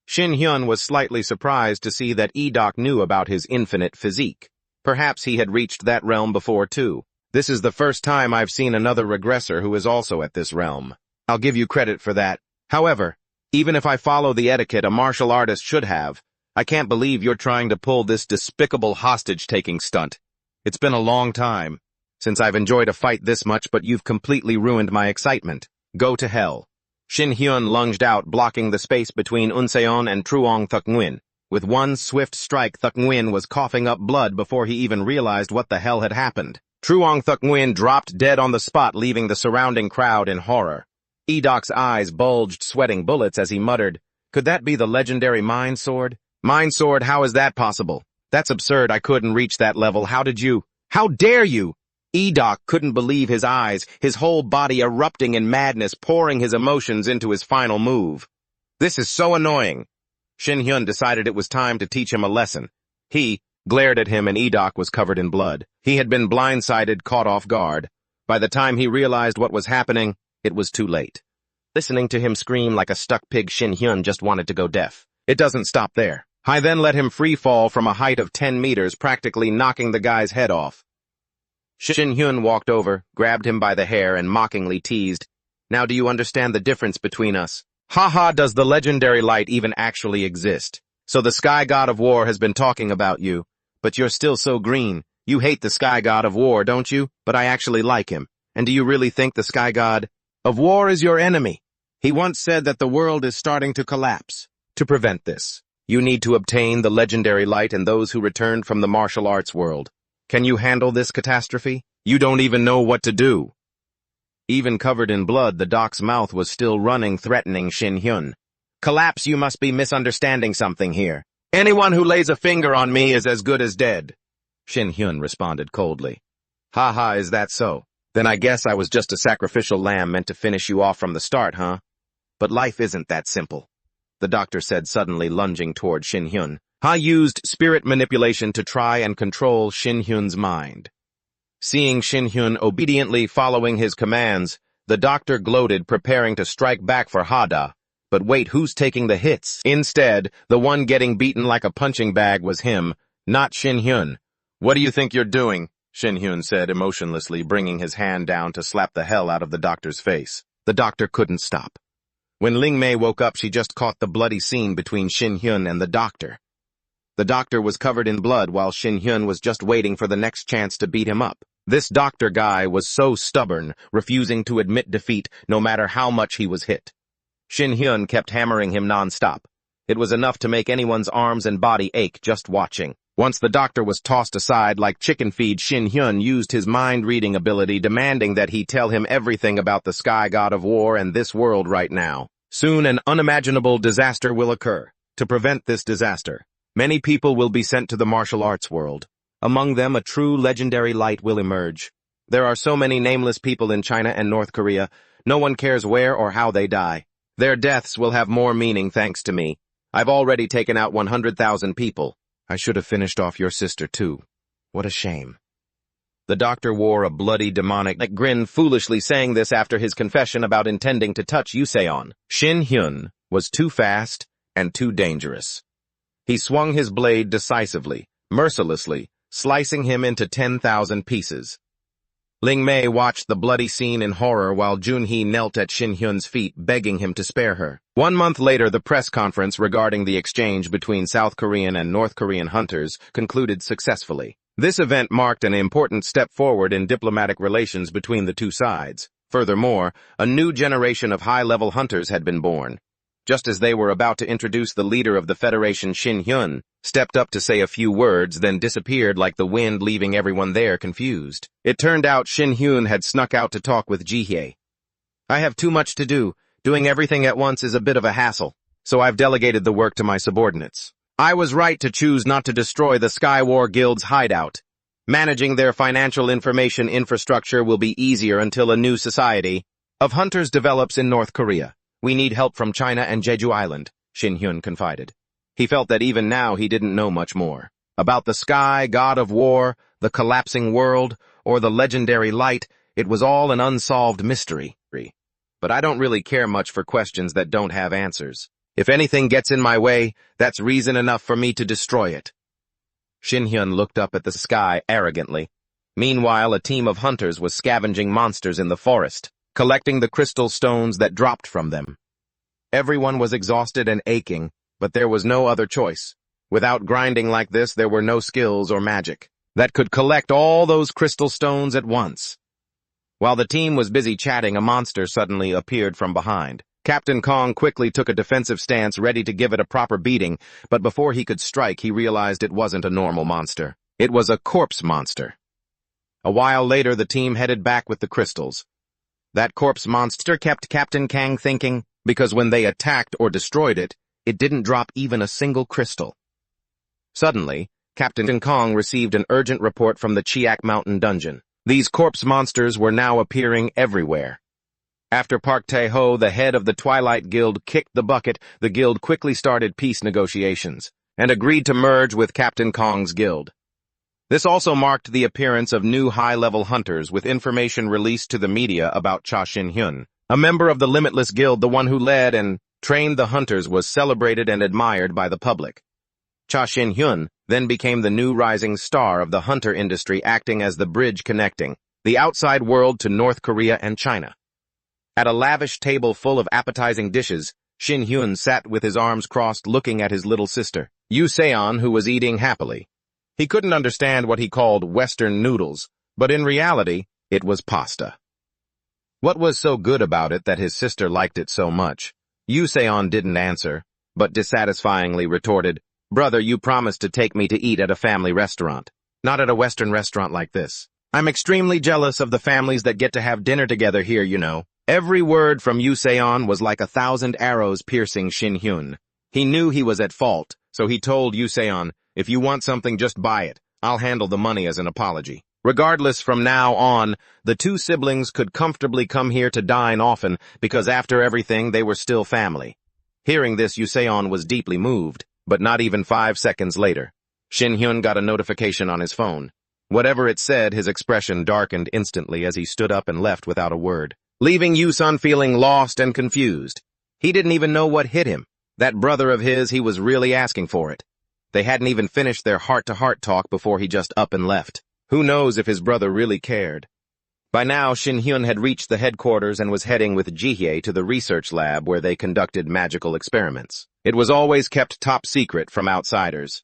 Shin Hyun was slightly surprised to see that Edok knew about his infinite physique. Perhaps he had reached that realm before, too. This is the first time I've seen another regressor who is also at this realm. I'll give you credit for that. However, even if I follow the etiquette a martial artist should have, I can't believe you're trying to pull this despicable hostage-taking stunt. It's been a long time since I've enjoyed a fight this much, but you've completely ruined my excitement. Go to hell. Shin Hyun lunged out, blocking the space between Unseon and Truong Thuk Nguyen. With one swift strike, Thuk Nguyen was coughing up blood before he even realized what the hell had happened. Truong Thuk Nguyen dropped dead on the spot, leaving the surrounding crowd in horror. Edok's eyes bulged, sweating bullets as he muttered, "Could that be the legendary Mind Sword? Mind Sword, how is that possible? That's absurd, I couldn't reach that level, how did you? How dare you?" Edok couldn't believe his eyes, his whole body erupting in madness, pouring his emotions into his final move. This is so annoying. Shin Hyun decided it was time to teach him a lesson. He glared at him and Edok was covered in blood. He had been blindsided, caught off guard. By the time he realized what was happening, it was too late. Listening to him scream like a stuck pig, Shin Hyun just wanted to go deaf. It doesn't stop there. I then let him free fall from a height of 10 meters, practically knocking the guy's head off. Shin Hyun walked over, grabbed him by the hair, and mockingly teased, "Now do you understand the difference between us? Haha, does the legendary light even actually exist? So the Sky God of War has been talking about you, but you're still so green. You hate the Sky God of War, don't you? But I actually like him. And do you really think the Sky God of War is your enemy? He once said that the world is starting to collapse. To prevent this, you need to obtain the legendary light and those who returned from the martial arts world. Can you handle this catastrophe? You don't even know what to do." Even covered in blood, the doc's mouth was still running, threatening Shin Hyun. "Collapse, you must be misunderstanding something here. Anyone who lays a finger on me is as good as dead." Shin Hyun responded coldly. "Haha, is that so? Then I guess I was just a sacrificial lamb meant to finish you off from the start, huh? But life isn't that simple," the doctor said, suddenly lunging toward Shin Hyun. Ha used spirit manipulation to try and control Shin Hyun's mind. Seeing Shin Hyun obediently following his commands, the doctor gloated, preparing to strike back for Hada. But wait, who's taking the hits? Instead, the one getting beaten like a punching bag was him, not Shin Hyun. "What do you think you're doing?" Shin Hyun said emotionlessly, bringing his hand down to slap the hell out of the doctor's face. The doctor couldn't stop. When Ling Mei woke up, she just caught the bloody scene between Shin Hyun and the doctor. The doctor was covered in blood while Shin Hyun was just waiting for the next chance to beat him up. This doctor guy was so stubborn, refusing to admit defeat no matter how much he was hit. Shin Hyun kept hammering him non-stop. It was enough to make anyone's arms and body ache just watching. Once the doctor was tossed aside like chicken feed, Shin Hyun used his mind-reading ability, demanding that he tell him everything about the Sky God of War and this world right now. Soon an unimaginable disaster will occur. To prevent this disaster, many people will be sent to the martial arts world. Among them, a true legendary light will emerge. There are so many nameless people in China and North Korea, no one cares where or how they die. Their deaths will have more meaning thanks to me. I've already taken out 100,000 people. I should have finished off your sister too. What a shame. The doctor wore a bloody demonic grin, foolishly saying this after his confession about intending to touch Yuseon. Shin Hyun was too fast and too dangerous. He swung his blade decisively, mercilessly, slicing him into 10,000 pieces. Ling Mei watched the bloody scene in horror while Junhee knelt at Shin Hyun's feet, begging him to spare her. 1 month later, the press conference regarding the exchange between South Korean and North Korean hunters concluded successfully. This event marked an important step forward in diplomatic relations between the two sides. Furthermore, a new generation of high-level hunters had been born. Just as they were about to introduce, the leader of the Federation, Shin Hyun, stepped up to say a few words, then disappeared like the wind, leaving everyone there confused. It turned out Shin Hyun had snuck out to talk with Jihye. I have too much to do. Doing everything at once is a bit of a hassle, so I've delegated the work to my subordinates. I was right to choose not to destroy the Skywar Guild's hideout. Managing their financial information infrastructure will be easier until a new society of hunters develops in North Korea. We need help from China and Jeju Island, Shin Hyun confided. He felt that even now he didn't know much more. About the sky, god of war, the collapsing world, or the legendary light, it was all an unsolved mystery. But I don't really care much for questions that don't have answers. If anything gets in my way, that's reason enough for me to destroy it. Shin Hyun looked up at the sky arrogantly. Meanwhile, a team of hunters was scavenging monsters in the forest, collecting the crystal stones that dropped from them. Everyone was exhausted and aching, but there was no other choice. Without grinding like this, there were no skills or magic that could collect all those crystal stones at once. While the team was busy chatting, a monster suddenly appeared from behind. Captain Kong quickly took a defensive stance, ready to give it a proper beating, but before he could strike, he realized it wasn't a normal monster. It was a corpse monster. A while later, the team headed back with the crystals. That corpse monster kept Captain Kang thinking, because when they attacked or destroyed it, it didn't drop even a single crystal. Suddenly, Captain Kong received an urgent report from the Chiak Mountain dungeon. These corpse monsters were now appearing everywhere. After Park Tae-ho, the head of the Twilight Guild, kicked the bucket, the guild quickly started peace negotiations and agreed to merge with Captain Kong's guild. This also marked the appearance of new high-level hunters, with information released to the media about Cha Shin Hyun. A member of the Limitless Guild, the one who led and trained the hunters, was celebrated and admired by the public. Cha Shin Hyun then became the new rising star of the hunter industry, acting as the bridge connecting the outside world to North Korea and China. At a lavish table full of appetizing dishes, Shin Hyun sat with his arms crossed, looking at his little sister, Yuseon, who was eating happily. He couldn't understand what he called Western noodles, but in reality, it was pasta. What was so good about it that his sister liked it so much? Yuseon didn't answer, but dissatisfyingly retorted, "Brother, you promised to take me to eat at a family restaurant. Not at a Western restaurant like this. I'm extremely jealous of the families that get to have dinner together here, you know." Every word from Yuseon was like 1,000 arrows piercing Shin Hyun. He knew he was at fault, so he told Yuseon, "If you want something, just buy it. I'll handle the money as an apology." Regardless, from now on, the two siblings could comfortably come here to dine often, because after everything, they were still family. Hearing this, Yuseon was deeply moved, but not even 5 seconds later, Shin Hyun got a notification on his phone. Whatever it said, his expression darkened instantly as he stood up and left without a word, leaving Yuseon feeling lost and confused. He didn't even know what hit him. That brother of his, he was really asking for it. They hadn't even finished their heart-to-heart talk before he just up and left. Who knows if his brother really cared? By now, Shin Hyun had reached the headquarters and was heading with Jihye to the research lab where they conducted magical experiments. It was always kept top secret from outsiders.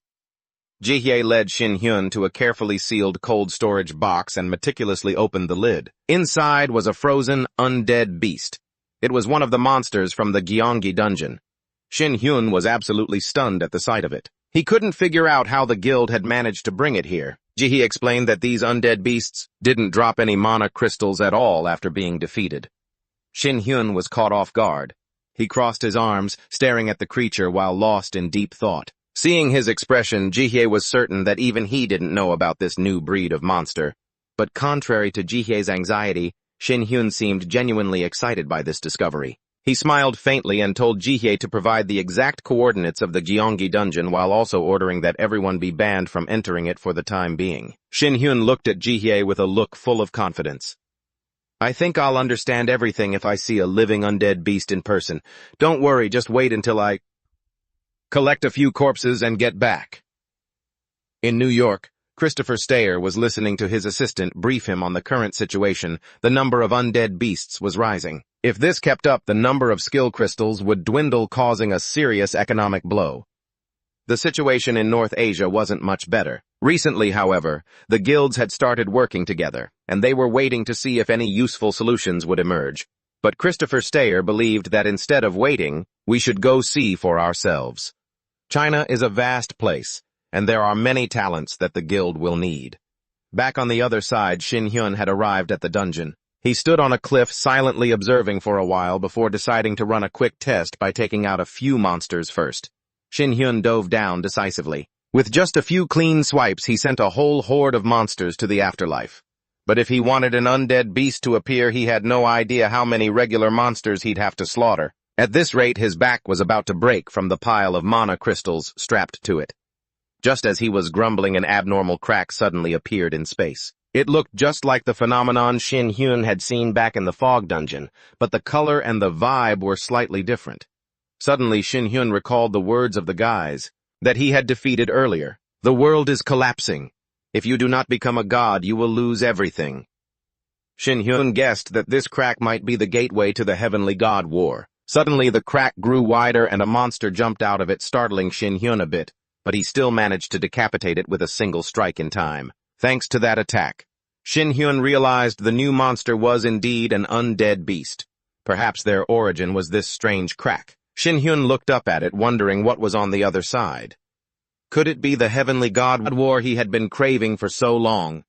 Jihye led Shin Hyun to a carefully sealed cold storage box and meticulously opened the lid. Inside was a frozen, undead beast. It was one of the monsters from the Gyeonggi dungeon. Shin Hyun was absolutely stunned at the sight of it. He couldn't figure out how the guild had managed to bring it here. Jihye explained that these undead beasts didn't drop any mana crystals at all after being defeated. Shin Hyun was caught off guard. He crossed his arms, staring at the creature while lost in deep thought. Seeing his expression, Jihye was certain that even he didn't know about this new breed of monster. But contrary to Jihye's anxiety, Shin Hyun seemed genuinely excited by this discovery. He smiled faintly and told Jihye to provide the exact coordinates of the Gyeonggi dungeon while also ordering that everyone be banned from entering it for the time being. Shin Hyun looked at Jihye with a look full of confidence. I think I'll understand everything if I see a living undead beast in person. Don't worry, just wait until I collect a few corpses and get back. In New York, Christopher Stayer was listening to his assistant brief him on the current situation. The number of undead beasts was rising. If this kept up, the number of skill crystals would dwindle, causing a serious economic blow. The situation in North Asia wasn't much better. Recently, however, the guilds had started working together, and they were waiting to see if any useful solutions would emerge. But Christopher Stayer believed that instead of waiting, we should go see for ourselves. China is a vast place, and there are many talents that the guild will need. Back on the other side, Shin Hyun had arrived at the dungeon. He stood on a cliff silently observing for a while before deciding to run a quick test by taking out a few monsters first. Shin Hyun dove down decisively. With just a few clean swipes, he sent a whole horde of monsters to the afterlife. But if he wanted an undead beast to appear, he had no idea how many regular monsters he'd have to slaughter. At this rate, his back was about to break from the pile of mana crystals strapped to it. Just as he was grumbling, an abnormal crack suddenly appeared in space. It looked just like the phenomenon Shin Hyun had seen back in the fog dungeon, but the color and the vibe were slightly different. Suddenly, Shin Hyun recalled the words of the guys that he had defeated earlier. The world is collapsing. If you do not become a god, you will lose everything. Shin Hyun guessed that this crack might be the gateway to the heavenly god war. Suddenly, the crack grew wider and a monster jumped out of it, startling Shin Hyun a bit, but he still managed to decapitate it with a single strike in time. Thanks to that attack, Shin Hyun realized the new monster was indeed an undead beast. Perhaps their origin was this strange crack. Shin Hyun looked up at it, wondering what was on the other side. Could it be the heavenly god war he had been craving for so long?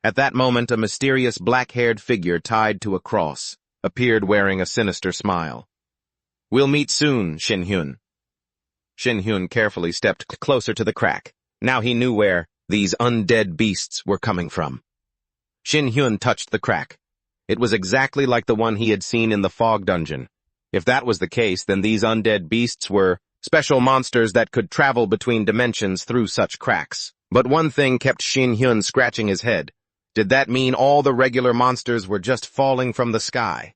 At that moment, a mysterious black-haired figure tied to a cross appeared wearing a sinister smile. We'll meet soon, Shin Hyun. Shin Hyun carefully stepped closer to the crack. Now he knew where these undead beasts were coming from. Shin Hyun touched the crack. It was exactly like the one he had seen in the fog dungeon. If that was the case, then these undead beasts were special monsters that could travel between dimensions through such cracks. But one thing kept Shin Hyun scratching his head. Did that mean all the regular monsters were just falling from the sky?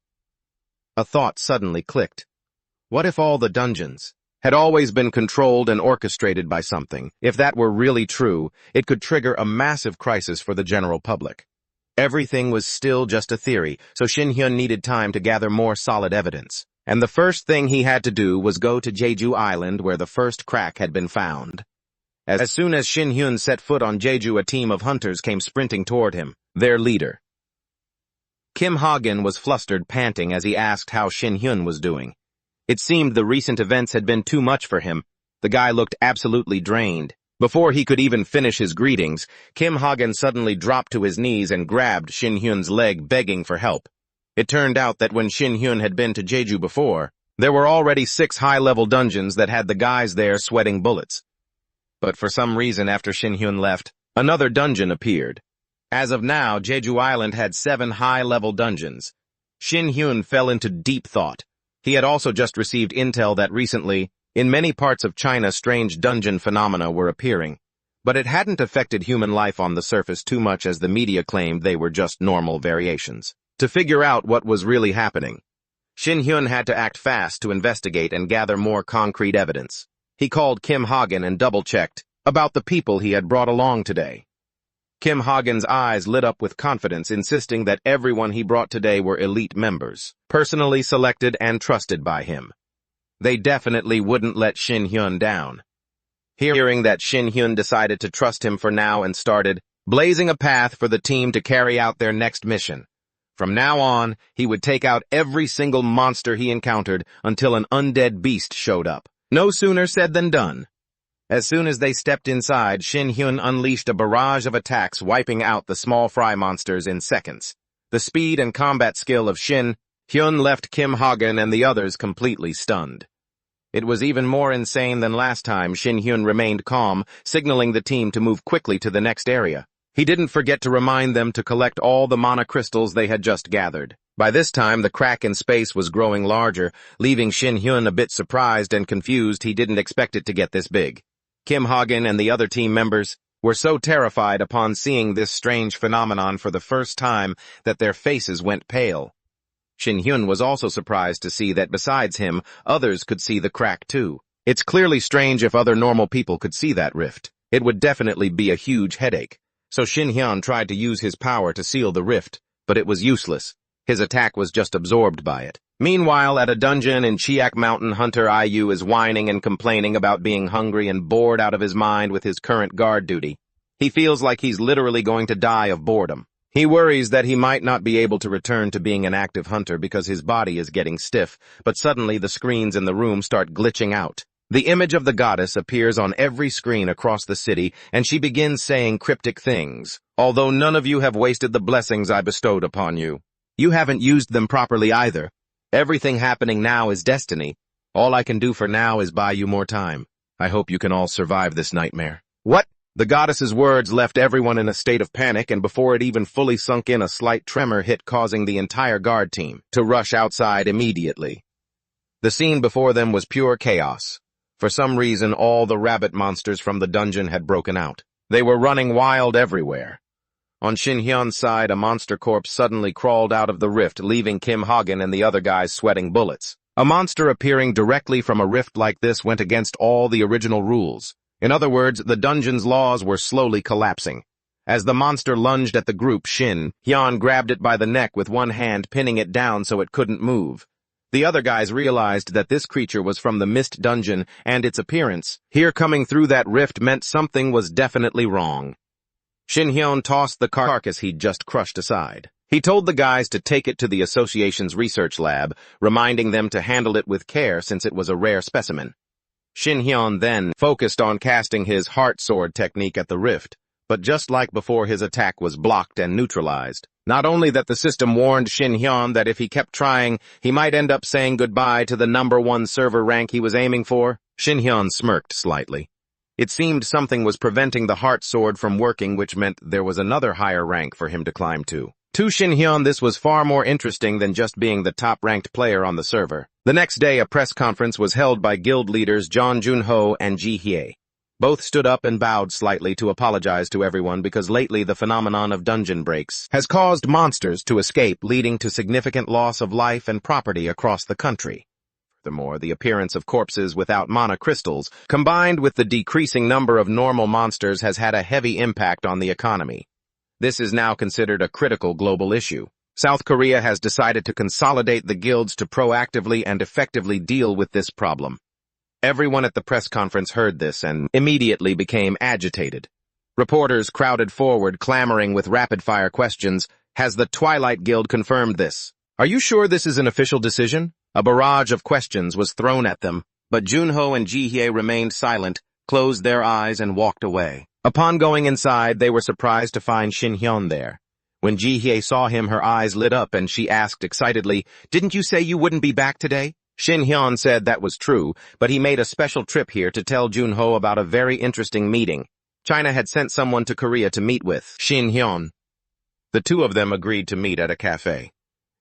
A thought suddenly clicked. What if all the dungeons had always been controlled and orchestrated by something? If that were really true, it could trigger a massive crisis for the general public. Everything was still just a theory, so Shin Hyun needed time to gather more solid evidence. And the first thing he had to do was go to Jeju Island, where the first crack had been found. As soon as Shin Hyun set foot on Jeju, a team of hunters came sprinting toward him. Their leader, Kim Hagen, was flustered, panting as he asked how Shin Hyun was doing. It seemed the recent events had been too much for him. The guy looked absolutely drained. Before he could even finish his greetings, Kim Hagen suddenly dropped to his knees and grabbed Shin Hyun's leg, begging for help. It turned out that when Shin Hyun had been to Jeju before, there were already 6 high-level dungeons that had the guys there sweating bullets. But for some reason, after Shin Hyun left, another dungeon appeared. As of now, Jeju Island had 7 high-level dungeons. Shin Hyun fell into deep thought. He had also just received intel that recently, in many parts of China, strange dungeon phenomena were appearing. But it hadn't affected human life on the surface too much, as the media claimed they were just normal variations. To figure out what was really happening, Shin Hyun had to act fast to investigate and gather more concrete evidence. He called Kim Hagen and double-checked about the people he had brought along today. Kim Hagen's eyes lit up with confidence, insisting that everyone he brought today were elite members, personally selected and trusted by him. They definitely wouldn't let Shin Hyun down. Hearing that, Shin Hyun decided to trust him for now and started blazing a path for the team to carry out their next mission. From now on, he would take out every single monster he encountered until an undead beast showed up. No sooner said than done. As soon as they stepped inside, Shin Hyun unleashed a barrage of attacks, wiping out the small fry monsters in seconds. The speed and combat skill of Shin Hyun left Kim Hagen and the others completely stunned. It was even more insane than last time. Shin Hyun remained calm, signaling the team to move quickly to the next area. He didn't forget to remind them to collect all the mana crystals they had just gathered. By this time, the crack in space was growing larger, leaving Shin Hyun a bit surprised and confused. He didn't expect it to get this big. Kim Hagen and the other team members were so terrified upon seeing this strange phenomenon for the first time that their faces went pale. Shin Hyun was also surprised to see that besides him, others could see the crack too. It's clearly strange if other normal people could see that rift. It would definitely be a huge headache. So Shin Hyun tried to use his power to seal the rift, but it was useless. His attack was just absorbed by it. Meanwhile, at a dungeon in Chiak Mountain, Hunter IU is whining and complaining about being hungry and bored out of his mind with his current guard duty. He feels like he's literally going to die of boredom. He worries that he might not be able to return to being an active hunter because his body is getting stiff, but suddenly the screens in the room start glitching out. The image of the goddess appears on every screen across the city, and she begins saying cryptic things. Although none of you have wasted the blessings I bestowed upon you. You haven't used them properly either. Everything happening now is destiny. All I can do for now is buy you more time. I hope you can all survive this nightmare. What? The goddess's words left everyone in a state of panic, and before it even fully sunk in, a slight tremor hit, causing the entire guard team to rush outside immediately. The scene before them was pure chaos. For some reason, all the rabbit monsters from the dungeon had broken out. They were running wild everywhere. On Shin Hyun's side, a monster corpse suddenly crawled out of the rift, leaving Kim Hagen and the other guys sweating bullets. A monster appearing directly from a rift like this went against all the original rules. In other words, the dungeon's laws were slowly collapsing. As the monster lunged at the group, Shin Hyun grabbed it by the neck with one hand, pinning it down so it couldn't move. The other guys realized that this creature was from the Mist Dungeon, and its appearance here coming through that rift meant something was definitely wrong. Shin Hyun tossed the carcass he'd just crushed aside. He told the guys to take it to the association's research lab, reminding them to handle it with care since it was a rare specimen. Shin Hyun then focused on casting his heart sword technique at the rift, but just like before, his attack was blocked and neutralized. Not only that, the system warned Shin Hyun that if he kept trying, he might end up saying goodbye to the #1 server rank he was aiming for. Shin Hyun smirked slightly. It seemed something was preventing the heart sword from working, which meant there was another higher rank for him to climb to. To Shin Hyun, this was far more interesting than just being the top-ranked player on the server. The next day, a press conference was held by guild leaders John Junho and Ji Hye. Both stood up and bowed slightly to apologize to everyone because lately the phenomenon of dungeon breaks has caused monsters to escape, leading to significant loss of life and property across the country. Furthermore, the appearance of corpses without mana crystals, combined with the decreasing number of normal monsters, has had a heavy impact on the economy. This is now considered a critical global issue. South Korea has decided to consolidate the guilds to proactively and effectively deal with this problem. Everyone at the press conference heard this and immediately became agitated. Reporters crowded forward, clamoring with rapid-fire questions. Has the Twilight Guild confirmed this? Are you sure this is an official decision? A barrage of questions was thrown at them, but Junho and Ji Hye remained silent, closed their eyes, and walked away. Upon going inside, they were surprised to find Shin Hyun there. When Ji Hye saw him, her eyes lit up and she asked excitedly, "Didn't you say you wouldn't be back today?" Shin Hyun said that was true, but he made a special trip here to tell Junho about a very interesting meeting. China had sent someone to Korea to meet with Shin Hyun. The two of them agreed to meet at a cafe.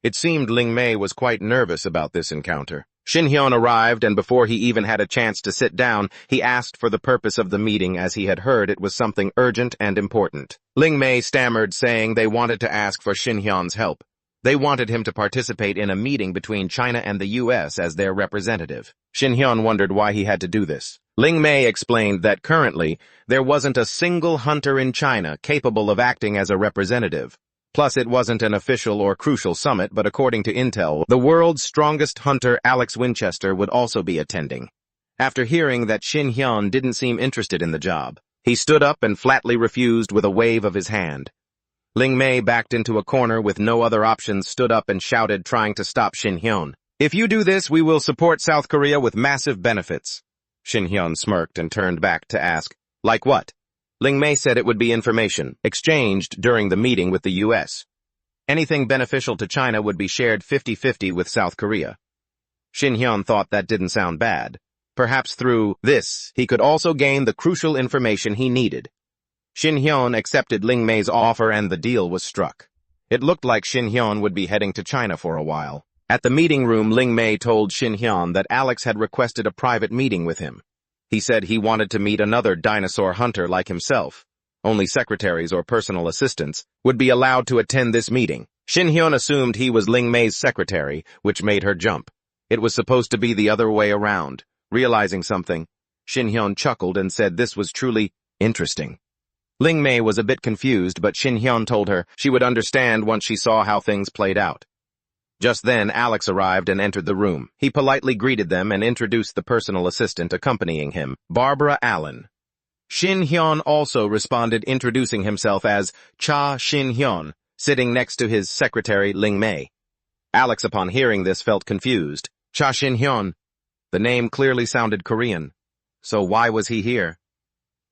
It seemed Ling Mei was quite nervous about this encounter. Shin Hyun arrived, and before he even had a chance to sit down, he asked for the purpose of the meeting, as he had heard it was something urgent and important. Ling Mei stammered, saying they wanted to ask for Shin Hyun's help. They wanted him to participate in a meeting between China and the U.S. as their representative. Shin Hyun wondered why he had to do this. Ling Mei explained that currently, there wasn't a single hunter in China capable of acting as a representative. Plus, it wasn't an official or crucial summit, but according to intel, the world's strongest hunter, Alex Winchester, would also be attending. After hearing that Shin Hyun didn't seem interested in the job, he stood up and flatly refused with a wave of his hand. Ling Mei backed into a corner with no other options, stood up and shouted, trying to stop Shin Hyun. "If you do this, we will support South Korea with massive benefits." Shin Hyun smirked and turned back to ask, "Like what?" Ling Mei said it would be information exchanged during the meeting with the U.S. Anything beneficial to China would be shared 50-50 with South Korea. Shin Hyun thought that didn't sound bad. Perhaps through this, he could also gain the crucial information he needed. Shin Hyun accepted Ling Mei's offer and the deal was struck. It looked like Shin Hyun would be heading to China for a while. At the meeting room, Ling Mei told Shin Hyun that Alex had requested a private meeting with him. He said he wanted to meet another dinosaur hunter like himself. Only secretaries or personal assistants would be allowed to attend this meeting. Shin Hyun assumed he was Ling Mei's secretary, which made her jump. It was supposed to be the other way around. Realizing something, Shin Hyun chuckled and said this was truly interesting. Ling Mei was a bit confused, but Shin Hyun told her she would understand once she saw how things played out. Just then, Alex arrived and entered the room. He politely greeted them and introduced the personal assistant accompanying him, Barbara Allen. Shin Hyun also responded, introducing himself as Cha Shin Hyun, sitting next to his secretary Ling Mei. Alex, upon hearing this, felt confused. Cha Shin Hyun. The name clearly sounded Korean. So why was he here?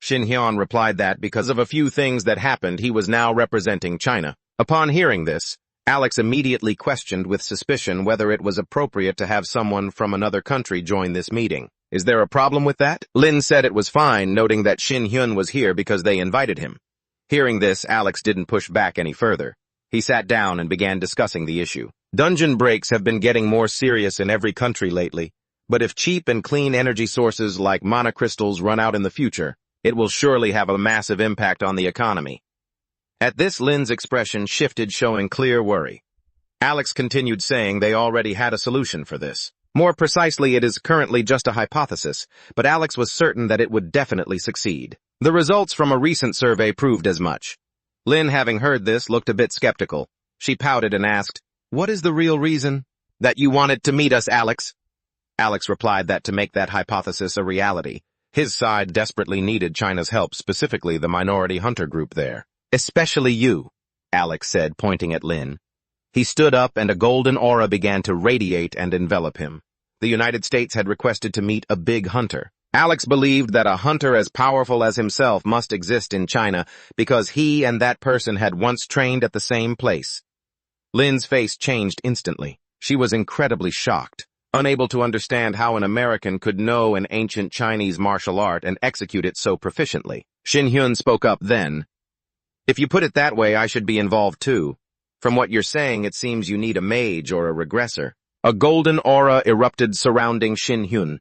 Shin Hyun replied that because of a few things that happened, he was now representing China. Upon hearing this, Alex immediately questioned with suspicion whether it was appropriate to have someone from another country join this meeting. Is there a problem with that? Lin said it was fine, noting that Shin Hyun was here because they invited him. Hearing this, Alex didn't push back any further. He sat down and began discussing the issue. Dungeon breaks have been getting more serious in every country lately, but if cheap and clean energy sources like mana crystals run out in the future, it will surely have a massive impact on the economy. At this, Lin's expression shifted, showing clear worry. Alex continued, saying they already had a solution for this. More precisely, it is currently just a hypothesis, but Alex was certain that it would definitely succeed. The results from a recent survey proved as much. Lin, having heard this, looked a bit skeptical. She pouted and asked, "What is the real reason that you wanted to meet us, Alex?" Alex replied that to make that hypothesis a reality, his side desperately needed China's help, specifically the minority hunter group there. "Especially you," Alex said, pointing at Lin. He stood up and a golden aura began to radiate and envelop him. The United States had requested to meet a big hunter. Alex believed that a hunter as powerful as himself must exist in China because he and that person had once trained at the same place. Lin's face changed instantly. She was incredibly shocked, unable to understand how an American could know an ancient Chinese martial art and execute it so proficiently. Shin Hyun spoke up then. "If you put it that way, I should be involved too. From what you're saying, it seems you need a mage or a regressor." A golden aura erupted surrounding Shin Hyun.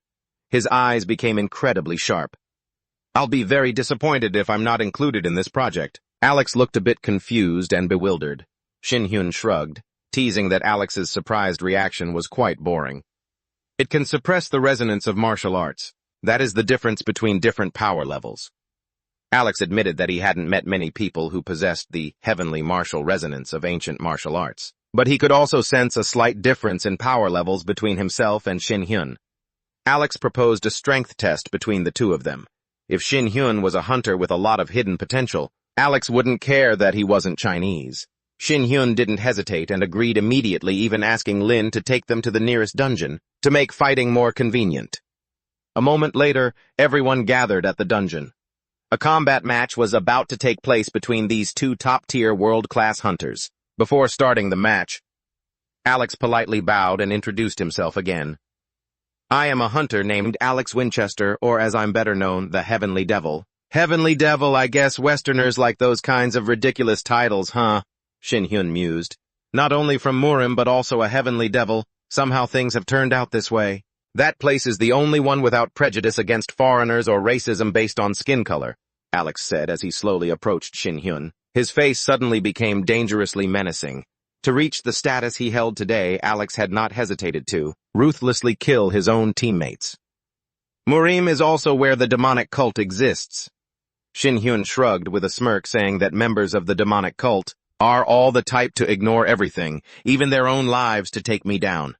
His eyes became incredibly sharp. "I'll be very disappointed if I'm not included in this project." Alex looked a bit confused and bewildered. Shin Hyun shrugged, teasing that Alex's surprised reaction was quite boring. "It can suppress the resonance of martial arts. That is the difference between different power levels." Alex admitted that he hadn't met many people who possessed the heavenly martial resonance of ancient martial arts, but he could also sense a slight difference in power levels between himself and Shin Hyun. Alex proposed a strength test between the two of them. If Shin Hyun was a hunter with a lot of hidden potential, Alex wouldn't care that he wasn't Chinese. Shin Hyun didn't hesitate and agreed immediately, even asking Lin to take them to the nearest dungeon to make fighting more convenient. A moment later, everyone gathered at the dungeon. A combat match was about to take place between these two top-tier world-class hunters. Before starting the match, Alex politely bowed and introduced himself again. "I am a hunter named Alex Winchester, or as I'm better known, the Heavenly Devil." "Heavenly Devil, I guess Westerners like those kinds of ridiculous titles, huh?" Shin Hyun mused. "Not only from Murim, but also a Heavenly Devil. Somehow things have turned out this way. That place is the only one without prejudice against foreigners or racism based on skin color," Alex said as he slowly approached Shin Hyun. His face suddenly became dangerously menacing. To reach the status he held today, Alex had not hesitated to ruthlessly kill his own teammates. "Murim is also where the demonic cult exists." Shin Hyun shrugged with a smirk, saying that members of the demonic cult are all the type to ignore everything, even their own lives, to take me down.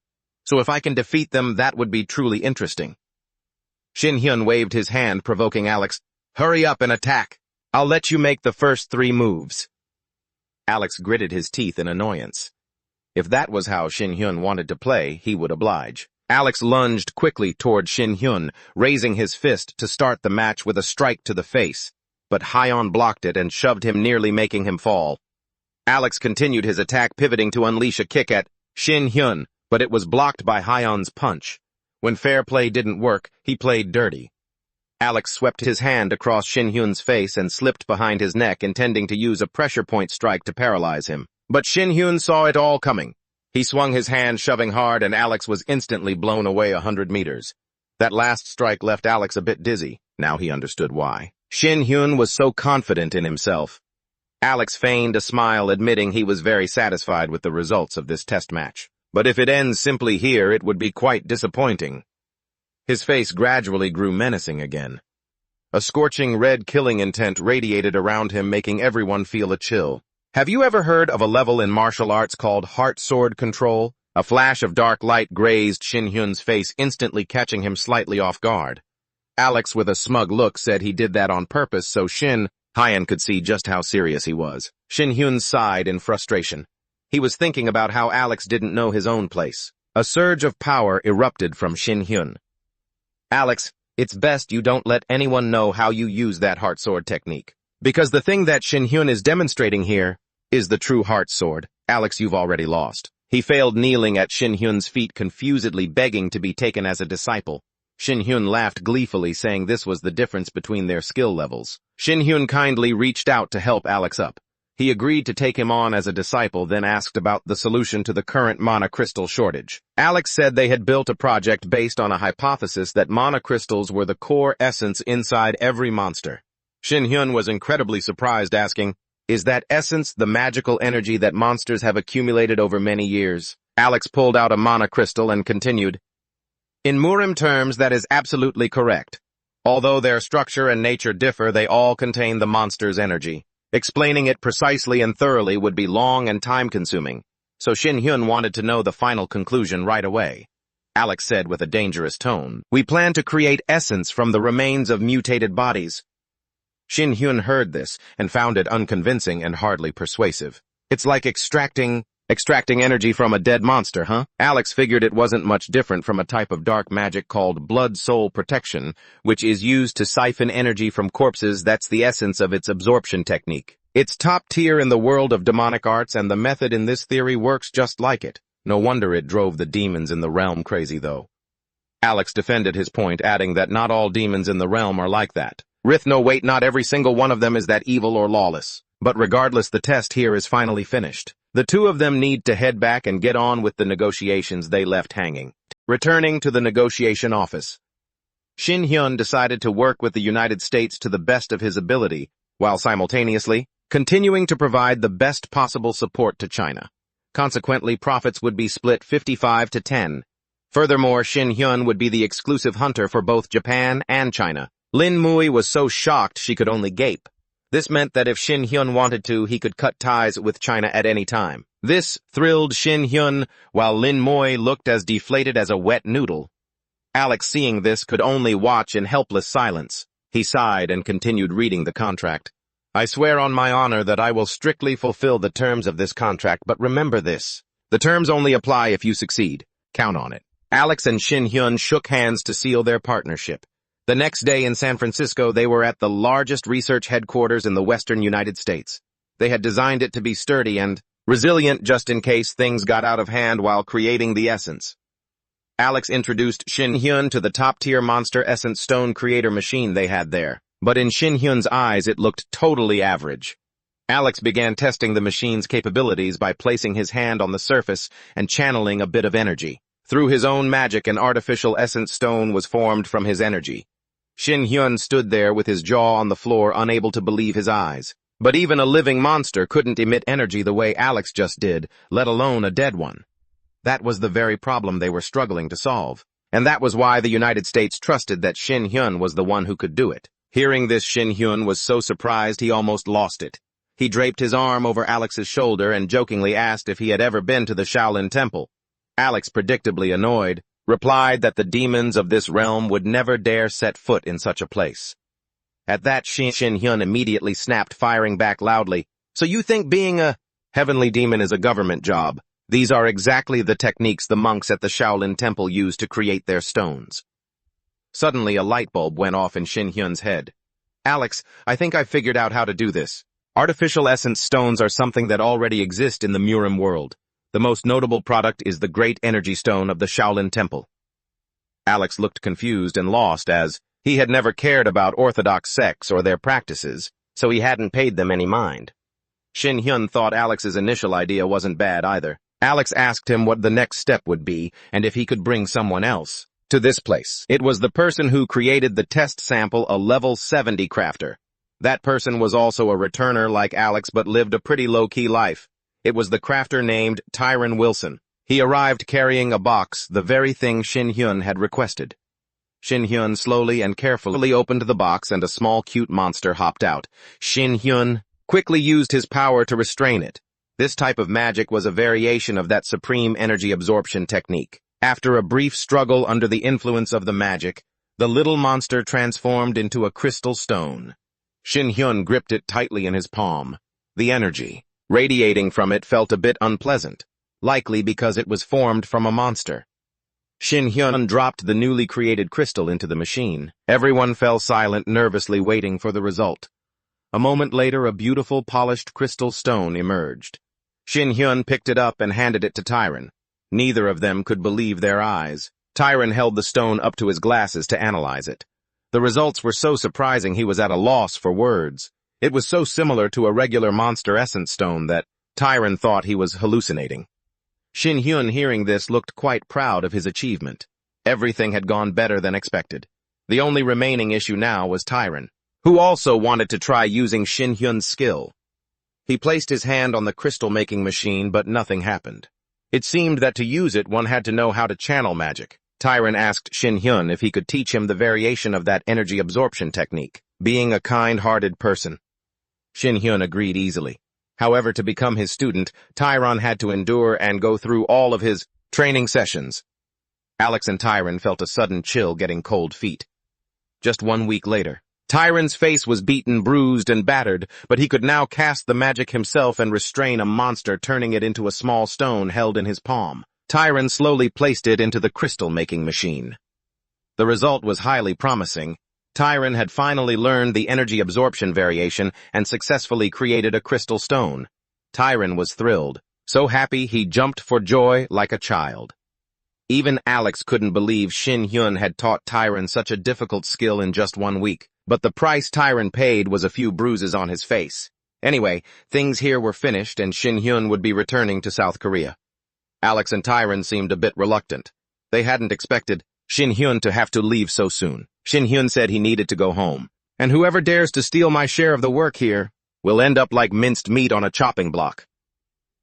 So if I can defeat them, that would be truly interesting. Shin Hyun waved his hand, provoking Alex. "Hurry up and attack. I'll let you make the first 3 moves." Alex gritted his teeth in annoyance. If that was how Shin Hyun wanted to play, he would oblige. Alex lunged quickly toward Shin Hyun, raising his fist to start the match with a strike to the face, but Hyon blocked it and shoved him, nearly making him fall. Alex continued his attack, pivoting to unleash a kick at Shin Hyun, but it was blocked by Hyun's punch. When fair play didn't work, he played dirty. Alex swept his hand across Shin Hyun's face and slipped behind his neck, intending to use a pressure point strike to paralyze him. But Shin Hyun saw it all coming. He swung his hand, shoving hard, and Alex was instantly blown away 100 meters. That last strike left Alex a bit dizzy. Now he understood why. Shin Hyun was so confident in himself. Alex feigned a smile, admitting he was very satisfied with the results of this test match. But if it ends simply here, it would be quite disappointing. His face gradually grew menacing again. A scorching red killing intent radiated around him, making everyone feel a chill. Have you ever heard of a level in martial arts called Heart Sword Control? A flash of dark light grazed Shin Hyun's face, instantly catching him slightly off guard. Alex, with a smug look, said he did that on purpose so Shin Hyun could see just how serious he was. Shin Hyun sighed in frustration. He was thinking about how Alex didn't know his own place. A surge of power erupted from Shin Hyun. Alex, it's best you don't let anyone know how you use that heart sword technique. Because the thing that Shin Hyun is demonstrating here is the true heart sword. Alex, you've already lost. He failed, kneeling at Shin Hyun's feet, confusedly begging to be taken as a disciple. Shin Hyun laughed gleefully, saying this was the difference between their skill levels. Shin Hyun kindly reached out to help Alex up. He agreed to take him on as a disciple, then asked about the solution to the current mana crystal shortage. Alex said they had built a project based on a hypothesis that mana crystals were the core essence inside every monster. Shin Hyun was incredibly surprised, asking, "Is that essence the magical energy that monsters have accumulated over many years?" Alex pulled out a mana crystal and continued, "In Murim terms, that is absolutely correct. Although their structure and nature differ, they all contain the monster's energy. Explaining it precisely and thoroughly would be long and time-consuming, so Shin Hyun wanted to know the final conclusion right away." Alex said with a dangerous tone, "We plan to create essence from the remains of mutated bodies." Shin Hyun heard this and found it unconvincing and hardly persuasive. "It's like extracting energy from a dead monster, huh?" Alex figured it wasn't much different from a type of dark magic called blood-soul protection, which is used to siphon energy from corpses. That's the essence of its absorption technique. It's top tier in the world of demonic arts, and the method in this theory works just like it. No wonder it drove the demons in the realm crazy, though. Alex defended his point, adding that not all demons in the realm are like that. No, wait, not every single one of them is that evil or lawless. But regardless, the test here is finally finished. The two of them need to head back and get on with the negotiations they left hanging. Returning to the negotiation office, Shin Hyun decided to work with the United States to the best of his ability, while simultaneously continuing to provide the best possible support to China. Consequently, profits would be split 55-10. Furthermore, Shin Hyun would be the exclusive hunter for both Japan and China. Lin Mui was so shocked she could only gape. This meant that if Shin Hyun wanted to, he could cut ties with China at any time. This thrilled Shin Hyun, while Lin Mui looked as deflated as a wet noodle. Alex, seeing this, could only watch in helpless silence. He sighed and continued reading the contract. "I swear on my honor that I will strictly fulfill the terms of this contract, but remember this. The terms only apply if you succeed. Count on it." Alex and Shin Hyun shook hands to seal their partnership. The next day in San Francisco, they were at the largest research headquarters in the western United States. They had designed it to be sturdy and resilient just in case things got out of hand while creating the essence. Alex introduced Shin Hyun to the top-tier monster essence stone creator machine they had there, but in Shin Hyun's eyes it looked totally average. Alex began testing the machine's capabilities by placing his hand on the surface and channeling a bit of energy. Through his own magic, an artificial essence stone was formed from his energy. Shin Hyun stood there with his jaw on the floor, unable to believe his eyes. But even a living monster couldn't emit energy the way Alex just did, let alone a dead one. That was the very problem they were struggling to solve. And that was why the United States trusted that Shin Hyun was the one who could do it. Hearing this, Shin Hyun was so surprised he almost lost it. He draped his arm over Alex's shoulder and jokingly asked if he had ever been to the Shaolin Temple. Alex, predictably annoyed, replied that the demons of this realm would never dare set foot in such a place. At that, Shin Hyun immediately snapped, firing back loudly. "So you think being a heavenly demon is a government job? These are exactly the techniques the monks at the Shaolin Temple use to create their stones." Suddenly, a light bulb went off in Shin Hyun's head. "Alex, I think I've figured out how to do this. Artificial essence stones are something that already exist in the Murim world. The most notable product is the Great Energy Stone of the Shaolin Temple. Alex looked confused and lost as he had never cared about orthodox sects or their practices, so he hadn't paid them any mind. Shin Hyun thought Alex's initial idea wasn't bad either. Alex asked him what the next step would be and if he could bring someone else to this place. It was the person who created the test sample, a level 70 crafter. That person was also a returner like Alex but lived a pretty low-key life. It was the crafter named Tyron Wilson. He arrived carrying a box, the very thing Shin Hyun had requested. Shin Hyun slowly and carefully opened the box and a small cute monster hopped out. Shin Hyun quickly used his power to restrain it. This type of magic was a variation of that supreme energy absorption technique. After a brief struggle under the influence of the magic, the little monster transformed into a crystal stone. Shin Hyun gripped it tightly in his palm. The energy radiating from it felt a bit unpleasant, likely because it was formed from a monster. Shin Hyun dropped the newly created crystal into the machine. Everyone fell silent, nervously waiting for the result. A moment later, a beautiful, polished crystal stone emerged. Shin Hyun picked it up and handed it to Tyron. Neither of them could believe their eyes. Tyron held the stone up to his glasses to analyze it. The results were so surprising he was at a loss for words. It was so similar to a regular monster essence stone that Tyron thought he was hallucinating. Shin Hyun, hearing this, looked quite proud of his achievement. Everything had gone better than expected. The only remaining issue now was Tyron, who also wanted to try using Shin Hyun's skill. He placed his hand on the crystal-making machine, but nothing happened. It seemed that to use it, one had to know how to channel magic. Tyron asked Shin Hyun if he could teach him the variation of that energy absorption technique, being a kind-hearted person. Shin Hyun agreed easily. However, to become his student, Tyron had to endure and go through all of his training sessions. Alex and Tyron felt a sudden chill, getting cold feet. Just 1 week later, Tyron's face was beaten, bruised, and battered, but he could now cast the magic himself and restrain a monster, turning it into a small stone held in his palm. Tyron slowly placed it into the crystal-making machine. The result was highly promising. Tyron had finally learned the energy absorption variation and successfully created a crystal stone. Tyron was thrilled, so happy he jumped for joy like a child. Even Alex couldn't believe Shin Hyun had taught Tyron such a difficult skill in just 1 week, but the price Tyron paid was a few bruises on his face. Anyway, things here were finished and Shin Hyun would be returning to South Korea. Alex and Tyron seemed a bit reluctant. They hadn't expected Shin Hyun to have to leave so soon. Shin Hyun said he needed to go home. And whoever dares to steal my share of the work here will end up like minced meat on a chopping block.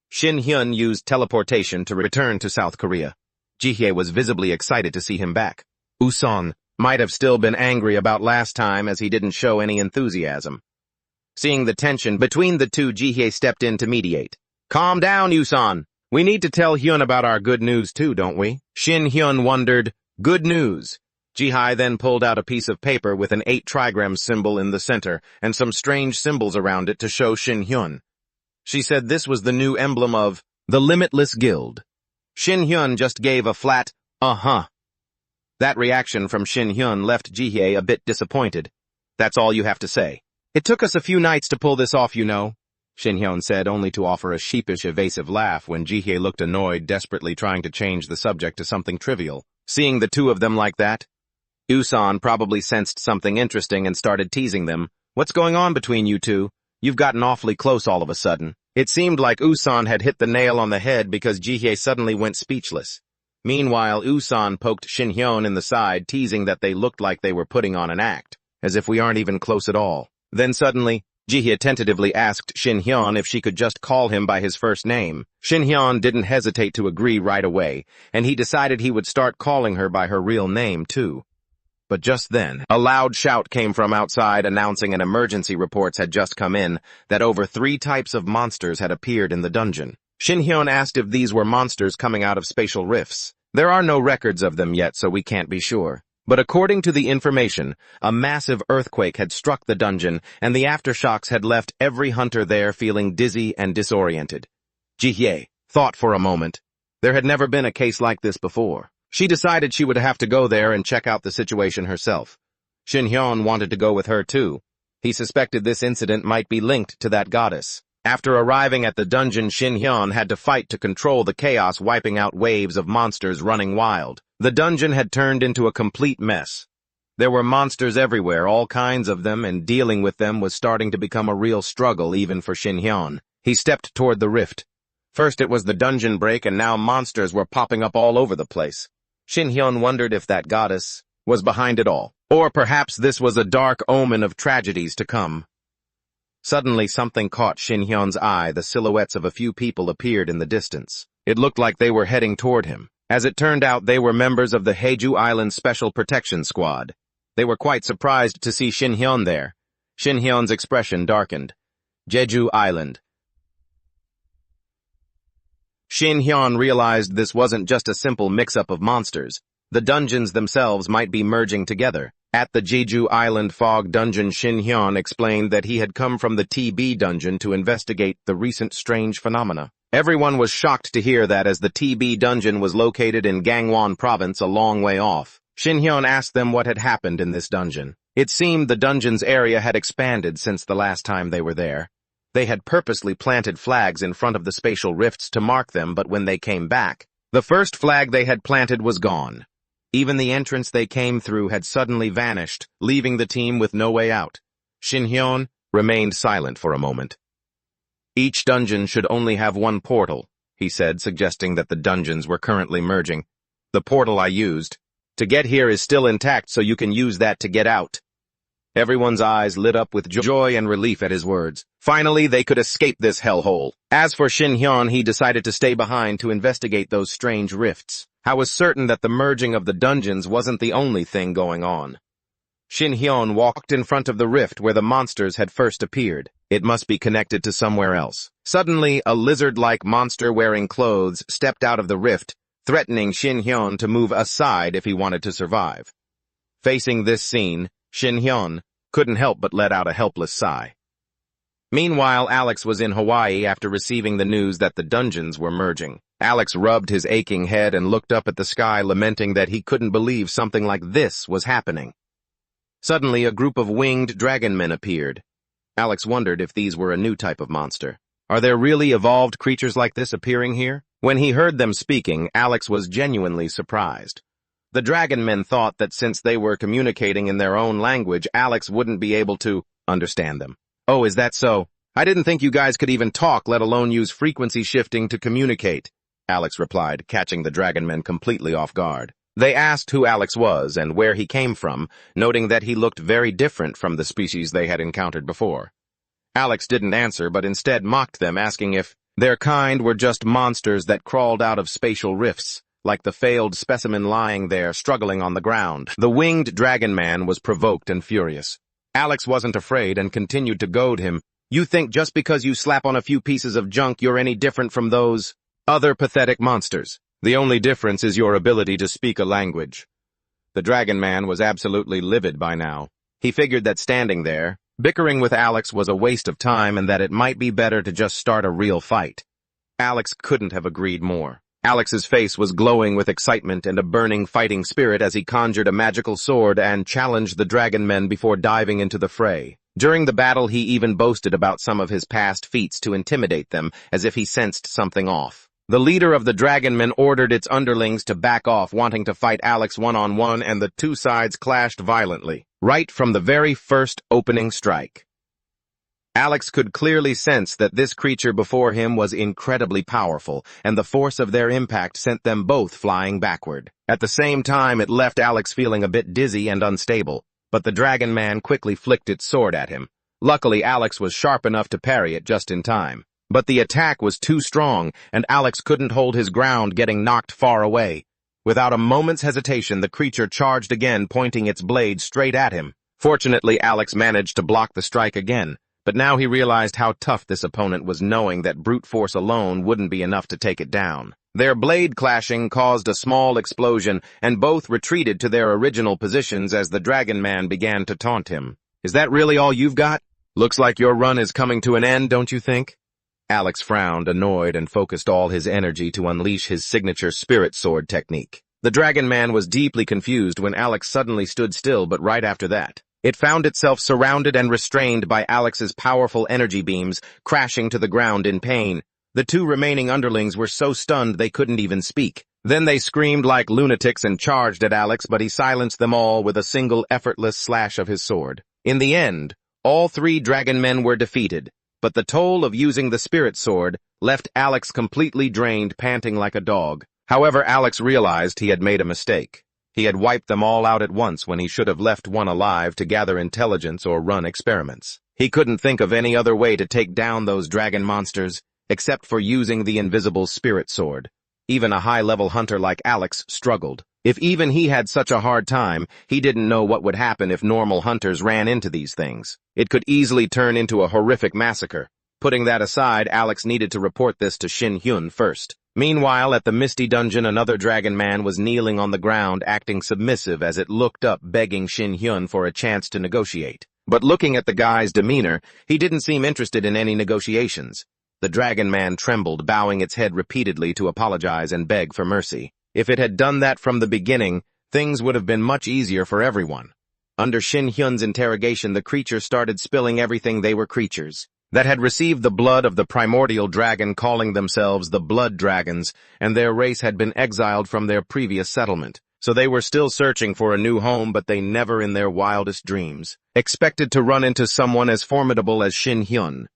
Shin Hyun used teleportation to return to South Korea. Jihye was visibly excited to see him back. Uson might have still been angry about last time as he didn't show any enthusiasm. Seeing the tension between the two, Jihye stepped in to mediate. Calm down, Uson. We need to tell Hyun about our good news too, don't we? Shin Hyun wondered. Good news. Jihye then pulled out a piece of paper with an 8 trigram symbol in the center and some strange symbols around it to show Shin Hyun. She said this was the new emblem of the Limitless Guild. Shin Hyun just gave a flat, uh-huh. That reaction from Shin Hyun left Jihye a bit disappointed. That's all you have to say. It took us a few nights to pull this off, you know, Shin Hyun said, only to offer a sheepish, evasive laugh when Jihye looked annoyed, desperately trying to change the subject to something trivial. Seeing the two of them like that, Uson probably sensed something interesting and started teasing them. What's going on between you two? You've gotten awfully close all of a sudden. It seemed like Uson had hit the nail on the head because Jihye suddenly went speechless. Meanwhile, Uson poked Shin Hyun in the side, teasing that they looked like they were putting on an act, as if we aren't even close at all. Then suddenly, Jihye tentatively asked Shin Hyun if she could just call him by his first name. Shin Hyun didn't hesitate to agree right away, and he decided he would start calling her by her real name, too. But just then, a loud shout came from outside announcing an emergency reports had just come in that over 3 types of monsters had appeared in the dungeon. Shin Hyun asked if these were monsters coming out of spatial rifts. There are no records of them yet, so we can't be sure. But according to the information, a massive earthquake had struck the dungeon, and the aftershocks had left every hunter there feeling dizzy and disoriented. Jihye thought for a moment. There had never been a case like this before. She decided she would have to go there and check out the situation herself. Shin Hyun wanted to go with her too. He suspected this incident might be linked to that goddess. After arriving at the dungeon, Shin Hyun had to fight to control the chaos, wiping out waves of monsters running wild. The dungeon had turned into a complete mess. There were monsters everywhere, all kinds of them, and dealing with them was starting to become a real struggle even for Shin Hyun. He stepped toward the rift. First it was the dungeon break, and now monsters were popping up all over the place. Shin Hyun wondered if that goddess was behind it all, or perhaps this was a dark omen of tragedies to come. Suddenly something caught Shin Hyun's eye. The silhouettes of a few people appeared in the distance. It looked like they were heading toward him. As it turned out, they were members of the Jeju Island Special Protection Squad. They were quite surprised to see Shin Hyun there. Shin Hyun's expression darkened. Jeju Island. Shin Hyun realized this wasn't just a simple mix-up of monsters. The dungeons themselves might be merging together. At the Jeju Island Fog Dungeon, Shin Hyun explained that he had come from the TB dungeon to investigate the recent strange phenomena. Everyone was shocked to hear that, as the TB dungeon was located in Gangwon province a long way off. Shin Hyun asked them what had happened in this dungeon. It seemed the dungeon's area had expanded since the last time they were there. They had purposely planted flags in front of the spatial rifts to mark them, but when they came back, the first flag they had planted was gone. Even the entrance they came through had suddenly vanished, leaving the team with no way out. Shin Hyun remained silent for a moment. Each dungeon should only have one portal, he said, suggesting that the dungeons were currently merging. The portal I used to get here is still intact, so you can use that to get out. Everyone's eyes lit up with joy and relief at his words. Finally, they could escape this hellhole. As for Shin Hyun, he decided to stay behind to investigate those strange rifts. I was certain that the merging of the dungeons wasn't the only thing going on. Shin Hyun walked in front of the rift where the monsters had first appeared. It must be connected to somewhere else. Suddenly, a lizard-like monster wearing clothes stepped out of the rift, threatening Shin Hyun to move aside if he wanted to survive. Facing this scene, Shin Hyun couldn't help but let out a helpless sigh. Meanwhile, Alex was in Hawaii after receiving the news that the dungeons were merging. Alex rubbed his aching head and looked up at the sky, lamenting that he couldn't believe something like this was happening. Suddenly, a group of winged dragon men appeared. Alex wondered if these were a new type of monster. Are there really evolved creatures like this appearing here? When he heard them speaking, Alex was genuinely surprised. The dragon men thought that since they were communicating in their own language, Alex wouldn't be able to understand them. Oh, is that so? I didn't think you guys could even talk, let alone use frequency shifting to communicate, Alex replied, catching the dragon men completely off guard. They asked who Alex was and where he came from, noting that he looked very different from the species they had encountered before. Alex didn't answer, but instead mocked them, asking if their kind were just monsters that crawled out of spatial rifts, like the failed specimen lying there struggling on the ground. The winged dragon man was provoked and furious. Alex wasn't afraid and continued to goad him. You think just because you slap on a few pieces of junk you're any different from those other pathetic monsters? The only difference is your ability to speak a language. The dragon man was absolutely livid by now. He figured that standing there, bickering with Alex was a waste of time and that it might be better to just start a real fight. Alex couldn't have agreed more. Alex's face was glowing with excitement and a burning fighting spirit as he conjured a magical sword and challenged the dragon men before diving into the fray. During the battle, he even boasted about some of his past feats to intimidate them, as if he sensed something off. The leader of the dragon men ordered its underlings to back off, wanting to fight Alex one-on-one, and the two sides clashed violently, right from the very first opening strike. Alex could clearly sense that this creature before him was incredibly powerful, and the force of their impact sent them both flying backward. At the same time, it left Alex feeling a bit dizzy and unstable, but the dragon man quickly flicked its sword at him. Luckily, Alex was sharp enough to parry it just in time. But the attack was too strong, and Alex couldn't hold his ground, getting knocked far away. Without a moment's hesitation, the creature charged again, pointing its blade straight at him. Fortunately, Alex managed to block the strike again. But now he realized how tough this opponent was, knowing that brute force alone wouldn't be enough to take it down. Their blade clashing caused a small explosion, and both retreated to their original positions as the dragon man began to taunt him. Is that really all you've got? Looks like your run is coming to an end, don't you think? Alex frowned, annoyed, and focused all his energy to unleash his signature spirit sword technique. The dragon man was deeply confused when Alex suddenly stood still, but right after that, It found itself surrounded and restrained by Alex's powerful energy beams, crashing to the ground in pain. The two remaining underlings were so stunned they couldn't even speak. Then they screamed like lunatics and charged at Alex, but he silenced them all with a single effortless slash of his sword. In the end, all three dragon men were defeated, but the toll of using the spirit sword left Alex completely drained, panting like a dog. However, Alex realized he had made a mistake. He had wiped them all out at once when he should have left one alive to gather intelligence or run experiments. He couldn't think of any other way to take down those dragon monsters, except for using the invisible spirit sword. Even a high-level hunter like Alex struggled. If even he had such a hard time, he didn't know what would happen if normal hunters ran into these things. It could easily turn into a horrific massacre. Putting that aside, Alex needed to report this to Shin Hyun first. Meanwhile, at the Misty Dungeon, another dragon man was kneeling on the ground, acting submissive as it looked up, begging Shin Hyun for a chance to negotiate. But looking at the guy's demeanor, he didn't seem interested in any negotiations. The dragon man trembled, bowing its head repeatedly to apologize and beg for mercy. If it had done that from the beginning, things would have been much easier for everyone. Under Shin Hyun's interrogation, the creature started spilling everything they were creatures that had received the blood of the primordial dragon, calling themselves the Blood Dragons, and their race had been exiled from their previous settlement. So they were still searching for a new home, but they never in their wildest dreams expected to run into someone as formidable as Shin Hyun.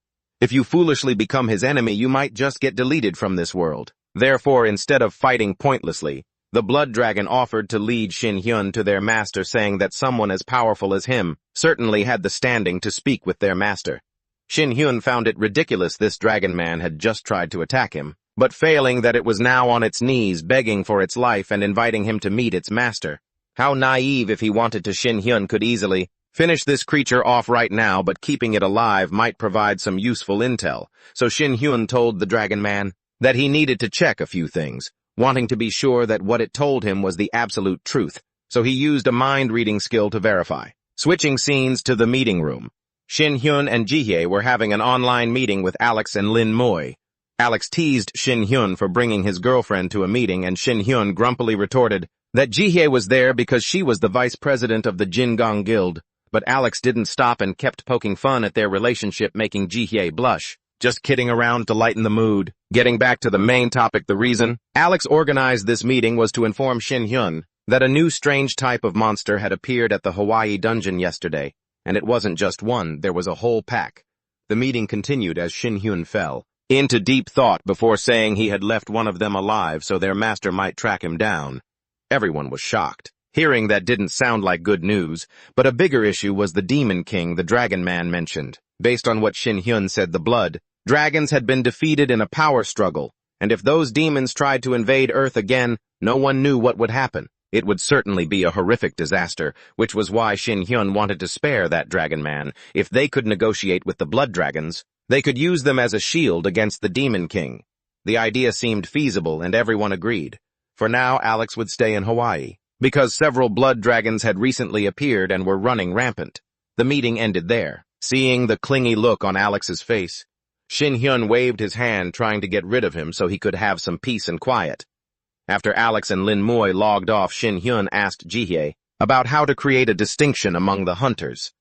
If you foolishly become his enemy, you might just get deleted from this world. Therefore, instead of fighting pointlessly, the Blood Dragon offered to lead Shin Hyun to their master, saying that someone as powerful as him certainly had the standing to speak with their master. Shin Hyun found it ridiculous this dragon man had just tried to attack him, but failing that it was now on its knees begging for its life and inviting him to meet its master. How naive if he wanted to. Shin Hyun could easily finish this creature off right now, but keeping it alive might provide some useful intel. So Shin Hyun told the dragon man that he needed to check a few things, wanting to be sure that what it told him was the absolute truth. So he used a mind-reading skill to verify. Switching scenes to the meeting room. Shin Hyun and Jihye were having an online meeting with Alex and Lin Moy. Alex teased Shin Hyun for bringing his girlfriend to a meeting, and Shin Hyun grumpily retorted that Jihye was there because she was the vice president of the Jingong Guild. But Alex didn't stop and kept poking fun at their relationship, making Jihye blush. Just kidding around to lighten the mood. Getting back to the main topic, the reason Alex organized this meeting was to inform Shin Hyun that a new strange type of monster had appeared at the Hawaii dungeon yesterday. And it wasn't just one, there was a whole pack. The meeting continued as Shin Hyun fell into deep thought before saying he had left one of them alive so their master might track him down. Everyone was shocked. Hearing that didn't sound like good news, but a bigger issue was the Demon King the dragon man mentioned. Based on what Shin Hyun said, the Blood Dragons had been defeated in a power struggle, and if those demons tried to invade Earth again, no one knew what would happen. It would certainly be a horrific disaster, which was why Shin Hyun wanted to spare that dragon man. If they could negotiate with the Blood Dragons, they could use them as a shield against the Demon King. The idea seemed feasible, and everyone agreed. For now, Alex would stay in Hawaii, because several Blood Dragons had recently appeared and were running rampant. The meeting ended there. Seeing the clingy look on Alex's face, Shin Hyun waved his hand, trying to get rid of him so he could have some peace and quiet. After Alex and Lin Moy logged off, Shin Hyun asked Jihye about how to create a distinction among the hunters.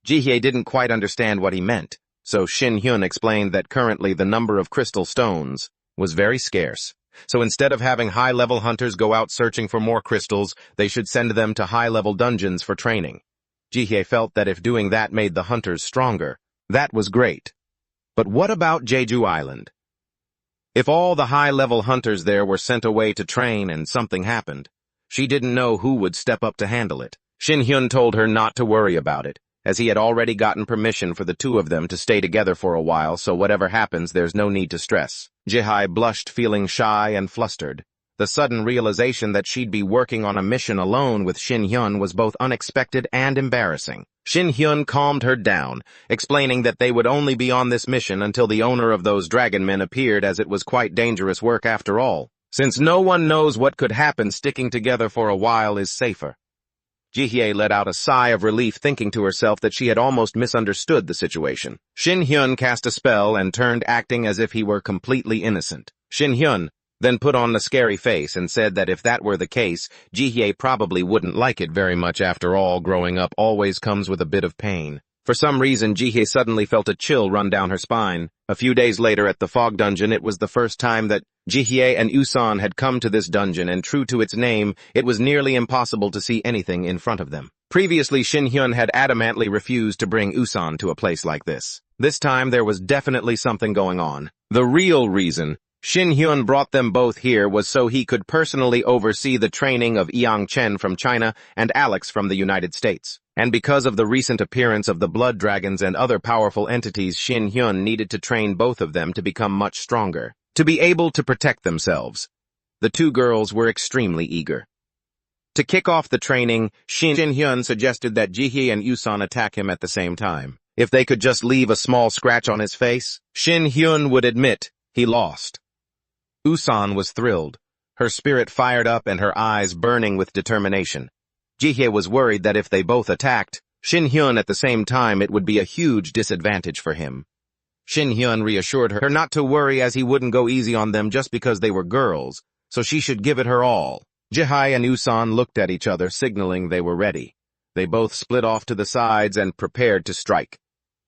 Jihye didn't quite understand what he meant, so Shin Hyun explained that currently the number of crystal stones was very scarce. So instead of having high-level hunters go out searching for more crystals, they should send them to high-level dungeons for training. Jihye felt that if doing that made the hunters stronger, that was great. But what about Jeju Island? If all the high-level hunters there were sent away to train and something happened, she didn't know who would step up to handle it. Shin Hyun told her not to worry about it, as he had already gotten permission for the two of them to stay together for a while, so whatever happens, there's no need to stress. Jihye blushed, feeling shy and flustered. The sudden realization that she'd be working on a mission alone with Shin Hyun was both unexpected and embarrassing. Shin Hyun calmed her down, explaining that they would only be on this mission until the owner of those dragon men appeared, as it was quite dangerous work after all. Since no one knows what could happen, sticking together for a while is safer. Jihye let out a sigh of relief, thinking to herself that she had almost misunderstood the situation. Shin Hyun cast a spell and turned, acting as if he were completely innocent. Shin Hyun, then put on a scary face and said that if that were the case, Jihye probably wouldn't like it very much. After all, growing up always comes with a bit of pain. For some reason, Jihye suddenly felt a chill run down her spine. A few days later at the fog dungeon, it was the first time that Jihye and Usan had come to this dungeon, and true to its name, it was nearly impossible to see anything in front of them. Previously, Shin Hyun had adamantly refused to bring Usan to a place like this. This time, there was definitely something going on. The real reason Shin Hyun brought them both here was so he could personally oversee the training of Yang Chen from China and Alex from the United States. And because of the recent appearance of the blood dragons and other powerful entities, Shin Hyun needed to train both of them to become much stronger, to be able to protect themselves. The two girls were extremely eager. To kick off the training, Shin Hyun suggested that Jihye and Usan attack him at the same time. If they could just leave a small scratch on his face, Shin Hyun would admit he lost. Usan was thrilled, her spirit fired up and her eyes burning with determination. Jihye was worried that if they both attacked Shin Hyun at the same time, it would be a huge disadvantage for him. Shin Hyun reassured her not to worry, as he wouldn't go easy on them just because they were girls, so she should give it her all. Jihye and Usan looked at each other, signaling they were ready. They both split off to the sides and prepared to strike.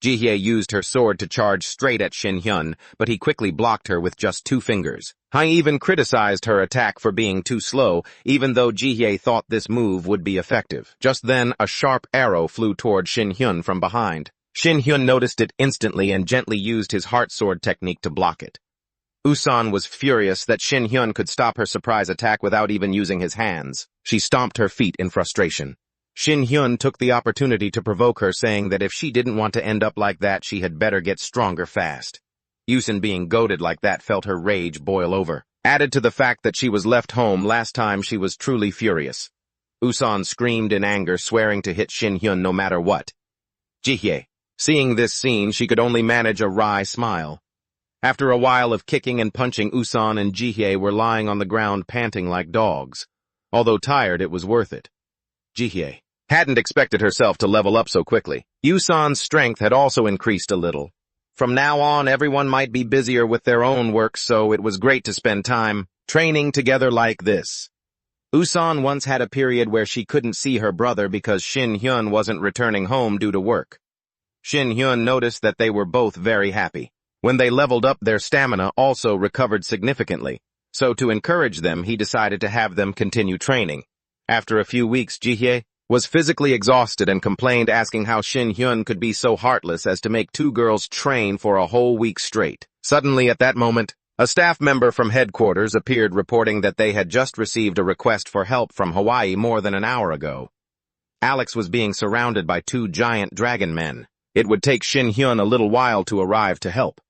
Jihye used her sword to charge straight at Shin Hyun, but he quickly blocked her with just 2 fingers. Hai even criticized her attack for being too slow, even though Jihye thought this move would be effective. Just then, a sharp arrow flew toward Shin Hyun from behind. Shin Hyun noticed it instantly and gently used his heart sword technique to block it. Usan was furious that Shin Hyun could stop her surprise attack without even using his hands. She stomped her feet in frustration. Shin Hyun took the opportunity to provoke her, saying that if she didn't want to end up like that, she had better get stronger fast. Usan, being goaded like that, felt her rage boil over. Added to the fact that she was left home last time, she was truly furious. Usan screamed in anger, swearing to hit Shin Hyun no matter what. Jihye, seeing this scene, she could only manage a wry smile. After a while of kicking and punching, Usan and Jihye were lying on the ground panting like dogs. Although tired, it was worth it. Jihye hadn't expected herself to level up so quickly. Usan's strength had also increased a little. From now on, everyone might be busier with their own work, so it was great to spend time training together like this. Usan once had a period where she couldn't see her brother because Shin Hyun wasn't returning home due to work. Shin Hyun noticed that they were both very happy. When they leveled up, their stamina also recovered significantly, so to encourage them, he decided to have them continue training. After a few weeks, Jihye was physically exhausted and complained, asking how Shin Hyun could be so heartless as to make 2 girls train for a whole week straight. Suddenly, at that moment, a staff member from headquarters appeared, reporting that they had just received a request for help from Hawaii more than an hour ago. Alex was being surrounded by 2 giant dragon men. It would take Shin Hyun a little while to arrive to help.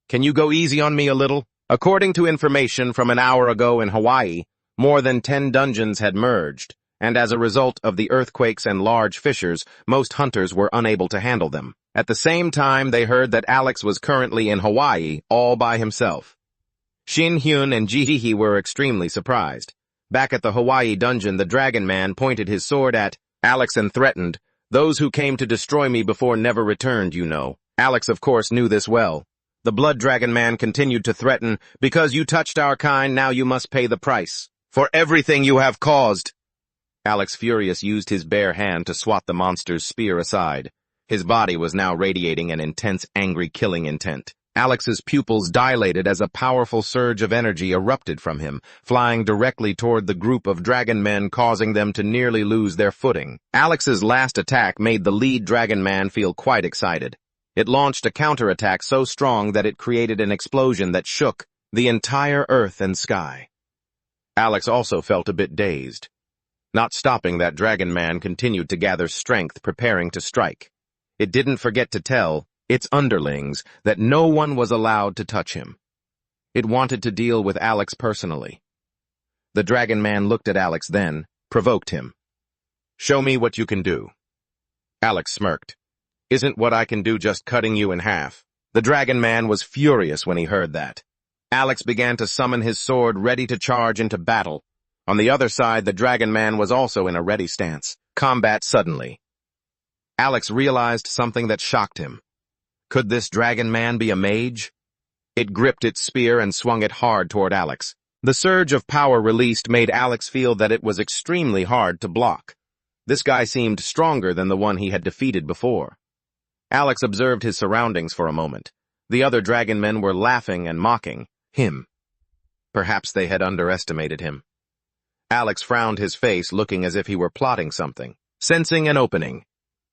Can you go easy on me a little? According to information from an hour ago in Hawaii, more than 10 dungeons had merged, and as a result of the earthquakes and large fissures, most hunters were unable to handle them. At the same time, they heard that Alex was currently in Hawaii all by himself. Shin Hyun and Jihye were extremely surprised. Back at the Hawaii dungeon, the Dragon Man pointed his sword at Alex and threatened, "Those who came to destroy me before never returned, you know." Alex, of course, knew this well. The Blood Dragon Man continued to threaten, "Because you touched our kind, now you must pay the price for everything you have caused." Alex, furious, used his bare hand to swat the monster's spear aside. His body was now radiating an intense, angry, killing intent. Alex's pupils dilated as a powerful surge of energy erupted from him, flying directly toward the group of dragon men, causing them to nearly lose their footing. Alex's last attack made the lead dragon man feel quite excited. It launched a counterattack so strong that it created an explosion that shook the entire earth and sky. Alex also felt a bit dazed. Not stopping, that dragon man continued to gather strength, preparing to strike. It didn't forget to tell its underlings that no one was allowed to touch him. It wanted to deal with Alex personally. The dragon man looked at Alex, then provoked him. "Show me what you can do." Alex smirked. "Isn't what I can do just cutting you in half?" The dragon man was furious when he heard that. Alex began to summon his sword, ready to charge into battle. On the other side, the dragon man was also in a ready stance. Combat suddenly. Alex realized something that shocked him. Could this dragon man be a mage? It gripped its spear and swung it hard toward Alex. The surge of power released made Alex feel that it was extremely hard to block. This guy seemed stronger than the one he had defeated before. Alex observed his surroundings for a moment. The other dragon men were laughing and mocking him. Perhaps they had underestimated him. Alex frowned his face, looking as if he were plotting something. Sensing an opening,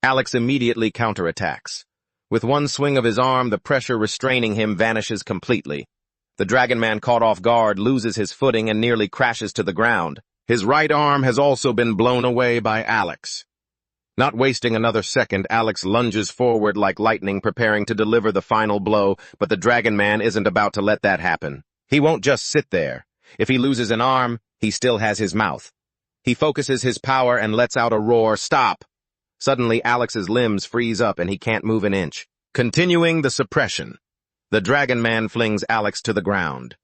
Alex immediately counterattacks. With one swing of his arm, the pressure restraining him vanishes completely. The dragon man, caught off guard, loses his footing and nearly crashes to the ground. His right arm has also been blown away by Alex. Not wasting another second, Alex lunges forward like lightning, preparing to deliver the final blow, but the dragon man isn't about to let that happen. He won't just sit there. If he loses an arm, he still has his mouth. He focuses his power and lets out a roar, "Stop!" Suddenly, Alex's limbs freeze up and he can't move an inch. Continuing the suppression, the dragon man flings Alex to the ground.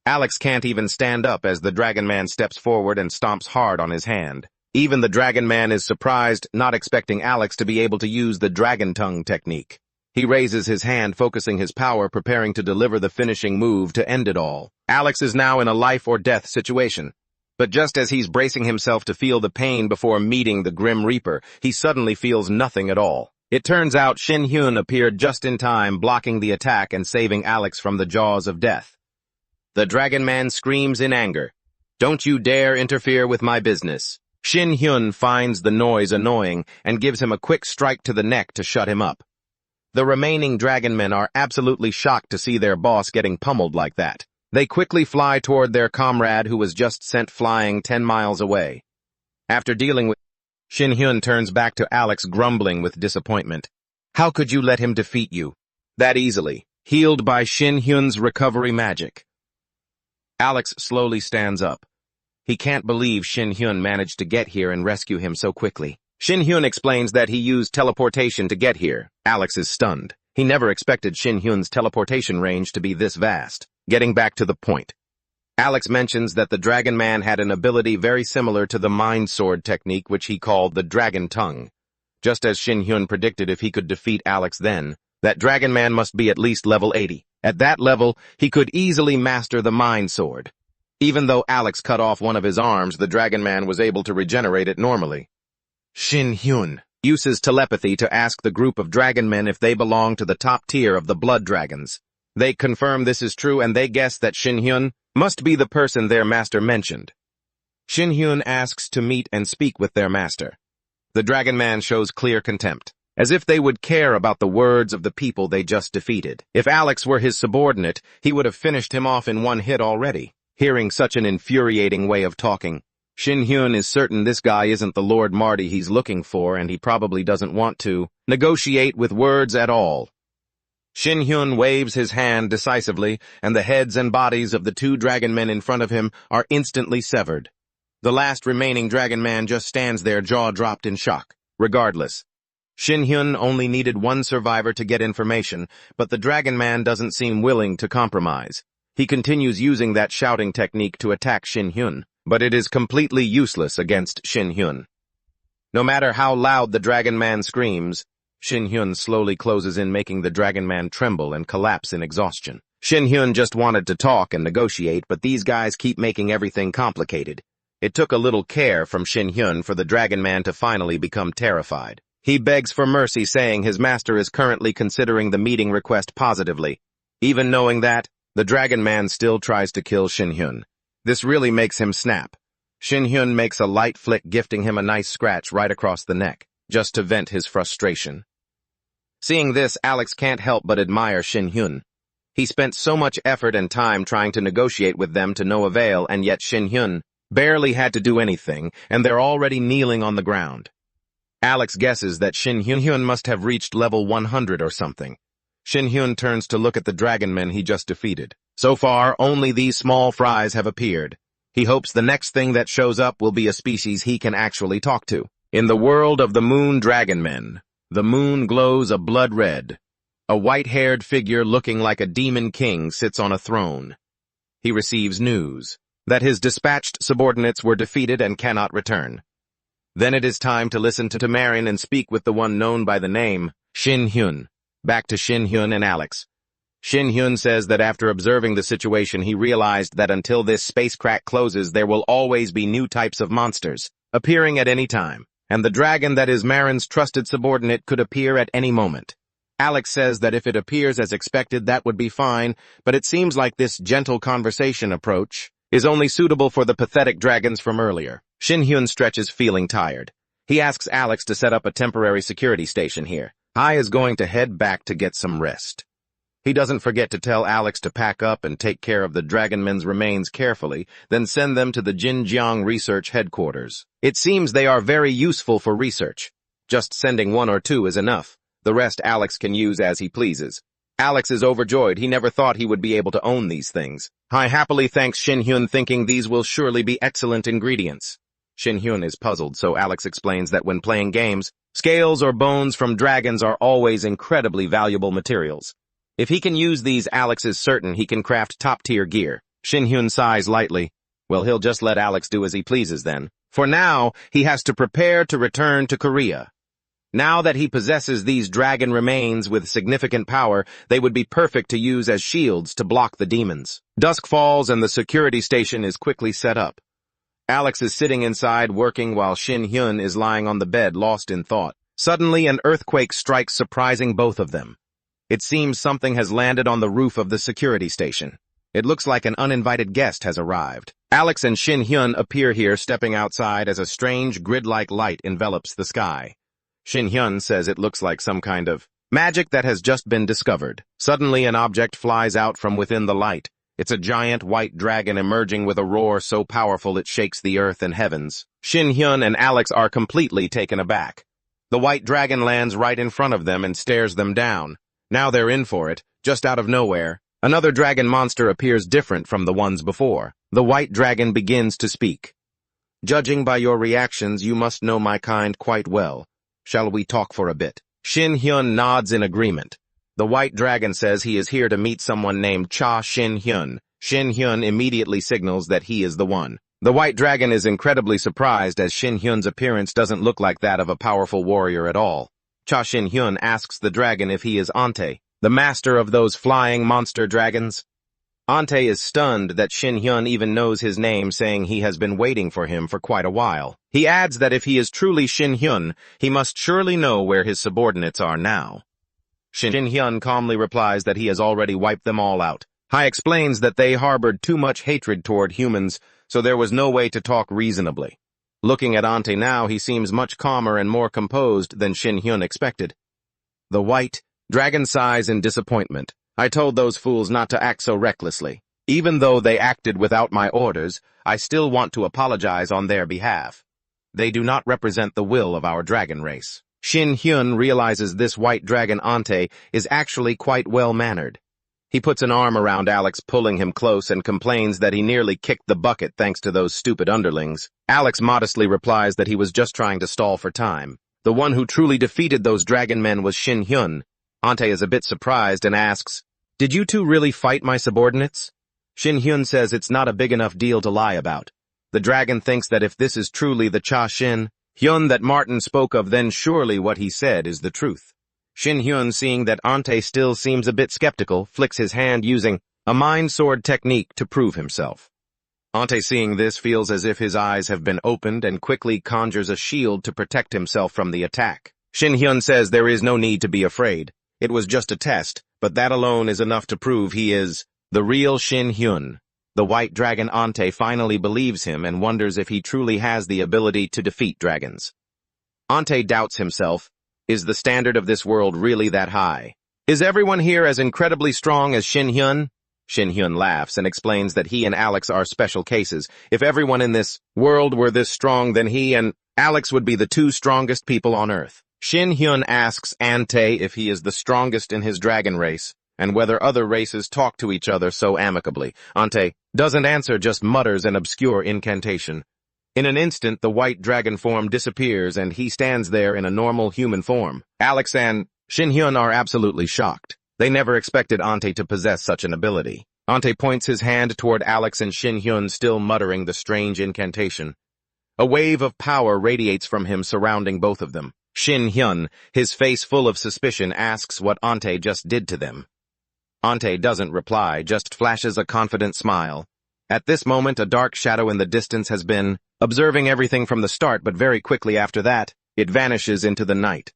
Alex can't even stand up as the dragon man steps forward and stomps hard on his hand. Even the dragon man is surprised, not expecting Alex to be able to use the dragon tongue technique. He raises his hand, focusing his power, preparing to deliver the finishing move to end it all. Alex is now in a life-or-death situation. But just as he's bracing himself to feel the pain before meeting the Grim Reaper, he suddenly feels nothing at all. It turns out Shin Hyun appeared just in time, blocking the attack and saving Alex from the jaws of death. The dragon man screams in anger, "Don't you dare interfere with my business." Shin Hyun finds the noise annoying and gives him a quick strike to the neck to shut him up. The remaining dragon men are absolutely shocked to see their boss getting pummeled like that. They quickly fly toward their comrade, who was just sent flying 10 miles away. After dealing with, Shin Hyun turns back to Alex, grumbling with disappointment. How could you let him defeat you that easily? Healed by Shin Hyun's recovery magic. Alex slowly stands up. He can't believe Shin Hyun managed to get here and rescue him so quickly. Shin Hyun explains that he used teleportation to get here. Alex is stunned. He never expected Shin Hyun's teleportation range to be this vast. Getting back to the point, Alex mentions that the dragon man had an ability very similar to the mind sword technique, which he called the dragon tongue. Just as Shin Hyun predicted, if he could defeat Alex then, that dragon man must be at least level 80. At that level, he could easily master the mind sword. Even though Alex cut off one of his arms, the dragon man was able to regenerate it normally. Shin Hyun uses telepathy to ask the group of dragon men if they belong to the top tier of the blood dragons. They confirm this is true, and they guess that Shin Hyun must be the person their master mentioned. Shin Hyun asks to meet and speak with their master. The dragon man shows clear contempt, as if they would care about the words of the people they just defeated. If Alex were his subordinate, he would have finished him off in one hit already. Hearing such an infuriating way of talking, Shin Hyun is certain this guy isn't the Lord Marty he's looking for, and he probably doesn't want to negotiate with words at all. Shin Hyun waves his hand decisively, and the heads and bodies of the two dragon men in front of him are instantly severed. The last remaining dragon man just stands there, jaw dropped in shock. Regardless, Shin Hyun only needed one survivor to get information, but the dragon man doesn't seem willing to compromise. He continues using that shouting technique to attack Shin Hyun, but it is completely useless against Shin Hyun. No matter how loud the dragon man screams, Shin Hyun slowly closes in, making the dragon man tremble and collapse in exhaustion. Shin Hyun just wanted to talk and negotiate, but these guys keep making everything complicated. It took a little care from Shin Hyun for the dragon man to finally become terrified. He begs for mercy, saying his master is currently considering the meeting request positively. Even knowing that, the dragon man still tries to kill Shin Hyun. This really makes him snap. Shin Hyun makes a light flick, gifting him a nice scratch right across the neck, just to vent his frustration. Seeing this, Alex can't help but admire Shin Hyun. He spent so much effort and time trying to negotiate with them to no avail, and yet Shin Hyun barely had to do anything, and they're already kneeling on the ground. Alex guesses that Shin Hyun must have reached level 100 or something. Shin Hyun turns to look at the dragon men he just defeated. So far, only these small fries have appeared. He hopes the next thing that shows up will be a species he can actually talk to. In the world of the moon dragon men, the moon glows a blood red. A white-haired figure looking like a demon king sits on a throne. He receives news that his dispatched subordinates were defeated and cannot return. Then it is time to listen to Marin and speak with the one known by the name Shin Hyun. Back to Shin Hyun and Alex. Shin Hyun says that after observing the situation, he realized that until this space crack closes, there will always be new types of monsters, appearing at any time, and the dragon that is Marin's trusted subordinate could appear at any moment. Alex says that if it appears as expected, that would be fine, but it seems like this gentle conversation approach is only suitable for the pathetic dragons from earlier. Shin Hyun stretches, feeling tired. He asks Alex to set up a temporary security station here. Hai is going to head back to get some rest. He doesn't forget to tell Alex to pack up and take care of the dragonmen's remains carefully, then send them to the Jinjiang Research Headquarters. It seems they are very useful for research. Just sending 1 or 2 is enough. The rest Alex can use as he pleases. Alex is overjoyed. He never thought he would be able to own these things. Hai happily thanks Shin Hyun, thinking these will surely be excellent ingredients. Shin Hyun is puzzled, so Alex explains that when playing games, scales or bones from dragons are always incredibly valuable materials. If he can use these, Alex is certain he can craft top-tier gear. Shin Hyun sighs lightly. Well, he'll just let Alex do as he pleases then. For now, he has to prepare to return to Korea. Now that he possesses these dragon remains with significant power, they would be perfect to use as shields to block the demons. Dusk falls and the security station is quickly set up. Alex is sitting inside working while Shin Hyun is lying on the bed, lost in thought. Suddenly, an earthquake strikes, surprising both of them. It seems something has landed on the roof of the security station. It looks like an uninvited guest has arrived. Alex and Shin Hyun appear here, stepping outside as a strange grid-like light envelops the sky. Shin Hyun says it looks like some kind of magic that has just been discovered. Suddenly, an object flies out from within the light. It's a giant white dragon emerging with a roar so powerful it shakes the earth and heavens. Shin Hyun and Alex are completely taken aback. The white dragon lands right in front of them and stares them down. Now they're in for it, just out of nowhere. Another dragon monster appears different from the ones before. The white dragon begins to speak. Judging by your reactions, you must know my kind quite well. Shall we talk for a bit? Shin Hyun nods in agreement. The white dragon says he is here to meet someone named Cha Shin Hyun. Shin Hyun immediately signals that he is the one. The white dragon is incredibly surprised as Shin Hyun's appearance doesn't look like that of a powerful warrior at all. Cha Shin Hyun asks the dragon if he is Ante, the master of those flying monster dragons. Ante is stunned that Shin Hyun even knows his name, saying he has been waiting for him for quite a while. He adds that if he is truly Shin Hyun, he must surely know where his subordinates are now. Shin Hyun calmly replies that he has already wiped them all out. Hai explains that they harbored too much hatred toward humans, so there was no way to talk reasonably. Looking at Ante now, he seems much calmer and more composed than Shin Hyun expected. The white dragon sighs in disappointment. I told those fools not to act so recklessly. Even though they acted without my orders, I still want to apologize on their behalf. They do not represent the will of our dragon race. Shin Hyun realizes this white dragon Ante is actually quite well-mannered. He puts an arm around Alex, pulling him close, and complains that he nearly kicked the bucket thanks to those stupid underlings. Alex modestly replies that he was just trying to stall for time. The one who truly defeated those dragon men was Shin Hyun. Ante is a bit surprised and asks, "Did you two really fight my subordinates?" Shin Hyun says it's not a big enough deal to lie about. The dragon thinks that if this is truly the Cha Shin Hyun that Martin spoke of, then surely what he said is the truth. Shin Hyun, seeing that Ante still seems a bit skeptical, flicks his hand using a mind sword technique to prove himself. Ante, seeing this, feels as if his eyes have been opened and quickly conjures a shield to protect himself from the attack. Shin Hyun says there is no need to be afraid. It was just a test, but that alone is enough to prove he is the real Shin Hyun. The white dragon Ante finally believes him and wonders if he truly has the ability to defeat dragons. Ante doubts himself. Is the standard of this world really that high? Is everyone here as incredibly strong as Shin Hyun? Shin Hyun laughs and explains that he and Alex are special cases. If everyone in this world were this strong, then he and Alex would be the 2 strongest people on Earth. Shin Hyun asks Ante if he is the strongest in his dragon race, and whether other races talk to each other so amicably. Ante doesn't answer, just mutters an obscure incantation. In an instant, the white dragon form disappears and he stands there in a normal human form. Alex and Shin Hyun are absolutely shocked. They never expected Ante to possess such an ability. Ante points his hand toward Alex and Shin Hyun, still muttering the strange incantation. A wave of power radiates from him, surrounding both of them. Shin Hyun, his face full of suspicion, asks what Ante just did to them. Ante doesn't reply, just flashes a confident smile. At this moment, a dark shadow in the distance has been observing everything from the start, but very quickly after that, it vanishes into the night.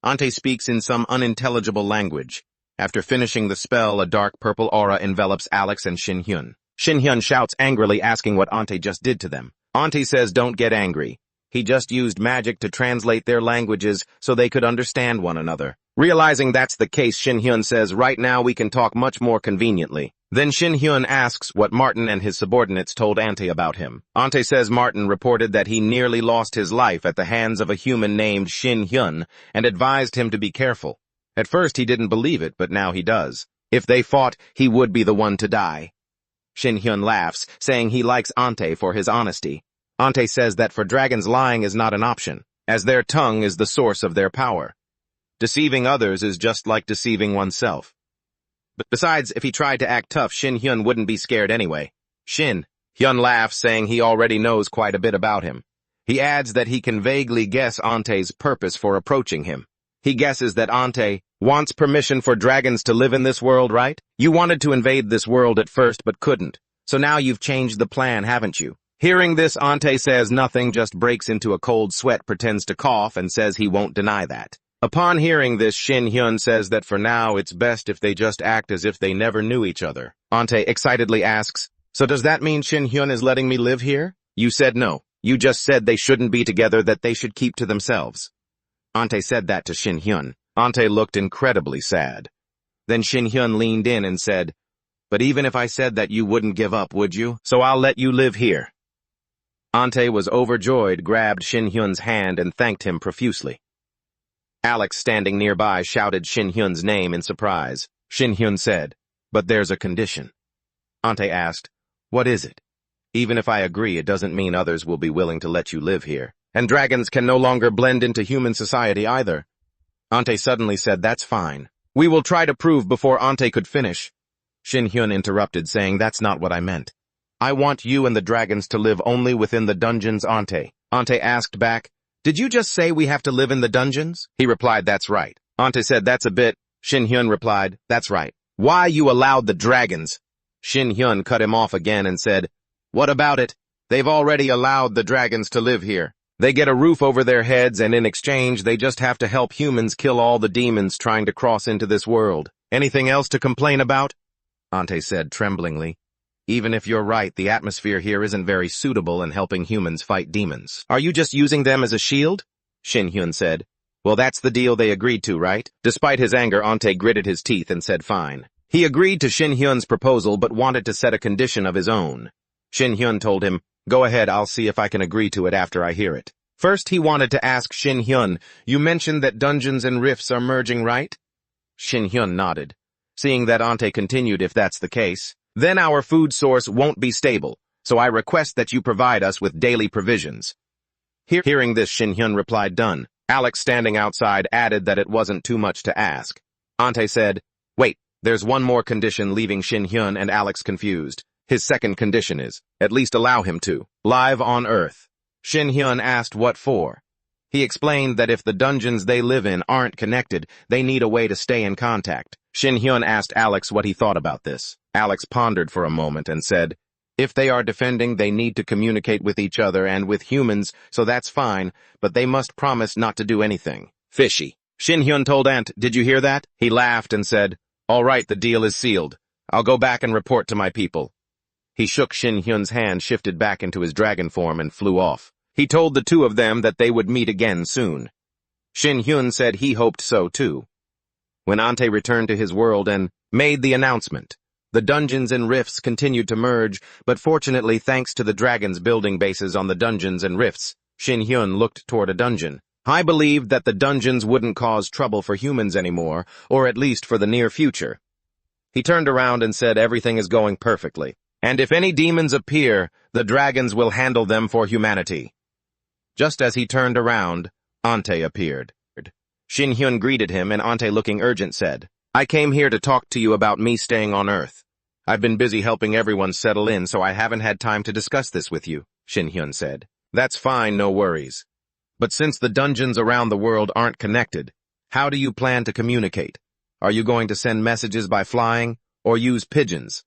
Ante speaks in some unintelligible language. After finishing the spell, a dark purple aura envelops Alex and Shin-hyun. Shin-hyun shouts angrily, asking what Ante just did to them. Ante says don't get angry. He just used magic to translate their languages so they could understand one another. Realizing that's the case, Shin-hyun says right now we can talk much more conveniently. Then Shin-hyun asks what Martin and his subordinates told Ante about him. Ante says Martin reported that he nearly lost his life at the hands of a human named Shin-hyun and advised him to be careful. At first he didn't believe it, but now he does. If they fought, he would be the one to die. Shin-hyun laughs, saying he likes Ante for his honesty. Ante says that for dragons lying is not an option, as their tongue is the source of their power. Deceiving others is just like deceiving oneself. But besides, if he tried to act tough, Shin-hyun wouldn't be scared anyway. Shin-hyun laughs, saying he already knows quite a bit about him. He adds that he can vaguely guess Ante's purpose for approaching him. He guesses that Ante wants permission for dragons to live in this world, right? You wanted to invade this world at first but couldn't, so now you've changed the plan, haven't you? Hearing this, Ante says nothing, just breaks into a cold sweat, pretends to cough, and says he won't deny that. Upon hearing this, Shin-hyun says that for now it's best if they just act as if they never knew each other. Ante excitedly asks, so does that mean Shin-hyun is letting me live here? You said no. You just said they shouldn't be together, that they should keep to themselves. Ante said that to Shin-hyun. Ante looked incredibly sad. Then Shin-hyun leaned in and said, but even if I said that, you wouldn't give up, would you? So I'll let you live here. Ante was overjoyed, grabbed Shin-hyun's hand and thanked him profusely. Alex, standing nearby, shouted Shin-hyun's name in surprise. Shin-hyun said, but there's a condition. Ante asked, what is it? Even if I agree, it doesn't mean others will be willing to let you live here. And dragons can no longer blend into human society either. Ante suddenly said, that's fine. We will try to prove before Ante could finish. Shin-hyun interrupted, saying, that's not what I meant. I want you and the dragons to live only within the dungeons, Ante. Ante asked back, did you just say we have to live in the dungeons? He replied, that's right. Ante said, that's a bit. Shin-hyun replied, that's right. Why you allowed the dragons? Shin-hyun cut him off again and said, what about it? They've already allowed the dragons to live here. They get a roof over their heads, and in exchange they just have to help humans kill all the demons trying to cross into this world. Anything else to complain about? Ante said tremblingly. Even if you're right, the atmosphere here isn't very suitable in helping humans fight demons. Are you just using them as a shield? Shin-hyun said. Well, that's the deal they agreed to, right? Despite his anger, Ante gritted his teeth and said fine. He agreed to Shin-hyun's proposal but wanted to set a condition of his own. Shin-hyun told him, go ahead, I'll see if I can agree to it after I hear it. First, he wanted to ask Shin-hyun, you mentioned that dungeons and rifts are merging, right? Shin-hyun nodded. Seeing that, Ante continued, if that's the case, then our food source won't be stable, so I request that you provide us with daily provisions. Hearing this, Shin-hyun replied, done. Alex, standing outside, added that it wasn't too much to ask. Ante said, wait, there's one more condition, leaving Shin-hyun and Alex confused. His second condition is, at least allow him to, live on Earth. Shin-hyun asked what for. He explained that if the dungeons they live in aren't connected, they need a way to stay in contact. Shin-hyun asked Alex what he thought about this. Alex pondered for a moment and said, if they are defending, they need to communicate with each other and with humans, so that's fine, but they must promise not to do anything fishy. Shin-hyun told Ant, did you hear that? He laughed and said, all right, the deal is sealed. I'll go back and report to my people. He shook Shin-hyun's hand, shifted back into his dragon form, and flew off. He told the two of them that they would meet again soon. Shin-hyun said he hoped so too. When Ante returned to his world and made the announcement, the dungeons and rifts continued to merge, but fortunately, thanks to the dragons building bases on the dungeons and rifts, Shin-hyun looked toward a dungeon. I believed that the dungeons wouldn't cause trouble for humans anymore, or at least for the near future. He turned around and said everything is going perfectly, and if any demons appear, the dragons will handle them for humanity. Just as he turned around, Ante appeared. Shin-hyun greeted him, and Ante, looking urgent, said, I came here to talk to you about me staying on Earth. I've been busy helping everyone settle in, so I haven't had time to discuss this with you, Shin-hyun said. That's fine, no worries. But since the dungeons around the world aren't connected, how do you plan to communicate? Are you going to send messages by flying, or use pigeons?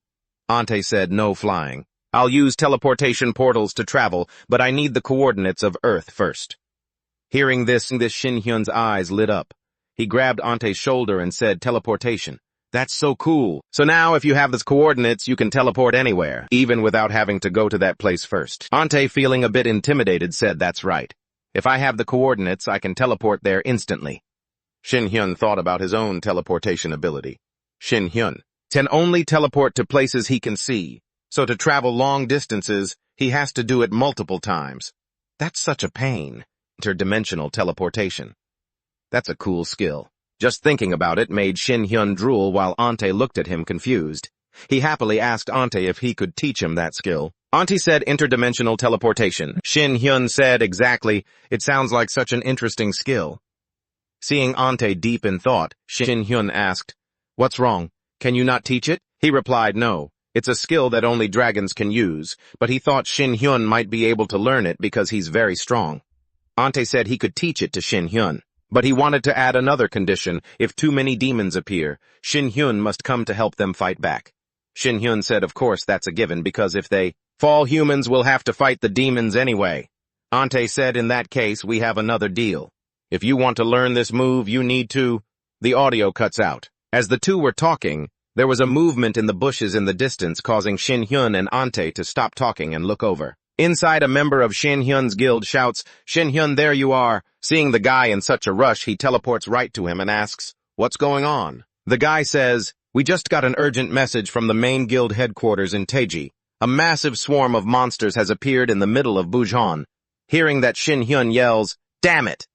Ante said no flying. I'll use teleportation portals to travel, but I need the coordinates of Earth first. Hearing this, Shin Hyun's eyes lit up. He grabbed Ante's shoulder and said, teleportation. That's so cool. So now, if you have the coordinates, you can teleport anywhere, even without having to go to that place first. Ante, feeling a bit intimidated, said, that's right. If I have the coordinates, I can teleport there instantly. Shin Hyun thought about his own teleportation ability. Shin Hyun can only teleport to places he can see, so to travel long distances, he has to do it multiple times. That's such a pain. Interdimensional teleportation. That's a cool skill. Just thinking about it made Shin Hyun drool while Ante looked at him confused. He happily asked Ante if he could teach him that skill. Ante said interdimensional teleportation. Shin Hyun said exactly, it sounds like such an interesting skill. Seeing Ante deep in thought, Shin Hyun asked, what's wrong? Can you not teach it? He replied, no. It's a skill that only dragons can use, but he thought Shin Hyun might be able to learn it because he's very strong. Ante said he could teach it to Shin Hyun, but he wanted to add another condition. If too many demons appear, Shin Hyun must come to help them fight back. Shin Hyun said of course that's a given because if they fall, humans will have to fight the demons anyway. Ante said in that case we have another deal. If you want to learn this move, you need to... The audio cuts out. As the two were talking, there was a movement in the bushes in the distance causing Shin Hyun and Ante to stop talking and look over. Inside, a member of Shin Hyun's guild shouts, Shin Hyun, there you are. Seeing the guy in such a rush, he teleports right to him and asks, what's going on? The guy says, we just got an urgent message from the main guild headquarters in Taiji. A massive swarm of monsters has appeared in the middle of Bujan. Hearing that, Shin Hyun yells, damn it!